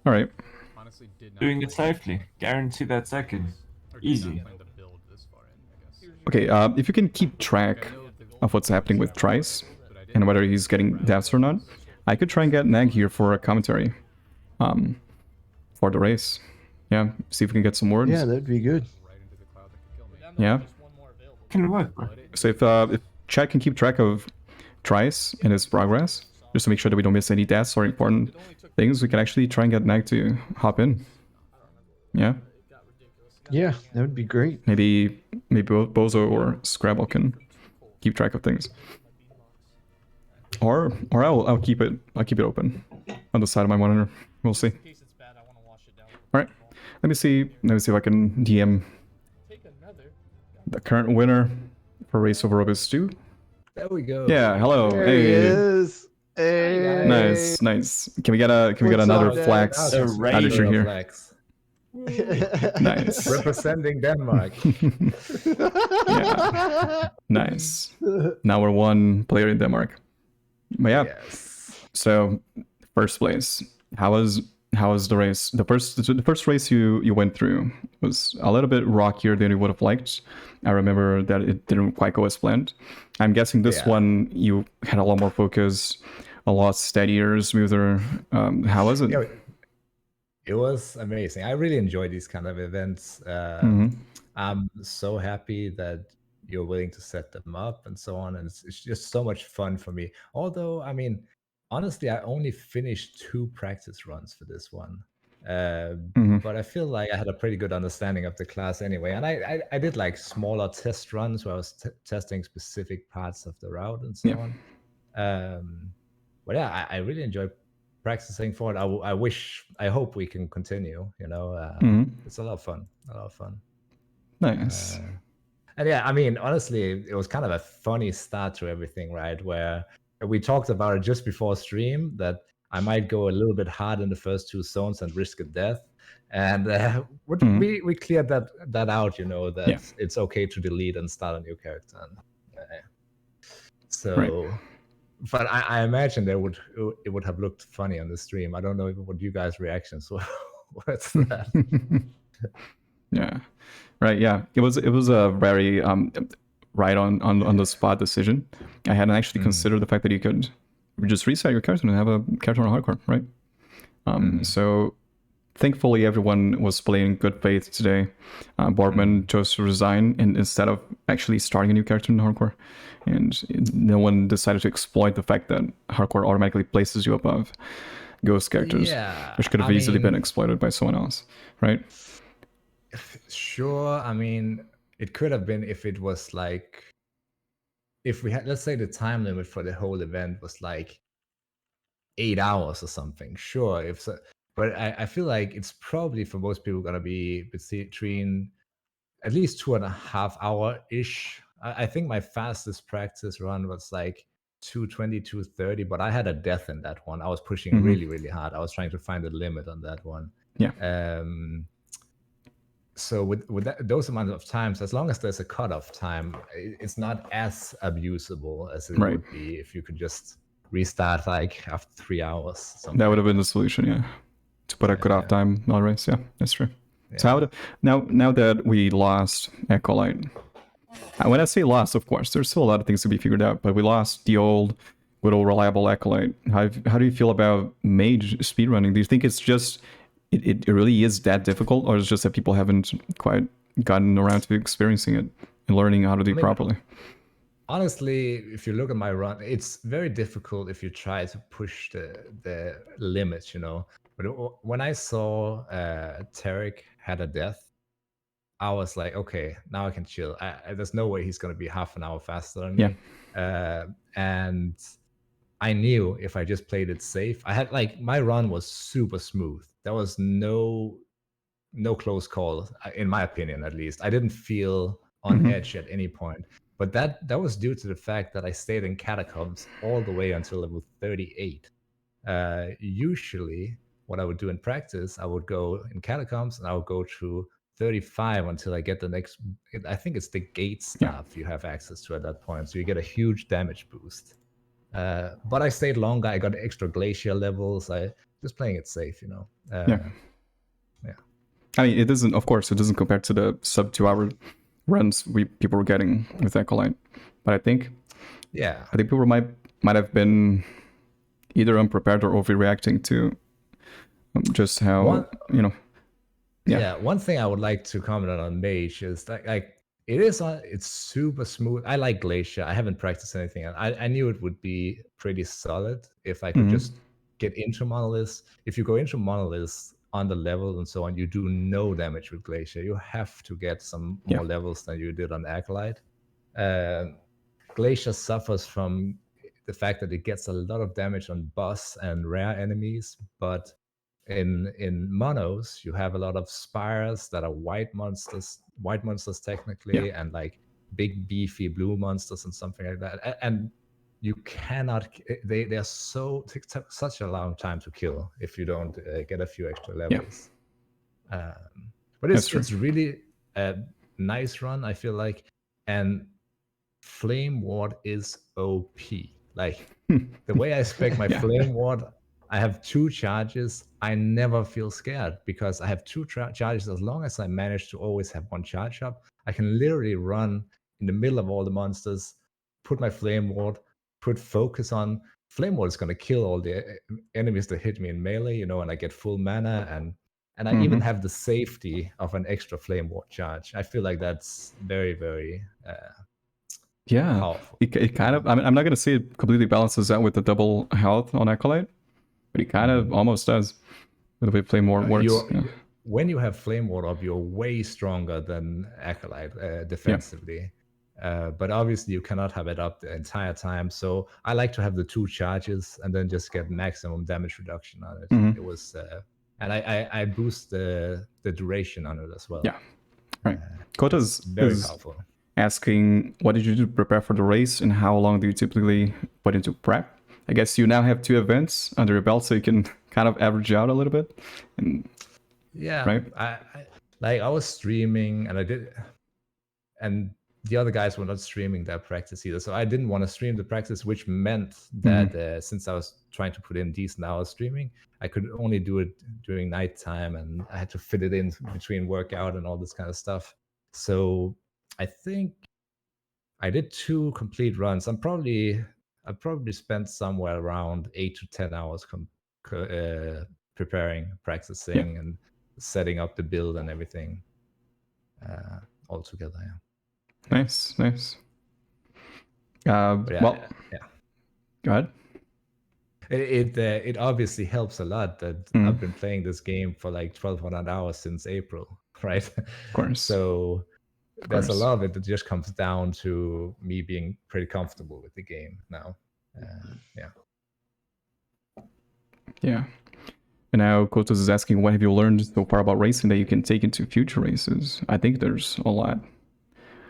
S1: All right.
S5: Honestly, did not
S2: Doing it safely. Guarantee that second. Easy.
S5: plan to build this far in, I guess.
S1: Okay. If you can keep track of what's happening with Trice and whether he's getting deaths or not, I could try and get Nag here for a commentary, for the race. Yeah. See if we can get some words.
S3: Yeah, that'd be good.
S1: Yeah.
S2: Can work, bro.
S1: So if Chad can keep track of Trice and his progress, just to make sure that we don't miss any deaths or important things, we can actually try and get Nag to hop in. Yeah.
S3: Yeah, that would be great.
S1: Maybe Bozo or Scrabble can keep track of things. Or I'll keep it open on the side of my monitor. We'll see. All right. Let me see if I can DM the current winner for Race Over Orobyss 2.
S7: There we go.
S1: Yeah, hello.
S3: There
S1: hey.
S3: he is. Hey.
S1: Nice. Can we get another
S3: up, Dad?
S1: flax
S2: A
S1: editor here?
S7: Flex.
S1: Nice.
S7: Representing Denmark.
S1: Yeah. Nice. Now we're one player in Denmark. But yeah.
S7: Yes.
S1: So first place. How was the race? The first race you went through was a little bit rockier than you would have liked. I remember that it didn't quite go as planned. I'm guessing this one you had a lot more focus, a lot steadier, smoother. How was it?
S7: It was amazing. I really enjoy these kind of events. I'm so happy that you're willing to set them up and so on, and it's just so much fun for me. Although, I mean, honestly, I only finished 2 practice runs for this one. But I feel like I had a pretty good understanding of the class anyway, and I did like smaller test runs where I was testing specific parts of the route and so on. But yeah, I really enjoy practicing for it. I hope we can continue. You know, it's a lot of fun. A lot of fun.
S1: Nice.
S7: And yeah, I mean, honestly, it was kind of a funny start to everything, right? Where we talked about it just before stream that I might go a little bit hard in the first 2 zones and risk a death. And we cleared that out, you know, that it's okay to delete and start a new character. So, but I imagine it would have looked funny on the stream. I don't know what you guys' reactions were. What's that?
S1: Yeah. Right. Yeah. It was a very right on the spot decision. I hadn't actually considered the fact that you could just reset your character and have a character on hardcore, right? So thankfully everyone was playing in good faith today. Boardman chose to resign and instead of actually starting a new character in hardcore, and no one decided to exploit the fact that hardcore automatically places you above ghost characters, which could have easily been exploited by someone else, right?
S7: Sure. I mean, it could have been if it was like, if we had, let's say the time limit for the whole event was like 8 hours or something. Sure. If so, but I feel like it's probably for most people going to be between at least 2.5 hour ish. I think my fastest practice run was like 2:20, 2:30, but I had a death in that one. I was pushing really, really hard. I was trying to find a limit on that one.
S1: Yeah.
S7: So with those amount of times, as long as there's a cutoff time, it's not as abusable as it would be if you could just restart like after 3 hours. Something.
S1: That would have been the solution, yeah. To put a cutoff time on race, yeah, that's true. Yeah. So now that we lost Acolyte, when I say lost, of course, there's still a lot of things to be figured out, but we lost the old, good old reliable Acolyte. How do you feel about mage speedrunning? Do you think it's just it really is that difficult, or is it just that people haven't quite gotten around to experiencing it and learning how to do it properly?
S3: Honestly, if you look at my run, it's very difficult if you try to push the limits, you know. But when I saw Terek had a death, I was like, okay, now I can chill. There's no way he's going to be half an hour faster than me. And I knew if I just played it safe, I had like my run was super smooth. There was no close call, in my opinion, at least. I didn't feel on edge at any point. But that was due to the fact that I stayed in catacombs all the way until level 38. Usually, what I would do in practice, I would go in catacombs and I would go to 35 until I get the next. I think it's the gate staff you have access to at that point, so you get a huge damage boost. But I stayed longer. I got extra glacier levels. I just playing it safe, you know. Yeah.
S1: I mean, it doesn't. Of course, it doesn't compare to the sub 2 hour runs people were getting with Acolyte. But I think people might have been either unprepared or overreacting to just how
S3: one thing I would like to comment on Mage is that like it's super smooth. I like Glacier. I haven't practiced anything. I knew it would be pretty solid if I could just get into Monoliths. If you go into Monoliths on the level and so on, you do no damage with Glacier. You have to get some more levels than you did on Acolyte. Glacier suffers from the fact that it gets a lot of damage on boss and rare enemies, but in monos you have a lot of spires that are white monsters technically, and like big beefy blue monsters and something like that, and you cannot, they are take such a long time to kill if you don't get a few extra levels. But it's really a nice run, I feel like. And Flame Ward is OP. Like the way I spec my Flame Ward, I have 2 charges. I never feel scared because I have 2 charges. As long as I manage to always have 1 charge up, I can literally run in the middle of all the monsters, put my Flame Ward, put focus on. Flame Ward is going to kill all the enemies that hit me in melee, you know, and I get full mana, and
S7: and I even have the safety of an extra flame ward charge. I feel like that's very, very
S1: Yeah,
S7: powerful.
S1: it kind of. I mean, I'm not gonna say it completely balances out with the double health on Acolyte, but it kind of almost does. The way Flame Ward works.
S7: When you have Flame Ward up, you're way stronger than Acolyte defensively. But obviously, you cannot have it up the entire time. So I like to have the 2 charges and then just get maximum damage reduction on it. It was, and I boost the duration on it as well.
S1: Yeah, right. Kota's
S7: very powerful.
S1: Asking, what did you do to prepare for the race, and how long do you typically put into prep? I guess you now have 2 events under your belt, so you can kind of average out a little bit. And
S7: yeah,
S1: right.
S7: I was streaming, and the other guys were not streaming their practice either. So I didn't want to stream the practice, which meant that since I was trying to put in decent hours streaming, I could only do it during nighttime, and I had to fit it in between workout and all this kind of stuff. So I think I did 2 complete runs. I probably spent somewhere around 8 to 10 hours preparing, practicing, and setting up the build and everything all together. Yeah.
S1: Nice. Well, go ahead.
S7: It obviously helps a lot that I've been playing this game for like 1,200 hours since April, right?
S1: Of course.
S7: So there's a lot of it that just comes down to me being pretty comfortable with the game now.
S1: Yeah. And now Kotos is asking, what have you learned so far about racing that you can take into future races? I think there's a lot.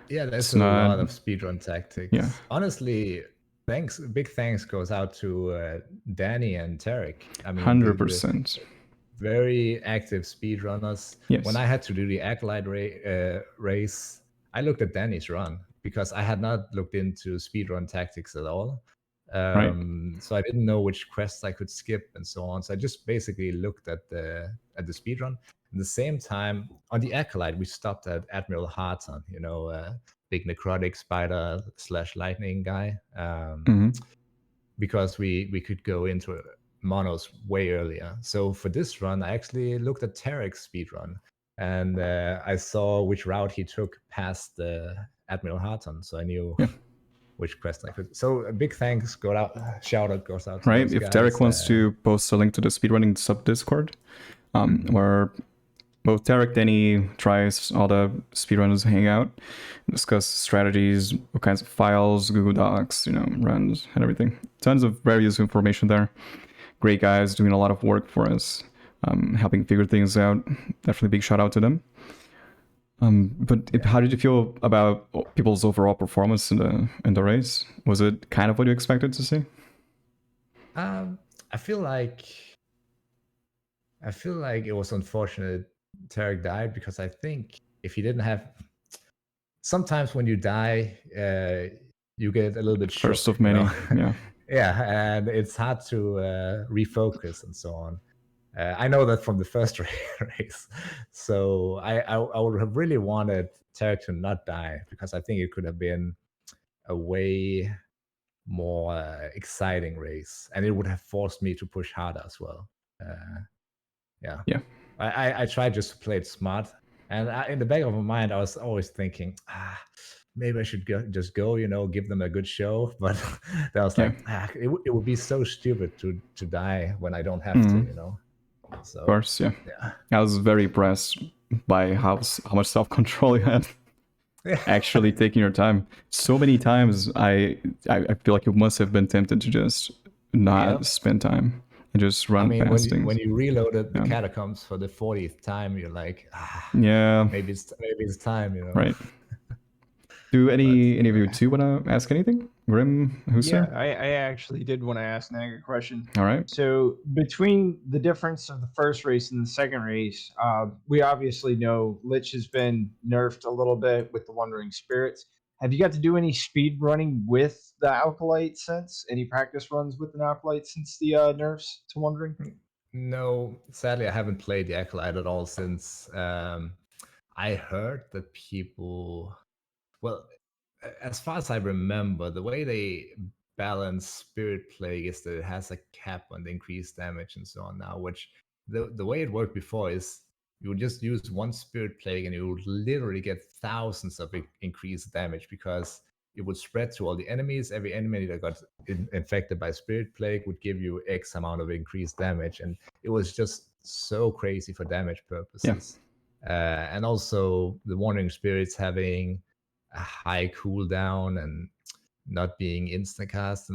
S7: Yeah, there's a lot of speedrun tactics.
S1: Yeah.
S7: Honestly, big thanks goes out to Tnnyy and Terek. I mean,
S1: 100%.
S7: Very active speedrunners.
S1: Yes.
S7: When I had to do the Acolyte race, I looked at Tnny's run because I had not looked into speedrun tactics at all. So I didn't know which quests I could skip and so on. So I just basically looked at the speedrun. At the same time, on the Acolyte, we stopped at Admiral Harton, big necrotic spider / lightning guy, because we could go into monos way earlier. So for this run, I actually looked at Terek's speedrun, and I saw which route he took past Admiral Harton, so I knew which quest I could. So a big thanks shout out goes out to
S1: right.
S7: those
S1: If
S7: guys.
S1: Terek wants to post a link to the speedrunning sub Discord, where both Terek, Tnnyy, Trice, all the speedrunners hang out, discuss strategies, what kinds of files, Google Docs, runs and everything. Tons of various information there. Great guys doing a lot of work for us, helping figure things out. Definitely big shout out to them. But how did you feel about people's overall performance in the race? Was it kind of what you expected to see?
S7: I feel like it was unfortunate Terek died, because I think if he didn't have, sometimes when you die, you get a little bit shook,
S1: first of many.
S7: Yeah, and it's hard to refocus and so on. I know that from the first race, so I would have really wanted Terek to not die, because I think it could have been a way more exciting race, and it would have forced me to push harder as well. Yeah. I tried just to play it smart, and in the back of my mind, I was always thinking, maybe I should just go, give them a good show. But I was like, it would be so stupid to die when I don't have to, So,
S1: of course, yeah. I was very impressed by how much self-control you had. Actually taking your time. So many times, I feel like you must have been tempted to just not spend time. Just run past things.
S7: When you reloaded the catacombs for the 40th time, you're like, maybe it's time,
S1: Right. Do any of you two want to ask anything? Grim, who's
S6: I actually did want to ask Nag a question.
S1: All right.
S6: So between the difference of the first race and the second race, we obviously know Lich has been nerfed a little bit with the Wandering Spirits. Have you got to do any speed running with the Acolyte since? Any practice runs with an Acolyte since the nerfs to Wandering?
S7: No, sadly, I haven't played the Acolyte at all since. I heard that people, well, as far as I remember, the way they balance Spirit Plague is that it has a cap on the increased damage and so on now, which the way it worked before is You would just use one Spirit Plague and you would literally get thousands of increased damage because it would spread to all the enemies. Every enemy that got infected by Spirit Plague would give you X amount of increased damage. And it was just so crazy for damage purposes. And also the Wandering Spirits having a high cooldown and not being instacast.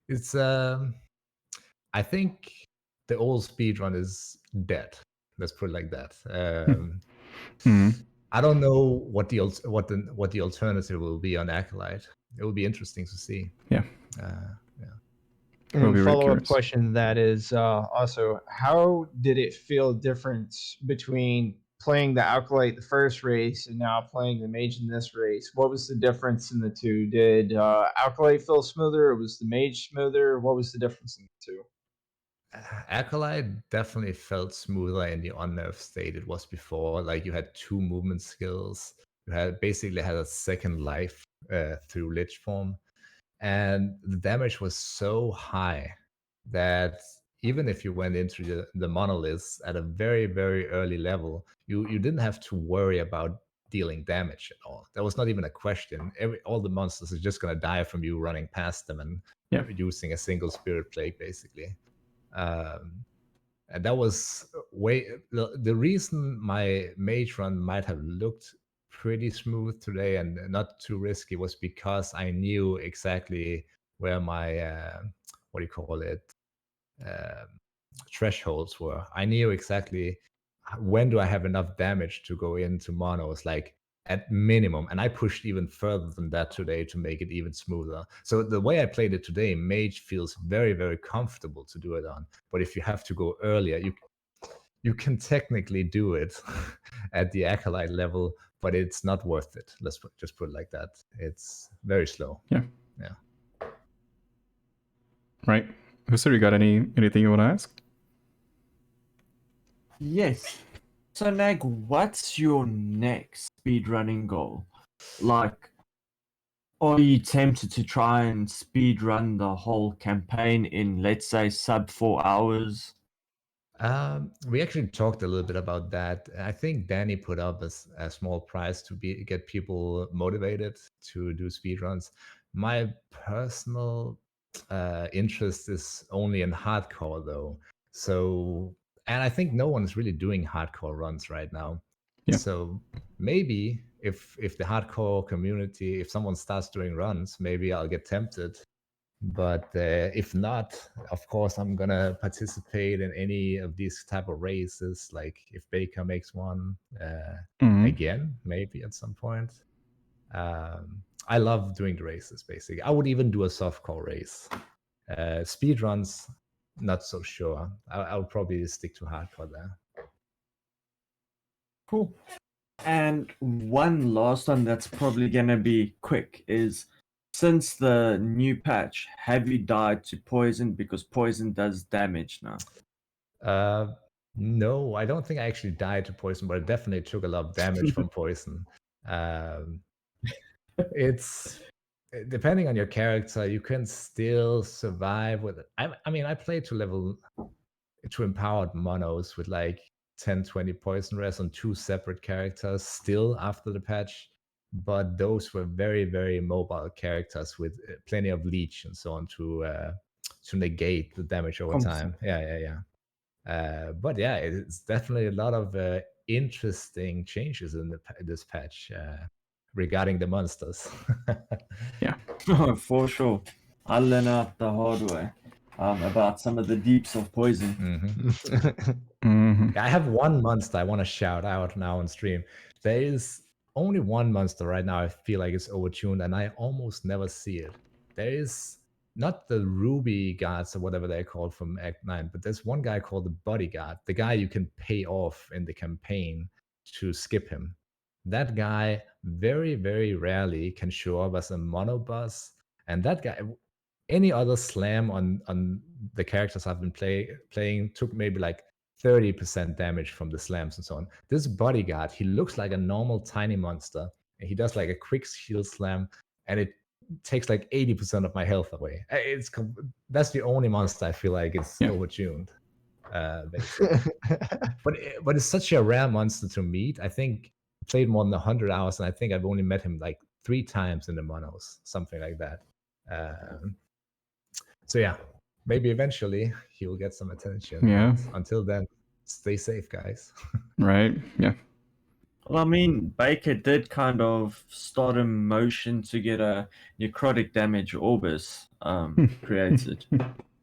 S7: It's I think the old speedrun is dead. Let's put it like that. I don't know what the alternative will be on Acolyte. It will be interesting to see.
S1: Yeah.
S6: And follow-up question to that is also, how did it feel different between playing the Acolyte the first race and now playing the Mage in this race? What was the difference in the two? Did Acolyte feel smoother, or was the Mage smoother? What was the difference in the two?
S7: Acolyte definitely felt smoother in the unnerved state it was before. Like you had 2 movement skills. You had basically had a second life through Lich form. And the damage was so high that even if you went into the monoliths at a very, very early level, you didn't have to worry about dealing damage at all. That was not even a question. All the monsters are just going to die from you running past them and using a single Spirit Plague, basically. And that was the reason my mage run might have looked pretty smooth today and not too risky was because I knew exactly where my thresholds were. I knew exactly when do I have enough damage to go into monos, like at minimum, and I pushed even further than that today to make it even smoother. So the way I played it today, mage feels very, very comfortable to do it on. But if you have to go earlier, you can technically do it at the Acolyte level, but it's not worth it. Let's just put it like that. It's very slow.
S1: Yeah. Right. Hussar, you got anything you want to ask?
S2: Yes. So, Nag, what's your next speedrunning goal? Like, are you tempted to try and speedrun the whole campaign in, let's say, sub 4 hours?
S7: We actually talked a little bit about that. I think Tnnyy put up a small prize to get people motivated to do speedruns. My personal interest is only in hardcore, though. So, and I think no one's really doing hardcore runs right now.
S1: Yeah.
S7: So maybe if the hardcore community, if someone starts doing runs, maybe I'll get tempted. But if not, of course, I'm gonna participate in any of these type of races. Like if Baker makes one again, maybe at some point. I love doing the races. Basically, I would even do a softcore race. Speed runs, not so sure. I would probably stick to hardcore there.
S2: Cool. And one last one that's probably gonna be quick is, since the new patch, have you died to poison? Because poison does damage now.
S7: No, I don't think I actually died to poison, but I definitely took a lot of damage from poison. It's depending on your character, you can still survive with it. I mean, I played to empowered monos with like 10-20 poison res on 2 separate characters still after the patch. But those were very, very mobile characters with plenty of leech and so on to negate the damage over time. Yeah. But yeah, it's definitely a lot of interesting changes in this patch regarding the monsters.
S1: Yeah,
S2: for sure. I learned out the hard way about some of the deeps of poison.
S7: I have one monster I want to shout out now on stream. There is only one monster right now I feel like it's overtuned, and I almost never see it. There is not the Ruby guards or whatever they're called from Act 9, but there's one guy called the Bodyguard, the guy you can pay off in the campaign to skip him. That guy very, very rarely can show up as a mono boss, and that guy, any other slam on the characters I've been playing took maybe like 30% damage from the slams and so on. This Bodyguard, he looks like a normal tiny monster, and he does like a quick shield slam, and it takes like 80% of my health away. That's the only monster I feel like is overtuned. basically. but it's such a rare monster to meet. I think I played more than 100 hours, and I think I've only met him like 3 times in the monos, something like that. So yeah, maybe eventually he will get some attention.
S1: Yeah.
S7: Until then, stay safe, guys.
S1: Right. Yeah.
S2: Well, I mean, Baker did kind of start a motion to get a necrotic damage Orobyss created.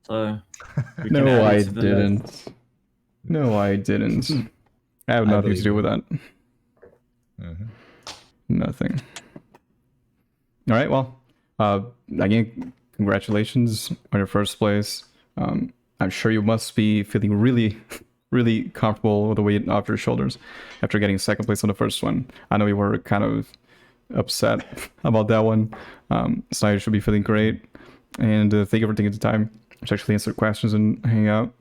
S2: So we can
S1: No,
S2: add
S1: I
S2: it to the list.
S1: didn't. No, I didn't. I have nothing to do with that. Nothing. All right. Well, again, congratulations on your first place. I'm sure you must be feeling really, really comfortable with the weight off your shoulders after getting second place on the first one. I know you were kind of upset about that one. So you should be feeling great. And thank you for taking the time to actually answer questions and hang out.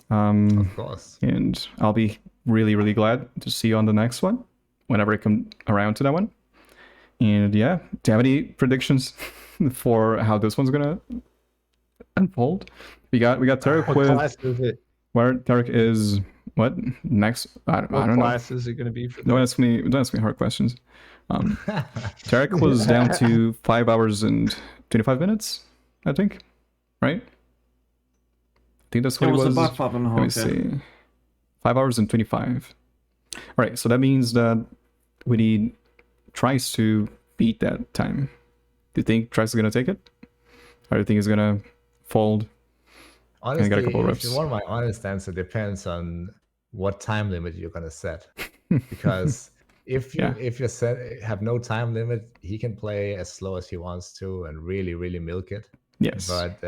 S7: Of course.
S1: And I'll be really, really glad to see you on the next one, whenever I come around to that one. And yeah, do you have any predictions for how this one's gonna unfold? We got Terek
S6: What
S1: with
S6: class is it?
S1: where Terek is what next? I don't
S6: What
S1: know.
S6: class is it going to be for
S1: Don't ask me hard questions. Terek was down to 5 hours and 25 minutes, I think. Right? I think that's what
S2: It
S1: it
S2: was
S1: was.
S2: about 5.5.
S1: Let me see. 5 hours and 25. All right, so that means that we need Trice to beat that time. Do you think Trice is gonna take it, or do you think he's gonna fold?
S7: Honestly,
S1: get a couple
S7: if
S1: reps.
S7: you want my honest answer, depends on what time limit you're gonna set. Because if you have no time limit, he can play as slow as he wants to and really, really milk it.
S1: Yes.
S7: But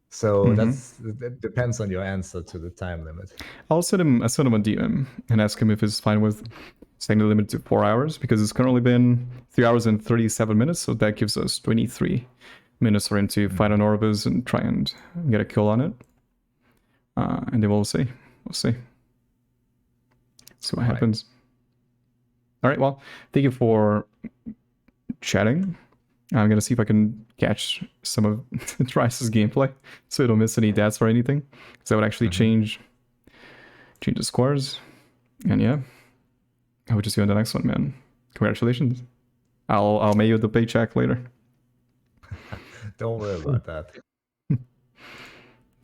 S7: so that depends on your answer to the time limit.
S1: I'll send him a DM and ask him if he's fine with setting the limit to 4 hours, because it's currently been 3 hours and 37 minutes, so that gives us 23 minutes for him to fight on Orobyss and try and get a kill on it. And then we'll see. See what happens. All right, well, thank you for chatting. I'm gonna see if I can catch some of Trice's gameplay, so I don't miss any deaths or anything, because that would actually change the scores. And yeah, I will just see you on the next one, man. Congratulations. I'll mail you the paycheck later.
S7: Don't worry about that.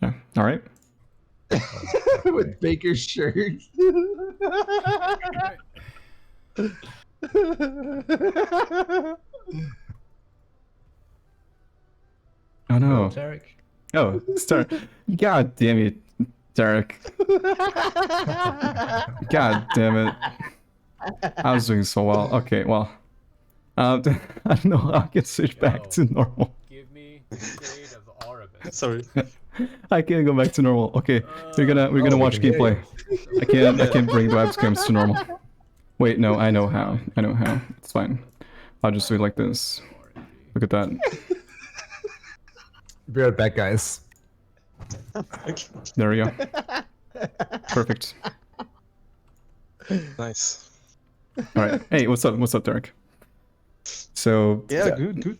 S1: Yeah. All right.
S6: With Baker's shirt.
S1: Oh no.
S7: Terek.
S1: Oh, God damn it, Terek. God damn it. I was doing so well. Okay, well. I don't know. I'll get switched back to normal.
S5: Give me the shade of Orobyss.
S8: Sorry.
S1: I can't go back to normal. Okay, we're gonna watch gameplay. I can't bring the webcams to normal. Wait, no, I know how. It's fine. I'll just do it like this. Look at that.
S7: Be right back, guys.
S1: There we go. Perfect.
S8: Nice.
S1: All right. Hey, what's up, Terek? So
S8: Yeah, good.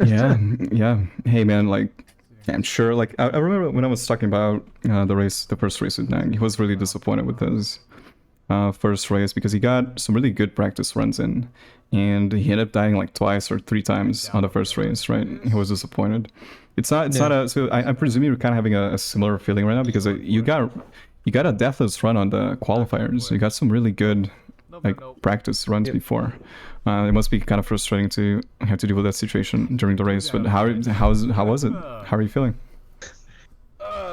S1: yeah. Hey, man, like, I'm sure, like, I remember when I was talking about the first race with Nag, he was really disappointed with his first race, because he got some really good practice runs in, and he ended up dying like twice or 3 times on the first race, right? He was disappointed. It's not so I presume you're kind of having a similar feeling right now, because you got a deathless run on the qualifiers. You got some really good practice runs before. It must be kind of frustrating to have to deal with that situation during the race. But how was it? How are you feeling?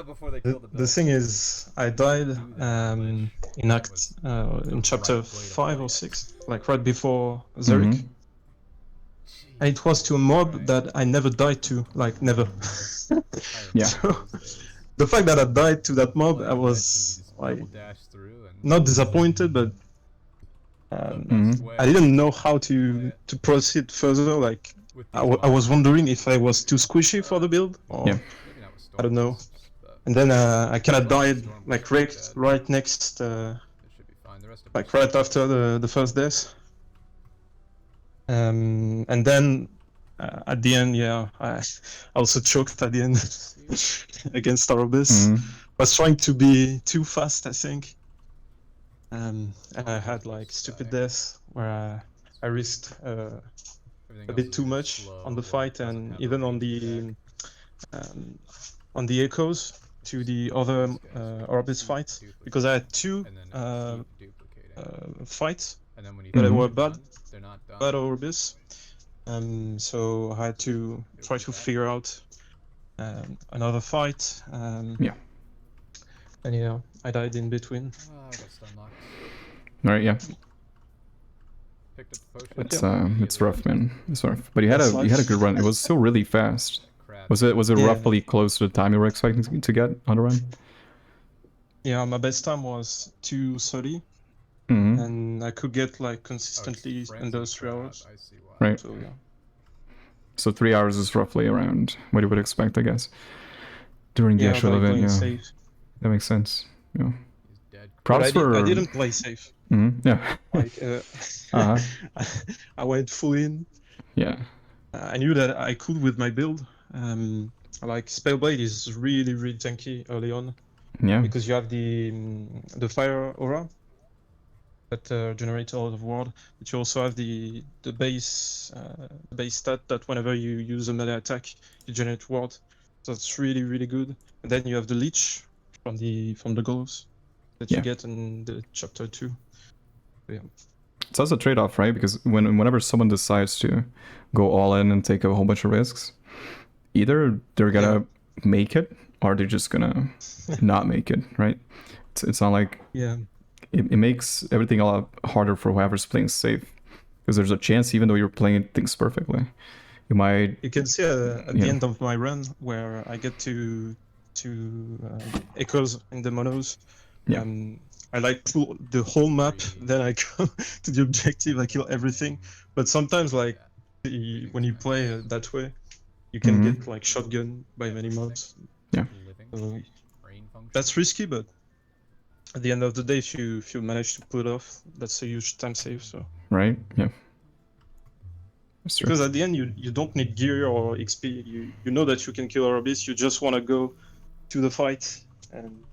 S5: Before they killed
S8: The thing is, I died in chapter 5 or 6, like right before Zurich. And it was to a mob that I never died to, like never.
S1: Yeah.
S8: So, the fact that I died to that mob, I was like not disappointed, but I didn't know how to proceed further. Like I was wondering if I was too squishy for the build, or I don't know. And then I kind of died like right next, like right after the first death. And then at the end, yeah, I also choked at the end against Orobyss. I was trying to be too fast, I think. And I had like stupid deaths where I risked a bit too much on the fight and even on the echoes to the other Orobyss fight, because I had two fights that were bad Orobyss. So I had to try to figure out another fight.
S1: Yeah.
S8: And yeah, I died in between.
S1: Right, yeah. It's rough, man. It's rough. But you had a good run. It was still really fast. Was it roughly close to the time you were expecting to get on the run?
S8: Yeah, my best time was 2:30, and I could get like consistently in those 3 hours.
S1: Right.
S8: So yeah.
S1: So 3 hours is roughly around what you would expect, I guess, during the actual event. Yeah,
S8: safe.
S1: That makes sense. Yeah.
S8: Props for... I didn't play safe.
S1: Yeah.
S8: Like, I went full in.
S1: Yeah.
S8: I knew that I could with my build. Like Spellblade is really, really tanky early on.
S1: Yeah.
S8: Because you have the fire aura that generates a lot of ward, but you also have the base stat that whenever you use a melee attack, you generate ward. So that's really, really good. And then you have the leech from the gloves that you get in the chapter 2. So, yeah.
S1: So that's a trade-off, right? Because whenever someone decides to go all in and take a whole bunch of risks, either they're gonna make it or they're just gonna not make it, right? It's not like it makes everything a lot harder for whoever's playing safe, because there's a chance, even though you're playing things perfectly, you might.
S8: You can see at the end of my run where I get to echoes in the monos.
S1: Yeah.
S8: I like pull the whole map, then I go to the objective, I kill everything. But sometimes, like, when you play that way, you can get like shotgun by many mobs.
S1: Yeah.
S8: So that's risky, but at the end of the day, if you manage to pull it off, that's a huge time save. So.
S1: Right. Yeah. That's true.
S8: Because at the end, you don't need gear or XP. You know that you can kill Orobyss. You just want to go to the fight and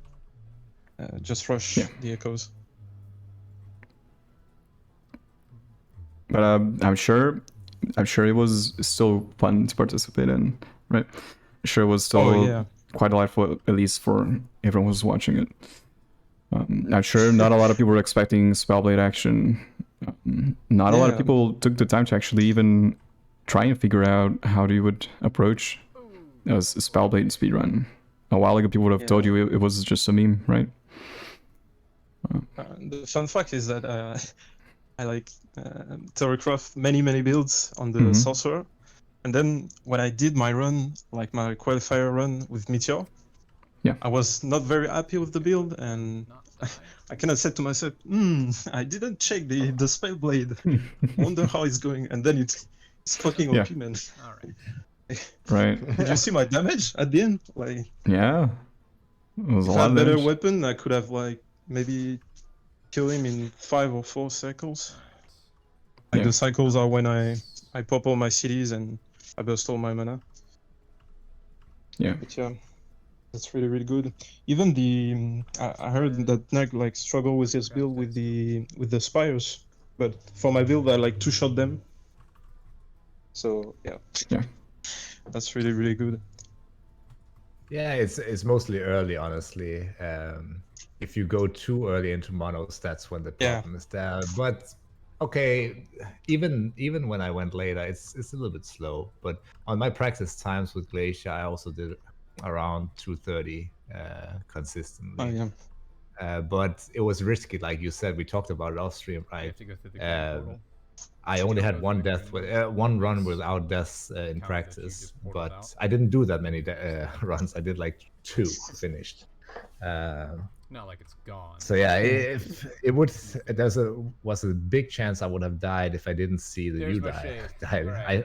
S8: just rush the echoes.
S1: But I'm sure it was still fun to participate in, right? I'm sure it was still quite delightful, at least for everyone who's watching it. I'm sure not a lot of people were expecting Spellblade action. Not a lot of people took the time to actually even try and figure out how you would approach a Spellblade speedrun. A while ago, people would have told you it was just a meme, right?
S8: The fun fact is that I like Terek many builds on the sorcerer, and then when I did my run, like my qualifier run with Meteor, I was not very happy with the build, and I kind of said to myself, I didn't check the Spellblade. Wonder how it's going, and then it's fucking OP, man.
S1: Right.
S8: Did you see my damage at the end? Like,
S1: yeah, it was a lot of
S8: better
S1: damage.
S8: Weapon, I could have like maybe kill him in 5 or 4 cycles. Like the cycles are when I pop all my cities and I burst all my mana.
S1: Yeah.
S8: But yeah, that's really, really good. Even the I heard that Nag like struggle with his build with the spires, but for my build I like 2-shot them. So yeah, that's really, really good.
S7: Yeah, it's mostly early, honestly. If you go too early into monos, that's when the problem is there. But okay, even when I went later, it's a little bit slow. But on my practice times with Glacier, I also did around 2:30 consistently.
S8: Oh yeah.
S7: But it was risky, like you said. We talked about it off stream, right? I only had one death with one run without deaths in practice, but I didn't do that many runs. I did like 2 finished.
S5: Not like it's gone.
S7: So yeah, if it would, was a big chance I would have died if I didn't see the you die.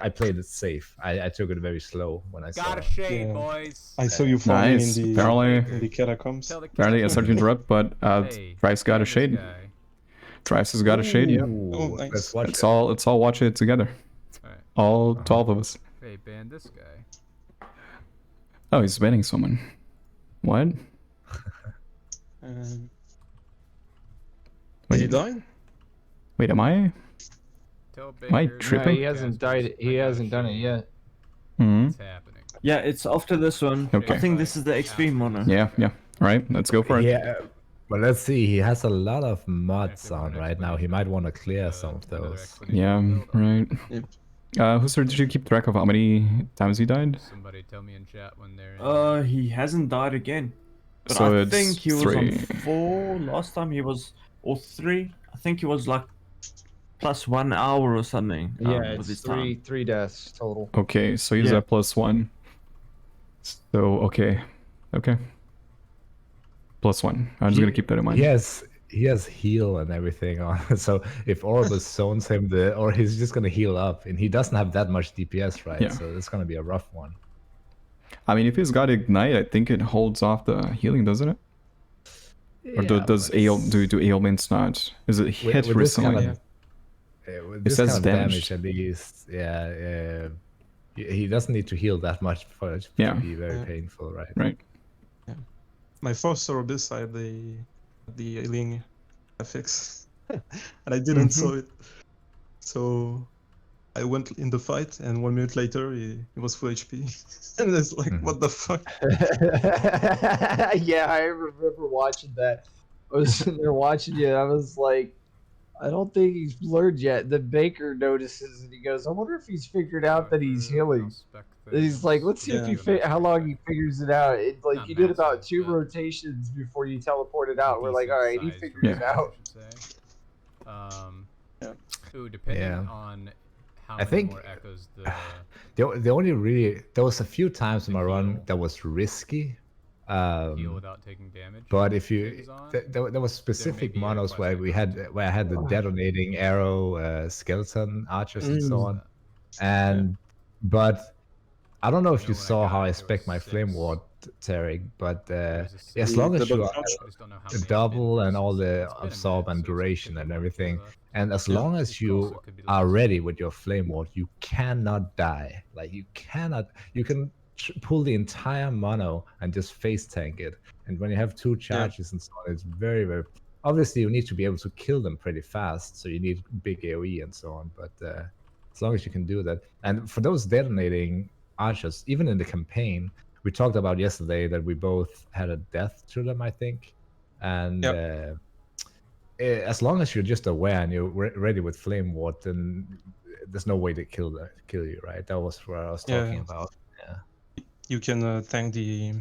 S7: I played it safe. I took it very slow when I saw.
S5: Got a shade, boys.
S8: I saw you falling
S1: Nice.
S8: in
S1: Apparently,
S8: the catacombs.
S1: apparently, I'm sorry to interrupt, but Trice got a shade. Trice has got a shade. Yeah.
S8: Oh, nice.
S7: Let's watch
S1: Let's all watch it together. All 12 of us.
S5: Hey, ban this guy.
S1: Oh, he's banning someone. What?
S8: Did he die?
S1: Wait, am I
S5: Tell
S1: I
S5: Baker
S1: tripping?
S6: No, he hasn't died. He hasn't done it yet.
S1: Hmm.
S5: What's happening?
S2: Yeah, it's after this one.
S1: Okay.
S2: I think this is the XP mono.
S1: Yeah, yeah. All right, let's go for it.
S7: Yeah, but let's see. He has a lot of mods on right now. He might want to clear some of those.
S1: Yeah, right.
S8: Yep.
S1: Hussar, did you keep track of how many times he died?
S5: Somebody tell me in chat when they're in.
S2: He hasn't died again. But
S1: So
S2: I
S1: it's
S2: think he was
S1: 3.
S2: on 4 last time. He was, or 3. I think he was like plus 1 hour or something.
S6: Yeah,
S2: with his
S6: it's
S2: time.
S6: three deaths total.
S1: Okay, so he's
S2: Yeah.
S1: at +1. So, okay. Okay. +1. I'm just gonna keep that in mind.
S7: He has heal and everything on. So if Orobyss zones him or he's just gonna heal up, and he doesn't have that much DPS, right?
S1: Yeah.
S7: So it's gonna be a rough one.
S1: I mean, if he's got Ignite, I think it holds off the healing, doesn't it? Or does do ailments not? Is it hit
S7: with this kind
S1: recently?
S7: with
S1: It
S7: this
S1: says
S7: kind of
S1: damaged.
S7: damage at least, yeah. He doesn't need to heal that much for it
S1: Yeah.
S7: to be very
S8: Yeah.
S7: painful, right?
S1: Right.
S8: My first Orobyss, I had the healing affix, and I didn't saw it. So I went in the fight, and 1 minute later, he was full HP, and it's like, what the fuck?
S6: Yeah, I remember watching that. I was sitting there watching you, and I was like, I don't think he's blurred yet. The Baker notices, and he goes, I wonder if he's figured out that he's healing. And he's like, let's see if how long he figures it out. It, like, you did about 2 rotations before you teleported out. We're like, all right, he figured it out.
S5: Ooh, depending
S7: Yeah.
S5: on how
S7: I
S5: many
S7: think-
S5: more echoes
S7: The only really there was a few times in my run that was risky.
S5: heal without taking damage.
S7: But if you
S5: is on,
S7: there was specific
S5: be a
S7: monos where
S5: quest
S7: I had the detonating arrow, skeleton archers and so on. And but I don't know if you
S5: when I
S7: saw
S5: got
S7: how
S5: it,
S7: I
S5: there
S7: spec
S5: was
S7: my
S5: 6.
S7: flame ward, Terek, but
S5: There's a
S7: as
S5: six.
S7: long as
S8: double
S7: you are
S8: crouch.
S5: I just don't know how
S7: the
S5: many
S7: double and
S5: spins
S7: all the
S5: it's been a
S7: absorb
S5: minute,
S7: and
S5: so it's
S7: duration
S5: gonna
S7: and
S5: take a
S7: everything,
S5: while.
S7: and as
S8: Yeah.
S7: long as
S5: It's
S7: you
S5: also could be
S7: are
S5: less.
S7: ready with your flame ward, you cannot die. Like you can pull the entire mono and just face tank it. And when you have 2 charges and so on, it's very, very obviously you need to be able to kill them pretty fast, so you need big AoE and so on. But as long as you can do that, and for those detonating archers, even in the campaign, we talked about yesterday that we both had a death to them, I think, and as long as you're just aware and you're ready with flame ward, then there's no way to kill you, right? That was what I was talking
S8: Yeah.
S7: about. Yeah.
S8: You can thank the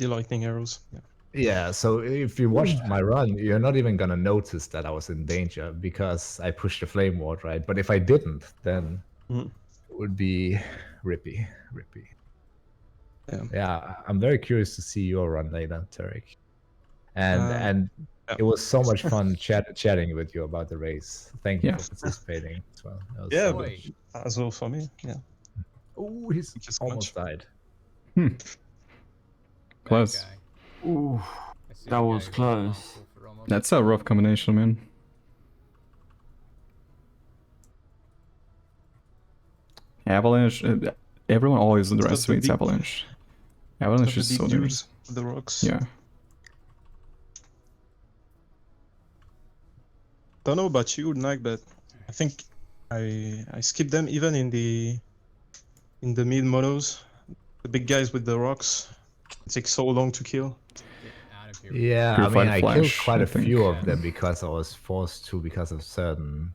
S8: lightning arrows. Yeah.
S7: Yeah, so if you watched my run, you're not even gonna notice that I was in danger because I pushed the flame ward, right? But if I didn't, then
S8: Mhm.
S7: it would be rippy.
S8: Yeah.
S7: Yeah, I'm very curious to see your run later, Terek. And
S8: yeah.
S7: it was so much fun chatting with you about the race. Thank you
S1: Yeah.
S7: for participating as well. That was
S8: Yeah,
S7: so
S8: but
S7: much.
S8: as well for me. Yeah.
S7: Oh, he's
S8: Thank you so
S7: almost
S8: much.
S7: died.
S1: Close.
S5: That guy.
S2: Ooh,
S5: I see
S2: that
S5: the
S2: was
S5: guy who's
S2: close.
S5: responsible for almost
S1: That's a rough combination, man. Avalanche. Everyone always underestimates
S8: deep-
S1: Avalanche. Avalanche is so good.
S8: The rocks.
S1: Yeah.
S8: Don't know about you, Nag, but I think I skipped them even in the mid monos. The big guys with the rocks. It takes so long to kill.
S5: Get out of here.
S7: Yeah, I
S1: Purified
S7: mean, I killed
S1: Flash,
S7: quite
S1: I
S7: a
S1: think.
S7: few of them because I was forced to because of certain.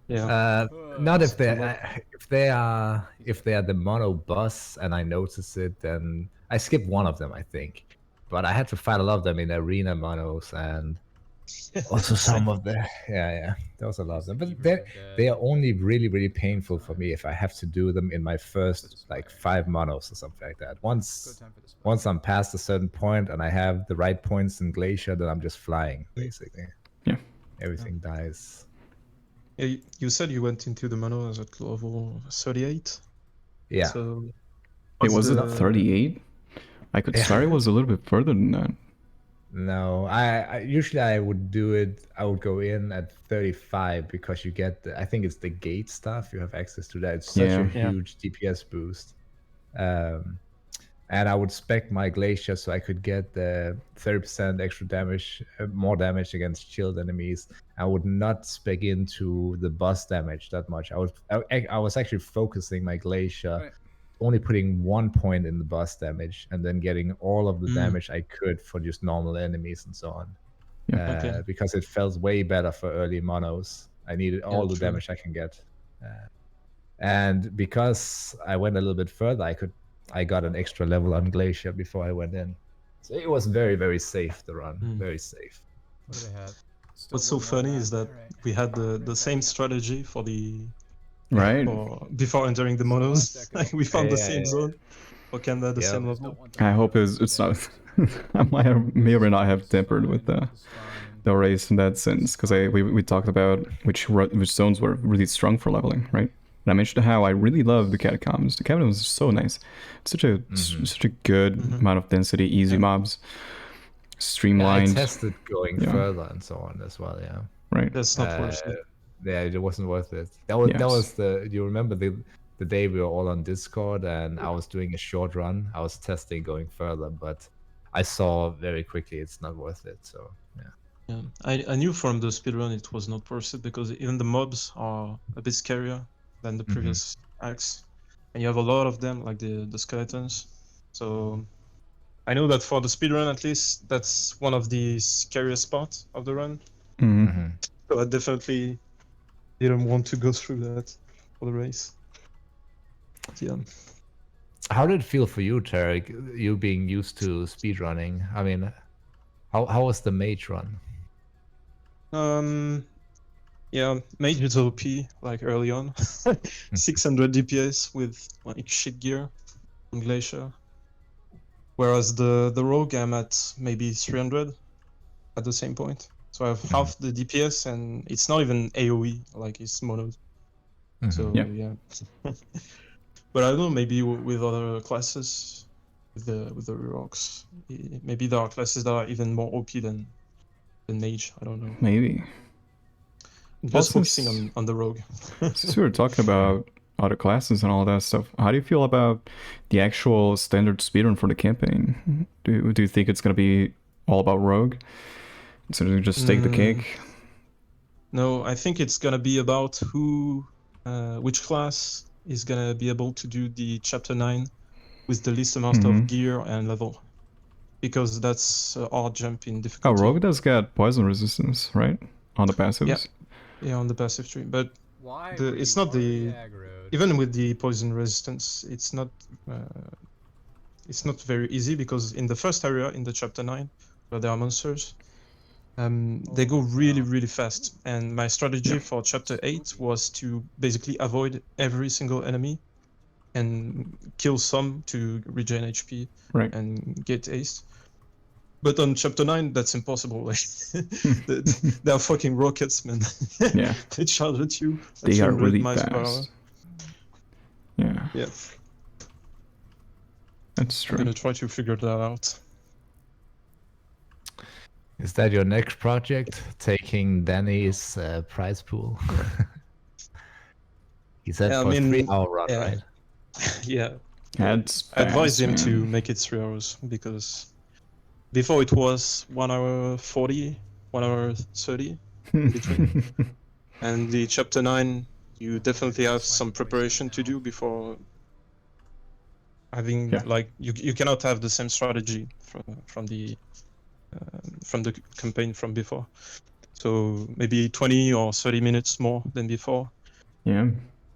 S8: Yeah.
S7: Not if they are the mono boss and I notice it, then I skipped one of them, I think. But I had to fight a lot of them in arena monos and also some of the there was a lot of them. But they are only really painful for me if I have to do them in my first like 5 monos or something like that. Once I'm past a certain point and I have the right points in Glacier, then I'm just flying basically.
S1: Yeah.
S7: Everything dies.
S8: Yeah, you said you went into the monos at level 38.
S7: Yeah.
S8: So
S1: Wait, was it
S8: the-
S1: 38? I could swear it was a little bit further than that.
S7: No, I usually I would do it. I would go in at 35 because you get I think it's the gate stuff. You have access to that. It's such a
S1: Yeah.
S7: huge DPS boost. And I would spec my glacier so I could get the 30% extra damage, more damage against shield enemies. I would not spec into the boss damage that much. I was actually focusing my glacier, only putting 1 point in the boss damage, and then getting all of the damage I could for just normal enemies and so on.
S1: Yeah.
S7: Because it felt way better for early monos. I needed all the
S8: true.
S7: damage I can get. And because I went a little bit further, I got an extra level on Glacier before I went in. So it was very, very safe to run. Very safe.
S5: What do they have?
S8: What's so funny is that we had the same strategy for the
S1: Right.
S8: before entering the monos. Like we found the same zone. For Canada, the same level.
S1: I hope it's not. I may or may not have tempered with the race in that sense, because we talked about which zones were really strong for leveling, right? And I mentioned how I really love the catacombs. The catacombs are so nice. It's such a good amount of density, easy mobs, streamlined.
S7: I tested going further and so on as well. Yeah.
S1: Right.
S8: That's not worth it.
S7: Yeah, it wasn't worth it. That was the. You remember the day we were all on Discord and I was doing a short run. I was testing going further, but I saw very quickly it's not worth it. So yeah.
S8: I knew from the speedrun it was not worth it because even the mobs are a bit scarier than the previous acts, and you have a lot of them, like the skeletons. So I know that for the speedrun, at least, that's one of the scariest parts of the run. So I definitely didn't want to go through that for the race. Yeah.
S7: How did it feel for you, Terek? You being used to speedrunning. I mean, how was the mage run?
S8: Yeah, mage is OP like early on. 600 DPS with like shit gear on Glacier. Whereas the rogue I'm at maybe 300 at the same point. So I have half the DPS and it's not even AoE, like it's mono. So yeah. But I don't know, maybe with other classes, with the rocks, maybe there are classes that are even more OP than mage. I don't know.
S1: Maybe.
S8: Just focusing on the rogue.
S1: Since we were talking about other classes and all that stuff, how do you feel about the actual standard speedrun for the campaign? Do you think it's gonna be all about rogue instead of just take the cake?
S8: No, I think it's gonna be about which class is gonna be able to do the chapter 9 with the least amount of gear and level, because that's our jump in difficulty.
S1: Oh, rogue does get poison resistance, right, on the passives?
S8: Yeah, on the passive tree, but it's not the even with the poison resistance, it's not very easy, because in the first area in the chapter 9 where there are monsters, they go really fast, and my strategy for chapter 8 was to basically avoid every single enemy and kill some to regain HP and get aced. But on chapter 9, that's impossible. Like, they are fucking rockets, man.
S1: Yeah.
S8: They charge at you.
S1: They are really
S8: miles per hour.
S1: fast. Yeah.
S8: Yeah.
S1: That's true.
S8: I'm gonna try to figure that out.
S7: Is that your next project? Taking Danny's prize pool? He said for 3 hour run, right?
S8: Yeah.
S1: That's
S8: I advised him
S1: man.
S8: to make it 3 hours, because before it was 1 hour 40, 1 hour 30 in between. And the chapter 9, you definitely have some preparation to do before having like you cannot have the same strategy from the campaign from before. So maybe 20 or 30 minutes more than before.
S1: Yeah.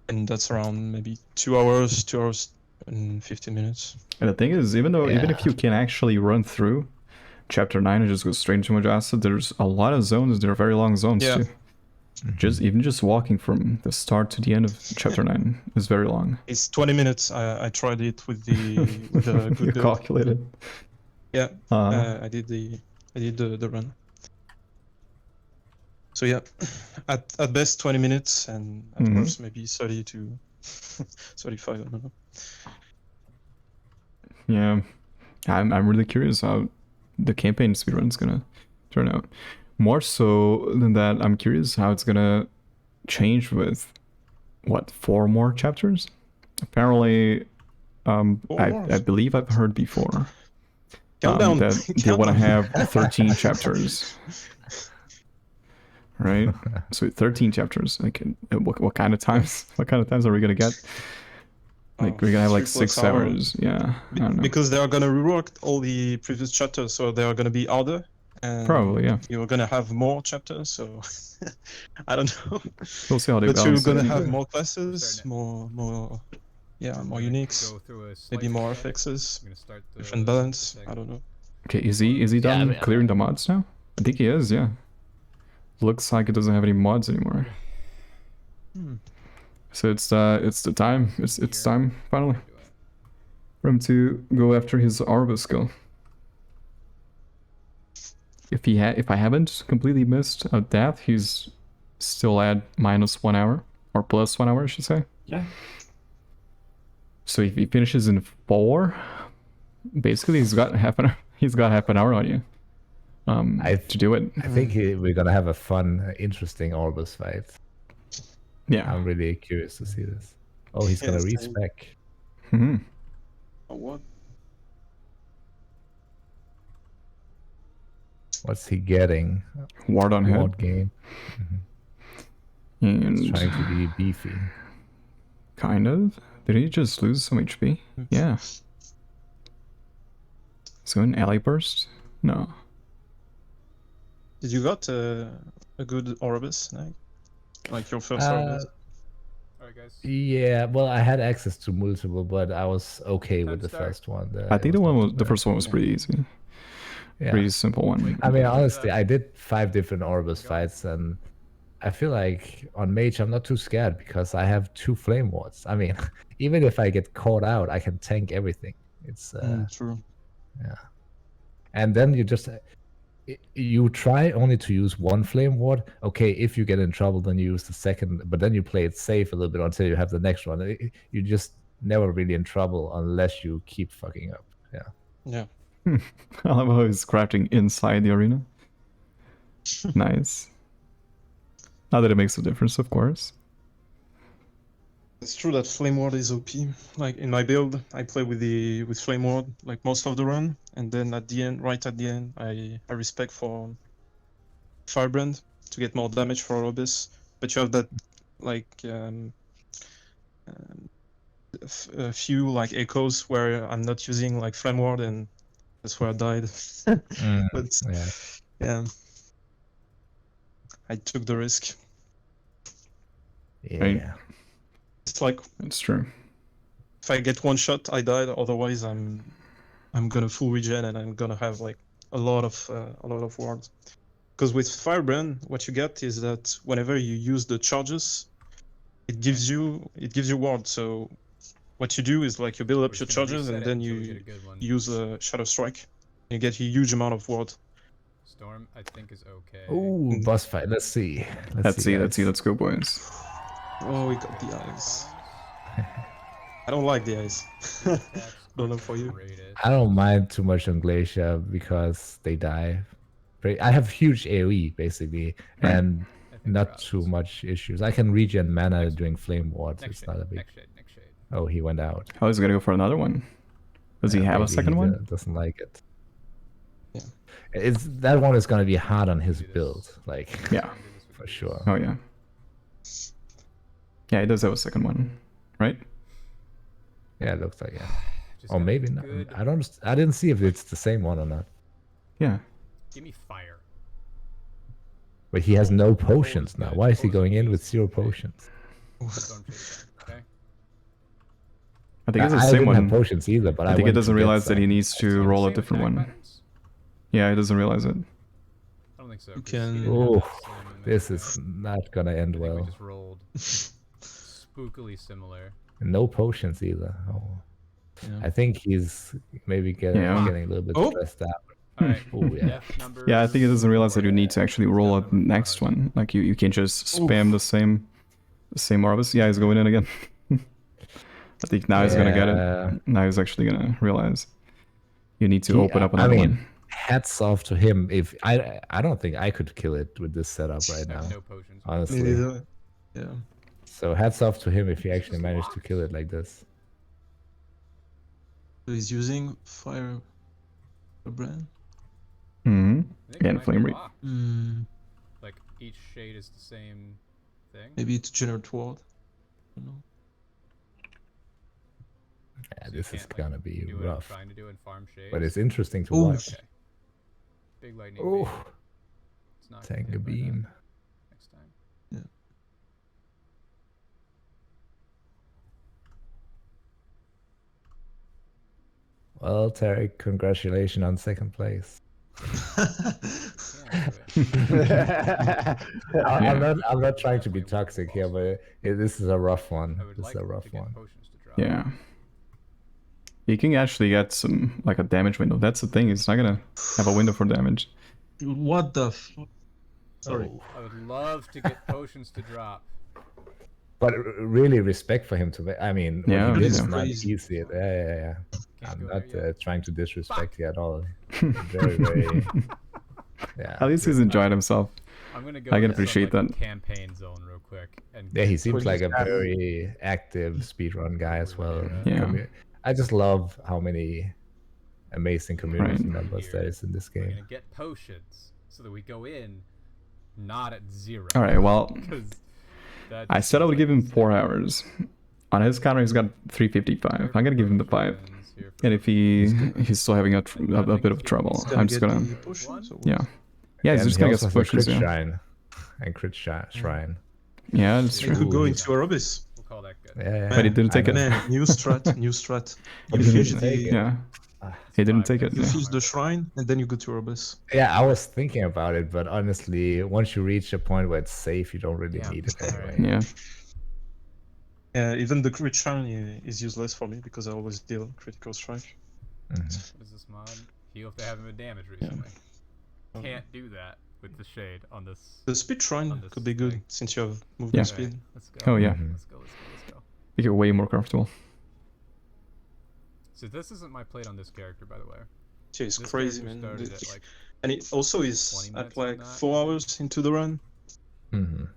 S8: And that's around maybe 2 hours and 50 minutes.
S1: And the thing is, even if you can actually run through chapter 9 and just go straight into Majasa, there's a lot of zones. There are very long zones too. Just walking from the start to the end of chapter 9 is very long.
S8: It's 20 minutes. I tried it with the good build.
S1: Calculated.
S8: Yeah, I did the run. So yeah, at best 20 minutes, and at worst maybe 30 to 35. I don't know.
S1: Yeah, I'm really curious how the campaign speedrun is gonna turn out. More so than that, I'm curious how it's gonna change with what 4 more chapters. Apparently, I believe I've heard before that they want to have 13 chapters. Right, so 13 chapters. Like, what kind of times? What kind of times are we gonna get? Like, we're gonna have like 6 hours. Yeah, I don't know.
S8: Because they are gonna rework all the previous chapters, so they are gonna be harder. And
S1: Probably, yeah.
S8: You're gonna have more chapters, so I don't know.
S1: We'll see how they
S8: But
S1: balance
S8: you're
S1: it.
S8: gonna have more classes, more uniques, maybe more FXs, different balance. I don't know.
S1: Okay, is he done clearing the mods now? I think he is. Yeah. Looks like it doesn't have any mods anymore. So it's the time. It's time finally for him to go after his Orobyss skill. If I haven't completely missed a death, he's still at -1 hour or +1 hour, I should say.
S2: Yeah.
S1: So if he finishes in 4, basically he's got half an hour on you. To do it.
S7: I think we're gonna have a fun, interesting Orobyss fight.
S1: Yeah.
S7: I'm really curious to see this. Oh, he's gonna respec.
S1: Mm-hmm.
S8: Oh, what?
S7: What's he getting?
S1: Ward on head.
S7: Ward game.
S1: And
S7: He's trying to be beefy.
S1: Kind of. Did he just lose some HP? Yeah. So an ally burst? No.
S8: Did you got a good Orobyss, like your first Orobyss?
S5: Alright, guys.
S7: Yeah, well, I had access to multiple, but I was okay with the first one.
S1: I think the first one was pretty easy.
S7: Yeah.
S1: Pretty simple one.
S7: I mean, honestly, I did 5 different Orobyss fights, and I feel like on Mage I'm not too scared because I have 2 Flame Wards. I mean, even if I get caught out, I can tank everything. It's
S8: true.
S7: Yeah. And then you try only to use 1 Flame Ward. Okay, if you get in trouble, then you use the second, but then you play it safe a little bit until you have the next one. You're just never really in trouble unless you keep fucking up. Yeah.
S8: Yeah.
S1: I love how he's crafting inside the arena. Nice. Not that it makes a difference, of course.
S8: It's true that Flame Ward is OP. Like in my build, I play with Flame Ward like most of the run, and then right at the end, I respec for Firebrand to get more damage for Orobyss. But you have that like a few like echoes where I'm not using like Flame Ward, and that's where I died. But yeah, I took the risk.
S7: Yeah.
S1: Right.
S8: It's like
S1: It's true.
S8: if I get one shot, I died. Otherwise, I'm gonna full regen and I'm gonna have like a lot of wards. Because with Firebrand, what you get is that whenever you use the charges, it gives you ward. So what you do is like you build up your charges and then you use a Shadow Strike. And you get a huge amount of ward.
S5: Storm, I think, is okay.
S7: Ooh, boss fight. Let's see.
S1: Let's see. Let's go, boys.
S8: Oh, we got the eyes. I don't like the eyes. Don't know for you.
S7: I don't mind too much on Glacier because they die. I have huge AoE basically, and not too much issues. I can regen mana during Flame Wards. It's not a big. Oh, he went out.
S1: Oh, he's gonna go for another one. Does he have a second one?
S7: Doesn't like it. Yeah. That one is gonna be hard on his build, like for sure.
S1: Oh yeah. Yeah, he does have a second one, right?
S7: Yeah, it looks like or maybe not. I didn't see if it's the same one or not.
S1: Yeah.
S5: Give me fire.
S7: But he has no potions now. Why is he going in with 0 potions?
S5: Okay.
S1: I think it's the
S7: I
S1: same
S7: didn't
S1: one.
S7: have potions either, but
S1: I think he doesn't realize that he needs to roll a different one. Yeah, he doesn't realize it.
S5: I don't think so.
S8: You can.
S7: Oh, this is not gonna end
S5: We
S7: well.
S5: just rolled spookily similar.
S7: No potions either. Oh.
S8: Yeah.
S7: I think he's maybe getting a little bit stressed out.
S5: Alright.
S7: Oh yeah.
S1: Yeah, I think he doesn't realize that you need to actually roll up the next one. Like you can't just spam the same Orobyss. Yeah, he's going in again. I think now he's gonna get it. Now he's actually gonna realize you need to open up another one.
S7: hats off to him. If I don't think I could kill it with this setup right
S5: I
S7: now.
S5: have no potions.
S8: Me
S7: Honestly.
S8: neither. Yeah.
S7: So hats off to him if he actually managed to kill it like this.
S8: So he's using fire brand.
S1: Mm-hmm.
S5: I think it
S1: And
S5: might
S1: flame
S5: be
S1: rate.
S5: locked. Like each shade is the same thing.
S8: Maybe it's generate ward. I don't know.
S7: Yeah,
S5: So you
S7: this is
S5: can't, like,
S7: gonna be
S5: do what I'm
S7: rough.
S5: trying to do in farm shades.
S7: But it's interesting to
S8: Ooh.
S7: watch.
S5: Okay. Big lightning
S7: Oh,
S5: beam. It's not
S7: tank
S5: gonna
S7: a
S5: hit by that
S7: beam.
S5: next time.
S7: Well, Terek, congratulations on second place.
S5: Yeah, do it.
S7: I'm not trying to be toxic here, but this is a rough one.
S5: I would
S7: This
S5: like
S7: is a
S5: to
S7: rough
S5: get
S7: one.
S5: potions to drop.
S1: Yeah. You can actually get some, like a damage window. That's the thing, it's not gonna have a window for damage.
S8: What the Sorry.
S7: Oh.
S5: I would love to get potions to drop.
S7: But really, respect for him to. I mean,
S1: Yeah,
S7: what he did
S1: yeah.
S7: is not
S8: Crazy.
S7: easy. Yeah.
S5: Can't
S7: I'm
S5: go
S7: not
S5: there yet.
S7: trying to disrespect you at all. Very. Yeah.
S1: At least he's enjoyed himself.
S5: I'm gonna go
S1: I can
S5: to some,
S1: appreciate
S5: like,
S1: that.
S5: campaign zone real quick. And
S7: Yeah, he seems
S6: What
S7: like a
S6: is that?
S7: very active speedrun guy as well.
S1: Yeah.
S7: I just love how many amazing community
S1: Right.
S7: members there is in this
S5: We're
S7: game.
S5: gonna get potions so that we go in not at 0.
S1: Alright, well,
S5: 'Cause that
S1: I
S5: just
S1: said I
S5: seems
S1: would
S5: like
S1: give him
S5: insane.
S1: 4 hours. On his counter, he's got 355. I'm gonna give him the 5.
S5: Potions here for
S1: And if he's still having a bit of trouble,
S8: He's gonna
S1: I'm just
S8: get
S1: gonna,
S8: the potions or what?
S1: yeah. Yeah, he's
S7: And
S1: just
S7: he
S1: gonna get
S7: also
S1: some
S7: has a
S1: pushes,
S7: crit
S1: yeah.
S7: shrine and crit shrine.
S1: Yeah, that's
S8: He
S1: true.
S8: could go
S7: Ooh,
S8: into Orobyss.
S5: We'll call that good.
S7: Yeah,
S1: But he didn't take it.
S8: Man, new strat, new strat.
S7: He
S8: You
S7: didn't
S8: fuse
S7: take
S8: the,
S7: it.
S1: Yeah. He didn't take it.
S8: you
S1: Yeah.
S8: fuse the shrine, and then you go to Orobyss.
S7: Yeah, I was thinking about it, but honestly, once you reach a point where it's safe, you don't really
S5: Yeah.
S7: need it
S5: Alright.
S7: anyway.
S1: Yeah.
S8: Even the crit shrine is useless for me because I always deal critical strike.
S7: Mhm.
S5: What is this mod? Heal if they haven't been damaged recently. Can't do that with the shade on this.
S8: The speed shrine
S5: On this
S8: could be good
S5: thing.
S8: since you have
S1: Yeah.
S8: movement speed.
S5: Let's go.
S1: Oh, yeah.
S7: Mhm.
S5: Let's go.
S1: Make it way more comfortable.
S5: So this isn't my plate on this character, by the way.
S8: Yeah, it's
S5: This
S8: crazy,
S5: character
S8: man.
S5: started at, like,
S8: And it also is
S5: 20
S8: at
S5: minutes on
S8: like
S5: that.
S8: 4 hours into the run.
S7: Mhm.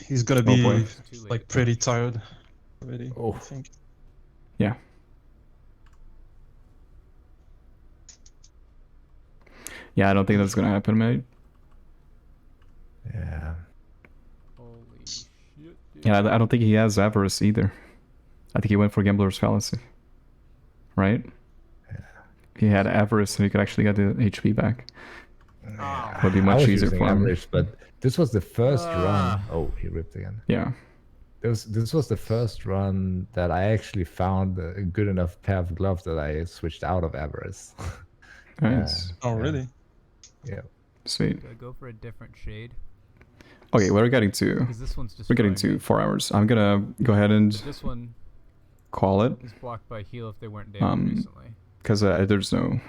S8: He's gonna
S1: Oh,
S8: be
S1: boy.
S5: too late.
S8: like pretty tired already.
S7: Oh.
S8: I think.
S1: Yeah. Yeah, I don't think that's gonna happen, mate.
S7: Yeah.
S5: Holy shit, dude.
S1: Yeah, I don't think he has avarice either. I think he went for gambler's fallacy. Right? If he had avarice, and he could actually get the HP back.
S5: Ah.
S1: Would be
S7: I
S1: much
S7: was
S1: easier
S7: using
S1: for him.
S7: average, but this was the first run.
S5: Ah.
S7: Oh, he ripped again.
S1: Yeah.
S7: This was the first run that I actually found a good enough pair of gloves that I switched out of avarice.
S1: Nice.
S8: Oh,
S7: Yeah.
S8: really?
S7: Yeah.
S1: Sweet.
S5: Do I go for a different shade?
S1: Okay, we're getting to
S5: Because this one's just.
S1: we're getting to 4 hours. I'm gonna go ahead and
S5: This one
S1: call it
S5: is blocked by heal if they weren't damaged recently.
S1: because there's no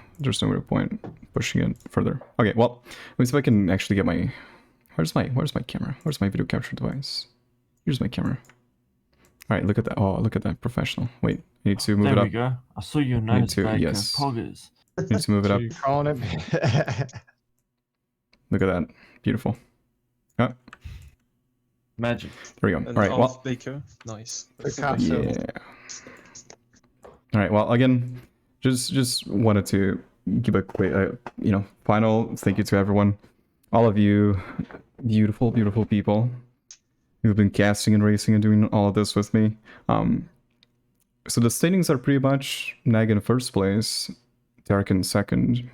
S1: real point pushing it further. Okay, well, let me see if I can actually get my where's my camera? Where's my video capture device? Here's my camera. All right, look at that. Oh, look at that, professional. Wait, I need to move
S2: There
S1: it
S2: we
S1: up.
S2: go. I saw your nose
S1: to-
S2: like
S1: yes.
S2: poggers.
S1: I need to move it
S6: So
S1: up.
S6: you're calling it?
S1: Look at that, beautiful. Oh,
S2: Magic.
S1: there we go.
S8: And
S1: All right, well,
S8: Alf Baker. Nice.
S6: Picasso.
S1: yeah. All right. Well, again, just wanted to give a quick, final thank you to everyone, all of you, beautiful, beautiful people who've been casting and racing and doing all of this with me. So the standings are pretty much Nag in first place, Terek in second,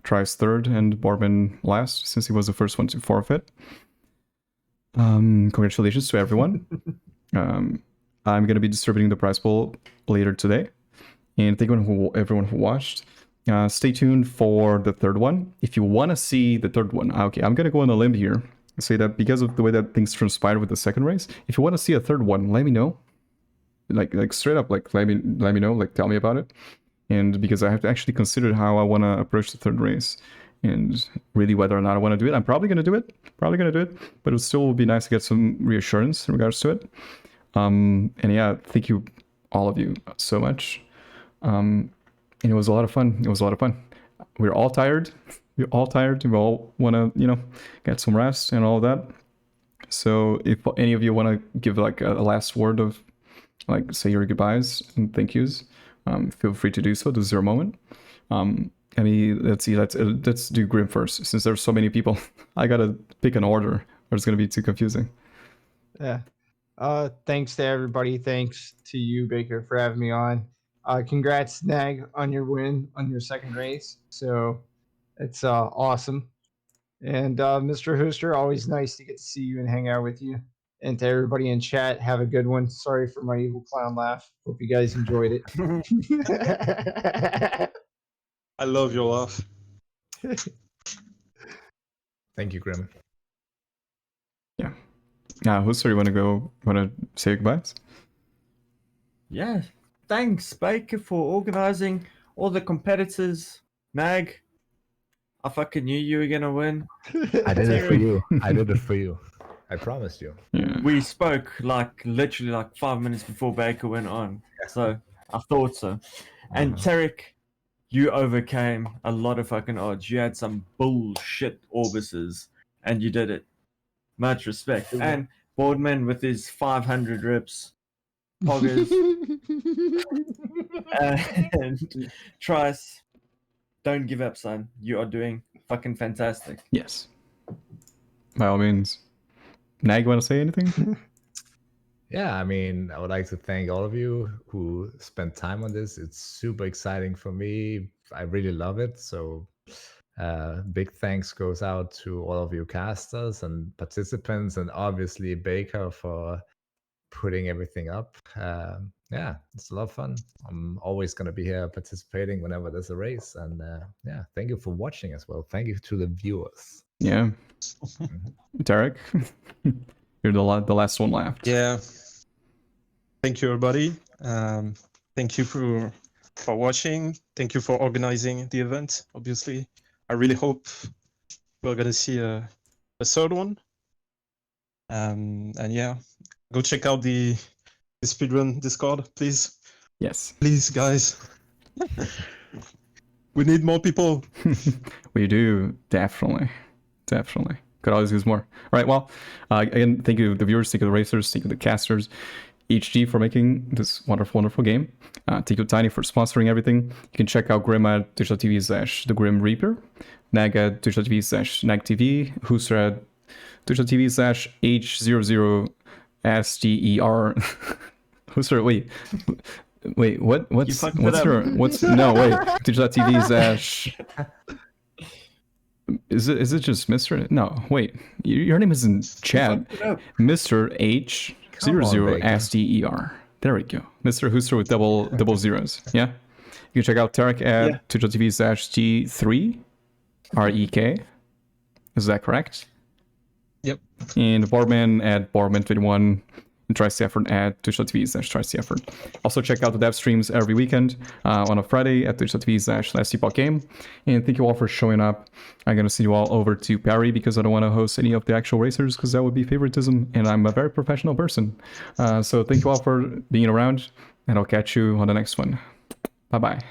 S1: Trice third, and Boardman last, since he was the first one to forfeit. Congratulations to everyone. I'm going to be distributing the prize pool later today. And thank you everyone who watched. Stay tuned for the third one. If you want to see the third one, okay, I'm going to go on a limb here and say that because of the way that things transpired with the second race, if you want to see a third one, let me know. Like straight up, like let me know, like tell me about it. And because I have to actually consider how I want to approach the third race and really whether or not I want to do it. I'm probably going to do it, but it still would be nice to get some reassurance in regards to it. And yeah, thank you, all of you, so much. And it was a lot of fun. we're all tired. We're all tired. We all want to, get some rest and all that. So if any of you want to give like a last word of, like, say your goodbyes and thank yous, feel free to do so. This is your moment. I mean, let's see. Let's do Grim first, since there's so many people. I gotta pick an order, or it's gonna be too confusing.
S6: Yeah. Thanks to everybody. Thanks to you, Baker, for having me on. Congrats, Nag, on your win on your second race. So it's awesome. And Mr. Hooster, always nice to get to see you and hang out with you. And to everybody in chat, have a good one. Sorry for my evil clown laugh. Hope you guys enjoyed it.
S8: I love your laugh.
S7: Thank you, Grim.
S1: Yeah. Hooster, you want to say goodbyes?
S2: Yeah. Thanks, Baker, for organizing all the competitors. Nag, I fucking knew you were gonna win.
S7: I did it for you. I did it for you. I promised you.
S1: Yeah.
S2: We spoke literally 5 minutes before Baker went on, so I thought so. And Terek, you overcame a lot of fucking odds. You had some bullshit Orbysses, and you did it. Much respect. And Boardman with his 500 rips, Poggers, and Trice. Don't give up, son. You are doing fucking fantastic.
S1: Yes. By all means. Nag, want to say anything?
S7: Yeah, I mean, I would like to thank all of you who spent time on this. It's super exciting for me. I really love it. So big thanks goes out to all of you casters and participants, and obviously Baker for putting everything up. Yeah, it's a lot of fun. I'm always going to be here participating whenever there's a race. And yeah, thank you for watching as well. Thank you to the viewers.
S1: Yeah. Terek, you're the last one left.
S8: Yeah. Thank you, everybody. Thank you for watching. Thank you for organizing the event. Obviously, I really hope we're gonna see a third one. And yeah, go check out the speedrun Discord, please.
S1: Yes.
S8: Please, guys. We need more people.
S1: We do, definitely. Could always use more. All right, well, again, thank you to the viewers, thank you to the racers, thank you to the casters, HG for making this wonderful, wonderful game. Thank you to Tnnyy for sponsoring everything. You can check out Grim at twitch.tv/The Grim Reaper, Nag at twitch.tv/NagTV, Hooster at twitch.tv/H00SDER. Hooster, wait, what's no, wait, twitch.tv/ Is it just Mr.? No, wait. Your name is in chat. Mr. H00SDER. There we go. Mr. Hooster with double zeros. Yeah. You can check out Terek at twitch.tv/T3REK. Is that correct?
S8: Yep.
S1: And Boardman at Boardman21. And Tricetheefort at twitch.tv/Tricetheefort. Also check out the dev streams every weekend on a Friday at twitch.tv/LastEpochGame. And thank you all for showing up. I'm going to send you all over to Perry because I don't want to host any of the actual racers because that would be favoritism, and I'm a very professional person. So thank you all for being around, and I'll catch you on the next one. Bye-bye.